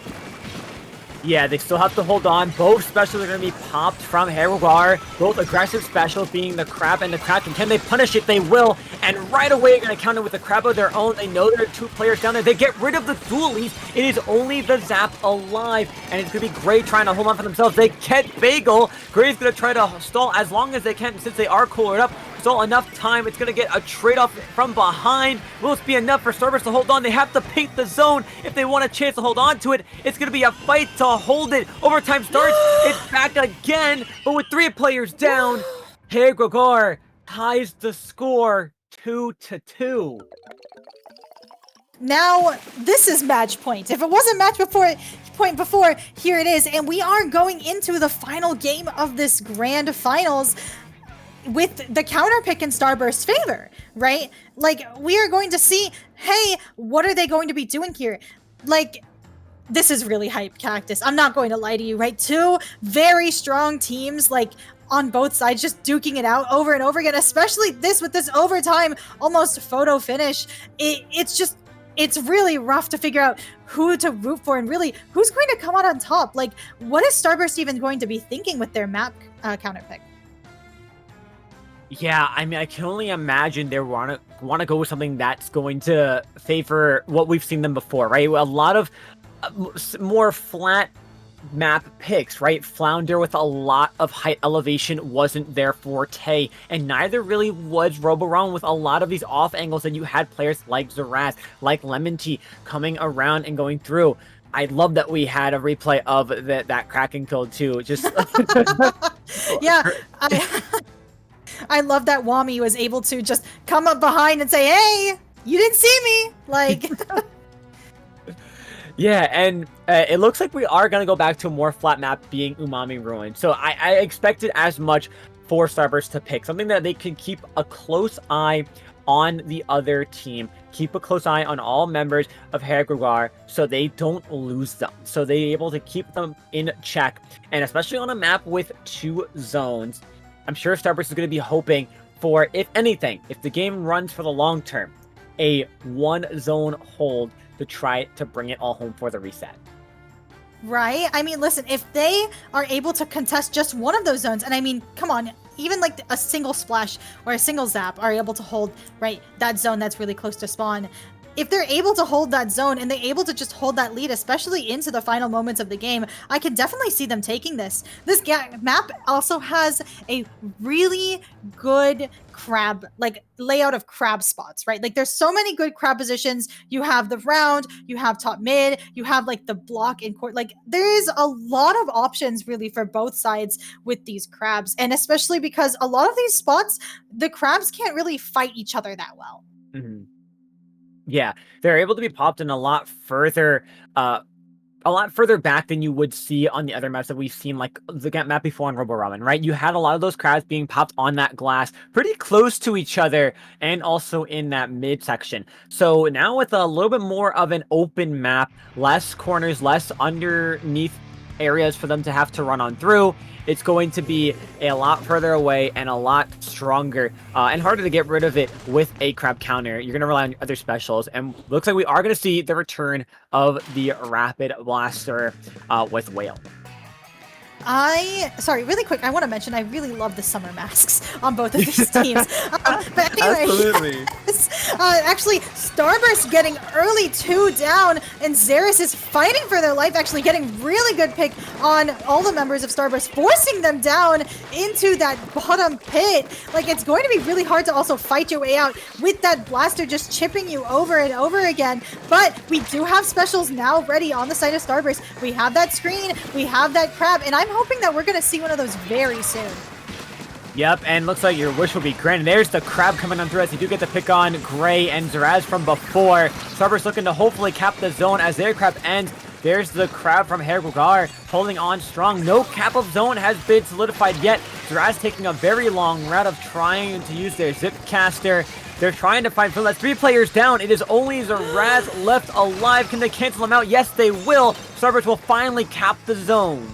S1: Yeah, they still have to hold on. Both specials are going to be popped from Herwgar. Both aggressive specials being the Crab and the Kraken. Can they punish it? They will. And right away, they're going to counter with the Crab of their own. They know there are 2 players down there. They get rid of the dualies. It is only the Zap alive. And it's going to be Gray trying to hold on for themselves. They get Bagel. Gray's going to try to stall as long as they can since they are cooling up. Still enough time. It's going to get a trade-off from behind. Will it be enough for Starburst to hold on? They have to paint the zone if they want a chance to hold on to it. It's going to be a fight to hold it. Overtime starts. It's back again, but with 3 players down, Hey Gregor ties the score 2-2.
S9: Now, this is match point. If it wasn't match point before, here it is. And we are going into the final game of this grand finals with the counter pick in Starburst's favor, right? Like, we are going to see, hey, what are they going to be doing here? Like, this is really hype, Cactus. I'm not going to lie to you, right? 2 very strong teams, like, on both sides, just duking it out over and over again, especially this with this overtime, almost photo finish. It's really rough to figure out who to root for and really who's going to come out on top. Like, what is Starburst even going to be thinking with their map counter pick?
S1: Yeah, I mean, I can only imagine they want to go with something that's going to favor what we've seen them before, right? A lot of more flat map picks, right? Flounder with a lot of height elevation wasn't their forte, and neither really was Roboron with a lot of these off angles, and you had players like Zaraz, like Lemon Tea coming around and going through. I love that we had a replay of that Kraken kill too. Just
S9: yeah, I love that Wami was able to just come up behind and say, hey, you didn't see me. Like,
S1: yeah, and it looks like we are going to go back to a more flat map being Umami Ruin. So I expected as much for Starburst to pick. Something that they can keep a close eye on the other team. Keep a close eye on all members of Herr Gregoire so they don't lose them. So they're able to keep them in check. And especially on a map with 2 zones, I'm sure Starburst is going to be hoping for, if anything, if the game runs for the long term, a 1 zone hold to try to bring it all home for the reset.
S9: Right? I mean, listen, if they are able to contest just one of those zones, and I mean, come on, even like a single splash or a single zap are able to hold, right, that zone that's really close to spawn. If they're able to hold that zone and they're able to just hold that lead, especially into the final moments of the game, I can definitely see them taking this. This map also has a really good crab, like, layout of crab spots, right? Like, there's so many good crab positions. You have the round, you have top mid, you have like the block in court. Like, there is a lot of options really for both sides with these crabs. And especially because a lot of these spots, the crabs can't really fight each other that well.
S1: Mm-hmm. Yeah, they're able to be popped in a lot further back than you would see on the other maps that we've seen, like the map before on Roboramen, right? You had a lot of those crabs being popped on that glass pretty close to each other and also in that mid section. So now with a little bit more of an open map, less corners, less underneath areas for them to have to run on through, it's going to be a lot further away and a lot stronger and harder to get rid of it with a crab counter. You're going to rely on other specials, and looks like we are going to see the return of the Rapid Blaster with Whale.
S9: Sorry, really quick, I want to mention I really love the summer masks on both of these teams. But anyway,
S6: Absolutely.
S9: Actually, Starburst getting early 2 down, and Xeris is fighting for their life, actually getting really good pick on all the members of Starburst, forcing them down into that bottom pit. Like, it's going to be really hard to also fight your way out with that blaster just chipping you over and over again. But we do have specials now ready on the side of Starburst. We have that screen, we have that crab, and I'm hoping that we're going to see one of those very soon.
S1: Yep, and looks like your wish will be granted. There's the crab coming on through as you do get to pick on Gray and Zaraz from before. Starburst looking to hopefully cap the zone as their crab ends. There's the crab from Hergugar holding on strong. No cap of zone has been solidified yet. Zaraz taking a very long route of trying to use their zip caster. They're trying to find Phil. That's 3 players down. It is only Zaraz left alive. Can they cancel him out? Yes, they will. Starburst will finally cap the zone.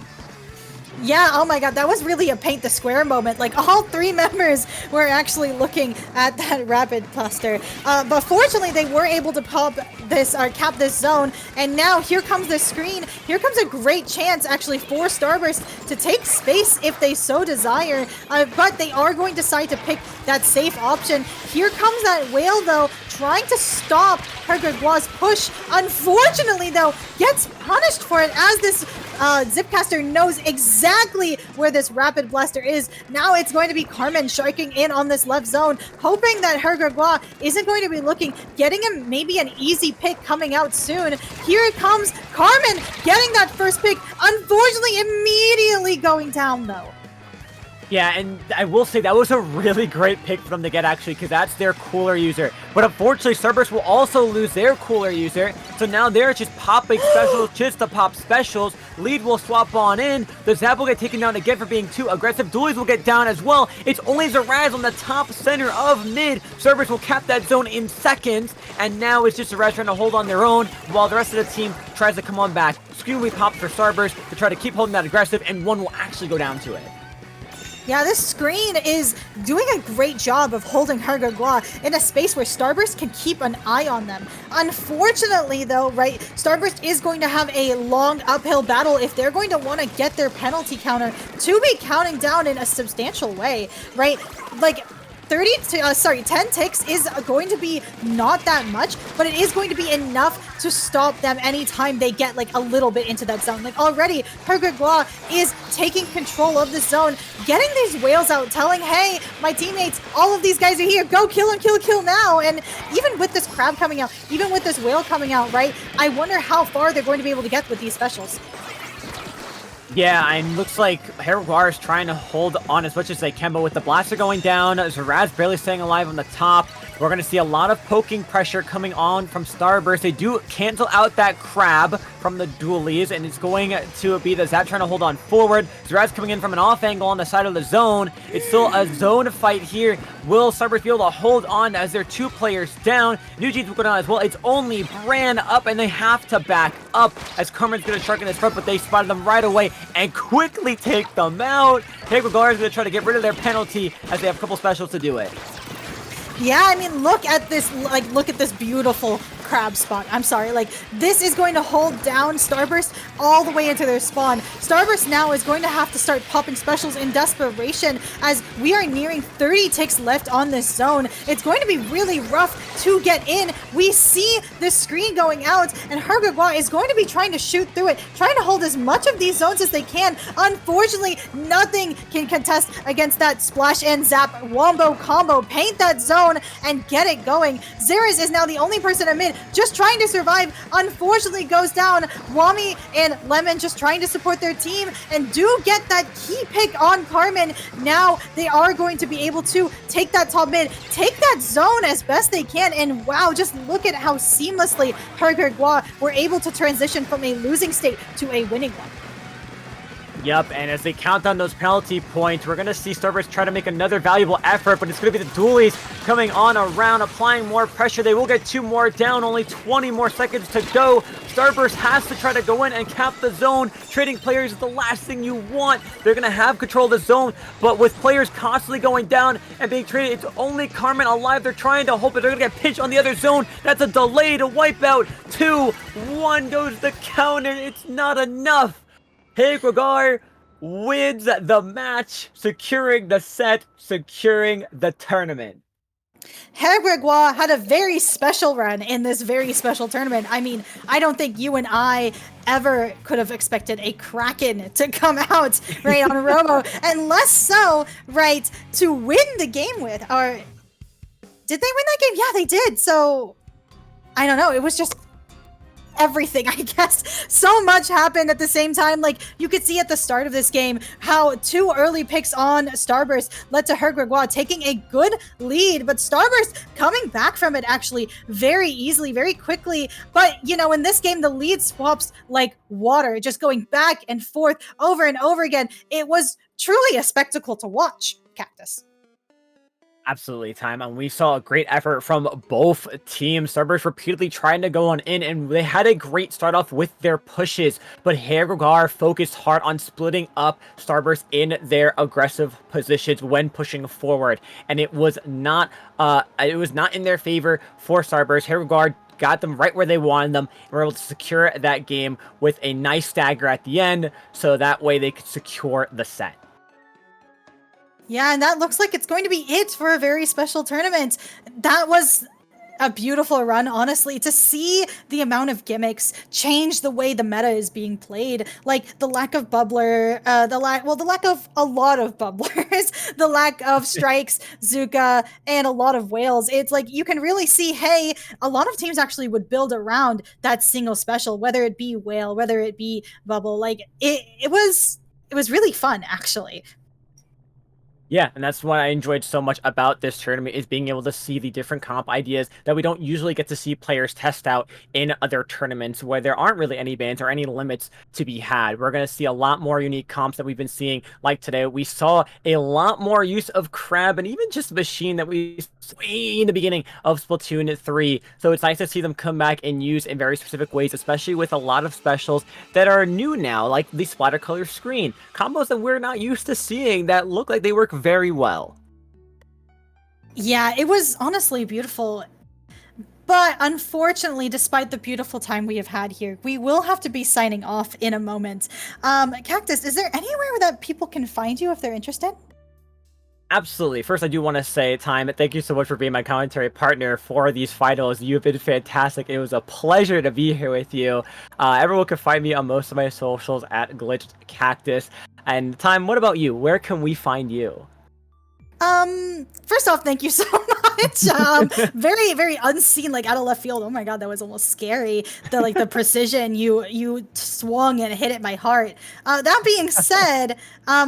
S9: Yeah, oh my god, that was really a paint the square moment. Like, all 3 members were actually looking at that rapid cluster. But fortunately, they were able to pop this, cap this zone. And now here comes the screen. Here comes a great chance, actually, for Starburst to take space if they so desire. But they are going to decide to pick that safe option. Here comes that whale, though, trying to stop Herguar's push. Unfortunately, though, gets punished for it as this Zipcaster knows exactly where this Rapid Blaster is. Now it's going to be Carmen sharking in on this left zone, hoping that Herguar isn't going to be looking, getting him maybe an easy pick coming out soon. Here it comes, Carmen getting that first pick, unfortunately immediately going down though.
S1: Yeah, and I will say that was a really great pick for them to get, actually, because that's their cooler user. But unfortunately, Starburst will also lose their cooler user, so now they're just popping specials just to pop specials. Lead will swap on in. The Zap will get taken down again for being too aggressive. Dualies will get down as well. It's only Zaraz on the top center of mid. Starburst will cap that zone in seconds, and now it's just Zaraz trying to hold on their own while the rest of the team tries to come on back. Screen will be popped for Starburst to try to keep holding that aggressive, and one will actually go down to it.
S9: Yeah, this screen is doing a great job of holding Herguar in a space where Starburst can keep an eye on them. Unfortunately, though, right, Starburst is going to have a long uphill battle if they're going to want to get their penalty counter to be counting down in a substantial way, right? Like, 10 ticks is going to be not that much, but it is going to be enough to stop them anytime they get like a little bit into that zone. Like already, Herguar is taking control of the zone, getting these whales out, telling, hey, my teammates, all of these guys are here, go kill him, kill now. And even with this crab coming out, even with this whale coming out, right, I wonder how far they're going to be able to get with these specials.
S1: Yeah, and looks like Herguar is trying to hold on as much as they can, but with the blaster going down, Zaraz barely staying alive on the top. We're going to see a lot of poking pressure coming on from Starburst. They do cancel out that crab from the dualies, and it's going to be the Zap trying to hold on forward. Zaraz coming in from an off angle on the side of the zone. It's still a zone fight here. Will Starburst be able to hold on as they're 2 players down? New Jeans will go down as well. It's only Bran up, and they have to back up as Carmen's going to shark in his front, but they spotted them right away and quickly take them out. Herguar is going to try to get rid of their penalty as they have a couple specials to do it.
S9: Yeah, I mean, look at this, like, look at this beautiful crab spot. I'm sorry, like, this is going to hold down Starburst all the way into their spawn. Starburst now is going to have to start popping specials in desperation as we are nearing 30 ticks left on this zone. It's going to be really rough to get in. We see the screen going out, and Herguar is going to be trying to shoot through it, trying to hold as much of these zones as they can. Unfortunately, nothing can contest against that splash and zap wombo combo. Paint that zone and get it going. Zaraz is now the only person in mid just trying to survive. Unfortunately goes down. Wami and Lemon just trying to support their team and do get that key pick on Carmen. Now they are going to be able to take that top mid, take that zone as best they can, and wow, just look at how seamlessly Herguar were able to transition from a losing state to a winning one.
S1: Yep, and as they count down those penalty points, we're going to see Starburst try to make another valuable effort, but it's going to be the dualies coming on around, applying more pressure. They will get 2 more down, only 20 more seconds to go. Starburst has to try to go in and cap the zone. Trading players is the last thing you want. They're going to have control of the zone, but with players constantly going down and being traded, it's only Carmen alive. They're trying to hope that they're going to get pinched on the other zone. That's a delay to wipe out. 2-1 goes the counter. It's not enough. Herguar wins the match, securing the set, securing the tournament.
S9: Herguar had a very special run in this very special tournament. I mean, I don't think you and I ever could have expected a Kraken to come out, right, on Robo, and less so, right, to win the game with. Or did they win that game? Yeah, they did. So, I don't know. It was just everything, I guess. So much happened at the same time. Like, you could see at the start of this game how 2 early picks on Starburst led to Her Gregoire taking a good lead, but Starburst coming back from it actually very easily, very quickly. But, you know, in this game, the lead swaps like water, just going back and forth over and over again. It was truly a spectacle to watch, Cactus.
S1: Absolutely, Time. And we saw a great effort from both teams. Starburst repeatedly trying to go on in, and they had a great start off with their pushes. But Hergogar focused hard on splitting up Starburst in their aggressive positions when pushing forward. And it was not in their favor for Starburst. Hergogar got them right where they wanted them and were able to secure that game with a nice stagger at the end, so that way they could secure the set.
S9: Yeah, and that looks like it's going to be it for a very special tournament. That was a beautiful run, honestly, to see the amount of gimmicks change the way the meta is being played. Like the lack of bubbler, the lack of a lot of bubblers, the lack of strikes, Zuka, and a lot of whales. It's like you can really see, hey, a lot of teams actually would build around that single special, whether it be whale, whether it be bubble. Like it was really fun, actually.
S1: Yeah, and that's what I enjoyed so much about this tournament, is being able to see the different comp ideas that we don't usually get to see players test out in other tournaments where there aren't really any bans or any limits to be had. We're going to see a lot more unique comps that we've been seeing. Like today, we saw a lot more use of Crab and even just Machine that we saw in the beginning of Splatoon 3. So it's nice to see them come back and use in very specific ways, especially with a lot of specials that are new now, like the splatter color screen. Combos that we're not used to seeing that look like they work very well.
S9: Yeah, it was honestly beautiful. But unfortunately, despite the beautiful time we have had here, we will have to be signing off in a moment. Cactus, is there anywhere that people can find you if they're interested?
S1: Absolutely. First, I do want to say, Time, thank you so much for being my commentary partner for these finals. You've been fantastic. It was a pleasure to be here with you. Everyone can find me on most of my socials at Glitched Cactus. And Time, what about you? Where can we find you?
S9: First off, thank you so much. Very, very unseen, like out of left field. Oh my god, that was almost scary. The precision you swung and hit at my heart. That being said,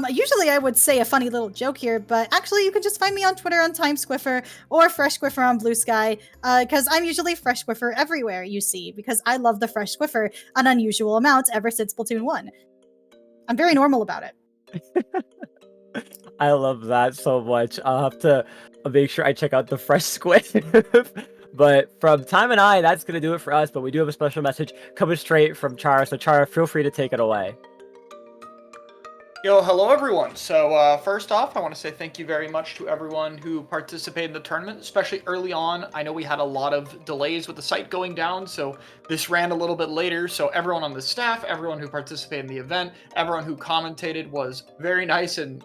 S9: usually I would say a funny little joke here, but actually you can just find me on Twitter on Time Squiffer or Fresh Squiffer on Blue Sky, because I'm usually Fresh Squiffer everywhere you see, because I love the Fresh Squiffer an unusual amount ever since Splatoon 1. I'm very normal about it.
S1: I love that so much. I'll have to make sure I check out the Fresh Squid. But from Time and I, that's going to do it for us. But we do have a special message coming straight from Chara. So Chara, feel free to take it away.
S10: Yo, hello everyone. So first off, I want to say thank you very much to everyone who participated in the tournament, especially early on. I know we had a lot of delays with the site going down, so this ran a little bit later. So everyone on the staff, everyone who participated in the event, everyone who commentated was very nice and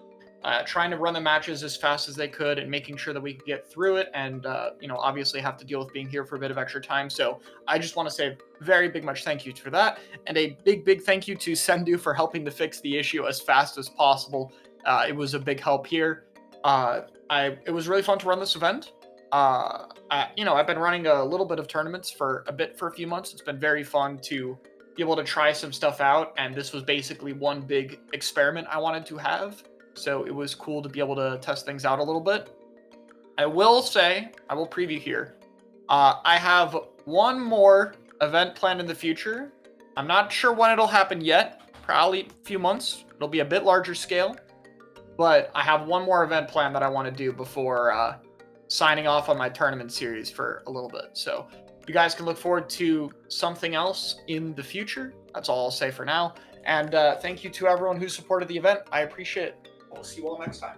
S10: trying to run the matches as fast as they could and making sure that we could get through it and, obviously have to deal with being here for a bit of extra time. So I just want to say very big much thank you for that. And a big thank you to Sendou for helping to fix the issue as fast as possible. It was a big help here. It was really fun to run this event. I've been running a little bit of tournaments for a few months. It's been very fun to be able to try some stuff out. And this was basically one big experiment I wanted to have. So it was cool to be able to test things out a little bit. I will preview here. I have one more event planned in the future. I'm not sure when it'll happen yet. Probably a few months. It'll be a bit larger scale. But I have one more event planned that I want to do before signing off on my tournament series for a little bit. So you guys can look forward to something else in the future. That's all I'll say for now. And thank you to everyone who supported the event. I appreciate it. We'll see you all next time.